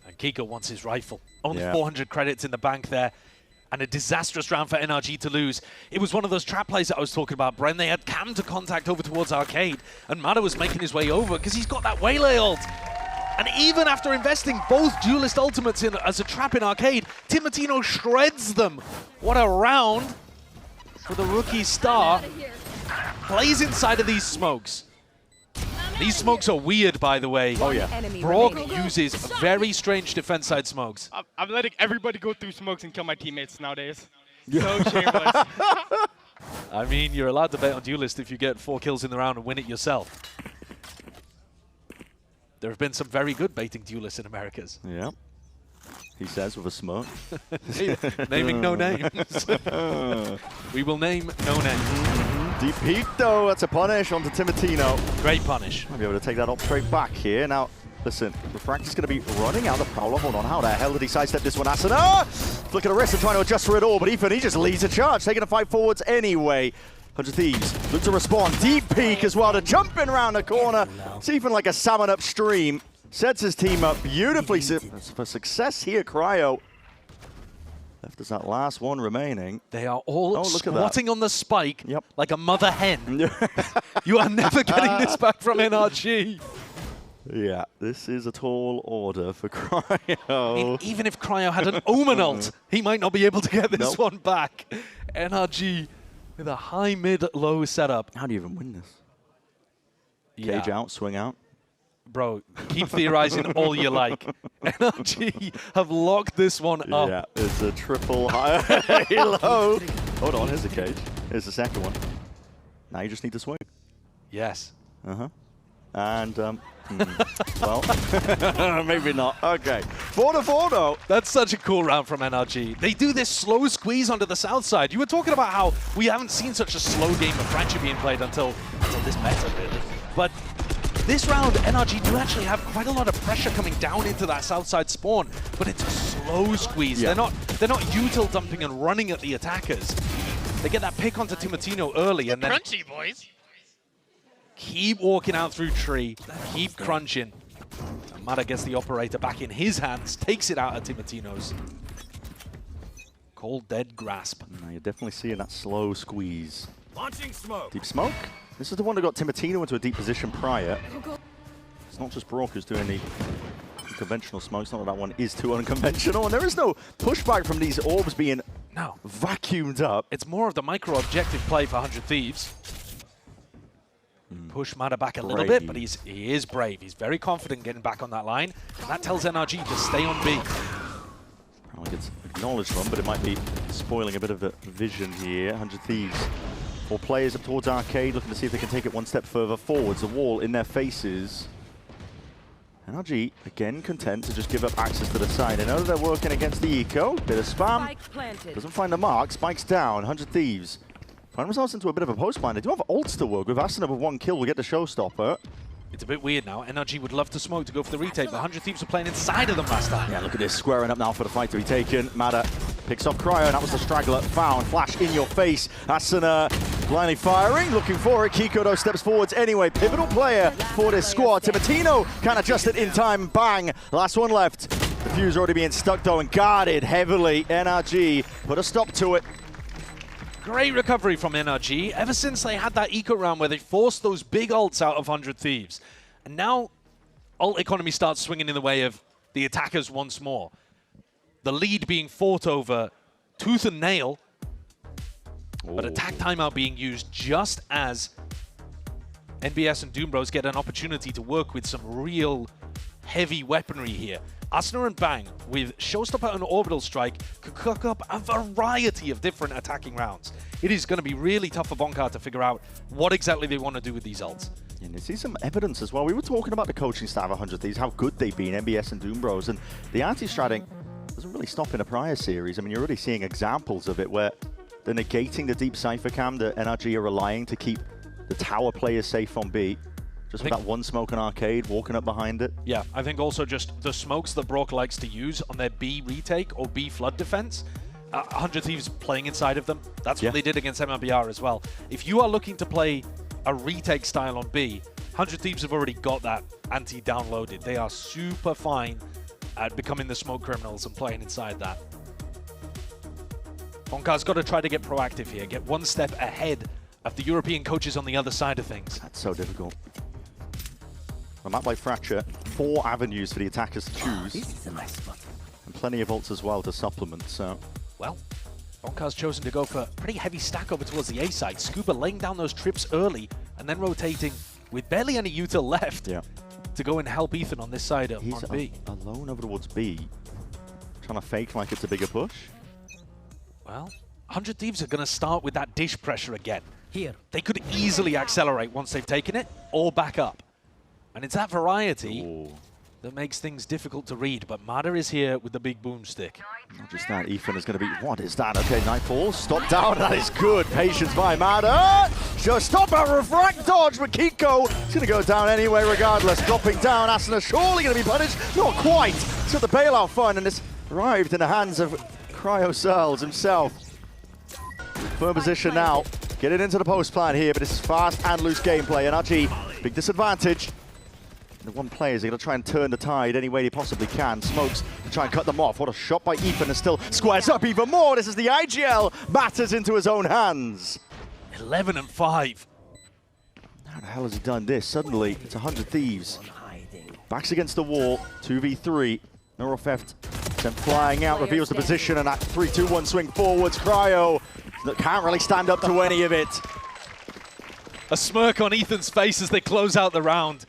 And Kiko wants his rifle. Only 400 credits in the bank there. And a disastrous round for NRG to lose. It was one of those trap plays that I was talking about, Bren. They had Cam to contact over towards Arcade, and Mada was making his way over because he's got that Waylay ult. And even after investing both duelist ultimates in as a trap in Arcade, Timatino shreds them. What a round for the rookie star. Plays inside of these smokes. These smokes are weird, by the way. Oh, yeah. Brock uses very strange defense side smokes. I'm letting everybody go through smokes and kill my teammates nowadays. So shameless. I mean, you're allowed to bet on duelist if you get 4 kills in the round and win it yourself. There have been some very good baiting duelists in Americas. Yeah. He says with a smirk. Naming no names. We will name no names. Deep peek though, that's a punish onto Timatino. Great punish. Might be able to take that up straight back here. Now, listen, Refractor's going to be running out the Prowler. Hold on, how the hell did he sidestep this one? Asana! Flick of the wrist and trying to adjust for it all, but Ethan, he just leads a charge, taking a fight forwards anyway. 100 Thieves look to respond. Deep peek as well to jump in around the corner. It's even like a salmon upstream. Sets his team up beautifully for success here, Cryo. Left us that last one remaining. They are all squatting on the spike like a mother hen. You are never getting this back from NRG. Yeah, this is a tall order for Cryo. I mean, even if Cryo had an Omen ult, he might not be able to get this one back. NRG with a high, mid, low setup. How do you even win this? Cage out, swing out. Bro, keep theorizing all you like. NRG have locked this one up. Yeah, it's a triple high low. Hold on, here's the cage. Here's the second one. Now you just need to swing. Yes. Uh-huh. And, well, maybe not. Okay. 4-4 though. That's such a cool round from NRG. They do this slow squeeze onto the south side. You were talking about how we haven't seen such a slow game of Fracture being played until this meta, really. But this round, NRG do actually have quite a lot of pressure coming down into that south side spawn, but it's a slow squeeze. Yeah. They're not util dumping and running at the attackers. They get that pick onto Timatino early and then Crunchy, boys. Keep walking out through tree, keep crunching. Mada gets the operator back in his hands, takes it out of Timatino's. Cold dead grasp. Now you're definitely seeing that slow squeeze. Launching smoke. Deep smoke. This is the one that got Timatino into a deep position prior. It's not just Brock who's doing the conventional smokes. Not that one is too unconventional. And there is no pushback from these orbs being vacuumed up. It's more of the micro objective play for 100 Thieves. push Mada back a little bit, but he is brave. He's very confident getting back on that line, and that tells NRG to stay on B. Probably gets acknowledged from, but it might be spoiling a bit of the vision here. 100 Thieves. 4 players up towards Arcade, looking to see if they can take it one step further forwards. The wall in their faces. NRG, again, content to just give up access to the side. They know that they're working against the eco. Bit of spam. Doesn't find the mark. Spike's down. 100 Thieves. Find themselves into a bit of a post mine. They do have ults to work with. Asuna with 1 kill will get the showstopper. It's a bit weird now. NRG would love to smoke to go for the retake, but 100 Thieves were playing inside of them last time. Yeah, look at this. Squaring up now for the fight to be taken. Mada picks off Cryo, and that was the straggler found. Flash in your face. Asuna blindly firing, looking for it. Kiko, though, steps forwards anyway. Pivotal player for this squad. Timotino can't adjust it in time. Bang. Last one left. The fuse already being stuck, though, and guarded heavily. NRG put a stop to it. Great recovery from NRG ever since they had that eco round where they forced those big ults out of 100 Thieves. And now ult economy starts swinging in the way of the attackers once more. The lead being fought over tooth and nail, but attack timeout being used just as NBS and Doombros get an opportunity to work with some real heavy weaponry here. Asuna and Bang, with Showstopper and Orbital Strike, could cook up a variety of different attacking rounds. It is going to be really tough for Bonkar to figure out what exactly they want to do with these ults. And you see some evidence as well. We were talking about the coaching staff of 100 Thieves, how good they've been, NBS and Doombros, and the anti-stratting doesn't really stop in a prior series. I mean, you're already seeing examples of it where they're negating the deep Cypher cam that NRG are relying to keep the tower players safe on B. Just with that one smoke on Arcade, walking up behind it. Yeah, I think also just the smokes that Brock likes to use on their B retake or B flood defense. 100 Thieves playing inside of them. That's what they did against MIBR as well. If you are looking to play a retake style on B, 100 Thieves have already got that anti-downloaded. They are super fine at becoming the smoke criminals and playing inside that. Bonkar's got to try to get proactive here, get one step ahead of the European coaches on the other side of things. That's so difficult. A map like Fracture, 4 avenues for the attackers to choose. This is a nice spot. And plenty of ults as well to supplement, so... Well, Bonkar's chosen to go for a pretty heavy stack over towards the A side. Scuba laying down those trips early and then rotating with barely any util left to go and help Ethan on this side on B. Alone over towards B, trying to fake like it's a bigger push. Well, 100 Thieves are going to start with that dish pressure again. Here. They could easily accelerate once they've taken it or back up. And it's that variety that makes things difficult to read, but Mada is here with the big boomstick. Not just that, Ethan is going to be... What is that? Okay, Nightfall, stop down, that is good. Patience by Mada. Just stop a refract dodge, but Kiko is going to go down anyway regardless. Dropping down, Asuna surely going to be punished. Not quite. So the bailout fun, and it's arrived in the hands of Cryo Searles himself. Firm position now. Get it into the post plan here, but it's fast and loose gameplay. NRG, big disadvantage. The one player is going to try and turn the tide any way he possibly can. Smokes to try and cut them off. What a shot by Ethan, and still squares up even more. This is the IGL. Matters into his own hands. 11 and 5. How the hell has he done this? Suddenly, it's 100 Thieves. Backs against the wall. 2v3. Neurofeft sent flying out, reveals the position, and that 3-2-1 swing forwards. Cryo that can't really stand up to any of it. A smirk on Ethan's face as they close out the round.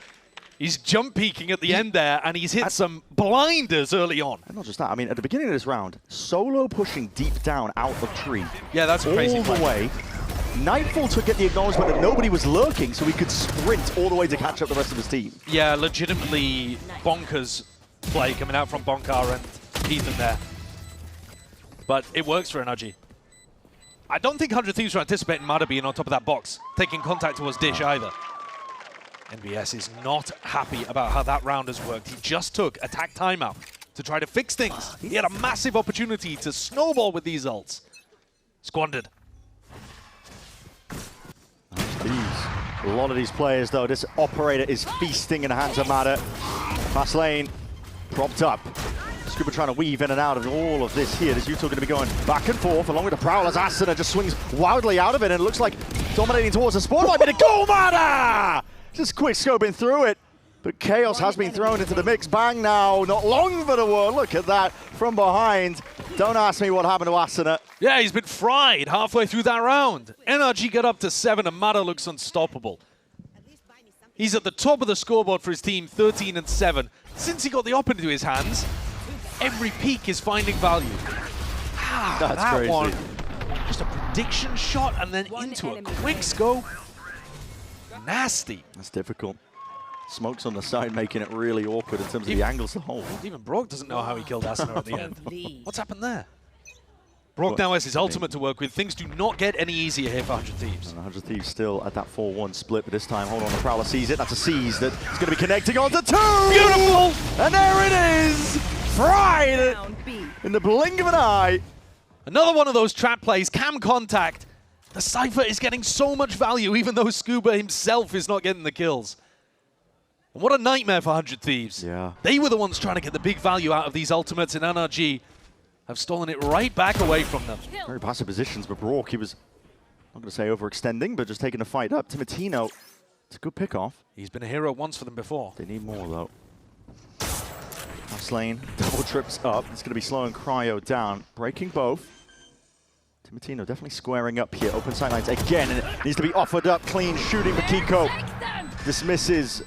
He's jump peeking at the end there, and he's hit some blinders early on. And not just that, I mean, at the beginning of this round, solo pushing deep down out of tree. Yeah, that's crazy. All the way. Nightfall to get the acknowledgement that nobody was lurking, so he could sprint all the way to catch up the rest of his team. Yeah, legitimately bonkers play coming out from Bonkar and Ethan there. But it works for NRG. I don't think 100 Thieves were anticipating Mada being on top of that box, taking contact towards Dish either. NBS is not happy about how that round has worked. He just took attack timeout to try to fix things. He had a massive opportunity to snowball with these ults. Squandered. A lot of these players, though, this operator is feasting in the hands of Mada. Fast lane, propped up. Scuba trying to weave in and out of all of this here. This Util going to be going back and forth along with the Prowlers. Asuna just swings wildly out of it, and it looks like dominating towards the spawn. Might be the goal, Mada! Just quick scoping through it, but Chaos has been thrown into the mix. Bang now, not long for the word. Look at that from behind. Don't ask me what happened to Asuna. Yeah, he's been fried halfway through that round. NRG got up to 7, and Mada looks unstoppable. He's at the top of the scoreboard for his team, 13-7. Since he got the op into his hands, every peak is finding value. That's that crazy. one, just a prediction shot and then into a quick scope. Nasty. That's difficult. Smokes on the side, making it really awkward in terms of the angles to hold. Even Brock doesn't know how he killed Asner at the end. What's happened there? Brock now has his ultimate to work with. Things do not get any easier here for 100 Thieves. And 100 Thieves still at that 4-1 split, but this time, hold on, the Prowler sees it. That's a seize that is going to be connecting onto 2! Beautiful! And there it is! Fried in the blink of an eye. Another one of those trap plays, cam contact. The Cypher is getting so much value, even though Scuba himself is not getting the kills. And what a nightmare for 100 Thieves. Yeah. They were the ones trying to get the big value out of these ultimates, and NRG have stolen it right back away from them. Very passive positions, but Brock, he was, I'm not going to say overextending, but just taking the fight up. Timotino, it's a good pick-off. He's been a hero once for them before. They need more, though. House lane, double trips up. It's going to be slowing Cryo down, breaking both. Timotino definitely squaring up here. Open sidelines again, and it needs to be offered up. Clean shooting for Kiko. Dismisses.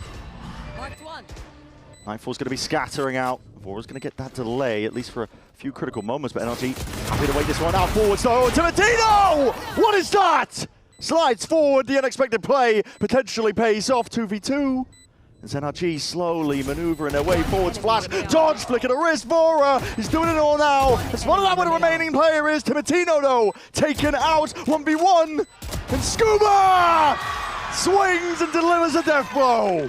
Nightfall's going to be scattering out. Vora's going to get that delay, at least for a few critical moments, but NRG happy to wait this one out forwards though. Timotino! What is that? Slides forward, the unexpected play potentially pays off 2v2. As NRG slowly maneuvering their way forwards, flash, dodge, flick of the wrist, Vora, he's doing it all now. It's one of that where the remaining player is. Timotino though, taken out, 1v1, and Scuba swings and delivers a death blow.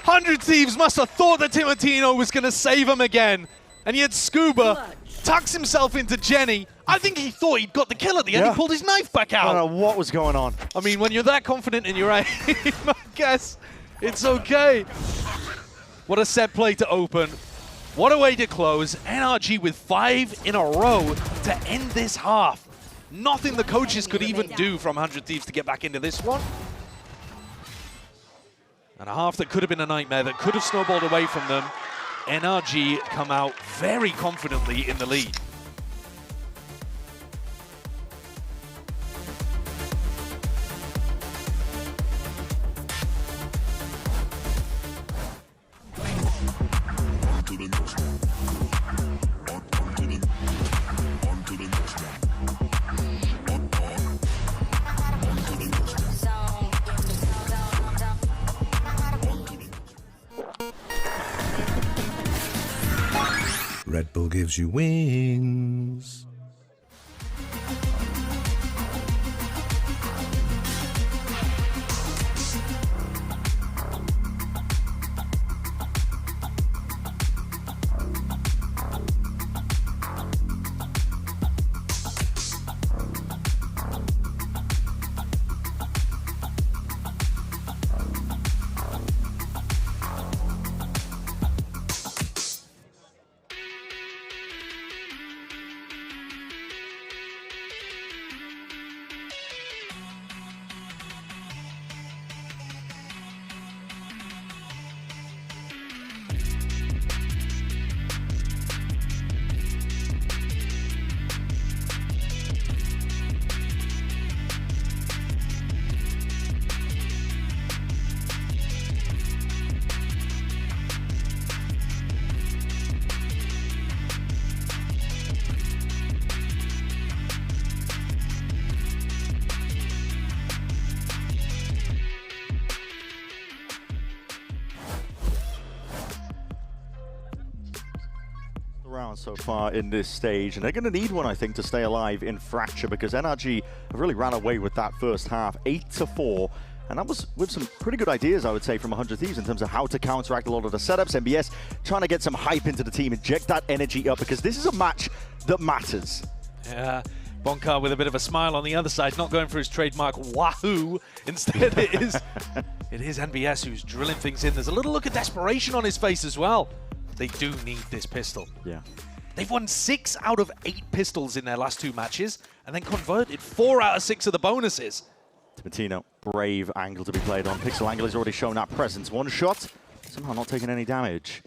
100 Thieves must have thought that Timotino was going to save him again. And yet Scuba tucks himself into Jenny. I think he thought he'd got the kill at the end. He pulled his knife back out. I don't know what was going on. I mean, when you're that confident in your aim, I guess it's okay. What a set play to open. What a way to close. NRG with 5 in a row to end this half. Nothing the coaches could even do from 100 Thieves to get back into this one. And a half that could have been a nightmare, that could have snowballed away from them. NRG come out very confidently in the lead. Red Bull gives you wings. Round so far in this stage, and they're going to need one, I think, to stay alive in Fracture, because NRG have really ran away with that first half, 8-4, and that was with some pretty good ideas, I would say, from 100 Thieves in terms of how to counteract a lot of the setups. MBS trying to get some hype into the team, inject that energy up, because this is a match that matters. Yeah, Bonkar with a bit of a smile on the other side, not going for his trademark wahoo. Instead, it is NBS who's drilling things in. There's a little look of desperation on his face as well. They do need this pistol. Yeah. They've won 6 out of 8 pistols in their last 2 matches, and then converted 4 out of 6 of the bonuses. Timotino, brave angle to be played on. Pixel Angle has already shown that presence. One shot, somehow not taking any damage.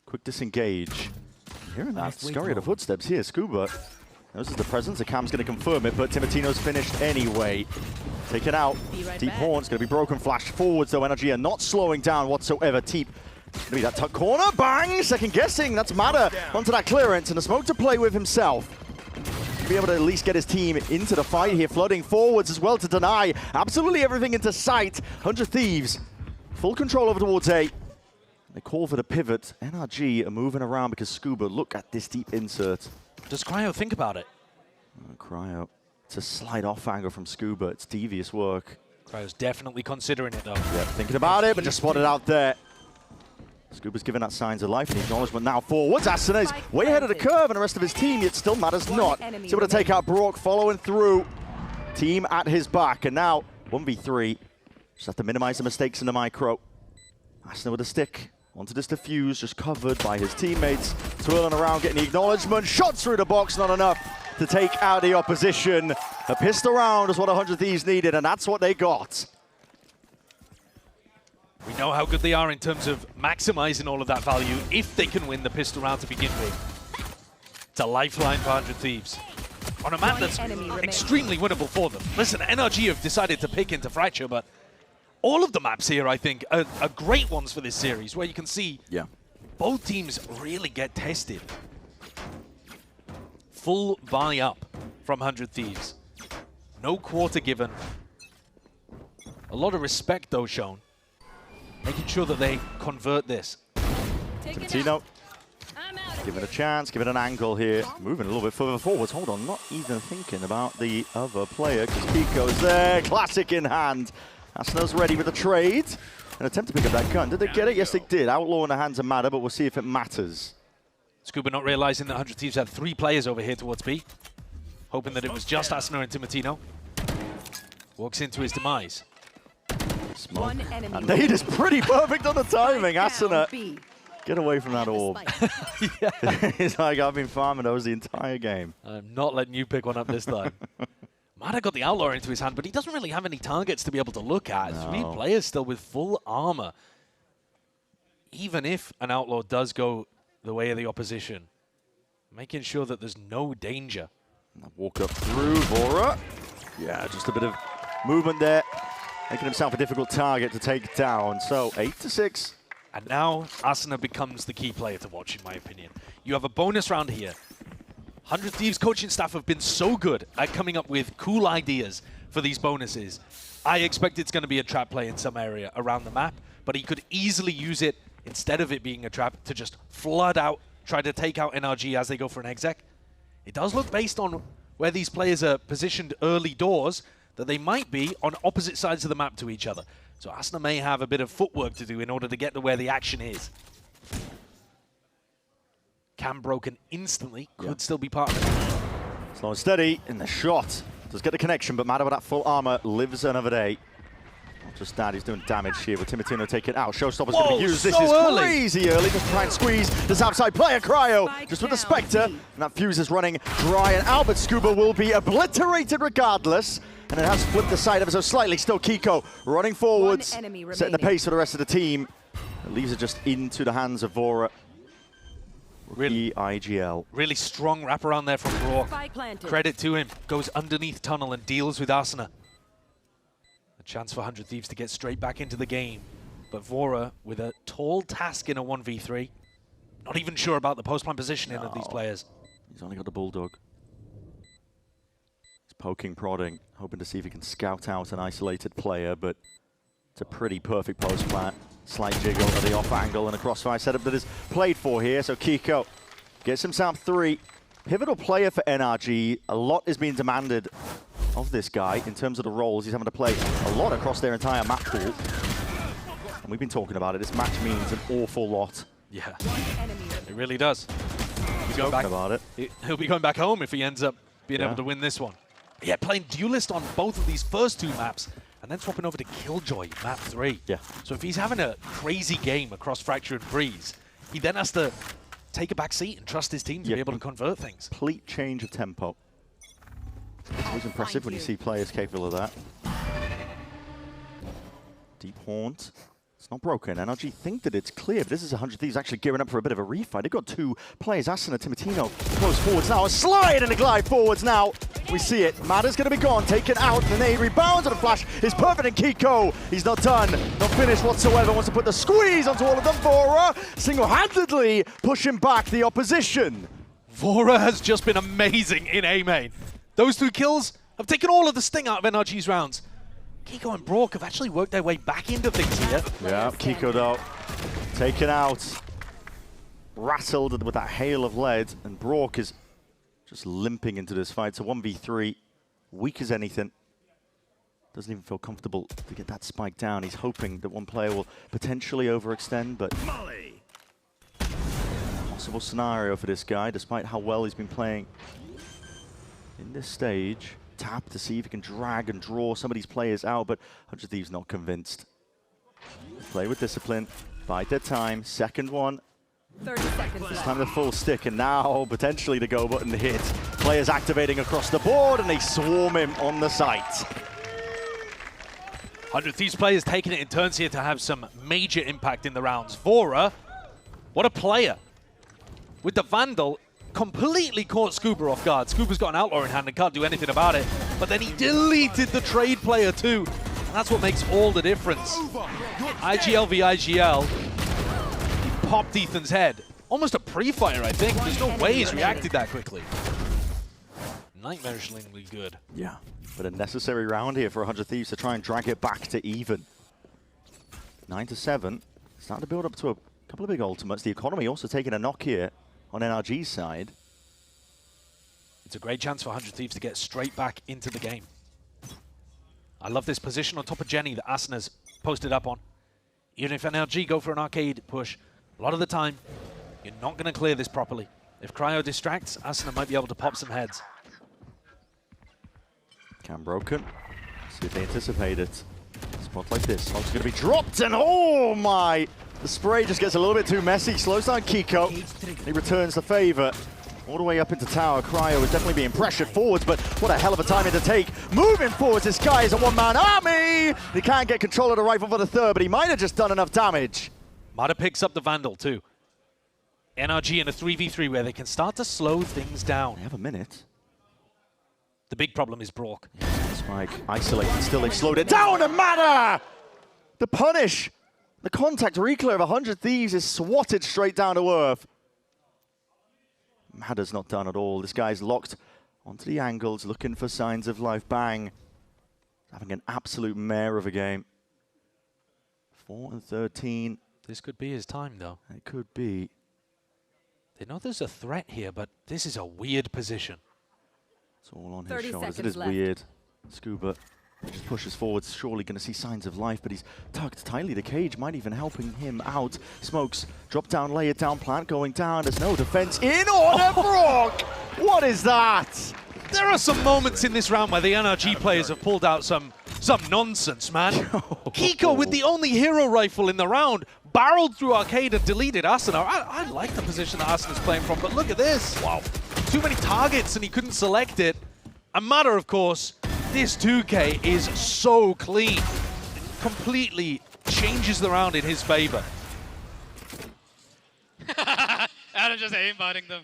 Quick disengage. Hearing that scurry of the footsteps here, Scuba. This is the presence. The cam's going to confirm it, but Timotino's finished anyway. Taken out. Deep Horn's going to be broken. Flash forwards, though. NRG are not slowing down whatsoever. Deep. Going to be that tuck corner. Bang! Second guessing. That's Mada onto that clearance. And a smoke to play with himself. To be able to at least get his team into the fight here. Flooding forwards as well to deny absolutely everything into sight. 100 Thieves. Full control over towards A. They call for the pivot. NRG are moving around because Scuba, look at this deep insert. Does Cryo think about it? Cryo. It's a slide off angle from Scuba. It's devious work. Cryo's definitely considering it, though. Yeah, thinking about it, but just spotted out there. Scuba's giving that signs of life and acknowledgement now forwards. Asuna is way ahead of the curve and the rest of his team, yet still matters not. He's able to take out Brock, following through. Team at his back, and now 1v3. Just have to minimize the mistakes in the micro. Asuna with a stick. Wanted this defuse, just covered by his teammates. Twirling around, getting the acknowledgement. Shots through the box, not enough to take out the opposition. A pistol round is what 100 Thieves needed, and that's what they got. We know how good they are in terms of maximizing all of that value if they can win the pistol round to begin with. It's a lifeline for 100 Thieves. On a map that's extremely winnable for them. Listen, NRG have decided to pick into Fracture, but all of the maps here, I think, are great ones for this series, where you can see both teams really get tested. Full buy up from 100 Thieves. No quarter given. A lot of respect, though, shown. Making sure that they convert this. Tino, give it a chance, give it an angle here. Moving a little bit further forwards. Hold on, not even thinking about the other player, because Kiko's there. Classic in hand. Asuna's ready with a trade. An attempt to pick up that gun. Did they get it? Yes, they did. Outlaw in the hands of Mada, but we'll see if it matters. Scuba not realizing that 100 Thieves had 3 players over here towards B. Hoping that it was just Asuna and Timotino. Walks into his demise. Smoke. And Nate is pretty perfect on the timing. Asuna, get away from that orb. He's like, I've been farming those the entire game. I'm not letting you pick one up this time. Mada got the Outlaw into his hand, but he doesn't really have any targets to be able to look at. No. 3 players still with full armor. Even if an Outlaw does go the way of the opposition, making sure that there's no danger. Walk up through Vora. Yeah, just a bit of movement there. Making himself a difficult target to take down. So 8-6. And now Asuna becomes the key player to watch, in my opinion. You have a bonus round here. 100 Thieves coaching staff have been so good at coming up with cool ideas for these bonuses. I expect it's going to be a trap play in some area around the map, but he could easily use it, instead of it being a trap, to just flood out, try to take out NRG as they go for an exec. It does look, based on where these players are positioned early doors, that they might be on opposite sides of the map to each other. So Asuna may have a bit of footwork to do in order to get to where the action is. Cam broken instantly, could still be part of it. Slow and steady in the shot. Does get the connection, but Mada with that full armor lives another day. Not just that, he's doing damage here with Timotino taking out. Showstopper's going to be used. This is crazy early. Just try and squeeze this outside player, Cryo, just with the Spectre. And that fuse is running dry and out, but Scuba will be obliterated regardless. And it has flipped the side ever so slightly. Still Kiko running forwards, setting the pace for the rest of the team. It leaves it just into the hands of Vora. Really, IGL. Really strong wraparound there from Brock. Credit to him. Goes underneath tunnel and deals with Asuna. A chance for 100 Thieves to get straight back into the game. But Vora with a tall task in a 1v3. Not even sure about the post-plan positioning of these players. He's only got the Bulldog. He's poking, prodding, hoping to see if he can scout out an isolated player, but it's a pretty perfect post-plan. Slight jiggle at the off angle and a crossfire setup that is played for here. So Kiko gets himself 3. Pivotal player for NRG. A lot is being demanded of this guy in terms of the roles. He's having to play a lot across their entire map pool. And we've been talking about it. This match means an awful lot. Yeah, it really does. He'll be going back home if he ends up being able to win this one. Yeah, playing Duelist on both of these first 2 maps, and then swapping over to Killjoy, map 3. Yeah. So if he's having a crazy game across Fracture and Breeze, he then has to take a back seat and trust his team to be able to convert things. Complete change of tempo. It's always impressive when you see players capable of that. Deep Haunt. It's not broken. NRG think that it's clear, but this is 100 Thieves actually gearing up for a bit of a refight. They've got two players, Asuna, Timotino, close forwards now. A slide and a glide forwards now. We see it. Matter's going to be gone, taken out. The nade rebounds and a flash is perfect. And Kiko, he's not done, not finished whatsoever. Wants to put the squeeze onto all of them. Vora single-handedly pushing back the opposition. Vora has just been amazing in A main. Those 2 kills have taken all of the sting out of NRG's rounds. Kiko and Brock have actually worked their way back into things here. Yeah, Kiko though, taken out, rattled with that hail of lead, and Brock is just limping into this fight. So 1v3, weak as anything. Doesn't even feel comfortable to get that spike down. He's hoping that one player will potentially overextend, but possible scenario for this guy, despite how well he's been playing in this stage. Tap to see if he can drag and draw some of these players out, but 100 Thieves not convinced. Play with discipline, bide their time, second one. 30 seconds It's left. time to full stick, and now potentially the go button hit. Players activating across the board, and they swarm him on the site. 100 Thieves players taking it in turns here to have some major impact in the rounds. Vora, what a player. With the Vandal, completely caught Scuba off guard. Scuba's got an outlaw in hand and can't do anything about it. But then he deleted the trade player too. And that's what makes all the difference. IGL v IGL. He popped Ethan's head. Almost a pre-fire, I think. There's no way he's reacted that quickly. Nightmarishly good. Yeah, but a necessary round here for 100 Thieves to try and drag it back to even. 9-7. Starting to build up to a couple of big ultimates. The economy also taking a knock here on NRG's side. It's a great chance for 100 Thieves to get straight back into the game. I love this position on top of Jenny that Asuna's posted up on. Even if NRG go for an arcade push, a lot of the time, you're not going to clear this properly. If Cryo distracts, Asuna might be able to pop some heads. Cam broken. See if they anticipate it. Spot like this. Smoke's going to be dropped, and oh my! The spray just gets a little bit too messy. Slows down Kiko. He returns the favor. All the way up into tower. Cryo is definitely being pressured forwards, but what a hell of a timing to take. Moving forwards, this guy is a one-man army! He can't get control of the rifle for the third, but he might have just done enough damage. Mada picks up the Vandal too. NRG in a 3v3 where they can start to slow things down. They have a minute. The big problem is Brock. Spike isolated, still they've slowed it down, and Mada! The punish! The contact reclear of 100 Thieves is swatted straight down to earth. Mada's not done at all. This guy's locked onto the angles, looking for signs of life. Bang. Having an absolute mare of a game. 4 and 13. This could be his time, though. It could be. They know there's a threat here, but this is a weird position. It's all on his 30 shoulders. It seconds is left. weird. Scuba just pushes forwards, surely going to see signs of life, but he's tucked tightly. The cage might even helping him out. Smokes, drop down, lay it down, plant going down. There's no defense in order, Brock! What is that? There are some moments in this round where the NRG players have pulled out some nonsense, man. Kiko with the only hero rifle in the round barreled through arcade and deleted Asuna. I like the position that Asuna's playing from, but look at this. Wow. Too many targets and he couldn't select it. A matter, of course, this 2K is so clean. It completely changes the round in his favor. Adam just aimbotting them.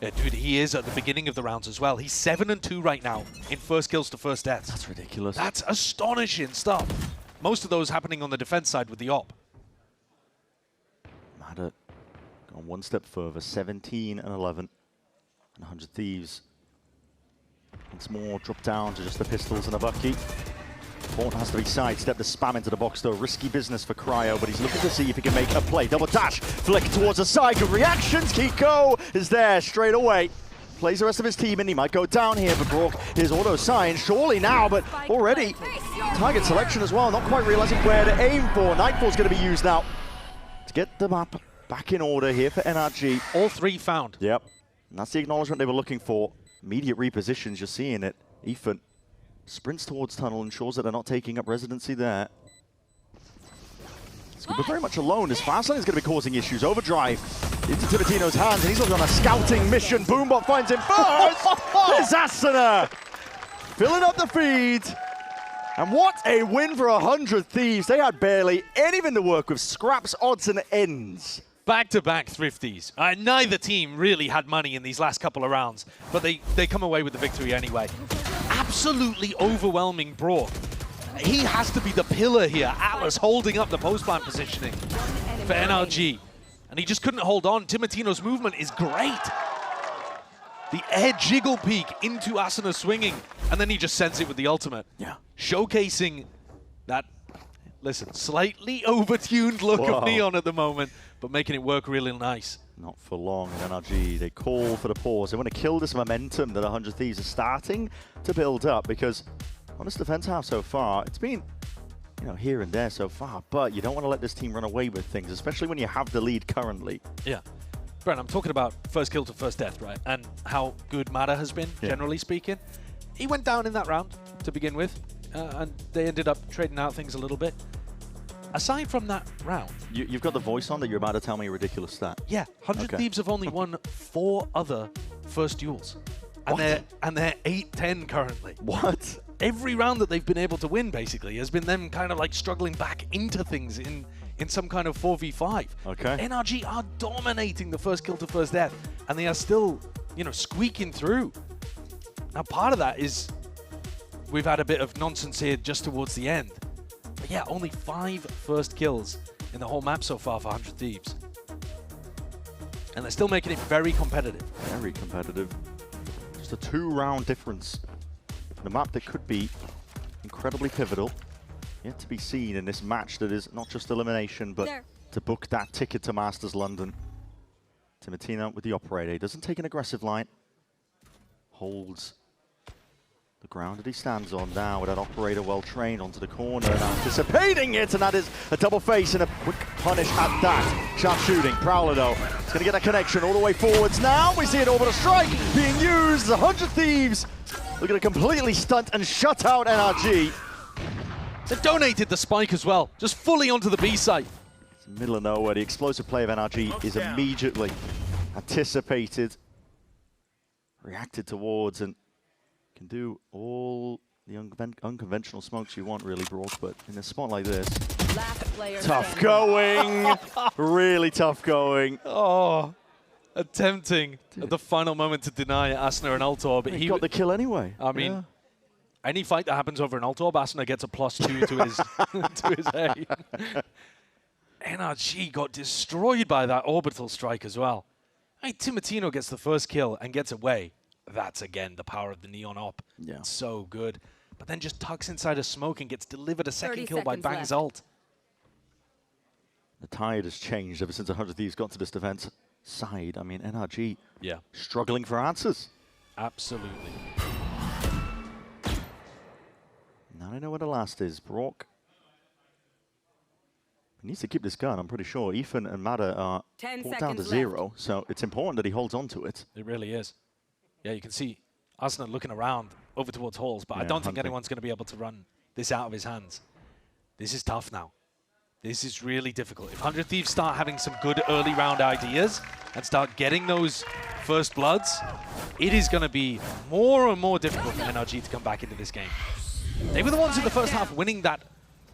Yeah, dude, he is at the beginning of the rounds as well. He's 7-2 right now in first kills to first deaths. That's ridiculous. That's astonishing stuff. Most of those happening on the defense side with the op. Mada gone one step further, 17 and 11. And 100 Thieves. Once more, drop down to just the pistols and a bucky. Fort has to be sidestepped, the spam into the box though. Risky business for Cryo, but he's looking to see if he can make a play. Double dash, flick towards the side, good reactions. Kiko is there straight away. Plays the rest of his team and he might go down here, but Brock, his auto sign, surely now, but already target selection as well, not quite realizing where to aim for. Nightfall's going to be used now to get the map back in order here for NRG. All three found. Yep, and that's the acknowledgement they were looking for. Immediate repositions, you're seeing it. Ethan sprints towards tunnel, ensures that they're not taking up residency there. Scuba very much alone. His fast lane is going to be causing issues. Overdrive into Timotino's hands, and he's looking on a scouting mission. Boombot finds him first. There's Asuna filling up the feed. And what a win for 100 Thieves. They had barely anything to work with. Scraps, odds, and ends. Back-to-back Thrifties. Neither team really had money in these last couple of rounds, but they come away with the victory anyway. Absolutely overwhelming Brock. He has to be the pillar here. Atlas holding up the post-plant positioning for NRG. And he just couldn't hold on. Timotino's movement is great. The air jiggle peek into Asuna swinging, and then he just sends it with the ultimate. Yeah. Showcasing that, listen, slightly overtuned look of Neon at the moment, but making it work really nice. Not for long in NRG. They call for the pause. They want to kill this momentum that 100 Thieves are starting to build up, because on this defense half so far, it's been, you know, here and there so far, but you don't want to let this team run away with things, especially when you have the lead currently. Yeah. Brent, I'm talking about first kill to first death, right? And how good Mada has been, generally speaking. He went down in that round to begin with, and they ended up trading out things a little bit. Aside from that round... You've got the voice on that you're about to tell me a ridiculous stat. Yeah, 100 Thieves have only won 4 other first duels. And they're 8-10 currently. What? Every round that they've been able to win, basically, has been them kind of like struggling back into things in some kind of 4v5. Okay. NRG are dominating the first kill to first death, and they are still, you know, squeaking through. Now, part of that is we've had a bit of nonsense here just towards the end. But yeah, only 5 first kills in the whole map so far for 100 Thieves. And they're still making it very competitive. Very competitive. Just a 2-round difference. In a map that could be incredibly pivotal. Yet to be seen in this match that is not just elimination, but to book that ticket to Masters London. Timotino with the operator. He doesn't take an aggressive line. Holds the ground that he stands on now with that operator well trained onto the corner and anticipating it, and that is a double face and a quick punish at that. Sharp shooting. Prowler though, it's going to get a connection all the way forwards now. We see an orbital strike being used. 100 Thieves looking to completely stunt and shut out NRG. They've donated the spike as well, just fully onto the B site. It's the middle of nowhere. The explosive play of NRG is immediately anticipated, reacted towards, and can do all the unconventional smokes you want, really, Brock, but in a spot like this, tough going. Really tough going. Oh, attempting at the final moment to deny Asuna an Altor, but he got the kill anyway. I mean, any fight that happens over an Altor, Asuna gets a +2 to his to his aim. NRG got destroyed by that orbital strike as well. Hey, Timotino gets the first kill and gets away. That's, again, the power of the Neon op. Yeah. So good. But then just tucks inside a smoke and gets delivered a second kill by Bang's ult. The tide has changed ever since 100 Thieves got to this defense side. I mean, NRG struggling for answers. Absolutely. Now I know where the last is. Brock. He needs to keep this gun, I'm pretty sure. Ethan and Mada are brought down to 0, so it's important that he holds on to it. It really is. Yeah, you can see Asuna looking around over towards Halls, but I don't think anyone's going to be able to run this out of his hands. This is tough now. This is really difficult. If 100 Thieves start having some good early round ideas and start getting those first bloods, it is going to be more and more difficult for NRG to come back into this game. They were the ones in the first half winning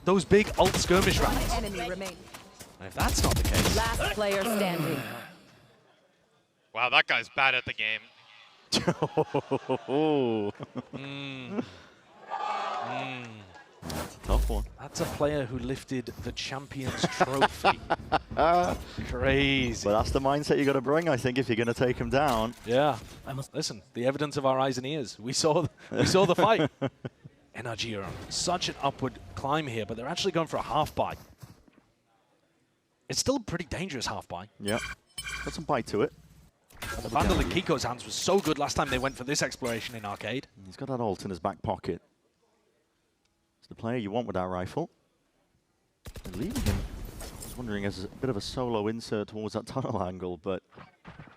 those big ult skirmish rounds. And if that's not the case... Last player standing. Wow, that guy's bad at the game. That's a tough one. That's a player who lifted the Champions Trophy. Crazy. But that's the mindset you got to bring, I think, if you're going to take him down. Yeah. Listen, the evidence of our eyes and ears. We saw the fight. NRG are on such an upward climb here, but they're actually going for a half buy. It's still a pretty dangerous half buy. Yep. Got some bite to it. And the Vandal in Kiko's hands was so good last time they went for this exploration in Arcade. He's got that ult in his back pocket. It's the player you want with that rifle. And leaving him, I was wondering, as a bit of a solo insert towards that tunnel angle, but...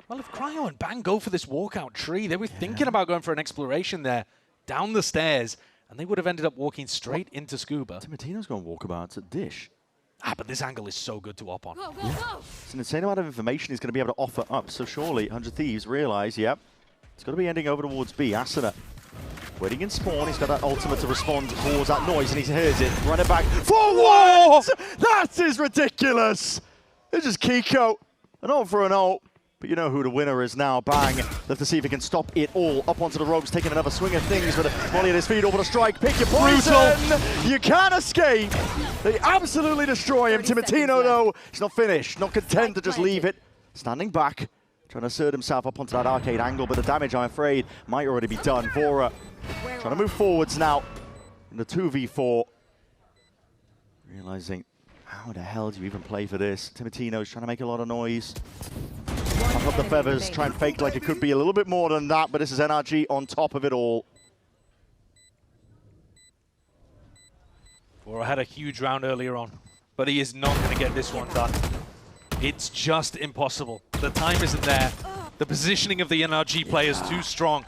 Well, if Cryo and Bang go for this walkout tree, they were thinking about going for an exploration there, down the stairs, and they would have ended up walking straight into Scuba. Timotino's going walkabouts at Dish. But this angle is so good to op on. Go, go, go. It's an insane amount of information he's going to be able to offer up. So surely 100 Thieves realize, it's got to be ending over towards B. Asuna Waiting in spawn, he's got that ultimate to respond towards that noise, and he hears it. Run it back for what? That is ridiculous! It's just Kiko, an ult for an ult. But you know who the winner is now. Bang. Let's see if he can stop it all. Up onto the ropes, taking another swing of things with a volley at his feet over the strike. Pick your poison! You can't escape! They absolutely destroy him. Timotino, though, he's not finished. Not content to just leave it. Standing back, trying to assert himself up onto that arcade angle, but the damage, I'm afraid, might already be done. Vora trying to move forwards now in the 2v4. Realizing, how the hell do you even play for this? Timotino's trying to make a lot of noise. Pop up the feathers, try and fake like it could be a little bit more than that, but this is NRG on top of it all. Vora had a huge round earlier on, but he is not going to get this one done. It's just impossible. The time isn't there. The positioning of the NRG player is too strong.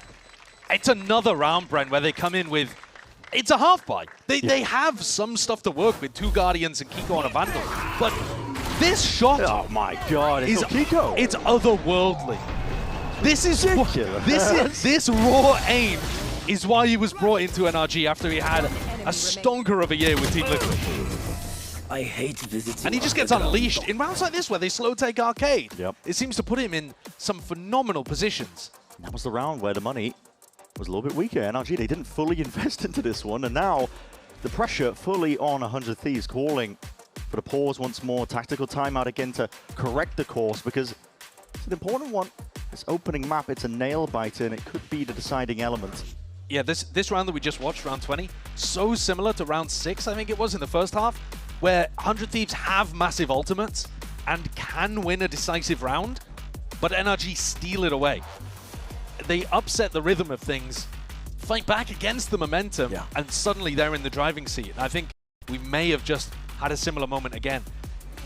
It's another round, Brent, where they come in with... It's a half buy. They have some stuff to work with, 2 Guardians and Kiko on a Vandal. But this shot... Oh my god, it's Kiko. It's otherworldly. This is ridiculous. This raw aim is why he was brought into NRG after he had a stonker of a year with Team Liquid. I hate visiting. And he just gets unleashed in rounds like this where they slow take arcade. It seems to put him in some phenomenal positions. That was the round where the money was a little bit weaker. NRG, they didn't fully invest into this one, and now the pressure fully on 100 Thieves, calling for the pause once more. Tactical timeout again to correct the course, because it's an important one. This opening map, it's a nail biter, and it could be the deciding element. Yeah, this round that we just watched, round 20, so similar to round 6, I think it was in the first half, where 100 Thieves have massive ultimates and can win a decisive round, but NRG steal it away. They upset the rhythm of things, fight back against the momentum, and suddenly they're in the driving seat. And I think we may have just had a similar moment again.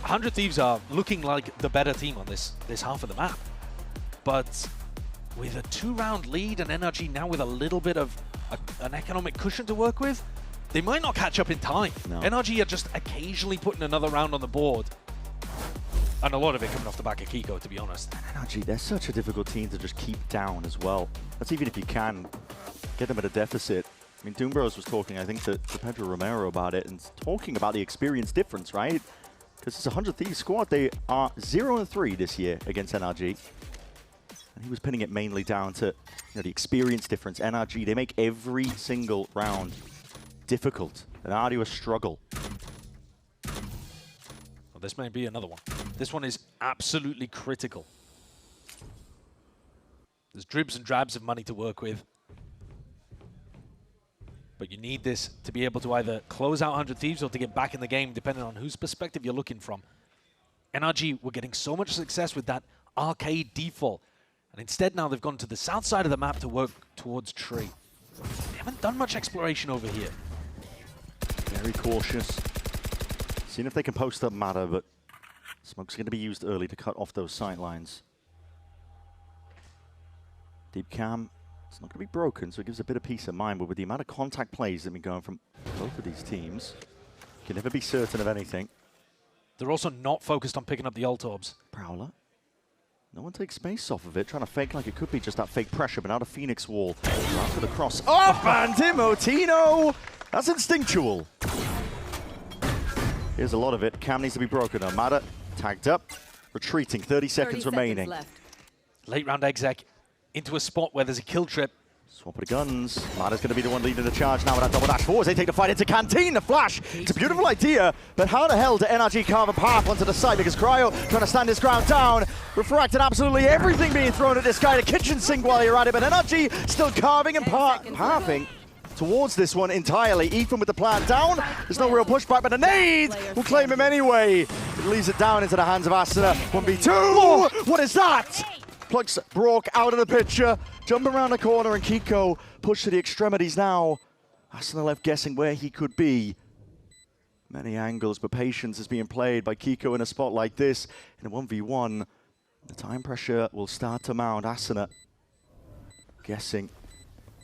100 Thieves are looking like the better team on this half of the map. But with a 2-round lead and NRG now with a little bit of an economic cushion to work with, they might not catch up in time. No. NRG are just occasionally putting another round on the board. And a lot of it coming off the back of Kiko, to be honest. NRG, they're such a difficult team to just keep down as well. That's even if you can get them at a deficit. I mean, Doombros was talking, I think, to Pedro Romero about it, and talking about the experience difference, right? Because it's a 100 Thieves squad. They are 0-3 this year against NRG. And he was pinning it mainly down to the experience difference. NRG, they make every single round difficult, an arduous struggle. Well, this may be another one. This one is absolutely critical. There's dribs and drabs of money to work with. But you need this to be able to either close out 100 Thieves or to get back in the game, depending on whose perspective you're looking from. NRG were getting so much success with that arcade default. And instead now they've gone to the south side of the map to work towards Tree. They haven't done much exploration over here. Very cautious. Seeing if they can post up Matter, but smoke's going to be used early to cut off those sight lines. Deep cam, it's not going to be broken, so it gives a bit of peace of mind, but with the amount of contact plays that have been going from both of these teams, you can never be certain of anything. They're also not focused on picking up the ult orbs. Prowler. No one takes space off of it, trying to fake like it could be just that fake pressure, but now the Phoenix wall. After the cross up, and Timotino! That's instinctual. Here's a lot of it. Cam needs to be broken. Matter tagged up, retreating, 30 seconds remaining. Late round exec into a spot where there's a kill trip. Swap of the guns. Matter's going to be the one leading the charge now with that double dash forwards. They take the fight into Canteen, the flash. It's a beautiful idea, but how the hell do NRG carve a path onto the side? Because Cryo trying to stand his ground down. Refracted absolutely everything being thrown at this guy. The kitchen sink while you're at it, but NRG still carving and pathing towards this one entirely. Ethan with the plan down. There's no real pushback, but the nade will claim him anyway. It leaves it down into the hands of Asuna. 1v2. What is that? Plugs broke out of the picture. Jump around the corner, and Kiko pushed to the extremities now. Asuna left guessing where he could be. Many angles, but patience is being played by Kiko in a spot like this. In a 1v1, the time pressure will start to mount. Asuna guessing,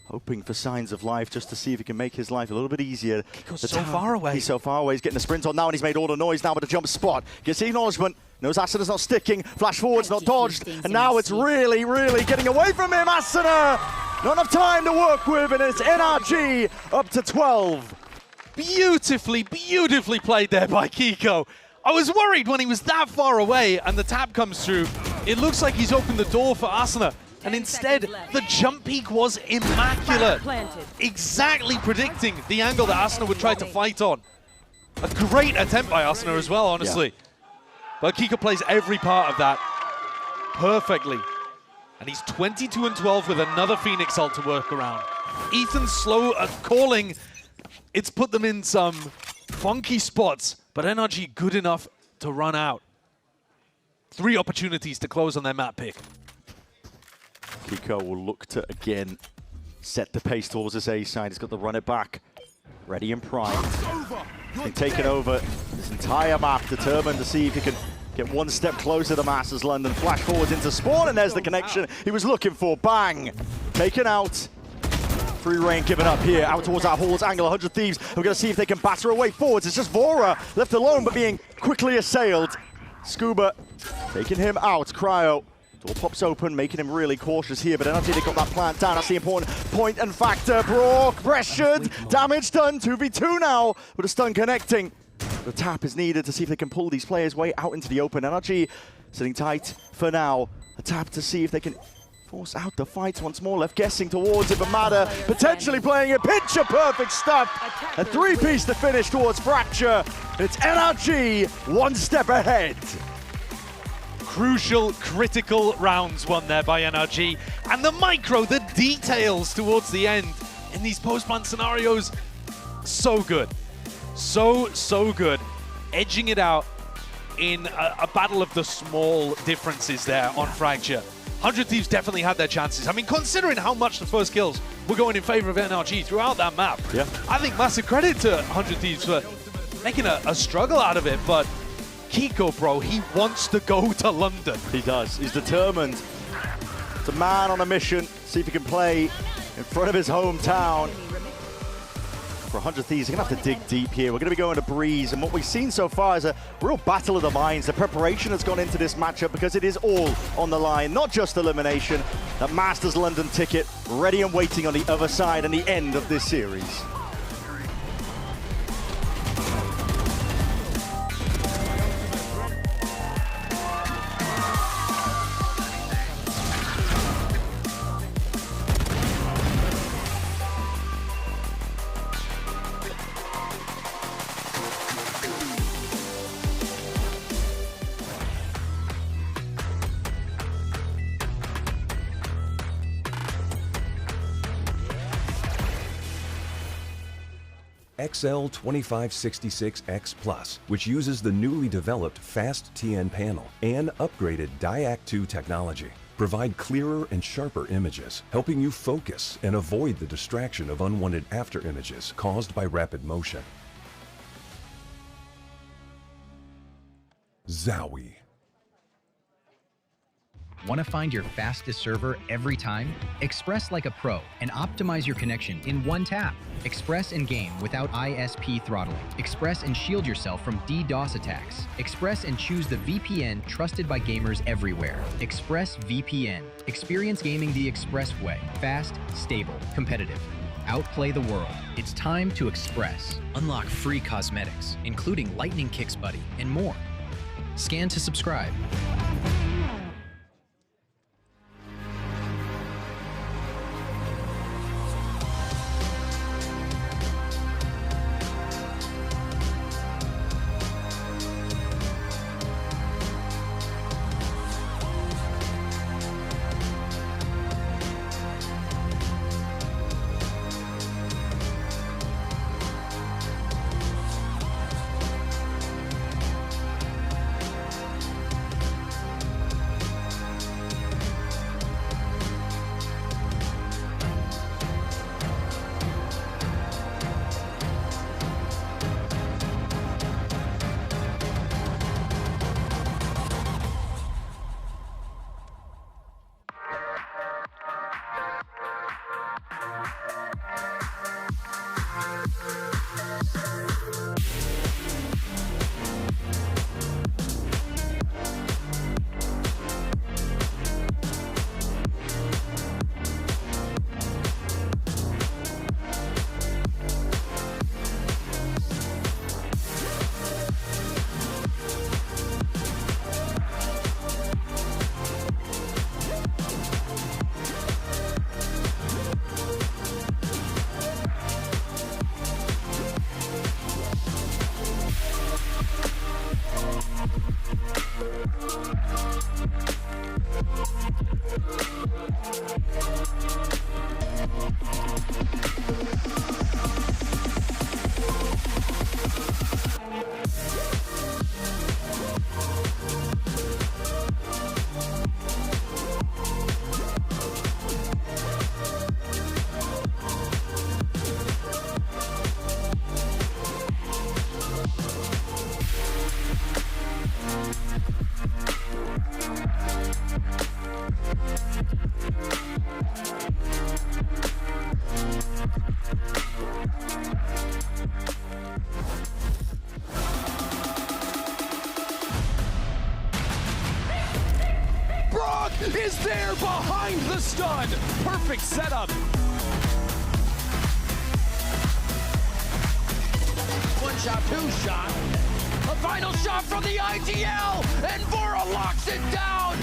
hoping for signs of life just to see if he can make his life a little bit easier. Kiko's so far away. He's so far away. He's getting the sprint on now, and he's made all the noise now with a jump spot. Gets the acknowledgement. Knows Asuna's not sticking. Flash forward's not dodged. And now it's really, really getting away from him. Asuna! Not enough time to work with, and it's NRG up to 12. Beautifully, beautifully played there by Kiko. I was worried when he was that far away and the tap comes through. It looks like he's opened the door for Asuna. And instead, the jump peak was immaculate. Exactly predicting the angle that Asuna would try to fight on. A great attempt by Asuna as well, honestly. Yeah. But Kiko plays every part of that perfectly. And he's 22-12 with another Phoenix ult to work around. Ethan's slow at calling. It's put them in some funky spots, but NRG good enough to run out. 3 opportunities to close on their map pick. Kiko will look to, again, set the pace towards his A side. He's got to run it back. Ready and primed. He's taken over this entire map, determined to see if he can get one step closer to Masters London. Flash forwards into spawn, and there's the connection he was looking for. Bang! Taken out. Free reign given up here, out towards our Hall's angle. 100 Thieves. We're going to see if they can batter away forwards. It's just Vora left alone, but being quickly assailed. Scuba taking him out. Cryo. Door pops open, making him really cautious here, but NRG, they got that plant down. That's the important point and factor. Brock pressured, damage done, 2v2 now, with a stun connecting. The tap is needed to see if they can pull these players way out into the open. NRG sitting tight for now. A tap to see if they can force out the fight once more. Left guessing towards it, but Mada potentially playing it. Picture perfect stuff. A 3-piece to finish towards Fracture. It's NRG one step ahead. Crucial, critical rounds won there by NRG. And the micro, the details towards the end in these post-plant scenarios, so good. So good. Edging it out in a battle of the small differences there on Fracture. 100 Thieves definitely had their chances. I mean, considering how much the first kills were going in favor of NRG throughout that map, yeah. I think massive credit to 100 Thieves for making a struggle out of it, but Kiko, bro, he wants to go to London. He does. He's determined. It's a man on a mission. See if he can play in front of his hometown. For 100 Thieves, they're going to have to dig deep here. We're going to be going to Breeze, and what we've seen so far is a real battle of the minds. The preparation has gone into this matchup because it is all on the line, not just elimination. That Masters London ticket ready and waiting on the other side and the end of this series. XL2566X Plus, which uses the newly developed Fast TN panel and upgraded Diac2 technology, provide clearer and sharper images, helping you focus and avoid the distraction of unwanted after images caused by rapid motion. Zowie. Want to find your fastest server every time? Express like a pro and optimize your connection in one tap. Express and game without ISP throttling. Express and shield yourself from DDoS attacks. Express and choose the VPN trusted by gamers everywhere. ExpressVPN. Experience gaming the Express way. Fast, stable, competitive. Outplay the world. It's time to Express. Unlock free cosmetics, including Lightning Kicks Buddy and more. Scan to subscribe. is there behind the stun. Perfect setup. One shot, two shot. A final shot from the ITL, and Vora locks it down.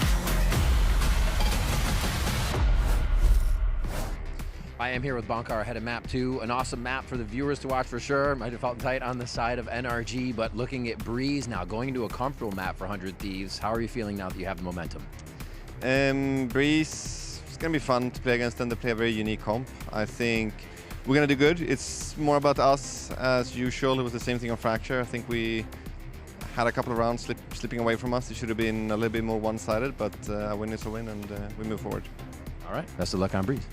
I am here with Bonkar ahead of map 2. An awesome map for the viewers to watch for sure. My default tight on the side of NRG, but looking at Breeze now, going into a comfortable map for 100 Thieves. How are you feeling now that you have the momentum? Breeze, it's going to be fun to play against them. They play a very unique comp. I think we're going to do good. It's more about us as usual. It was the same thing on Fracture. I think we had a couple of rounds slipping away from us. It should have been a little bit more one-sided, but a win is a win, and we move forward. All right, best of luck on Breeze.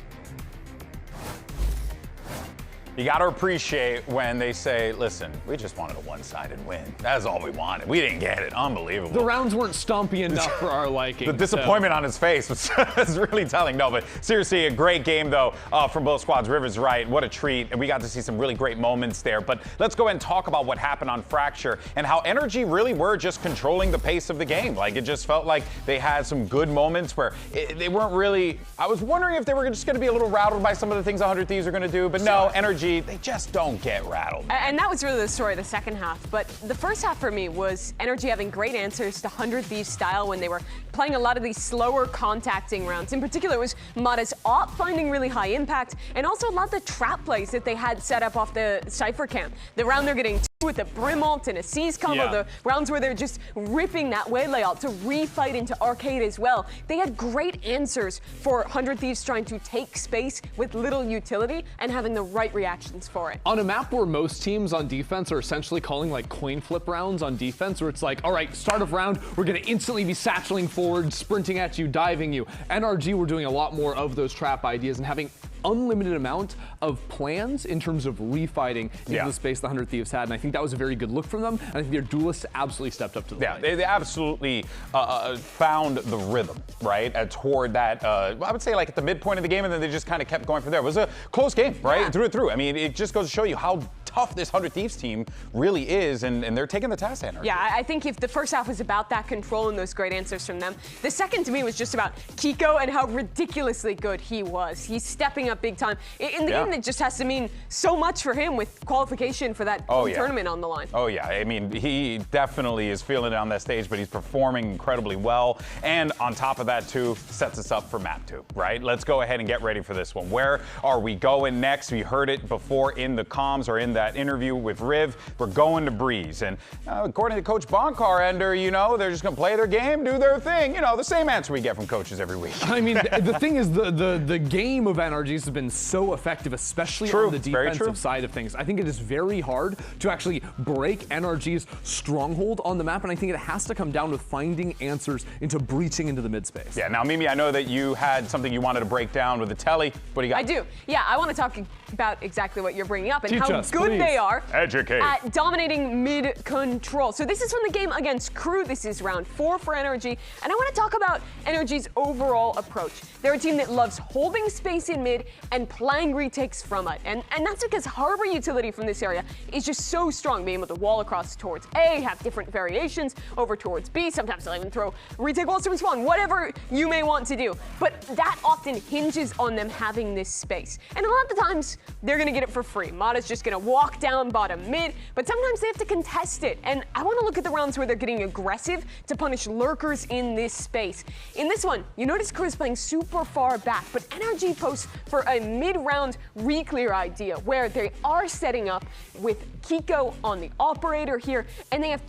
You got to appreciate when they say, listen, we just wanted a one-sided win. That's all we wanted. We didn't get it. Unbelievable. The rounds weren't stompy enough for our liking. The disappointment on his face was really telling. No, but seriously, a great game, though, from both squads. River's right. What a treat. And we got to see some really great moments there. But let's go ahead and talk about what happened on Fracture and how NRG really were just controlling the pace of the game. Like, it just felt like they had some good moments where they weren't really... I was wondering if they were just going to be a little rattled by some of the things 100 Thieves are going to do. But no, NRG, they just don't get rattled. And that was really the story of the second half. But the first half for me was NRG having great answers to 100 Thieves style when they were playing a lot of these slower contacting rounds. In particular, it was Mada's op finding really high impact, and also a lot of the trap plays that they had set up off the Cypher camp. The round they're getting with a Brim ult and a Seize combo, the rounds where they're just ripping that way layout to refight into Arcade as well. They had great answers for 100 Thieves trying to take space with little utility and having the right reactions for it. On a map where most teams on defense are essentially calling like coin flip rounds on defense, where it's like, all right, start of round, we're going to instantly be satcheling forward, sprinting at you, diving you. NRG were doing a lot more of those trap ideas and having unlimited amount of plans in terms of refighting into the space the 100 Thieves had, and I think that was a very good look from them, and I think their duelists absolutely stepped up to the line. They absolutely found the rhythm, right, toward that, I would say like at the midpoint of the game, and then they just kind of kept going from there. It was a close game, right, through and through. I mean, it just goes to show you how tough this 100 Thieves team really is, and they're taking the task hand. Yeah, I think if the first half was about that control and those great answers from them, the second to me was just about Kiko and how ridiculously good he was. He's stepping up big time. In the game, it just has to mean so much for him with qualification for that tournament on the line. Oh yeah, I mean, he definitely is feeling it on that stage, but he's performing incredibly well. And on top of that too, sets us up for map 2, right? Let's go ahead and get ready for this one. Where are we going next? We heard it before in the comms or in that interview with Riv. We're going to Breeze. And according to Coach Bonkar, Ender, you know, they're just going to play their game, do their thing. You know, the same answer we get from coaches every week. I mean, the thing is, the game of NRG's has been so effective, especially on the defensive side of things. I think it is very hard to actually break NRG's stronghold on the map, and I think it has to come down with finding answers into breaching into the mid space. Yeah, now Mimi, I know that you had something you wanted to break down with the telly. What do you got? I do. Yeah, I want to talk about exactly what you're bringing up and how good they are at dominating mid control. So this is from the game against Crew. This is round 4 for NRG, and I want to talk about NRG's overall approach. They're a team that loves holding space in mid and playing retakes from it, and that's because Harbor utility from this area is just so strong, being able to wall across towards A, have different variations over towards B. Sometimes they'll even throw retake walls to respawn, whatever you may want to do. But that often hinges on them having this space, and a lot of the times they're going to get it for free. Mada's just going to walk down bottom mid, but sometimes they have to contest it. And I want to look at the rounds where they're getting aggressive to punish lurkers in this space. In this one, you notice Crew is playing super far back, but NRG posts for a mid-round re-clear idea where they are setting up with Kiko on the operator here, and they have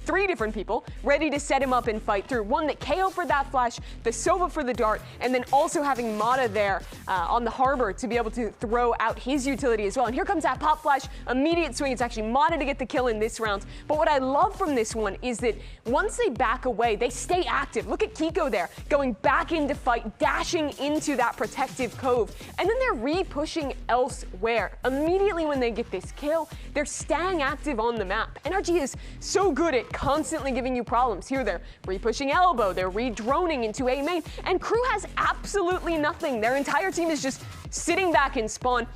three different people ready to set him up and fight through. One that KO for that flash, the Sova for the dart, and then also having Mada there on the Harbor to be able to throw out his utility as well. And here comes that pop flash, immediate swing. It's actually Mada to get the kill in this round. But what I love from this one is that once they back away, they stay active. Look at Kiko there, going back into fight, dashing into that protective cove, and then they're re-pushing elsewhere. Immediately when they get this kill, they're staying active on the map. NRG is so good at constantly giving you problems. Here they're re-pushing elbow, they're re-droning into A main, and Crew has absolutely nothing. Their entire team is just sitting back in spawn.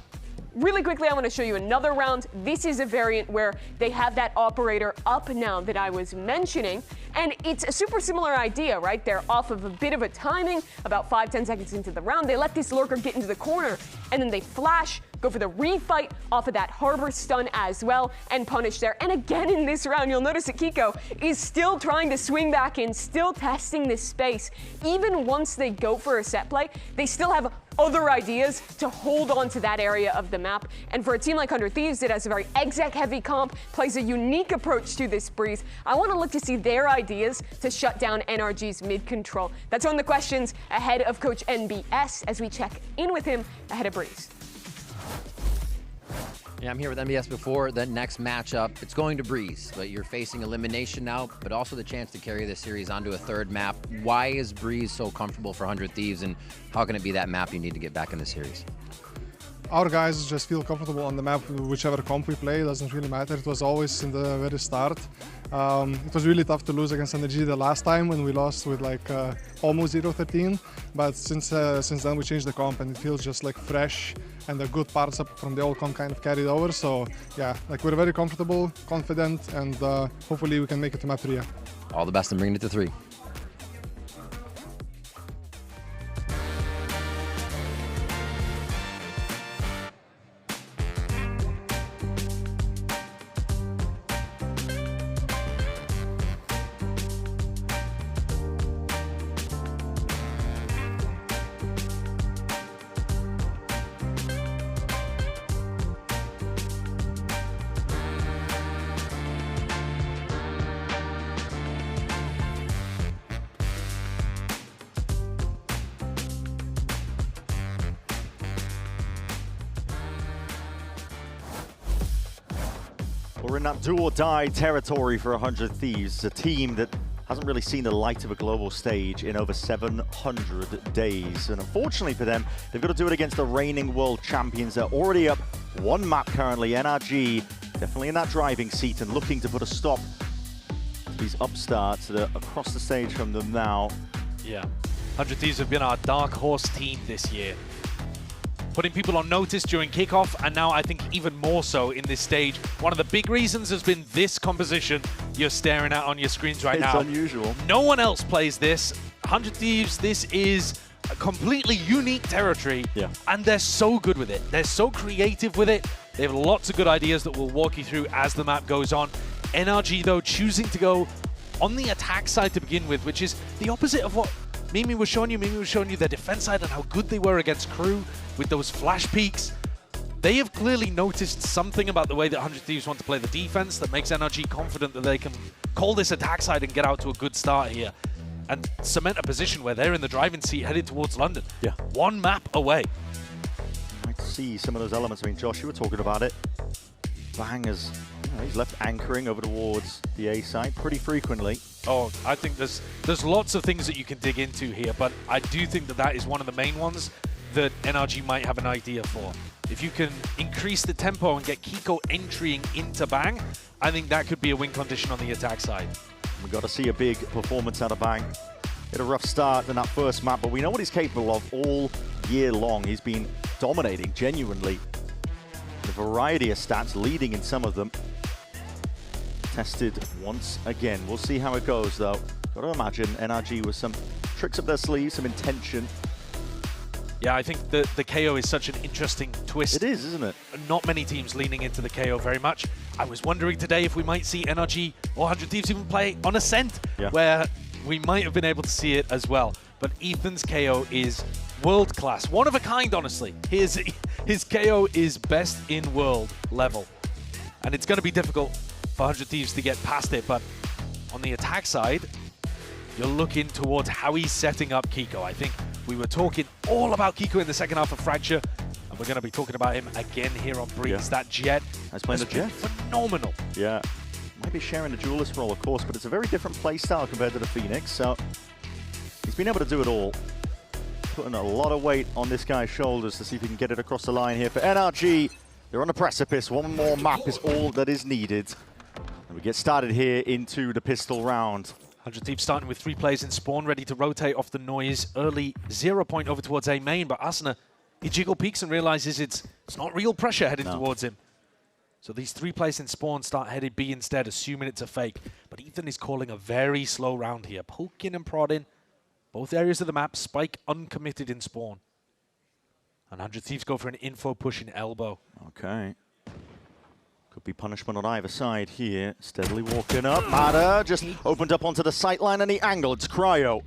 Really quickly, I want to show you another round. This is a variant where they have that operator up now that I was mentioning. And it's a super similar idea, right? They're off of a bit of a timing, about 5-10 seconds into the round. They let this lurker get into the corner, and then they flash, go for the refight off of that harbor stun as well, and punish there. And again in this round, you'll notice that Kiko is still trying to swing back in, still testing this space. Even once they go for a set play, they still have other ideas to hold on to that area of the map. And for a team like 100 Thieves that has a very exec-heavy comp, plays a unique approach to this Breeze, I want to look to see their ideas to shut down NRG's mid-control. That's one of the questions ahead of Coach NBS as we check in with him ahead of Breeze. Yeah, I'm here with NBS before the next matchup. It's going to Breeze, but you're facing elimination now, but also the chance to carry this series onto a third map. Why is Breeze so comfortable for 100 Thieves, and how can it be that map you need to get back in the series? Our guys just feel comfortable on the map, whichever comp we play, it doesn't really matter. It was always in the very start. It was really tough to lose against NRG the last time when we lost with like almost 0-13, but since then we changed the comp and it feels just like fresh, and the good parts up from the old comp kind of carried over. So yeah, like we're very comfortable, confident, and hopefully we can make it to map 3. All the best in bringing it to 3. We're in that do-or-die territory for 100 Thieves, a team that hasn't really seen the light of a global stage in over 700 days. And unfortunately for them, they've got to do it against the reigning world champions. They're already up one map currently. NRG definitely in that driving seat and looking to put a stop to these upstarts that are across the stage from them now. Yeah, 100 Thieves have been our dark horse team this year, putting people on notice during kickoff, and now I think even more so in this stage. One of the big reasons has been this composition you're staring at on your screens right now. It's unusual. No one else plays this. 100 Thieves, this is a completely unique territory, and they're so good with it. They're so creative with it. They have lots of good ideas that we'll walk you through as the map goes on. NRG, though, choosing to go on the attack side to begin with, which is the opposite of what Mimi was showing you. Mimi was showing you their defense side and how good they were against Crew with those flash peaks. They have clearly noticed something about the way that 100 Thieves want to play the defense that makes NRG confident that they can call this attack side and get out to a good start here and cement a position where they're in the driving seat headed towards London. Yeah. One map away. I might see some of those elements. I mean, Josh, you were talking about it. Bang has, he's left anchoring over towards the A side pretty frequently. Oh, I think there's lots of things that you can dig into here, but I do think that that is one of the main ones that NRG might have an idea for. If you can increase the tempo and get Kiko entering into Bang, I think that could be a win condition on the attack side. We've got to see a big performance out of Bang. Hit a rough start in that first map, but we know what he's capable of all year long. He's been dominating, genuinely. A variety of stats, leading in some of them. Tested once again. We'll see how it goes, though. Got to imagine NRG with some tricks up their sleeves, some intention. Yeah, I think the KO is such an interesting twist. It is, isn't it? Not many teams leaning into the KO very much. I was wondering today if we might see NRG or 100 Thieves even play on Ascent, where we might have been able to see it as well. But Ethan's KO is world class. One of a kind, honestly. His KO is best in world level. And it's going to be difficult for 100 Thieves to get past it, but on the attack side, you're looking towards how he's setting up Kiko. I think we were talking all about Kiko in the second half of Fracture, and we're going to be talking about him again here on Breeze. That Jet has playing the Jet. Phenomenal. Yeah. Might be sharing the duelist role, of course, but it's a very different play style compared to the Phoenix, so he's been able to do it all. Putting a lot of weight on this guy's shoulders to see if he can get it across the line here. For NRG, they're on a precipice. One more map is all that is needed. And we get started here into the pistol round. 100 Thieves starting with 3 players in spawn, ready to rotate off the noise. Early 0 point over towards A main, but Asuna He jiggle peeks and realizes it's not real pressure heading towards him. So these 3 players in spawn start headed B instead, assuming it's a fake. But Ethan is calling a very slow round here, poking and prodding. Both areas of the map, Spike uncommitted in spawn. And 100 Thieves go for an info push in elbow. Okay. Could be punishment on either side here. Steadily walking up. MIBR just opened up onto the sight line and the angle. It's Cryo.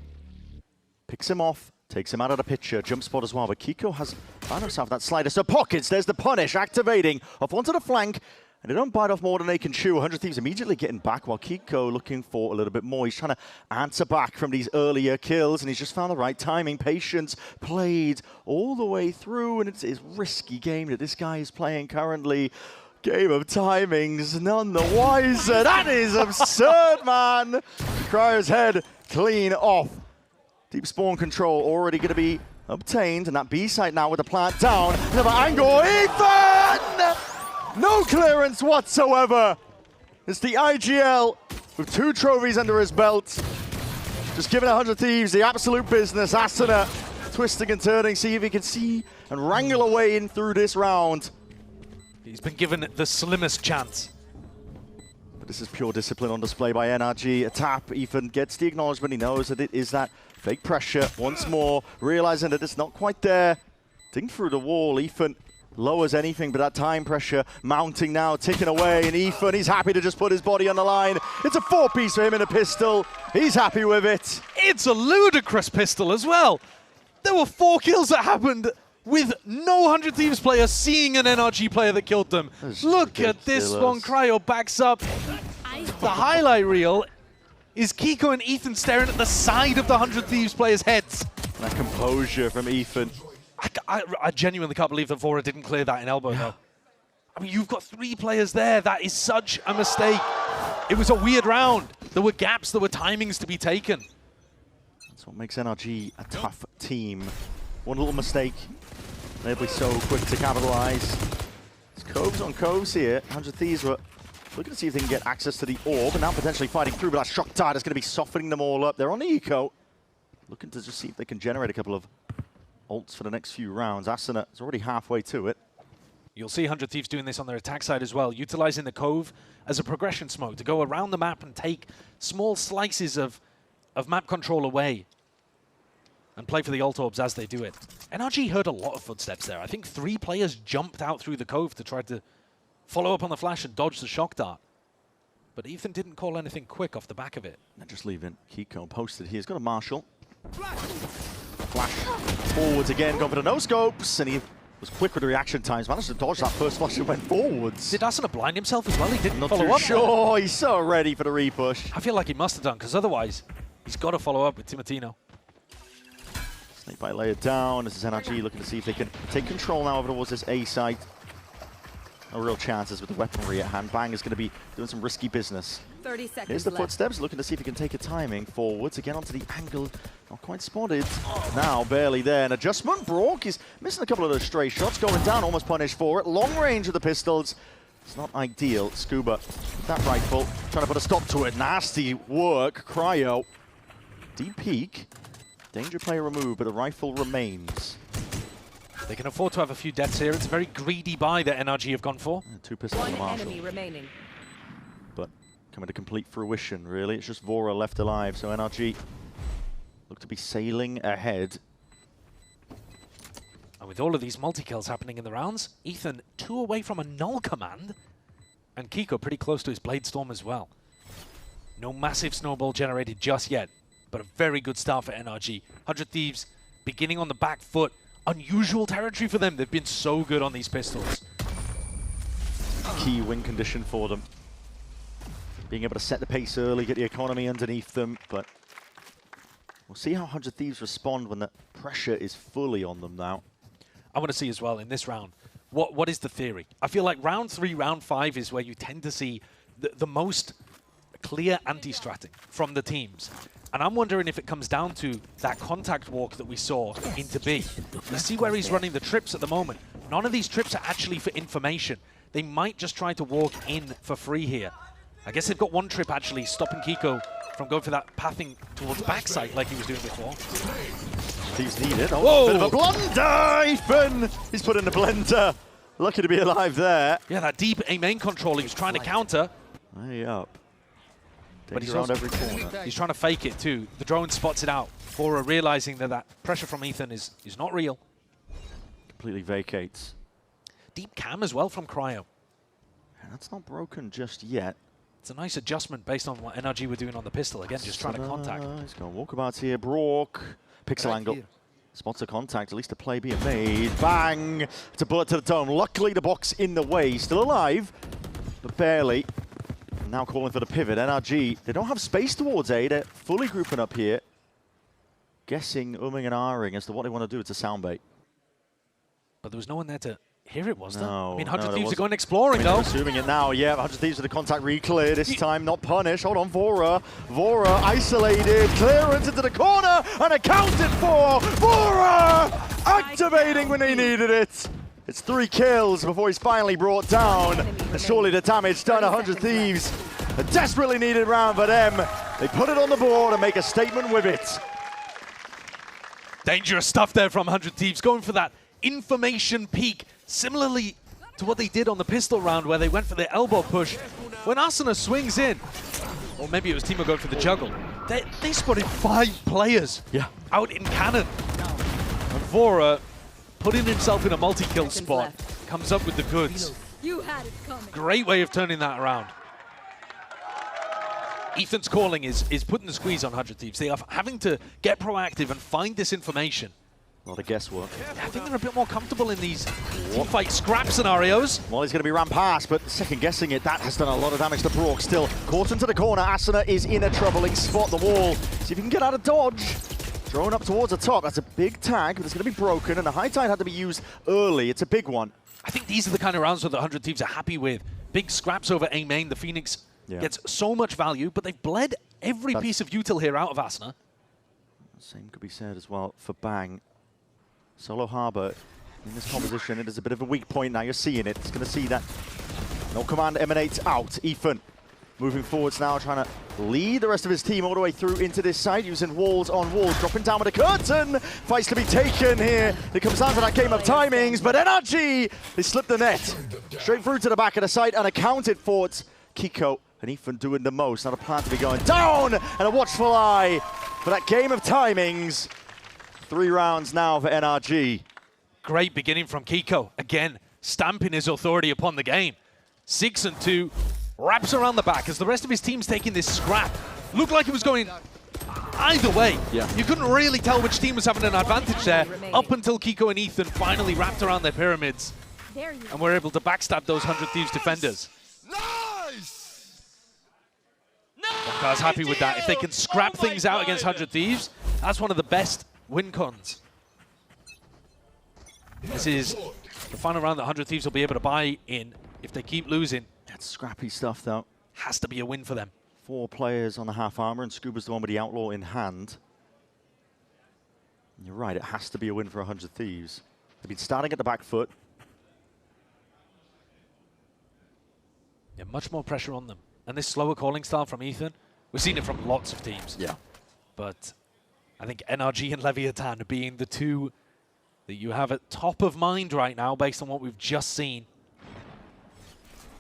Picks him off. Takes him out of the picture. Jump spot as well. But Kiko has found himself that slider. So pockets. There's the punish. Activating. Off onto the flank. And they don't bite off more than they can chew. 100 Thieves immediately getting back while Kiko looking for a little bit more. He's trying to answer back from these earlier kills. And he's just found the right timing. Patience played all the way through. And it's a risky game that this guy is playing currently. Game of timings. None the wiser. That is absurd, man. Cryo's head clean off. Deep spawn control already going to be obtained, and that B site now with the plant down. Another angle, Ethan! No clearance whatsoever. It's the IGL with 2 trophies under his belt. Just giving 100 Thieves the absolute business. Asuna twisting and turning, see if he can see and wrangle a way in through this round. He's been given the slimmest chance. But this is pure discipline on display by NRG. A tap, Ethan gets the acknowledgement. He knows that it is that fake pressure once more, realizing that it's not quite there. Ding through the wall, Ethan lowers anything but that time pressure mounting now, ticking away, and Ethan, he's happy to just put his body on the line. It's a 4-piece for him in a pistol. He's happy with it. It's a ludicrous pistol as well. There were 4 kills that happened with no 100 Thieves player seeing an NRG player that killed them. Look at this one. Cryo backs up. The highlight reel is Kiko and Ethan staring at the side of the 100 Thieves players' heads. That composure from Ethan. I genuinely can't believe that VORA didn't clear that in elbow, though. I mean, you've got 3 players there. That is such a mistake. It was a weird round. There were gaps, there were timings to be taken. That's what makes NRG a tough team. One little mistake, they'll be so quick to capitalize. It's coves on coves here. 100 Thieves were looking to see if they can get access to the orb, and now potentially fighting through, but that shock tide is going to be softening them all up. They're on the eco, looking to just see if they can generate a couple of ults for the next few rounds. Asuna is already halfway to it. You'll see 100 Thieves doing this on their attack side as well, utilizing the cove as a progression smoke to go around the map and take small slices of map control away and play for the ult orbs as they do it. NRG heard a lot of footsteps there. I think 3 players jumped out through the cove to try to follow up on the flash and dodge the shock dart. But Ethan didn't call anything quick off the back of it. And just leaving Kiko posted here. He's got a Marshall. Flash forwards again, going for the no-scopes, and he was quick with the reaction times. Managed to dodge that first flash and went forwards. Did Asuna blind himself as well? He didn't follow up. Not too sure. He's so ready for the repush. I feel like he must have done, because otherwise he's got to follow up with Timotino. Snake bite layered down. This is NRG looking to see if they can take control now over towards this A site. No real chances with the weaponry at hand. Bang is going to be doing some risky business. 30 seconds Here's the left. footsteps, looking to see if he can take a timing forwards. Again onto the angle. Not quite spotted. Now barely there. An adjustment. Brock is missing a couple of those stray shots. Going down, almost punished for it. Long range with the pistols. It's not ideal. Scuba with that rifle. Trying to put a stop to it. Nasty work. Cryo. Deep peek. Danger player removed, but the rifle remains. They can afford to have a few deaths here. It's a very greedy buy that NRG have gone for. 2 pistols on the Marshall. Enemy remaining. But coming to complete fruition, really. It's just VORA left alive, so NRG look to be sailing ahead. And with all of these multi-kills happening in the rounds, Ethan 2 away from a null command, and Kiko pretty close to his Blade Storm as well. No massive snowball generated just yet, but a very good start for NRG. 100 Thieves beginning on the back foot. Unusual territory for them. They've been so good on these pistols. Key win condition for them. Being able to set the pace early, get the economy underneath them, but we'll see how 100 Thieves respond when the pressure is fully on them now. I want to see as well in this round, what is the theory? I feel like round 3, round 5 is where you tend to see the most clear anti-stratting from the teams. And I'm wondering if it comes down to that contact walk that we saw into B. You see where he's running the trips at the moment. None of these trips are actually for information. They might just try to walk in for free here. I guess they've got one trip actually stopping Kiko from going for that pathing towards backside like he was doing before. Thieves need it. Oh, Whoa! bit of a blunder! Ethan! He's put in the blender. Lucky to be alive there. Yeah, that deep A main control he was trying to counter. Way up. But he's around also, every corner. He's trying to fake it too. The drone spots it out. FURIA realizing that pressure from Ethan is not real. Completely vacates. Deep cam as well from Cryo. And that's not broken just yet. It's a nice adjustment based on what NRG were doing on the pistol. Again, just trying to contact. He's got walkabouts here. Brock. Pixel angle. Here. Spots a contact. At least a play being made. Bang! It's a bullet to the dome. Luckily, the box in the way. Still alive, but barely. Now calling for the pivot. NRG. They don't have space towards A. They're fully grouping up here. Guessing, umming and ahhing as to what they want to do. It's a sound bait. But there was no one there to hear it, was there? No, I mean, 100 no, Thieves are going exploring, though. Assuming it now, yeah. 100 Thieves with the contact re-clear. This time, not punished. Hold on, VORA. VORA isolated. Clearance into the corner and accounted for. VORA activating when they needed it. It's 3 kills before he's finally brought down. And surely the damage done. 100 Thieves. A desperately needed round for them. They put it on the board and make a statement with it. Dangerous stuff there from 100 Thieves, going for that information peak, similarly to what they did on the pistol round where they went for the elbow push. When Asuna swings in, or maybe it was Timo going for the juggle, they spotted 5 players out in cannon. And VORA, putting himself in a multi-kill spot, comes up with the goods. You had it coming. Great way of turning that around. Ethan's calling is putting the squeeze on 100 Thieves. They are having to get proactive and find this information. A lot of guesswork. Yeah, I think they're a bit more comfortable in these teamfight scrap scenarios. Well, he's going to be ran past, but second guessing it, that has done a lot of damage to Brock. Still caught into the corner. Asuna is in a troubling spot. The wall. See if he can get out of dodge. Drone up towards the top. That's a big tag, but it's going to be broken, and the high tide had to be used early. It's a big one. I think these are the kind of rounds that the 100 Thieves are happy with. Big scraps over A main. The Phoenix gets so much value, but they've bled every piece of util here out of Asuna. Same could be said as well for Bang. Solo Harbor in this composition, it is a bit of a weak point now. You're seeing it. It's going to see that no command emanates out. Ethan moving forwards now, trying to lead the rest of his team all the way through into this side, using walls on walls, dropping down with a curtain. Fights to be taken here. It comes down to that game of timings, but NRG, they slip the net. Straight through to the back of the site, unaccounted for. It's Kiko and Ethan doing the most. Not a plan to be going down, and a watchful eye for that game of timings. 3 rounds now for NRG. Great beginning from Kiko. Again, stamping his authority upon the game. 6 and 2, wraps around the back as the rest of his team's taking this scrap. Looked like it was going either way. Yeah. You couldn't really tell which team was having an advantage there up until Kiko and Ethan finally wrapped around their pyramids and were able to backstab those 100 Thieves defenders. Nice! I was happy with that. If they can scrap things out against 100 Thieves, that's one of the best win cons. This is the final round that 100 Thieves will be able to buy in if they keep losing. That's scrappy stuff, though. Has to be a win for them. 4 players on the half armor, and Scuba's the one with the outlaw in hand. You're right, it has to be a win for 100 Thieves. They've been starting at the back foot. Yeah, much more pressure on them. And this slower calling style from Ethan, we've seen it from lots of teams. Yeah. But I think NRG and Leviathan being the 2 that you have at top of mind right now based on what we've just seen.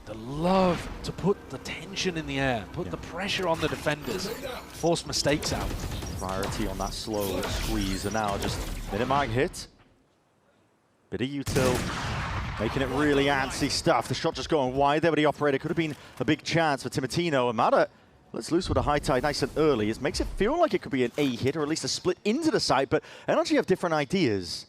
The love to put the tension in the air, put the pressure on the defenders, force mistakes out. Priority on that slow squeeze, and now just minimag hit. Bit of util, making it really antsy stuff. The shot just going wide there, but the operator could have been a big chance for Timotino. And Mata lets loose with a high tide nice and early. It makes it feel like it could be an A hit, or at least a split into the site, but NRG have different ideas.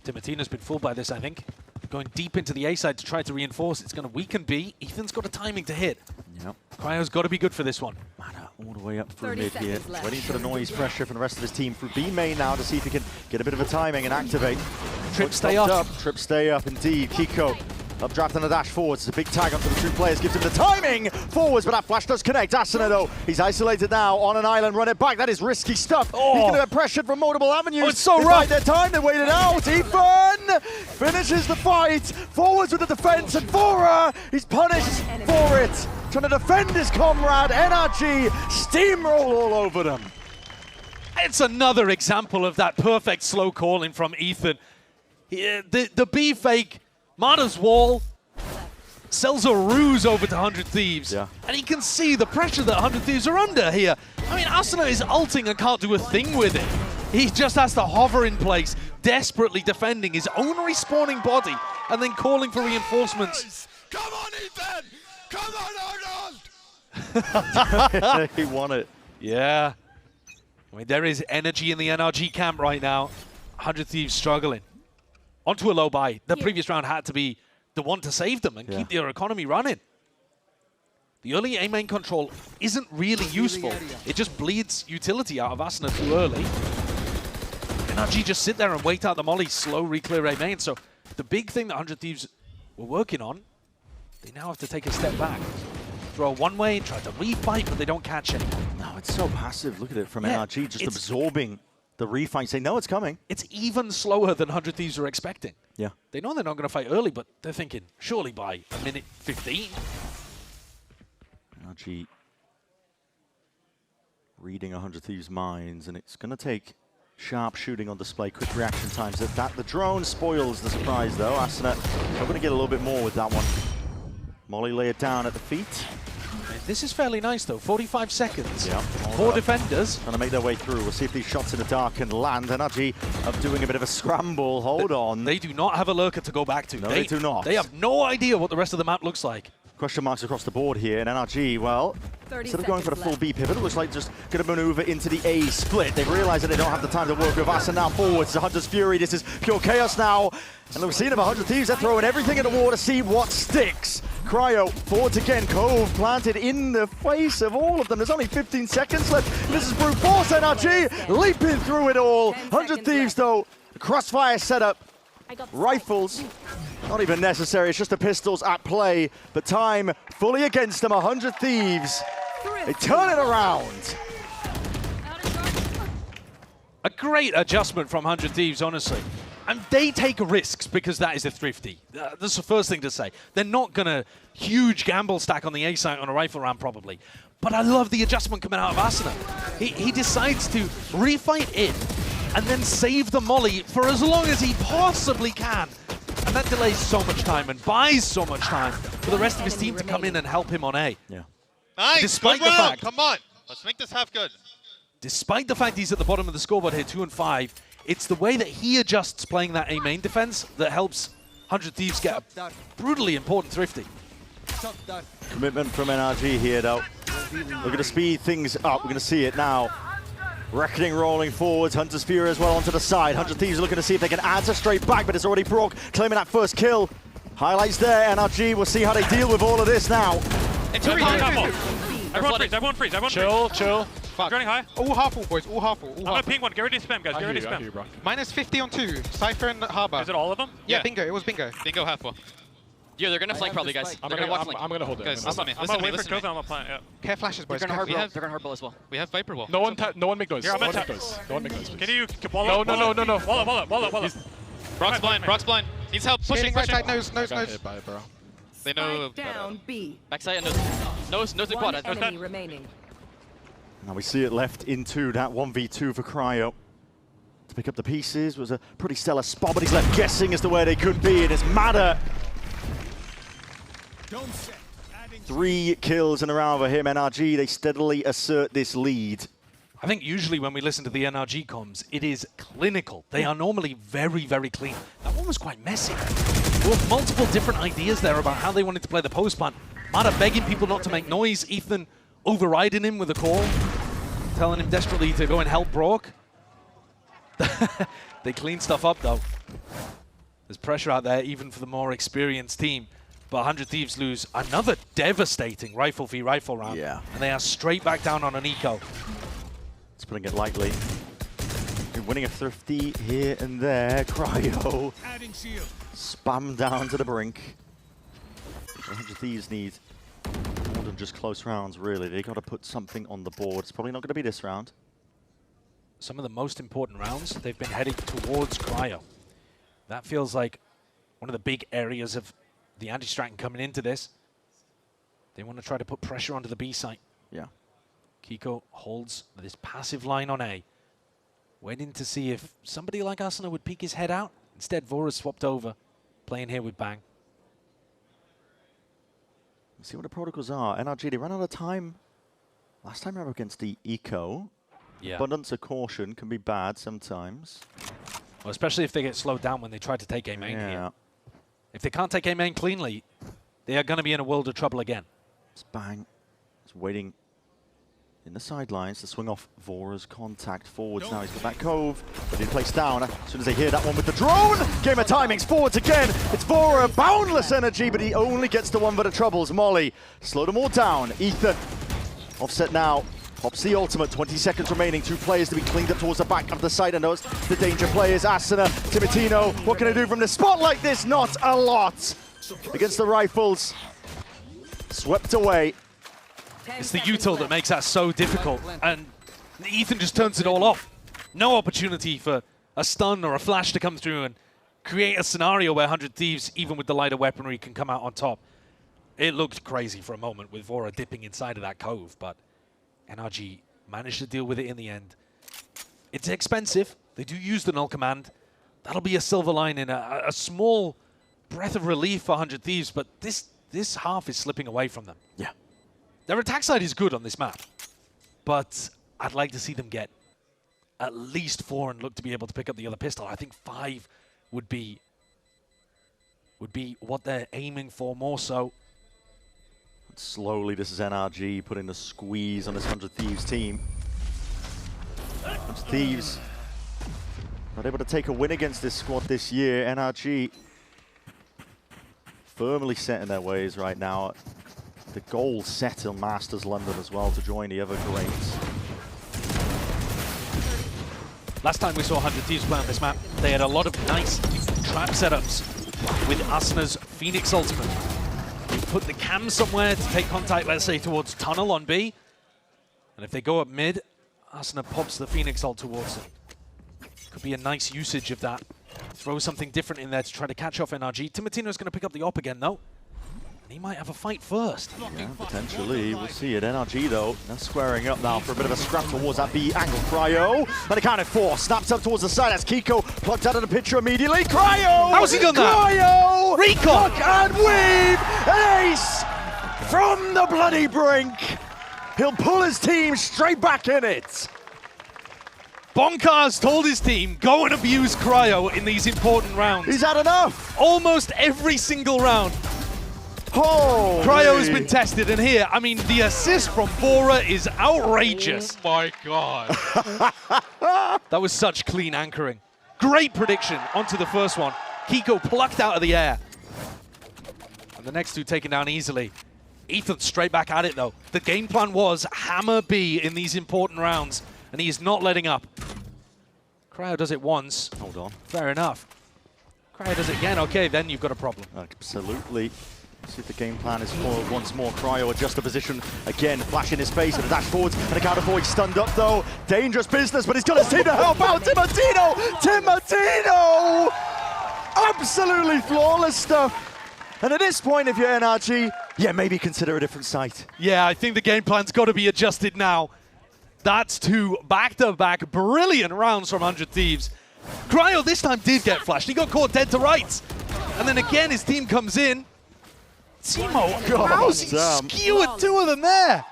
Timotino's been fooled by this, I think. Going deep into the A side to try to reinforce. It's going to weaken B. Ethan's got a timing to hit. Yep. Cryo's got to be good for this one. Mata all the way up through mid here. Waiting for the noise pressure from the rest of his team through B main now to see if he can get a bit of a timing and activate. Trip stay up. Trip stay up indeed. Kiko updraft and a dash forwards. It's a big tag onto the 2 players. Gives him the timing forwards, but that flash does connect. Asuna though, he's isolated now on an island. Run it back. That is risky stuff. Oh. He's going to get pressured from multiple avenues. Oh, it's so they rough. Their time. They waited out. Ethan finishes the fight. Forwards with the defense, and VORA, he's punished for it. Trying to defend his comrade. NRG steamroll all over them. It's another example of that perfect slow calling from Ethan. The B fake, Mada's wall, sells a ruse over to 100 Thieves. Yeah. And he can see the pressure that 100 Thieves are under here. I mean, Asuna is ulting and can't do a thing with it. He just has to hover in place, desperately defending his own respawning body, and then calling for reinforcements. Come on, Ethan! Come on, Arnold! He won it. Yeah. I mean, there is energy in the NRG camp right now. 100 Thieves struggling. Onto a low buy. The previous round had to be the one to save them and keep their economy running. The early A main control isn't really useful. It just bleeds utility out of Asuna too early. NRG just sit there and wait out the molly, slow re-clear A main. So the big thing that 100 Thieves were working on, they now have to take a step back. Throw one way, try to refight, but they don't catch it. No, it's so passive. Look at it from NRG, just absorbing the refight, say, no, it's coming. It's even slower than 100 Thieves are expecting. Yeah. They know they're not going to fight early, but they're thinking, surely by a minute 15. NRG reading 100 Thieves' minds, and it's going to take sharp shooting on display, quick reaction times. The drone spoils the surprise, though. Asuna are going to get a little bit more with that one. Molly lay it down at the feet. This is fairly nice, though. 45 seconds. Yeah. 4 defenders. Trying to make their way through. We'll see if these shots in the dark can land. NRG are doing a bit of a scramble. Hold on. They do not have a lurker to go back to. No, they do not. They have no idea what the rest of the map looks like. Question marks across the board here, and NRG, well, instead of going for the full B pivot, it looks like just going to maneuver into the A split. They've realized that they don't have the time to work with Asuna now forwards. The Hunter's Fury, this is pure chaos now. And we've seen about 100 Thieves, they're throwing everything in the water, see what sticks. Cryo forwards again, Cove planted in the face of all of them. There's only 15 seconds left. This is brute force, NRG leaping through it all. 100 Thieves though, crossfire setup, rifles, not even necessary, it's just the pistols at play. But time fully against them, 100 Thieves. They turn it around. A great adjustment from 100 Thieves, honestly. And they take risks because that is a thrifty. That's the first thing to say. They're not going to huge gamble stack on the A site on a rifle round, probably. But I love the adjustment coming out of Asuna. He decides to refight in and then save the molly for as long as he possibly can. And that delays so much time and buys so much time for the rest of his team to come in and help him on A. Yeah. Nice. Despite good the round. fact, Come on. Let's make this half good. Despite the fact he's at the bottom of the scoreboard here, 2 and 5, it's the way that he adjusts playing that A main defense that helps 100 Thieves get a brutally important thrifty. Commitment from NRG here, though. We're going to speed things up. We're going to see it now. Reckoning rolling forwards. Hunter's Fury as well onto the side. 100 Thieves looking to see if they can answer straight back, but it's already Brock claiming that first kill. Highlights there. NRG, we'll see how they deal with all of this now. Everyone freeze. Chill. Fuck. Running high. All half full, boys. All half full. I'm gonna ping one. Get ready to spam, guys. Get ready to spam. Minus 50 on 2. Cypher and Harbor. Is it all of them? Yeah, bingo. It was bingo. Bingo half full. Yeah, they're gonna flank probably, guys. I'm gonna hold it. Guys, listen to me. I'm gonna wait for Cove and I'm gonna plant. Yeah. Care flashes, boys. They're gonna hard bolt as well. We have Viper wall. No one make noise. Here, I'm No gonna one make noise. Can you wall No. Wall up. Brock's blind. Needs help. Pushing. Right side, nose. They know. Down B. Backside and nose the quad. One enemy remaining. Now we see it left into that 1v2 for Cryo. To pick up the pieces was a pretty stellar spot, but he's left guessing as to where they could be, and it's Mada. 3 kills in a round for him. NRG, they steadily assert this lead. I think usually when we listen to the NRG comms, it is clinical. They are normally very, very clean. That one was quite messy. There were multiple different ideas there about how they wanted to play the post plant. Mada begging people not to make noise. Ethan overriding him with a call, telling him desperately to go and help Brock. They clean stuff up, though. There's pressure out there, even for the more experienced team. But 100 Thieves lose another devastating rifle v rifle round. Yeah. And they are straight back down on an eco. It's putting it lightly. Been winning a thrifty here and there. Cryo spam down to the brink. 100 Thieves need more than just close rounds, really. They got to put something on the board. It's probably not going to be this round. Some of the most important rounds, they've been heading towards Cryo. That feels like one of the big areas of the anti-stratton coming into this. They want to try to put pressure onto the B site. Yeah. Kiko holds this passive line on A. waiting to see if somebody like Asuna would peek his head out. Instead, Vora swapped over, playing here with Bang. Let's see what the protocols are. NRG, they ran out of time. Last time they were against the Eco. Yeah. Abundance of caution can be bad sometimes. Well, especially if they get slowed down when they try to take A main here. If they can't take A main cleanly, they are going to be in a world of trouble again. It's Bang. It's waiting in the sidelines to swing off Vora's contact forwards. Now he's got that Cove, but he placed down as soon as they hear that one with the drone. Game of timings forwards again. It's Vora, boundless energy, but he only gets the one for the troubles. Molly slowed them all down. Ethan offset now. Pops the ultimate, 20 seconds remaining. 2 players to be cleaned up towards the back of the site, and those the danger players. Asuna, Timotino, what can I do from the spot like this? Not a lot. Against the rifles. Swept away. It's the util that makes that so difficult, and Ethan just turns it all off. No opportunity for a stun or a flash to come through and create a scenario where 100 Thieves, even with the lighter weaponry, can come out on top. It looked crazy for a moment with Vora dipping inside of that Cove, but NRG managed to deal with it in the end. It's expensive. They do use the null command. That'll be a silver lining, a small breath of relief for 100 Thieves, but this half is slipping away from them. Yeah. Their attack side is good on this map, but I'd like to see them get at least 4 and look to be able to pick up the other pistol. I think 5 would be what they're aiming for more so. Slowly, this is NRG putting the squeeze on this 100 Thieves team. 100 Thieves not able to take a win against this squad this year. NRG firmly set in their ways right now. The goal set in Masters London as well to join the other greats. Last time we saw 100 Thieves play on this map, they had a lot of nice trap setups with Asuna's Phoenix ultimate. You put the cam somewhere to take contact, let's say, towards tunnel on B. And if they go up mid, Asuna pops the Phoenix ult towards it. Could be a nice usage of that. Throw something different in there to try to catch off NRG. Timotino's going to pick up the op again, though. And he might have a fight first. Yeah, potentially. We'll see it. NRG, though, they're squaring up now for a bit of a scrap towards that B angle. Cryo, and a count of 4. Snaps up towards the side as Kiko plugged out of the picture immediately. Cryo! How's he done that? Cryo! Recon! Look and weave! An ace from the bloody brink. He'll pull his team straight back in it. Bonkars told his team, go and abuse Cryo in these important rounds. He's had enough. Almost every single round. Oh, Cryo has been tested, and here, I mean, the assist from Vora is outrageous. Oh my god. That was such clean anchoring. Great prediction onto the first one. Kiko plucked out of the air. And the next 2 taken down easily. Ethan straight back at it, though. The game plan was hammer B in these important rounds, and he is not letting up. Cryo does it once. Hold on. Fair enough. Cryo does it again. Okay, then you've got a problem. Absolutely. See if the game plan is foiled once more. Cryo adjust the position again, flash in his face with a dash forwards and a counter forward. Stunned up though. Dangerous business, but he's got his team to help out. Timotino! Timotino! Absolutely flawless stuff. And at this point, if you're NRG, yeah, maybe consider a different site. Yeah, I think the game plan's got to be adjusted now. That's 2 back-to-back brilliant rounds from 100 Thieves. Cryo this time did get flashed. He got caught dead to rights. And then again, his team comes in. Timo, how's he skewered 2 of them there?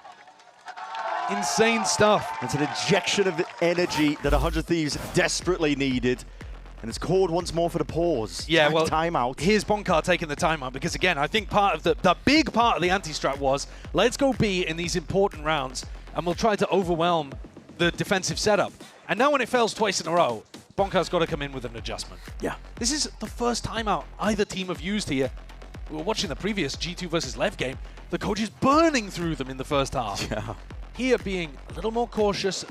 Insane stuff. It's an injection of energy that 100 Thieves desperately needed. And it's called once more for the pause. Yeah, well, timeout. Here's Bonkar taking the timeout because, again, I think part of the big part of the anti-strat was, let's go B in these important rounds, and we'll try to overwhelm the defensive setup. And now when it fails twice in a row, Bonkar's got to come in with an adjustment. Yeah. This is the first timeout either team have used here. We were watching the previous G2 versus Lev game. The coach is burning through them in the first half. Yeah. Here being a little more cautious,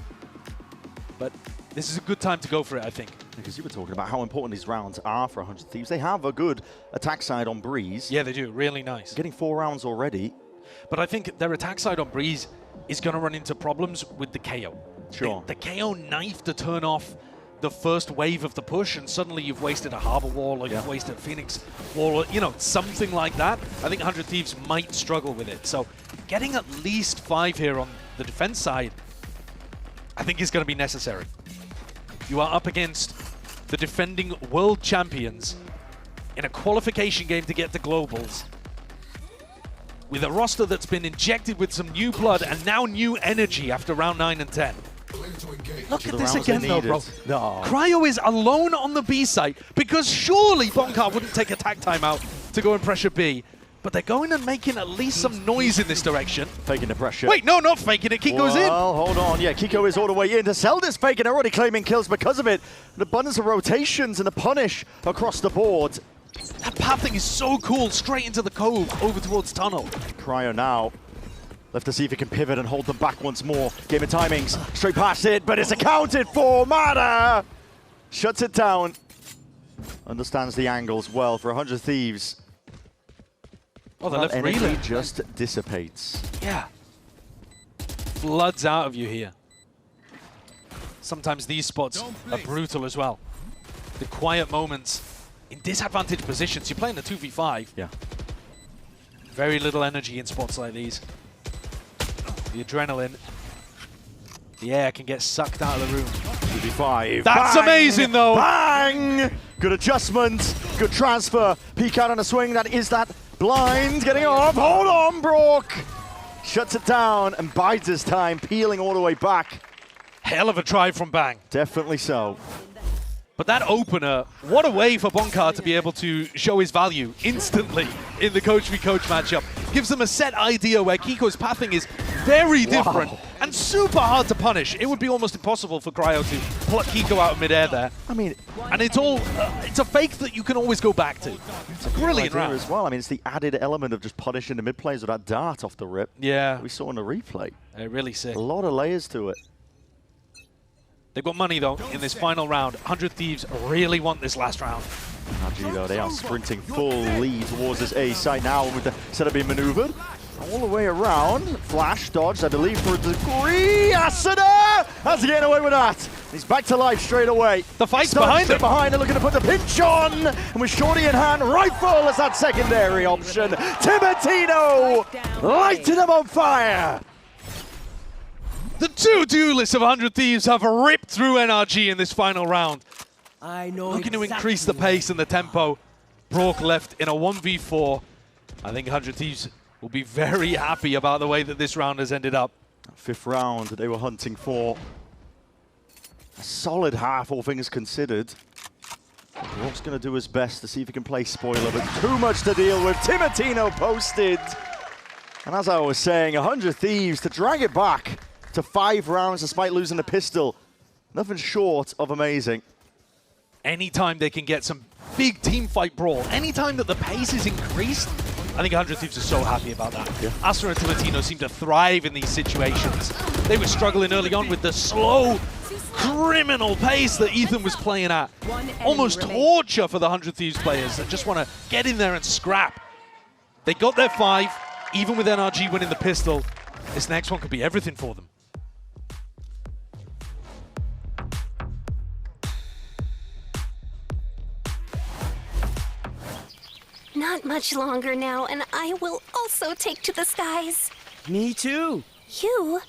but this is a good time to go for it, I think. Because you were talking about how important these rounds are for 100 Thieves. They have a good attack side on Breeze. Yeah, they do. Really nice. Getting 4 rounds already. But I think their attack side on Breeze is going to run into problems with the KO. Sure. The KO knife to turn off the first wave of the push, and suddenly you've wasted a Harbor wall, or you've wasted a Phoenix wall, or, you know, something like that. I think 100 Thieves might struggle with it. So getting at least 5 here on the defense side, I think is going to be necessary. You are up against the defending world champions in a qualification game to get to Globals, with a roster that's been injected with some new blood and now new energy after round 9 and 10. Look at this again though, bro. No. Cryo is alone on the B site because surely Bonkar wouldn't take a tag timeout to go and pressure B. But they're going and making at least some noise in this direction. Faking the pressure. Wait, no, not faking it. Kiko's in. Well, hold on. Yeah, Kiko is all the way in. The Zelda's faking, already claiming kills because of it. An abundance of rotations and a punish across the board. That pathing is so cool. Straight into the cove, over towards tunnel. Cryo now. Left to see if he can pivot and hold them back once more. Game of timings. Straight past it, but it's accounted for. Mada shuts it down. Understands the angles well for 100 Thieves. Oh, the left energy relay just dissipates. Yeah. Floods out of you here. Sometimes these spots are brutal as well. The quiet moments in disadvantaged positions. You're playing a 2v5. Yeah. Very little energy in spots like these. The adrenaline, the air can get sucked out of the room. 2v5. That's amazing though. Bang! Good adjustment. Good transfer. Peek out on a swing. That is that blind getting off. Hold on, Brock. Shuts it down and bides his time, peeling all the way back. Hell of a try from Bang. Definitely so. But that opener, what a way for Bonkar to be able to show his value instantly in the coach v coach matchup. Gives them a set idea where Kiko's pathing is very different and super hard to punish. It would be almost impossible for Cryo to pluck Kiko out of midair there. I mean, and it's all, it's a fake that you can always go back to. It's a brilliant round as well. I mean, it's the added element of just punishing the mid players with that dart off the rip. Yeah. We saw in the replay. Really sick. A lot of layers to it. They've got money, though, in this final round. 100 Thieves really want this last round. NRG, though, they are sprinting full lead towards this A site now with the setup being maneuvered. All the way around. Flash dodged, I believe, for a degree. Asuna has to get away with that. He's back to life straight away. The fight's behind him. Behind and looking to put the pinch on. And with Shorty in hand, Rifle as that secondary option. Timotino lighting him on fire. The two duelists of 100 Thieves have ripped through NRG in this final round. Looking to increase the pace and the tempo. Brock left in a 1v4. I think 100 Thieves will be very happy about the way that this round has ended up. Fifth round that they were hunting for. A solid half, all things considered. Brock's going to do his best to see if he can play spoiler, but too much to deal with. Timotino posted. And as I was saying, 100 Thieves to drag it back to 5 rounds despite losing the pistol. Nothing short of amazing. Anytime they can get some big team fight brawl, anytime that the pace is increased, I think 100 Thieves are so happy about that. Yeah. Astra and Timotino seem to thrive in these situations. They were struggling early on with the slow, criminal pace that Ethan was playing at. Almost torture for the 100 Thieves players that just want to get in there and scrap. They got their 5, even with NRG winning the pistol. This next one could be everything for them. Not much longer now, and I will also take to the skies. Me too. You?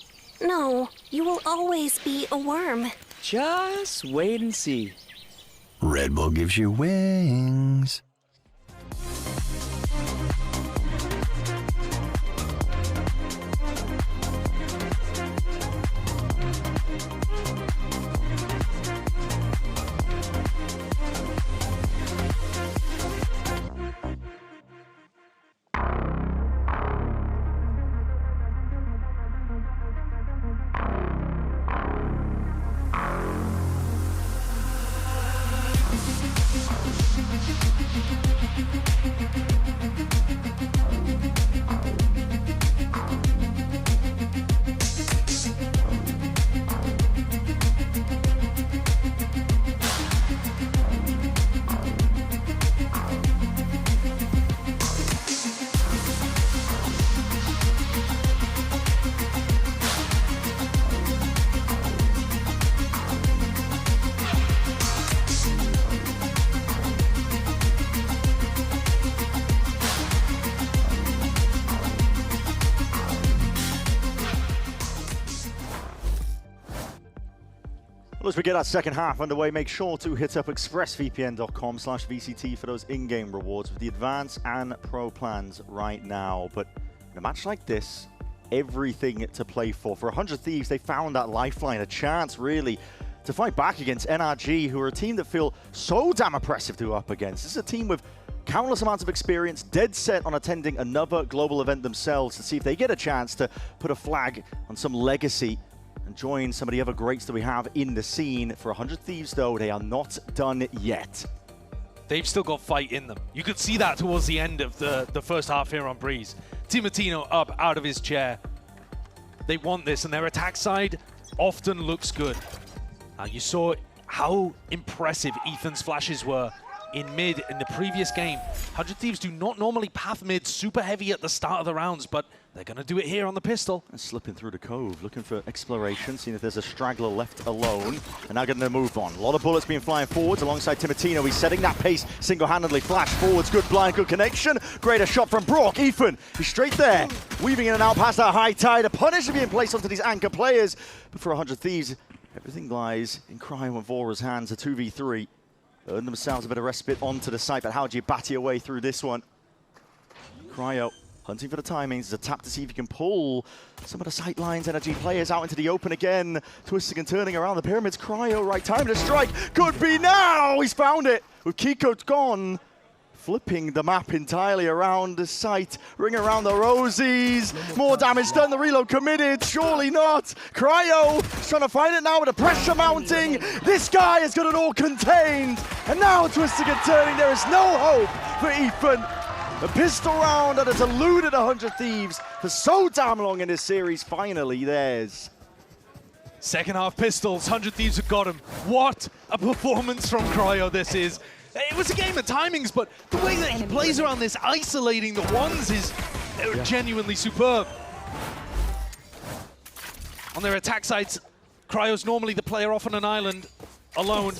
No, you will always be a worm. Just wait and see. Red Bull gives you wings. Well, as we get our second half underway, make sure to hit up expressvpn.com/VCT for those in-game rewards with the advanced and pro plans right now. But in a match like this, everything to play for. For 100 Thieves, they found that lifeline, a chance really to fight back against NRG, who are a team that feel so damn oppressive to go up against. This is a team with countless amounts of experience, dead set on attending another global event themselves to see if they get a chance to put a flag on some legacy and join some of the other greats that we have in the scene. For 100 Thieves, though, they are not done yet. They've still got fight in them. You could see that towards the end of the first half here on Breeze. Timotino up out of his chair. They want this, and their attack side often looks good. You saw how impressive Ethan's flashes were in mid in the previous game. 100 Thieves do not normally path mid super heavy at the start of the rounds, but they're going to do it here on the pistol. And slipping through the cove, looking for exploration, seeing if there's a straggler left alone. And now getting to move on. A lot of bullets being flying forwards alongside Timotino. He's setting that pace single-handedly. Flash forwards, good blind, good connection. Greater shot from Brock. Ethan, he's straight there. Weaving in and out past that high tide. A punish being placed onto these anchor players. But for 100 Thieves, everything lies in Cryo and Vora's hands. A 2v3. Earn themselves a bit of respite onto the site, but how do you bat your way through this one? Cryo hunting for the timings. There's a tap to see if you can pull some of the sight lines. NRG players out into the open again. Twisting and turning around the pyramids. Cryo, right time to strike. Could be now! He's found it with Kiko gone. Flipping the map entirely around the site. Ring around the rosies. More damage done. The reload committed. Surely not. Cryo is trying to find it now with the pressure mounting. This guy has got it all contained. And now twisting and turning. There is no hope for Ethan. A pistol round that has eluded 100 Thieves for so damn long in this series. Finally theirs. Second half pistols. 100 Thieves have got him. What a performance from Cryo this is. It was a game of timings, but the way that he plays around this, isolating the ones, is genuinely superb. On their attack sides, Cryo's normally the player off on an island, alone,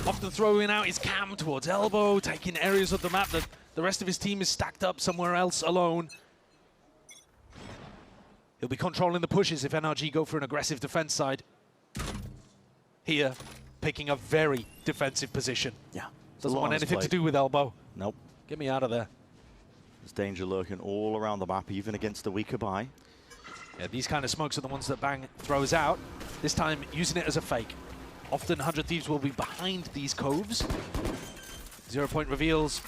often throwing out his cam towards elbow, taking areas of the map that the rest of his team is stacked up somewhere else alone. He'll be controlling the pushes if NRG go for an aggressive defense side. Here, picking a very defensive position. Yeah. Doesn't want anything to do with elbow. Nope. Get me out of there. There's danger lurking all around the map, even against the weaker buy. Yeah, these kind of smokes are the ones that Bang throws out. This time, using it as a fake. Often, 100 Thieves will be behind these coves. 0 point reveals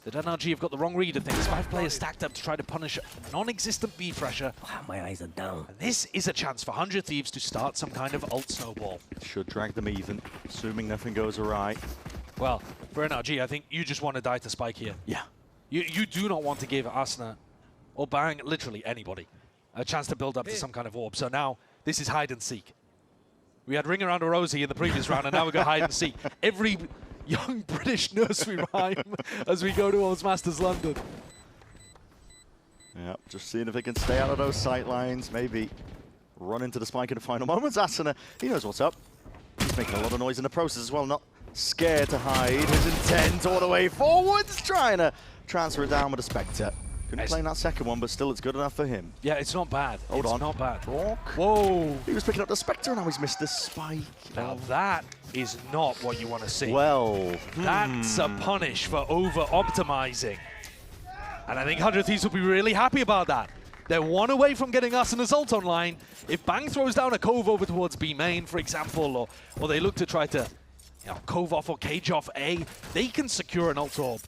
that NRG have got the wrong read of things. 5 players stacked up to try to punish a non-existent B pressure. Wow, my eyes are down. And this is a chance for 100 Thieves to start some kind of ult snowball. Should drag them even, assuming nothing goes awry. Well, for NRG, I think you just want to die to Spike here. Yeah. You do not want to give Asna or Bang, literally anybody, a chance to build up to some kind of orb. So now, this is hide and seek. We had Ring Around a Rosie in the previous round, and now we've got hide and seek. Every young British nursery rhyme as we go towards Masters London. Yeah, just seeing if they can stay out of those sight lines, maybe run into the spike in the final moments. Asana, he knows what's up. He's making a lot of noise in the process as well, not scared to hide. His intent all the way forwards, trying to transfer it down with a Spectre. Couldn't play that second one, but still it's good enough for him. Yeah, it's not bad. Hold on. It's not bad. Brock. Whoa. He was picking up the Spectre and now he's missed the spike. Now that is not what you want to see. Well. That's a punish for over-optimizing. And I think 100 Thieves will be really happy about that. They're one away from getting us an assault online. If Bang throws down a cove over towards B main, for example, or they look to try to cove off or cage off A, they can secure an ult orb.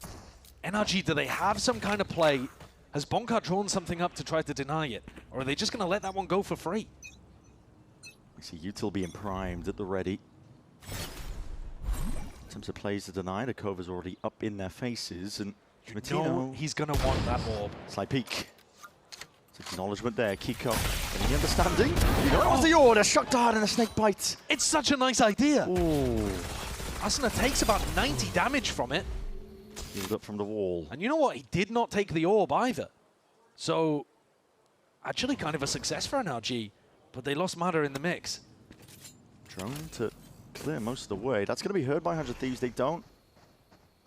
NRG, do they have some kind of play? Has Bonka drawn something up to try to deny it? Or are they just going to let that one go for free? We see Util being primed at the ready. In terms of plays to deny, the cove is already up in their faces, and No, he's going to want that orb. Slight peek. It's acknowledgement there, Kiko. Any understanding? That was the order, shock dart and a snake bite. It's such a nice idea. Ooh. Asuna takes about 90 damage from it. Healed up from the wall. And you know what? He did not take the orb either. So, actually kind of a success for NRG, but they lost Mada in the mix. Drone to clear most of the way. That's going to be heard by 100 Thieves. They don't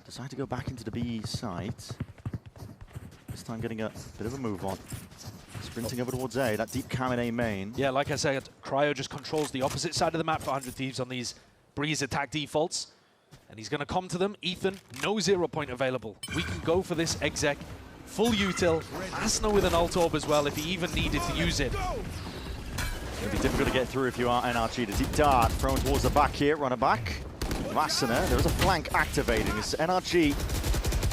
decide to go back into the B site. This time getting a bit of a move on. Sprinting over towards A, that deep cam in A main. Yeah, like I said, Cryo just controls the opposite side of the map for 100 Thieves on these Breeze attack defaults. And he's going to come to them. Ethan, no 0 point available. We can go for this exec. Full util. Asna with an ult orb as well if he even needed to use it. It'll be difficult to get through if you are NRG. The deep dart thrown towards the back here. Runner back. Asna, there is a flank activating. It's NRG.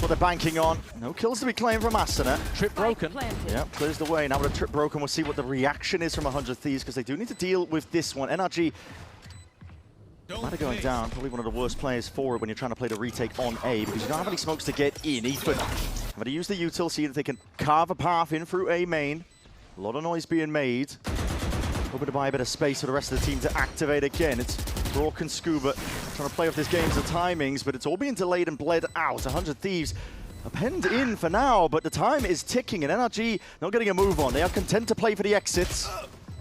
What they're banking on. No kills to be claimed from Asna. Trip broken. Yeah, clears the way. Now with a trip broken, we'll see what the reaction is from 100 Thieves, because they do need to deal with this one. NRG might have going down. Probably one of the worst players for it when you're trying to play the retake on A, because you don't have any smokes to get in. Ethan, I'm going to use the util, see if they can carve a path in through A main. A lot of noise being made. Hoping to buy a bit of space for the rest of the team to activate again. It's Rourke and Scuba trying to play off this game's timings, but it's all being delayed and bled out. 100 Thieves are penned in for now, but the time is ticking, and NRG not getting a move on. They are content to play for the exits.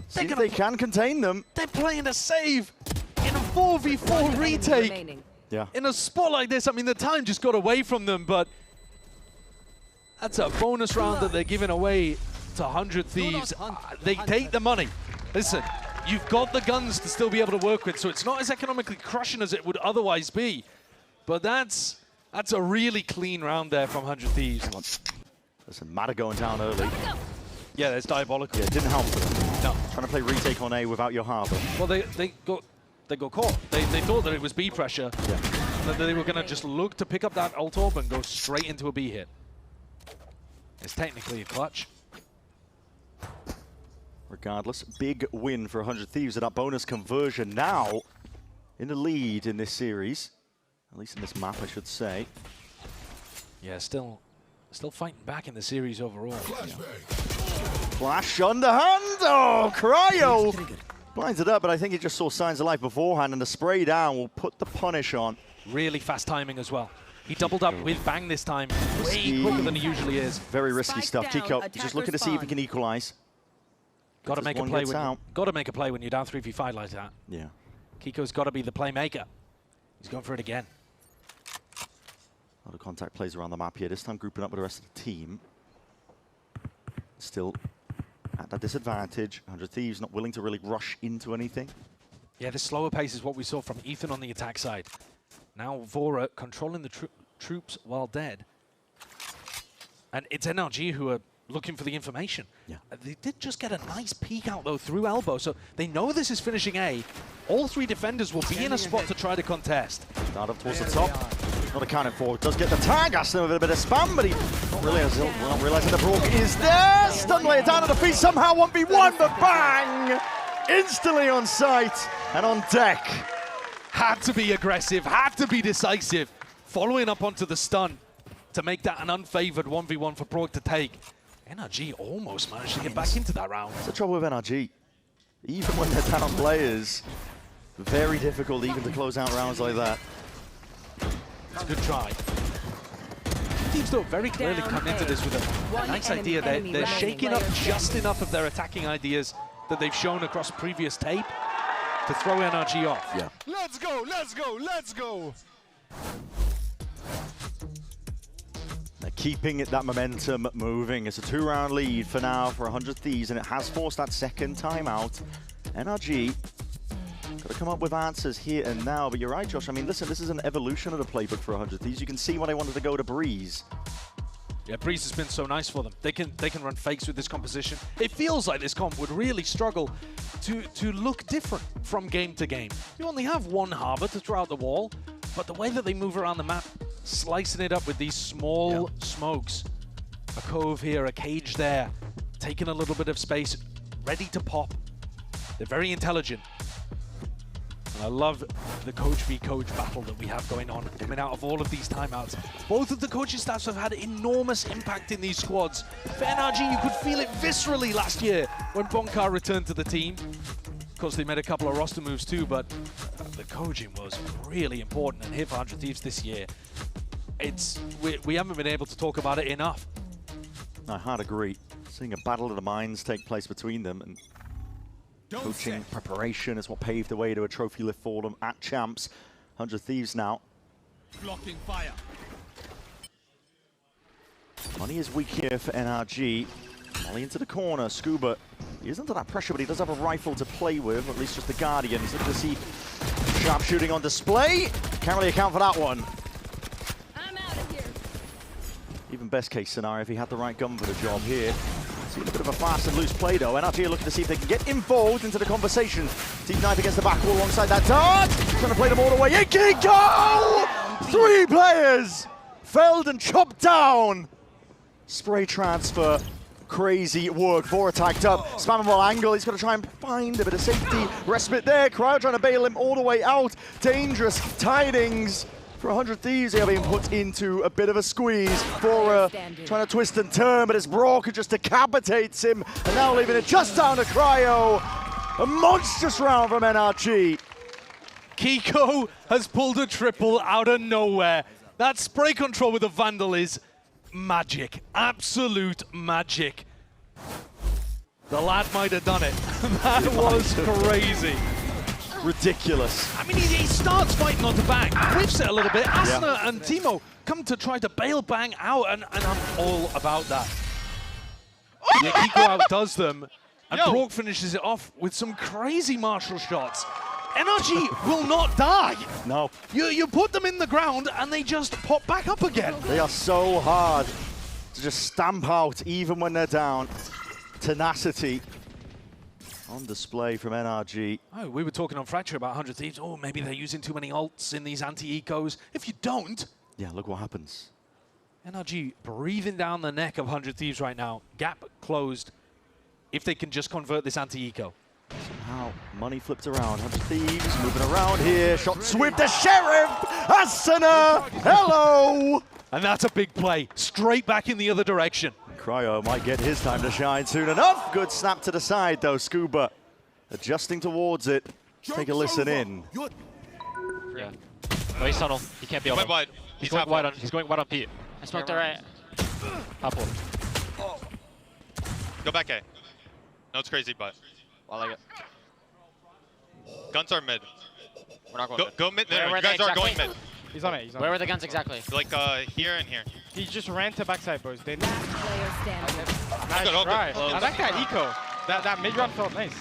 See if they can contain them. They're playing a save in a 4v4 retake. Yeah. In a spot like this, I mean, the time just got away from them, but that's a bonus round that they're giving away to 100 Thieves. They take the money. Listen, you've got the guns to still be able to work with, so it's not as economically crushing as it would otherwise be. But that's a really clean round there from 100 Thieves. Listen, Matter going down early. Yeah, there's Diabolical. Yeah, it didn't help them. No. Trying to play retake on A without your harbor. Well, they got caught. They thought that it was B pressure. Yeah. That they were going to just look to pick up that ult orb and go straight into a B hit. It's technically a clutch. Regardless, big win for 100 Thieves at that bonus conversion. Now in the lead in this series, at least in this map, I should say. Yeah, still fighting back in the series overall. Yeah. Flash underhand. Oh, Cryo blinds it up, but I think he just saw signs of life beforehand, and the spray down will put the punish on. Really fast timing as well. He doubled up with Bang this time, way quicker than he usually is. Very risky stuff. Kiko just looking to see if he can equalize. Got to make a play. Got to make a play when you're down 3v5 like that. Yeah. Kiko's got to be the playmaker. He's going for it again. A lot of contact plays around the map here. This time grouping up with the rest of the team. Still at that disadvantage. 100 Thieves not willing to really rush into anything. Yeah, the slower pace is what we saw from Ethan on the attack side. Now Vora controlling the troops while dead. And it's NRG who are looking for the information. Yeah. They did just get a nice peek out, though, through elbow, so they know this is finishing A. All three defenders will be in a spot to try to contest. Start up towards the top. Not accounted for. Does get the tag. Aston with a bit of spam, but he not realizing the Brook is there. Stun layer down at the feet. Somehow 1v1, but bang! Instantly on sight and on deck. Had to be aggressive, had to be decisive. Following up onto the stun to make that an unfavored 1v1 for Brook to take. NRG almost managed to get back into that round. That's the trouble with NRG. Even when they're down very difficult even to close out rounds like that. It's a good try. Teams though very clearly come into this with a nice idea. They're shaking up just enough of their attacking ideas that they've shown across previous tape to throw NRG off. Yeah. Let's go, let's go, let's go. They're keeping that momentum moving. It's a 2-round lead for now for 100 Thieves, and it has forced that second timeout. NRG got to come up with answers here and now, but you're right, Josh. I mean, listen, this is an evolution of the playbook for 100 Thieves. You can see why they wanted to go to Breeze. Yeah, Breeze has been so nice for them. They can run fakes with this composition. It feels like this comp would really struggle to look different from game to game. You only have one harbor to throw out the wall, but the way that they move around the map, slicing it up with these small smokes. A cove here, a cage there, taking a little bit of space, ready to pop. They're very intelligent. And I love the coach v coach battle that we have going on, coming out of all of these timeouts. Both of the coaching staffs have had enormous impact in these squads. For NRG, you could feel it viscerally last year when Bonkar returned to the team. Of course, they made a couple of roster moves too, but the coaching was really important and here for 100 Thieves this year. We haven't been able to talk about it enough. I hard agree. Seeing a battle of the minds take place between them, and coaching preparation is what paved the way to a trophy lift for them at Champs. 100 Thieves now. Blocking fire. Money is weak here for NRG. Molly into the corner. Scuba, he isn't under that pressure, but he does have a rifle to play with, or at least just the Guardian. He's looking to see sharpshooting on display. Can't really account for that one. I'm out of here. Even best case scenario if he had the right gun for the job here. Seeing a bit of a fast and loose play though. NRG are looking to see if they can get involved into the conversation. Team Knife against the back wall alongside that dart. Trying to play them all the way. In Kiko! 3 players! Felled and chopped down. Spray transfer. Crazy work. Vora tagged up. Spamming while angle. He's going to try and find a bit of safety. Respite there. Cryo trying to bail him all the way out. Dangerous tidings. For 100 Thieves, they are being put into a bit of a squeeze. Vora trying to twist and turn, but it's Brock who just decapitates him. And now leaving it just down to Cryo. A monstrous round from NRG. Kiko has pulled a triple out of nowhere. That spray control with the Vandal is magic. Absolute magic. The lad might have done it. That was crazy. Ridiculous. I mean, he starts fighting on the back, whiffs it a little bit. Asuna and Timo come to try to bail Bang out, and I'm all about that. Yeah, Kiko outdoes them, and Brock finishes it off with some crazy martial shots. NRG will not die. No. You put them in the ground, and they just pop back up again. They are so hard to just stamp out, even when they're down. Tenacity on display from NRG. Oh, we were talking on Fracture about 100 Thieves. Oh, maybe they're using too many ults in these anti-ecos. If you don't... Yeah, look what happens. NRG breathing down the neck of 100 Thieves right now. Gap closed if they can just convert this anti-eco. Somehow, money flipped around. 100 Thieves moving around here. Shot sweep the Sheriff! Asuna! Hello! And that's a big play. Straight back in the other direction. Cryo might get his time to shine soon enough. Good snap to the side though. Scuba adjusting towards it. Take a listen in. Yeah. Oh, he's tunnel. He can't be on. Wide. He's going wide on. He's going wide on Pete. I smoked the right. Apple. Go back A. No, it's crazy, but I like it. guns are mid. We're not going Go mid. Where No, were you they guys are exactly? going mid. He's on it. He's on Where it. were the guns exactly? Like here and here. He just ran to backside, boys. They Player standing. nice All good. try. Close. I like that eco. That mid round felt nice.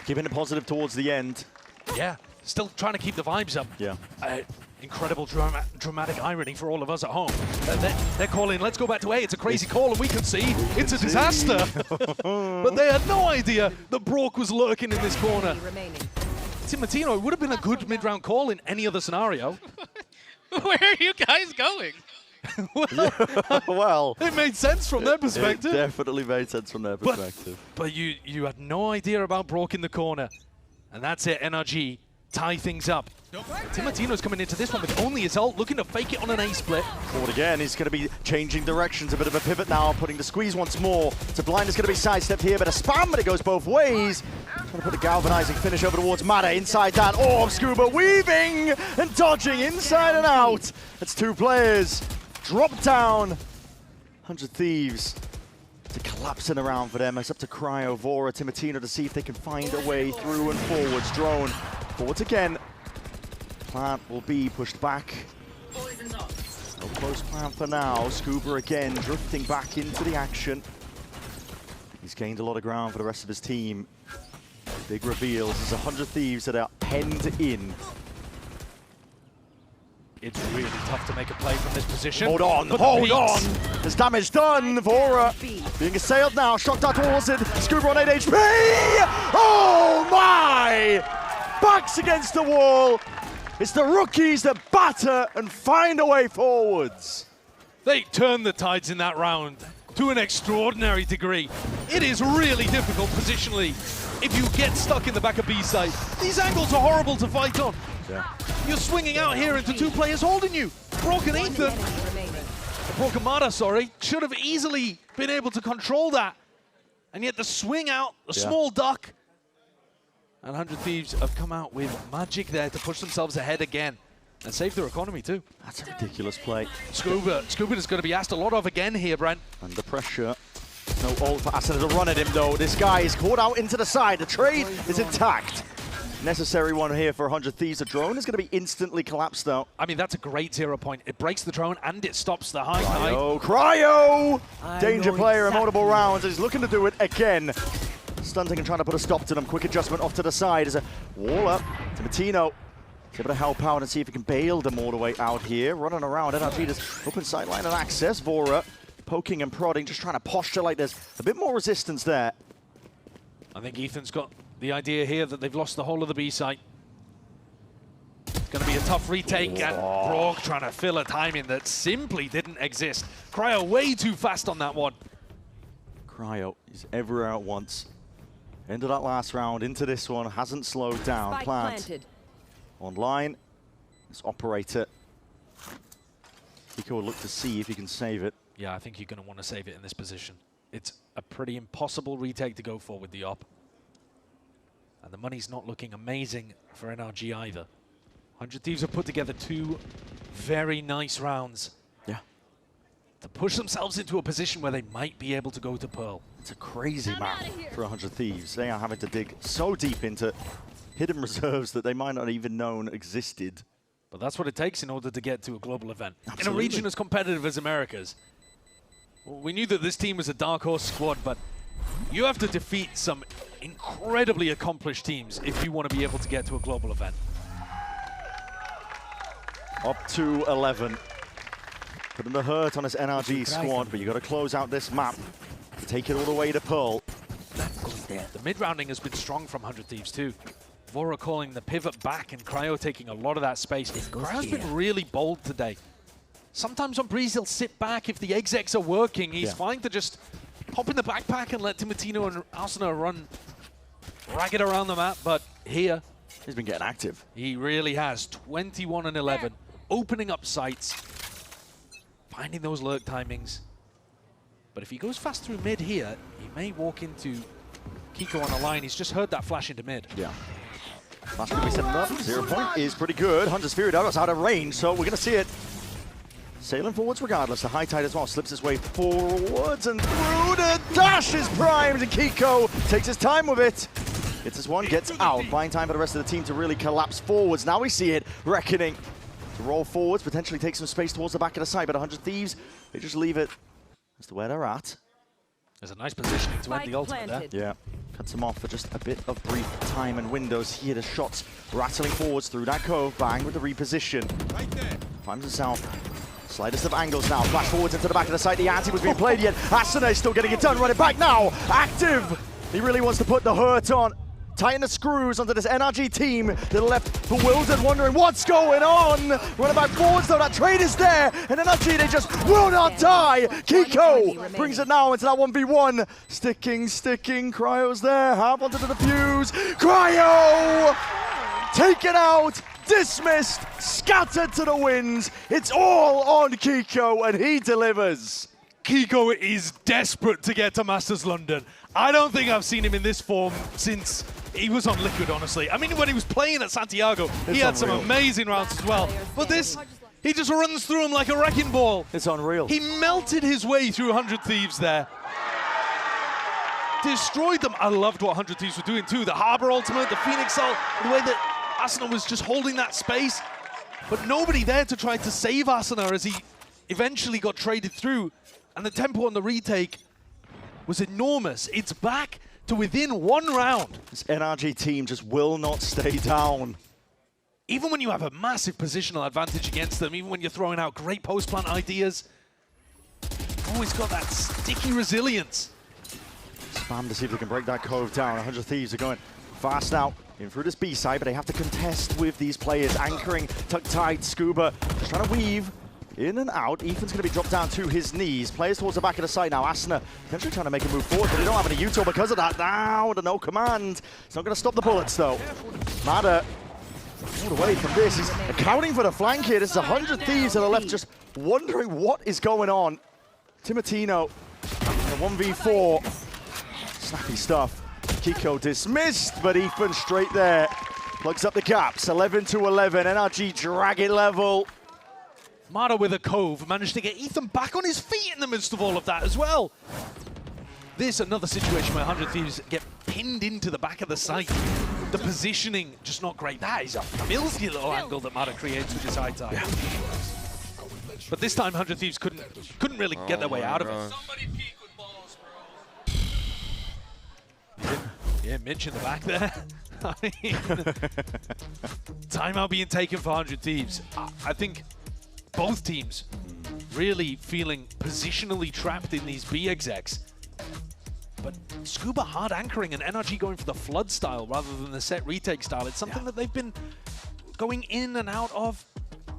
Keeping it positive towards the end. Yeah, still trying to keep the vibes up. Yeah. Incredible dramatic irony for all of us at home. They're calling, let's go back to A. It's a crazy call, and we can see it's a disaster. But they had no idea that Brock was lurking in this corner. Timatino, it would have been a good mid-round call in any other scenario. Where are you guys going? Well, it made sense from their perspective. It definitely made sense from their perspective. But you had no idea about Brock in the corner. And that's it, NRG tie things up. Timatino's coming into this one with only his ult, looking to fake it on an A split. Forward again, he's going to be changing directions, a bit of a pivot now, putting the squeeze once more. So Blind is going to be sidestepped here, but a spam, but it goes both ways. Trying to put a galvanizing finish over towards Mata inside that orb. Scuba weaving and dodging inside and out. That's two players. Drop down. 100 Thieves to collapsing around for them. It's up to Cryo, Vora, Timatino to see if they can find a way through and forwards. Drone forwards again. Plant will be pushed back. No close plan for now. Scuba again drifting back into the action. He's gained a lot of ground for the rest of his team. Big reveals. There's 100 Thieves that are penned in. It's really tough to make a play from this position. Hold on, hold on! There's damage done. Vora being assailed now. Shot dart towards it. Scuba on 8 HP! Oh my! Backs against the wall. It's the rookies that batter and find a way forwards. They turn the tides in that round to an extraordinary degree. It is really difficult positionally if you get stuck in the back of B side. These angles are horrible to fight on. Yeah. You're swinging out here into two players holding you. Brock and Ethan. Brock and Mata, sorry, should have easily been able to control that. And yet the swing out, a small duck. And 100 Thieves have come out with magic there to push themselves ahead again. And save their economy too. That's a ridiculous play. Scuba is going to be asked a lot of again here, Brent. Under pressure. No ult for Asuna to run at him though. This guy is caught out into the side. The trade is intact. necessary one here for 100 Thieves. The drone is going to be instantly collapsed, though. I mean, that's a great 0 point. It breaks the drone and it stops the high knife. Cryo! Danger player in multiple rounds. He's looking to do it again. Stunting and trying to put a stop to them. Quick adjustment off to the side as a wall up to Matino. He's able to help out and see if he can bail them all the way out here. Running around. NRG just open sideline and access. Vora poking and prodding, just trying to posture like there's a bit more resistance there. I think Ethan's got the idea here that they've lost the whole of the B site. It's going to be a tough retake, and Brog trying to fill a timing that simply didn't exist. Cryo way too fast on that one. Cryo is everywhere at once. End of that last round, into this one, hasn't slowed down. Spike planted. Online, this operator. Kiko will look to see if he can save it. Yeah, I think you're going to want to save it in this position. It's a pretty impossible retake to go for with the op. And the money's not looking amazing for NRG either. 100 Thieves have put together 2 very nice rounds. Yeah. To push themselves into a position where they might be able to go to Pearl. It's a crazy map for 100 Thieves. They are having to dig so deep into hidden reserves that they might not even known existed. But that's what it takes in order to get to a global event. Absolutely. In a region as competitive as America's. Well, we knew that this team was a dark horse squad, but you have to defeat some incredibly accomplished teams if you want to be able to get to a global event. Up to 11. Putting the hurt on this NRG squad, but you got to close out this map. Take it all the way to Pearl. The mid-rounding has been strong from 100 Thieves too. Vora calling the pivot back and Cryo taking a lot of that space. Cryo's been really bold today. Sometimes on Breeze he'll sit back if the execs are working. He's fine to just pop in the backpack and let Timotino and Asuna run ragged around the map, but here he's been getting active. He really has. 21 and 11, opening up sights, finding those lurk timings. But if he goes fast through mid here, he may walk into Kiko on a line. He's just heard that flash into mid. Yeah. Flash going to be setting up. 0 point is pretty good. Hunter's Fury Dart out of range, so we're going to see it. Sailing forwards regardless. The high tide as well slips his way forwards and through. The dash is primed and Kiko takes his time with it. Gets his one, gets out. Buying time for the rest of the team to really collapse forwards. Now we see it. Reckoning to roll forwards, potentially take some space towards the back of the side, but 100 Thieves, they just leave it as to where they're at. There's a nice positioning to end the ultimate there. Yeah, cuts him off for just a bit of brief time and windows here. The shots rattling forwards through that cove. Bang with the reposition. Right there. Finds himself. Slightest of angles now. Flash forwards into the back of the site. The anti was being played yet. Asuna is still getting it done. Running back now. Active. He really wants to put the hurt on. Tighten the screws onto this NRG team. To the left, bewildered, wondering what's going on. Running back forwards though, that trade is there. And NRG, they just will not die. Kiko brings it now into that 1v1. Sticking, Cryo's there. Half onto the defuse. Cryo! Taken out, dismissed, scattered to the winds. It's all on Kiko and he delivers. Kiko is desperate to get to Masters London. I don't think I've seen him in this form since he was on Liquid, honestly. I mean, when he was playing at Santiago, he had some amazing rounds as well. But this, he just runs through him like a wrecking ball. It's unreal. He melted his way through 100 Thieves there. Destroyed them. I loved what 100 Thieves were doing too. The Harbor ultimate, the Phoenix ult, the way that Asuna was just holding that space. But nobody there to try to save Asuna as he eventually got traded through. And the tempo on the retake was enormous. It's back to within 1 round. This NRG team just will not stay down. Even when you have a massive positional advantage against them, even when you're throwing out great post-plant ideas, you've always got that sticky resilience. Spam to see if they can break that cove down. 100 Thieves are going fast out in through this B side, but they have to contest with these players. Anchoring, tuck tight, Scuba, just trying to weave in and out. Ethan's going to be dropped down to his knees. Players towards the back of the site now. Asuna potentially trying to make a move forward, but they don't have any util because of that. Now with a no command. It's not going to stop the bullets though. Mada all away from this. He's accounting for the flank here. This is 100 Thieves to the left just wondering what is going on. Timotino in a 1v4. Snappy stuff. Kiko dismissed, but Ethan straight there. Plugs up the gaps. 11 to 11. NRG drag it level. Mara with a cove managed to get Ethan back on his feet in the midst of all of that as well. This another situation where 100 Thieves get pinned into the back of the site. The positioning, just not great. That is a filthy little angle that Mada creates with his high tide. Yeah. But this time, 100 Thieves couldn't really get their way out of it. Yeah, Mitch in the back there. I mean, timeout being taken for 100 Thieves. I think both teams really feeling positionally trapped in these B execs. But Scuba hard anchoring and NRG going for the flood style rather than the set retake style. It's something that they've been going in and out of.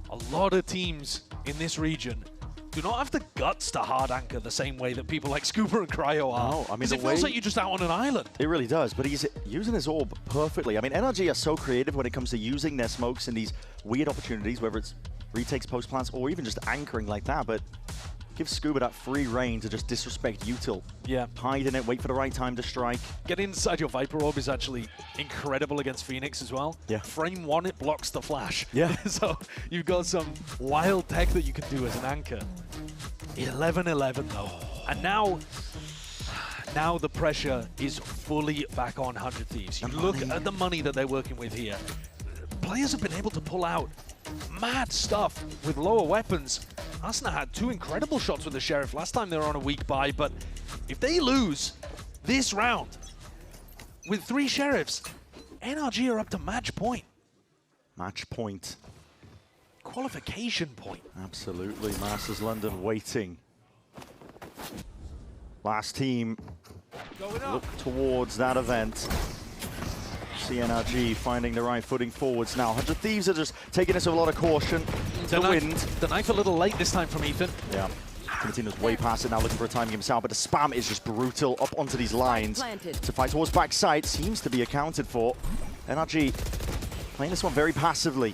A lot of teams in this region do not have the guts to hard anchor the same way that people like Scuba and Cryo are. No, I mean, it feels like you're just out on an island. It really does, but he's using his orb perfectly. I mean, NRG are so creative when it comes to using their smokes in these weird opportunities, whether it's retakes, post plants, or even just anchoring like that, but give Scuba that free reign to just disrespect util. Yeah. Hide in it, wait for the right time to strike. Getting inside your Viper Orb is actually incredible against Phoenix as well. Yeah. Frame 1, it blocks the flash. Yeah. So you've got some wild tech that you can do as an anchor. 11-11 though. And now the pressure is fully back on 100 Thieves. You look at the money that they're working with here. Players have been able to pull out mad stuff with lower weapons. Asna had 2 incredible shots with the Sheriff last time they were on a weak buy, but if they lose this round with 3 Sheriffs, NRG are up to match point. Match point. Qualification point. Absolutely. Masters London waiting. Last team look towards that event. NRG finding the right footing forwards now. 100 Thieves are just taking this with a lot of caution. The wind. The knife a little late this time from Ethan. Yeah. Timatino's way past it now, looking for a timing himself, but the spam is just brutal up onto these lines. To fight towards backside seems to be accounted for. NRG playing this one very passively.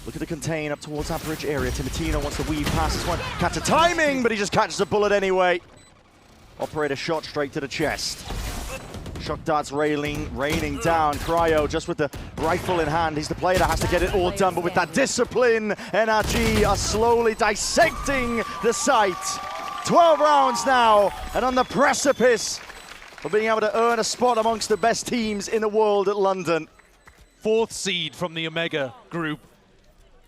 Look at the contain up towards that bridge area. Timatino wants to weave past this one. Catch a timing, but he just catches a bullet anyway. Operator shot straight to the chest. Shock darts raining down. Cryo just with the rifle in hand. He's the player that has to get it all done, but with that discipline, NRG are slowly dissecting the site. 12 rounds now, and on the precipice of being able to earn a spot amongst the best teams in the world at London. 4th seed from the Omega group,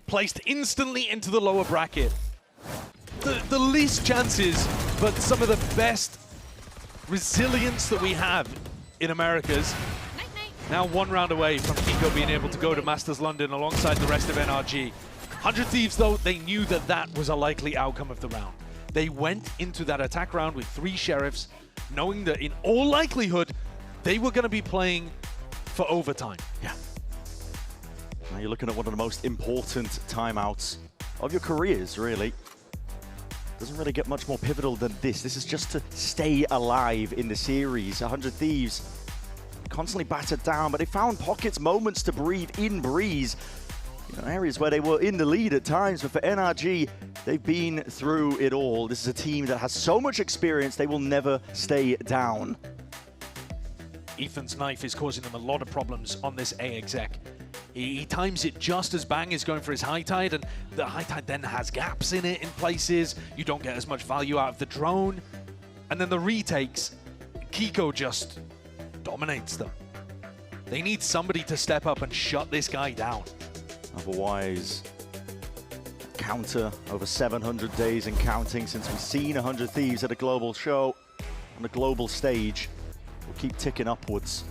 placed instantly into the lower bracket. The least chances, but some of the best resilience that we have in Americas. Now 1 round away from Kiko being able to go to Masters London alongside the rest of NRG. 100 Thieves, though, they knew that that was a likely outcome of the round. They went into that attack round with 3 Sheriffs, knowing that in all likelihood, they were going to be playing for overtime. Yeah. Now you're looking at one of the most important timeouts of your careers, really. Doesn't really get much more pivotal than this. This is just to stay alive in the series. 100 Thieves constantly battered down, but they found pockets, moments to breathe in Breeze. You know, areas where they were in the lead at times, but for NRG, they've been through it all. This is a team that has so much experience, they will never stay down. Ethan's knife is causing them a lot of problems on this A exec. He times it just as Bang is going for his high tide, and the high tide then has gaps in it in places. You don't get as much value out of the drone. And then the retakes, Kiko just dominates them. They need somebody to step up and shut this guy down. Otherwise, counter over 700 days and counting since we've seen 100 Thieves at a global show on a global stage. Will keep ticking upwards.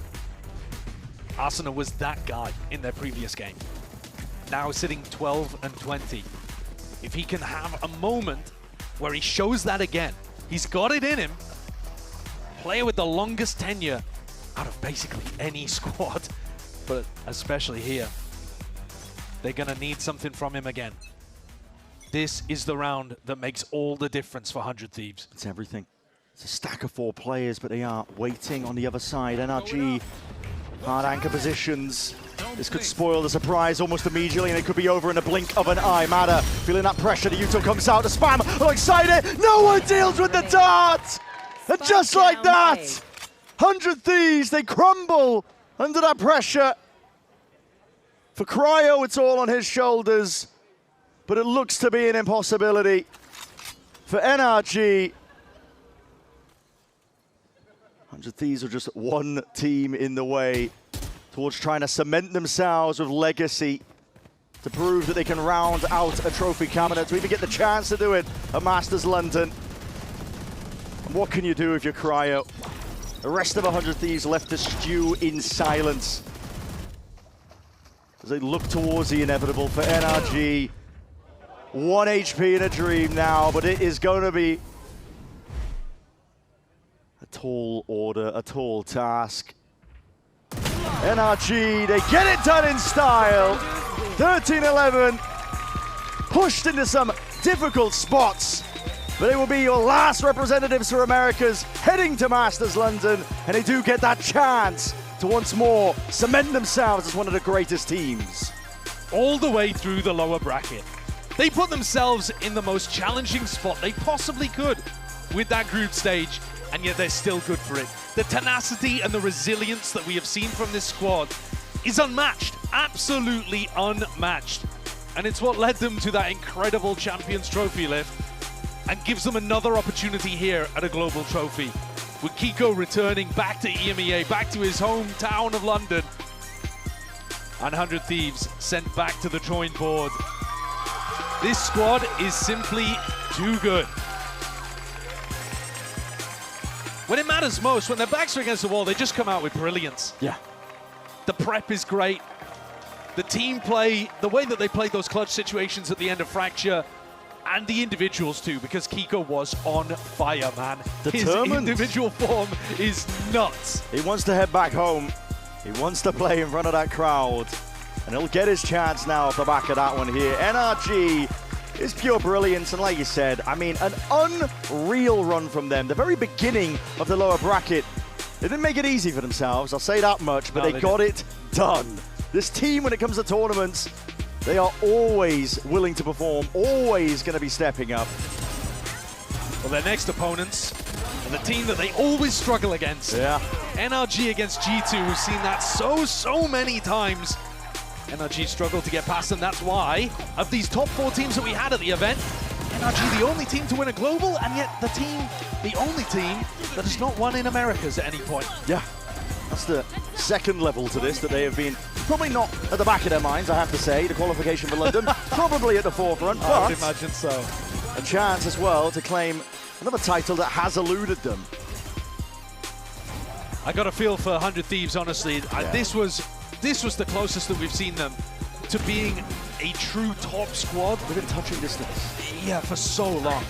Arsenal was that guy in their previous game. Now sitting 12-20. If he can have a moment where he shows that again, he's got it in him. Player with the longest tenure out of basically any squad, but especially here. They're gonna need something from him again. This is the round that makes all the difference for 100 Thieves. It's everything. It's a stack of 4 players, but they are waiting on the other side. NRG, hard anchor positions. This could spoil the surprise almost immediately, and it could be over in a blink of an eye. Mada feeling that pressure. The Util comes out. The spam alongside it. No one deals with the dart! And just like that, 100 Thieves, they crumble under that pressure. For Cryo, it's all on his shoulders, but it looks to be an impossibility. For NRG, 100 Thieves are just one team in the way towards trying to cement themselves with legacy to prove that they can round out a trophy cabinet, to even get the chance to do it at Masters London. And what can you do if you're Cryo? The rest of 100 Thieves left to stew in silence as they look towards the inevitable for NRG. 1 HP in a dream now, but it is going to be a tall order, a tall task. NRG, they get it done in style. 13-11, pushed into some difficult spots, but they will be your last representatives for Americas heading to Masters London, and they do get that chance to once more cement themselves as one of the greatest teams. All the way through the lower bracket. They put themselves in the most challenging spot they possibly could with that group stage, and yet they're still good for it. The tenacity and the resilience that we have seen from this squad is unmatched, absolutely unmatched. And it's what led them to that incredible Champions Trophy lift and gives them another opportunity here at a global trophy. With Kiko returning back to EMEA, back to his hometown of London, and 100 Thieves sent back to the drawing board. This squad is simply too good. When it matters most, when their backs are against the wall, they just come out with brilliance. Yeah. The prep is great. The team play, the way that they played those clutch situations at the end of Fracture, and the individuals too, because Kiko was on fire, man. Determined. His individual form is nuts. He wants to head back home. He wants to play in front of that crowd. And he'll get his chance now off the back of that one here. NRG is pure brilliance, and like you said, I mean, an unreal run from them. The very beginning of the lower bracket, they didn't make it easy for themselves, I'll say that much, but they got it done. This team, when it comes to tournaments, they are always willing to perform, always going to be stepping up. Well, their next opponents, and the team that they always struggle against. Yeah. NRG against G2, we've seen that so many times. NRG struggled to get past them. That's why, of these top 4 teams that we had at the event, NRG the only team to win a global, and yet the only team that has not won in Americas at any point. Yeah, that's the second level to this that they have been probably not at the back of their minds, I have to say. The qualification for London, probably at the forefront, but I would imagine so. A chance as well to claim another title that has eluded them. I got a feel for 100 Thieves, honestly. Yeah. This was the closest that we've seen them to being a true top squad. Within touching distance. Yeah, for so long.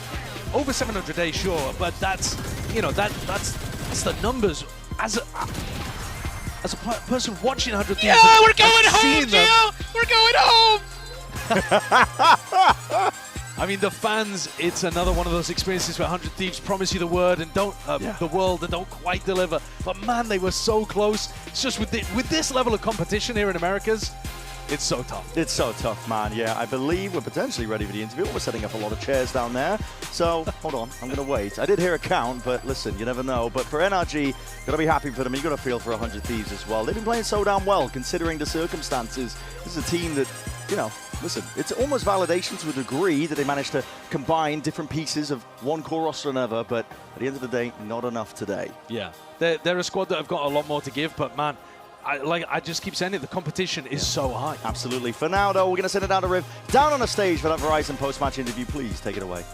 Over 700 days, sure, but that's, you know, that's the numbers. As a person watching 100 Thieves, Yeah, we're going home, Gio! We're going home! I mean, the fans, it's another one of those experiences where 100 Thieves promise you the word and don't the world and don't quite deliver. But man, they were so close. It's just with this level of competition here in Americas, it's so tough. It's so tough, man. Yeah, I believe we're potentially ready for the interview. We're setting up a lot of chairs down there. So, hold on, I'm going to wait. I did hear a count, but listen, you never know. But for NRG, got to be happy for them. You've got to feel for 100 Thieves as well. They've been playing so damn well, considering the circumstances. This is a team that, you know, listen, it's almost validation to a degree that they managed to combine different pieces of one core roster and another, but at the end of the day, not enough today. Yeah, they're a squad that have got a lot more to give, but man, I just keep saying it, the competition is so high. Absolutely. For now, though, we're going to send it down to Riv, down on a stage for that Verizon post-match interview. Please take it away.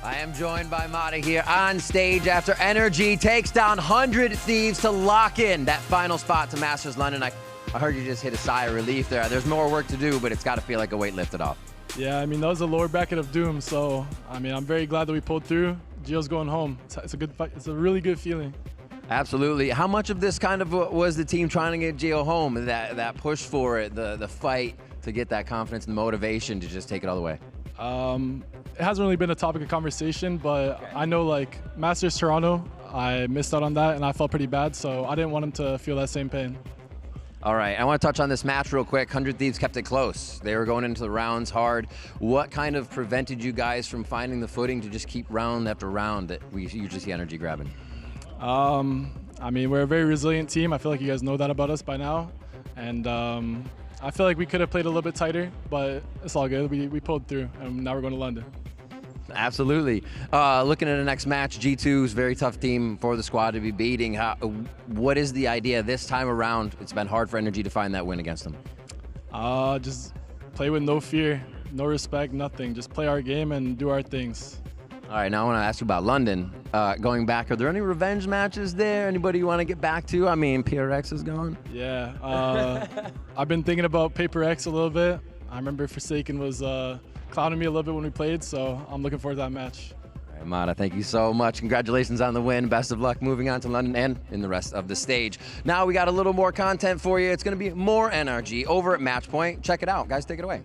I am joined by Mata here on stage after NRG takes down 100 Thieves to lock in that final spot to Masters London. I heard you just hit a sigh of relief there. There's more work to do, but it's got to feel like a weight lifted off. Yeah, I mean, that was a lower bracket of doom, so, I mean, I'm very glad that we pulled through. Gio's going home. It's a good fight. It's a really good feeling. Absolutely. How much of this kind of was the team trying to get Gio home, that push for it, the fight to get that confidence and motivation to just take it all the way? It hasn't really been a topic of conversation, but I know, like, Masters Toronto, I missed out on that, and I felt pretty bad, so I didn't want him to feel that same pain. All right, I want to touch on this match real quick. 100 Thieves kept it close. They were going into the rounds hard. What kind of prevented you guys from finding the footing to just keep round after round that we usually see NRG grabbing? I mean, we're a very resilient team. I feel like you guys know that about us by now. And I feel like we could have played a little bit tighter, but it's all good. We pulled through, and now we're going to London. Absolutely. Looking at the next match, G2 is a very tough team for the squad to be beating. What is the idea this time around? It's been hard for NRG to find that win against them. Just play with no fear, no respect, nothing. Just play our game and do our things. All right, now I want to ask you about London. Going back, are there any revenge matches there? Anybody you want to get back to? I mean, PRX is gone. Yeah, I've been thinking about Paper X a little bit. I remember Forsaken was clowning me a little bit when we played, so I'm looking forward to that match. All right, Mata, thank you so much. Congratulations on the win. Best of luck moving on to London and in the rest of the stage. Now we got a little more content for you. It's going to be more NRG over at Matchpoint. Check it out. Guys, take it away.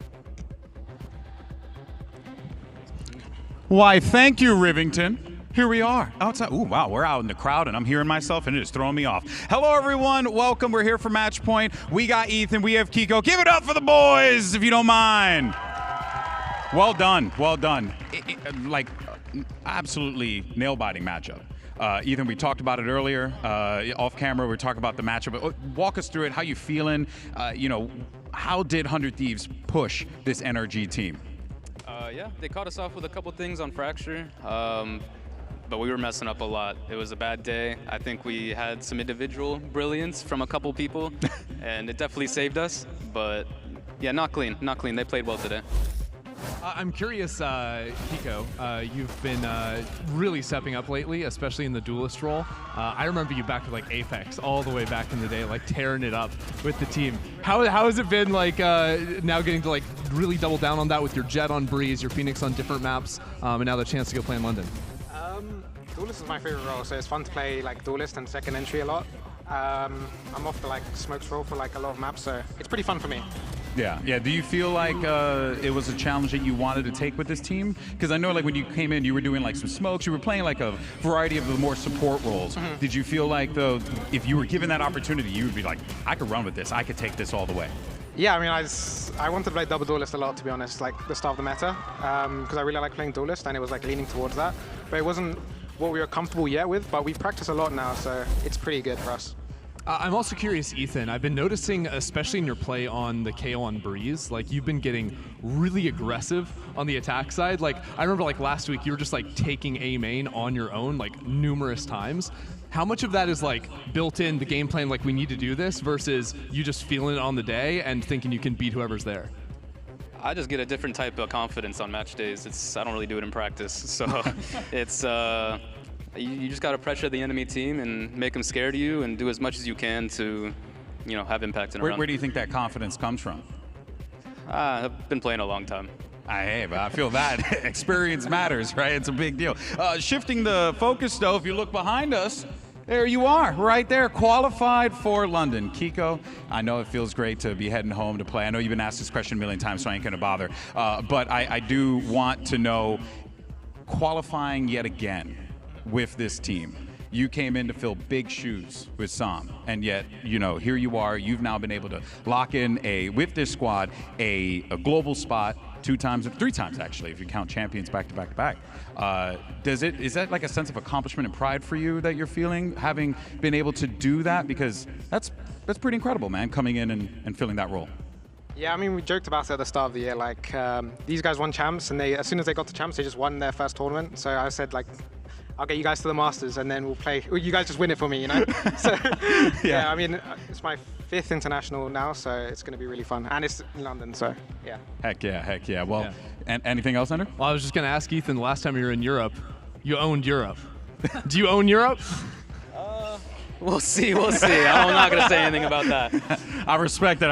Why, thank you, Rivington. Here we are outside. Ooh, wow, we're out in the crowd and I'm hearing myself and it is throwing me off. Hello, everyone. Welcome. We're here for Matchpoint. We got Ethan. We have Kiko. Give it up for the boys, if you don't mind. Well done. Well done. Like, absolutely nail-biting matchup. Ethan, we talked about it earlier. Off camera, we were talking about the matchup. Walk us through it. How you feeling? You know, how did 100 Thieves push this NRG team? Yeah, they caught us off with a couple things on Fracture, but we were messing up a lot. It was a bad day. I think we had some individual brilliance from a couple people, and it definitely saved us. But yeah, not clean, not clean. They played well today. I'm curious, Kiko, you've been really stepping up lately, especially in the duelist role. I remember you back to like Apex all the way back in the day, like tearing it up with the team. How has it been like now getting to like really double down on that with your Jet on Breeze, your Phoenix on different maps, and now the chance to go play in London? Duelist is my favorite role, so it's fun to play like Duelist and second entry a lot. I'm off the like Smokes role for like a lot of maps, so it's pretty fun for me. Yeah, yeah. Do you feel like it was a challenge that you wanted to take with this team? Because I know like when you came in, you were doing like some smokes, you were playing like a variety of the more support roles. Mm-hmm. Did you feel like though, if you were given that opportunity, you would be like, I could run with this, I could take this all the way? Yeah, I mean, I wanted to play double Duelist a lot, to be honest, like the start of the meta, because I really like playing Duelist, and it was like leaning towards that. But it wasn't what we were comfortable yet with, but we've practiced a lot now, so it's pretty good for us. I'm also curious, Ethan, I've been noticing, especially in your play on the KO on Breeze, like you've been getting really aggressive on the attack side. Like I remember like last week, you were just like taking A main on your own like numerous times. How much of that is like built in the game plan, like we need to do this, versus you just feeling it on the day and thinking you can beat whoever's there? I just get a different type of confidence on match days. I don't really do it in practice, so it's you just got to pressure the enemy team and make them scared of you and do as much as you can to, you know, have impact in a run. Where do you think that confidence comes from? I've been playing a long time. Hey, but I feel that experience matters, right? It's a big deal. Shifting the focus, though, if you look behind us, there you are, right there, qualified for London. Kiko, I know it feels great to be heading home to play. I know you've been asked this question a million times, so I ain't gonna bother. But I do want to know, qualifying yet again with this team. You came in to fill big shoes with Sam, and yet, you know, here you are. You've now been able to lock in with this squad, a global spot 3 times actually, if you count champions back to back to back. Is that like a sense of accomplishment and pride for you that you're feeling, having been able to do that? Because that's pretty incredible, man, coming in and filling that role. Yeah, I mean, we joked about it at the start of the year, like these guys won champs, and as soon as they got to champs, they just won their first tournament. So I said, like, I'll get you guys to the Masters, and then we'll play. You guys just win it for me, you know? So, yeah, I mean, it's my 5th international now, so it's going to be really fun. And it's in London, so yeah. Heck yeah. Well, yeah. And anything else, Ender? Well, I was just going to ask Ethan, the last time you were in Europe, you owned Europe. Do you own Europe? We'll see. I'm not going to say anything about that. I respect it.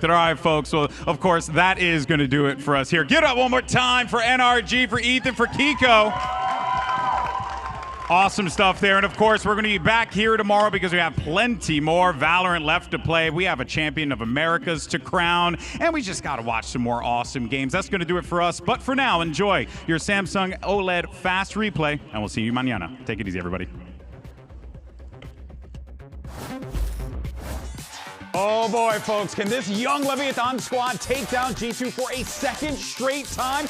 All right, folks. Well, of course, that is going to do it for us here. Get up one more time for NRG, for Ethan, for Kiko. Awesome stuff there. And of course, we're going to be back here tomorrow because we have plenty more Valorant left to play. We have a Champion of Americas to crown, and we just got to watch some more awesome games. That's going to do it for us. But for now, enjoy your Samsung OLED Fast Replay, and we'll see you mañana. Take it easy, everybody. Oh boy, folks, can this young Leviathan squad take down G2 for a second straight time?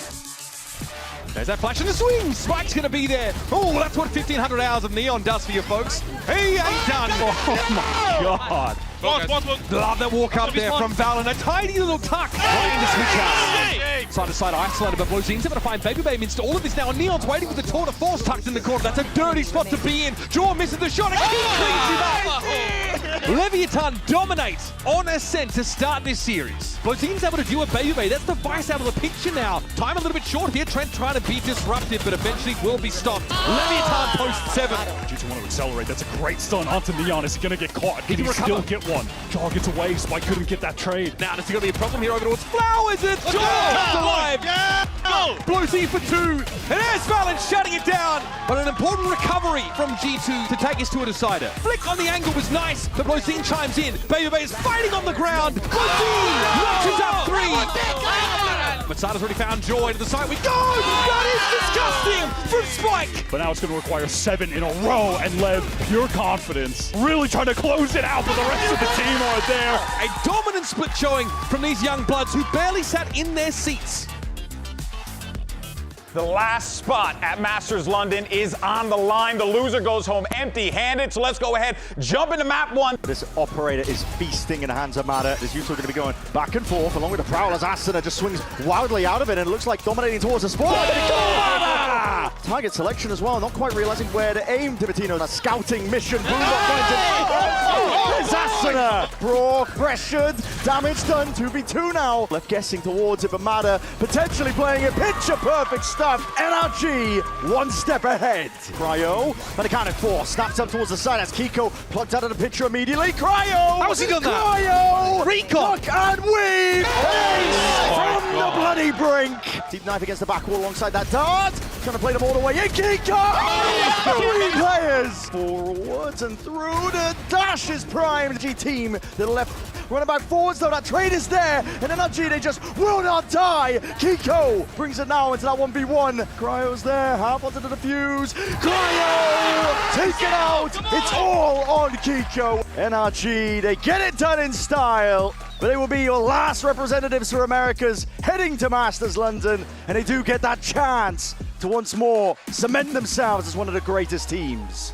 There's that flash in the swing. Spike's going to be there. Oh, that's what 1,500 hours of Neon does for you, folks. He ain't done. Oh my God. Love that walk up there from Valen. A tiny little tuck right into switch out. Side to side isolated, but Blauzin's able to find Baby Bay amidst all of this now. Neon's waiting with the tour de force tucked in the corner. That's a dirty spot to be in. Jaw misses the shot. And he cleans him up. Leviathan dominates on Ascent to start this series. Blauzin's able to deal with Baby Bay. That's the Vice out of the picture now. Time a little bit short here. Trent trying to be disruptive, but eventually will be stopped. Leviathan post 7. G2 want to accelerate. That's a great stun onto Neon. Is he going to get caught? Can he still get one? Jaw gets away. Spike couldn't get that trade. Now there's going to be a problem here over towards Flowers. It's Jaw alive. Bluesy for 2. And there's Valen shutting it down. But an important recovery from G2 to take us to a decider. Flick on the angle was nice, but Blausin chimes in. Baby Bay is fighting on the ground. Blausin notches up 3. Masada's already found Jaw into the side. We go! That is disgusting from Spike. But now it's going to require 7 in a row, and Lev, pure confidence, really trying to close it out, but the rest of the team are there. A dominant split showing from these young bloods who barely sat in their seats. The last spot at Masters London is on the line. The loser goes home empty-handed. So let's go ahead, jump into map 1. This operator is feasting in the hands of Mada. This Yuto going to be going back and forth along with the Prowlers. Asuna just swings wildly out of it and it looks like dominating towards the spot. Target selection as well, not quite realizing where to aim. Tibertino, a scouting mission. There's Asuna. Brock pressured, damage done, 2v2 now. Left guessing towards it, but Mada potentially playing it picture perfect stuff. NRG one step ahead. Cryo, by the count of 4, snaps up towards the side as Kiko plucked out of the picture immediately. Cryo! How's he done that? Cryo! Recon! Look and weave! From the bloody brink! Deep knife against the back wall alongside that dart. Trying to play them all the way in. Kiko! 3 players! Forwards and through the dash is primed. G team, the left. Running back forwards though, that trade is there, and NRG, they just will not die. Kiko brings it now into that 1v1. Cryo's there, half onto the defuse. Cryo, take it out. It's all on Kiko. NRG, they get it done in style, but they will be your last representatives for Americas heading to Masters London, and they do get that chance to once more cement themselves as one of the greatest teams.